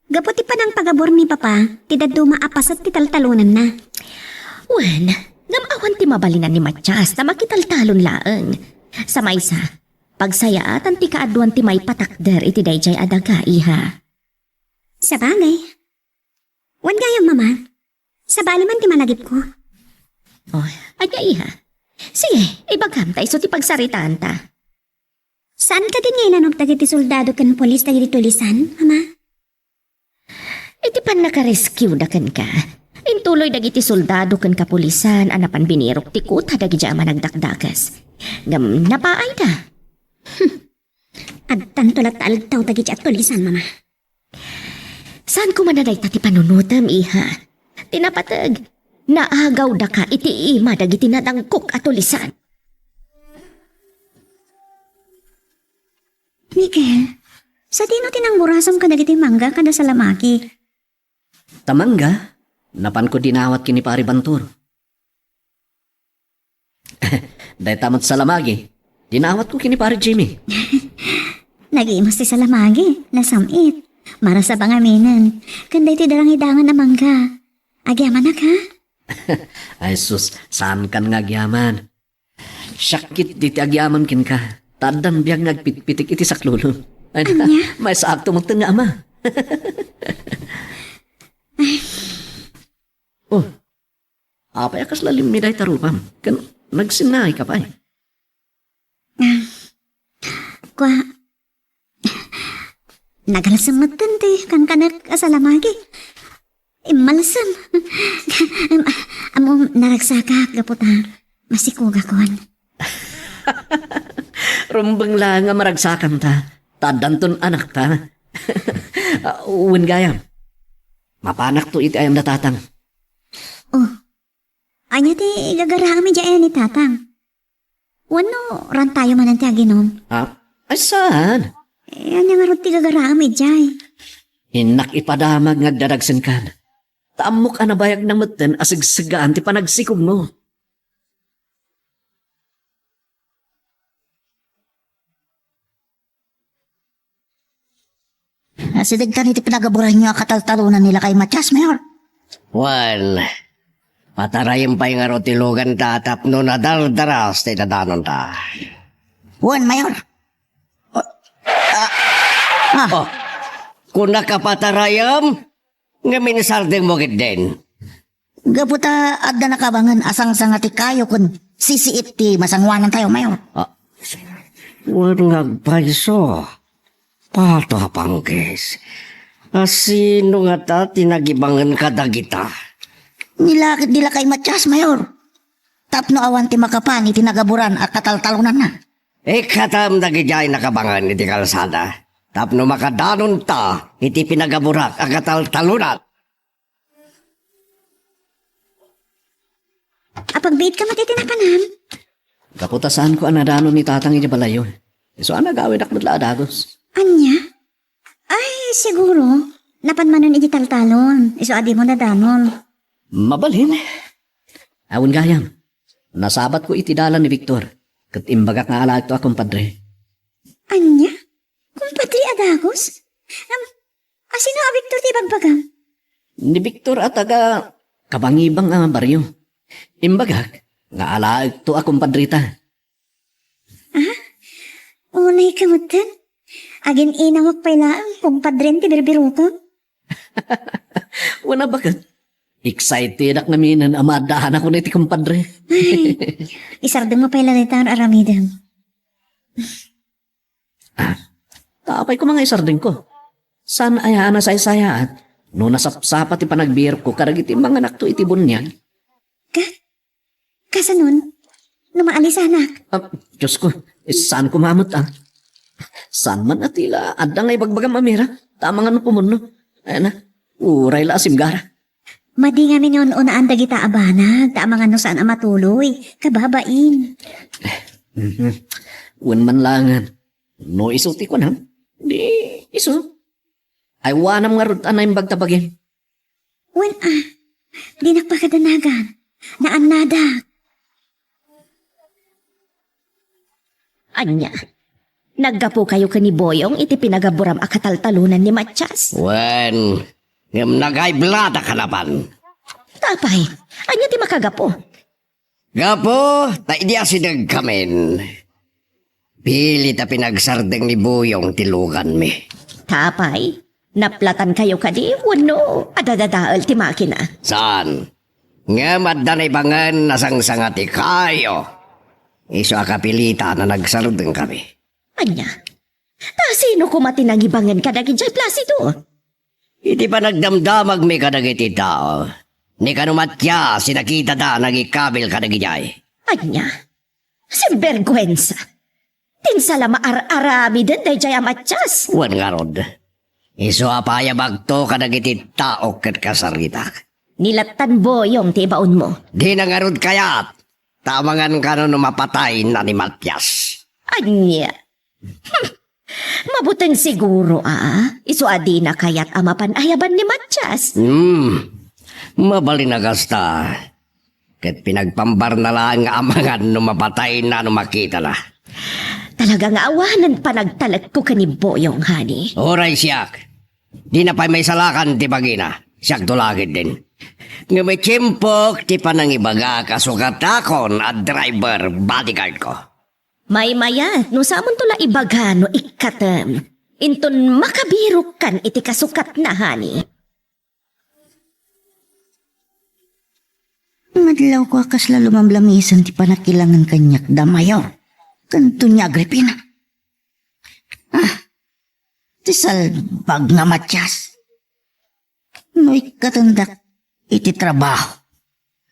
S3: Gaputi pa ng pagabor ni Papa, ti daddo maapas at titaltalunan na.
S2: Wen, ngamawan ti mabalinan ni Matias na makitaltalon laeng. Sa maysa, pagsayaatan ti kaaduan ti may patakder iti dayjay adaga, iha.
S3: Sa bagay. Wan gayam, Mama. Sa bali man ti managip ko.
S2: Oh, anya iha. Sige, ibagam ta iso ti pagsaritaan ta.
S3: Saan ka din ngayon anong tagiti soldado kan polis tagiti tulisan, Mama?
S2: Iti pan nakarescue da kan ka. Intuloy dagiti soldado kan kapulisan anapan binirok ti kuta dagi jama nagdakdakas. Ngam napaay da.
S3: Agtan tulat alagtaw tagiti at tulisan, Mama.
S2: Saan ko manaday ti panunutam, iha? Tinapatag. Naagaw da ka iti ima dagiti nadangkok at tulisan.
S3: Miguel, sa dino tinang burasam ka dagiti mangga kada sa lamaki.
S4: Tamangga, napan ko dinawat kini pari Bantur. Dahil tamat sa lamagi, dinawat ko kini pari Jimmy.
S3: Nag-iimas ti sa lamagi, nasamit. Mara sa bangaminan, kanday ti darang hidangan na mangga. Agyaman na ka?
S4: Ay sus, saan kan nga agyaman? Syakit diti agyaman kin ka. Tadan biyag nagpitpitik iti saklulo. Ay na, may sakto magtanga ama. Oh, apay akas lalim ni day tarupam. Kan nagsinay ka pa eh.
S3: Kwa, nagalasam magtanti kan kanak asalamagi. Malasam. Amo naragsaka gaputa. Masikuga kon.
S4: Rumbang lang nga maragsakan ta. Tadanton anak ta. Uwan gayam. Mapanak to iti ayam na tatang.
S3: Oh, anya ti gagarami dyan ni tatang. Wano, ran tayo man ang tiaginom.
S4: Ay saan?
S3: Anya nga ron ti gagarami dyan.
S4: Hinak ipadamag ngagdaragsan kan. Taamok anabayag ng matan asigsigaan ti panagsikom mo.
S7: Sidigtan iti pinagaburan niyo kataltalunan nila kay Matias, Mayor.
S6: Well, Patarayin pa yung arotilugan ta tapno na daldaras ti dadanon ta.
S7: Wan, Mayor.
S6: Oh, kung nakapatarayam, nga minisardeng mo gid din.
S7: Gaputa adda nakabangan asang sangati kayo kun sisiit ti masangwanan tayo, Mayor.
S6: Wan ngagpaiso. Pato panggis. Asino nga ta tinagibangan kadagita?
S7: Nilakit dila kay Matyas, Mayor. Tapno awan ti makapani tinagaburan at kataltalunan na.
S6: Katam dagijay nakabangan iti kalsada. Tapno makadanon ta iti pinagaburak ang kataltalunan.
S3: Apagbiit ka matitinapanan.
S4: Kaputasan ko ang nadano ni tatang iti balayo. So, ang nagawin ak madla adagos.
S3: Anya? Ay, siguro. Napanmanon iti taltalon. Iso adi mo na danon.
S4: Mabalhin. Awon gayam. Nasabat ko iti dalan ni Victor. Kat imbagak nga alag to akong padre.
S3: Anya? Kumpadri adagos? Asino a Victor ti bagbagang?
S4: Ni Victor at taga kabangibang ang baryo. Imbagak nga alag to akong padrita.
S3: Unay kamutan. Agin inawak pailaan kumpadren ti birbiro ko.
S4: Wana bakat. Excited ak namin ang amadahan ako na iti kumpadre.
S3: Ay, isardeng mo pailan ito ang aramidang.
S4: Tapay ko mga isarding ko. San ayaan na say-sayaan? No nasapsapat ti panagbir ko karag iti mga anak to iti bunyan.
S3: Kasanon? Numaalis anak.
S4: Diyos ko, saan ko mamot ah? Saan man atila, adda nga ibagbagam amira, tamang ano pumuno. Ayan na, uray la asimgara.
S3: Madi nga minyon unaan dagita abanag, taamang ano saan amatuloy, kababain.
S4: Wan man langan. No isuti ko na. Di, isu. Ay wanam nga rod anay bagtabagin.
S3: Wan di nakpakadanagan, naanada. Anya, naggapo kayo ka ni Boyong iti pinagaburam akataltalunan ni Matyas.
S6: Wen, ngam nagayblada ka naman.
S3: Tapay, anya ti makagapo.
S6: Gapo, ta idi asinag kamen. Pili ta pinagsardeng ni Buyong tilugan mi.
S2: Tapay, naplatan kayo kadi, wano, adadadaal ti makina.
S6: Saan? Nga maddanay bangan nasangsangati kayo. Iso akapilita na nagsardeng kami.
S2: Anya, ta sino kumatinangibangan ka dagi dyan, Placido?
S6: Hindi pa nagdamdamag mi kadagiti tao. Ni kanumatya, sinakita da nagikabil kadagijay.
S2: Anya, sinvergwensa. Tinsala maar-arami din day jay amatyas.
S6: Wan nga rod. Iso apayabag to kadagiti tao kat kasarita.
S2: Nilatan Boyong ti baon mo.
S6: Di na nga rod kayat. Tamangan ka no mapatay na ni Matyas.
S2: Anya. Mabuteng siguro Iso adi na kaya't amapan ayaban ni Matyas.
S6: Mabalinagas ta. Kat pinagpambar na lang nga amangan no mapatay na no makita na.
S2: Talaga nga awanan pa nagtalag ko ka ni Boyong, honey.
S6: Oray siyak. Di na pa may salakan ti bagina. Siyak tulagid din. Nga may timpok ti panangibaga kasukatakon at driver bodyguard ko.
S2: May maya, no samon tula ibaga no ikatem. Inton makabirok kan iti kasukat na, honey.
S7: Madlaw ko akas lalo mamlamisan ti panakilangan kanyak da, Mayor. Kanto niya Agripina. Ti salbag nga Matyas. No ikatandak iti trabaho.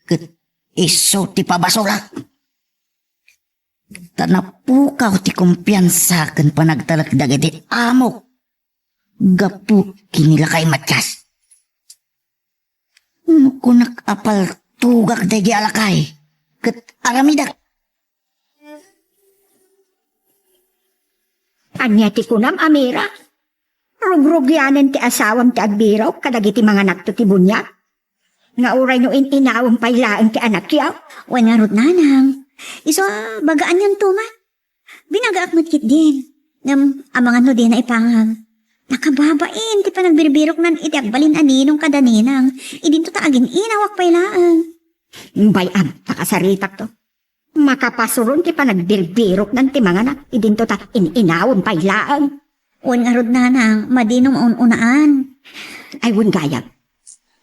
S7: Kat iso ti pabasolak. Tanapukaw ti kumpiyansa kan panagtalagdag iti amok. Gapu kinila kay Matyas. Kunak apal tugak dagi alakay. Kat aramidak.
S8: Anya ti kunam, Amira? Rugrugyanan ti asawam ti agbiraw, kadagiti mga anak to ti bunya. Nga uray no inawang pailaan ti anak yaw.
S3: Wanarot nanang. Iso bagaan yan tuman. Binagaak matkit din. Ngam amangan no din na ipangag. Nakababain ti panagbiribirok nan iti agbalin aninong kadaninang. Idin to taagin inawak pailaan.
S8: Bayam, takasaritak to. Makapasuron ti pa nagbilbirok ng ti mga anak. Idinto ta ininawon pa ilaang.
S3: Uwan nga rod nanang, madinong maununaan.
S8: Ay wun gayag.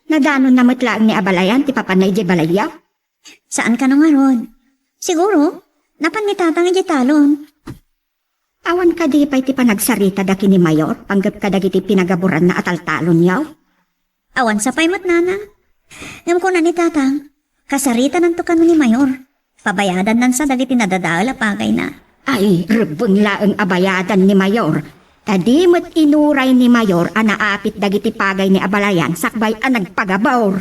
S8: Nadanon na matlaang ni abalayan ti papanay di balayaw.
S3: Saan ka nung nga rod? Siguro, napan ni tatang iti talon.
S8: Awan ka di pa iti panagsarita daki ni Mayor, panggap ka dagiti pinagaburan na ataltalon yaw.
S3: Awan sa paymat nanang. Ngam ko na ni tatang, kasarita ng tukan ni Mayor. Pabayadan nan sa dagiti nadadaala pagay na.
S8: Ay, rebeng laeng abayadan ni Mayor. Tadi met inuray ni Mayor ang naapit dagiti pagay ni abalayan sakbay ang nagpagabawr.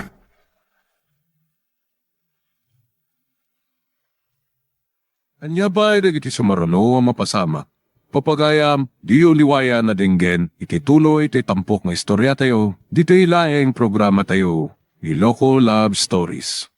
S1: Anya ba iti sumarano ang mapasama? Papagayam, di uliwaya na dinggen, iti tuloy iti tampok nga istorya tayo, dito ilaeng programa tayo, Iloko Love Stories.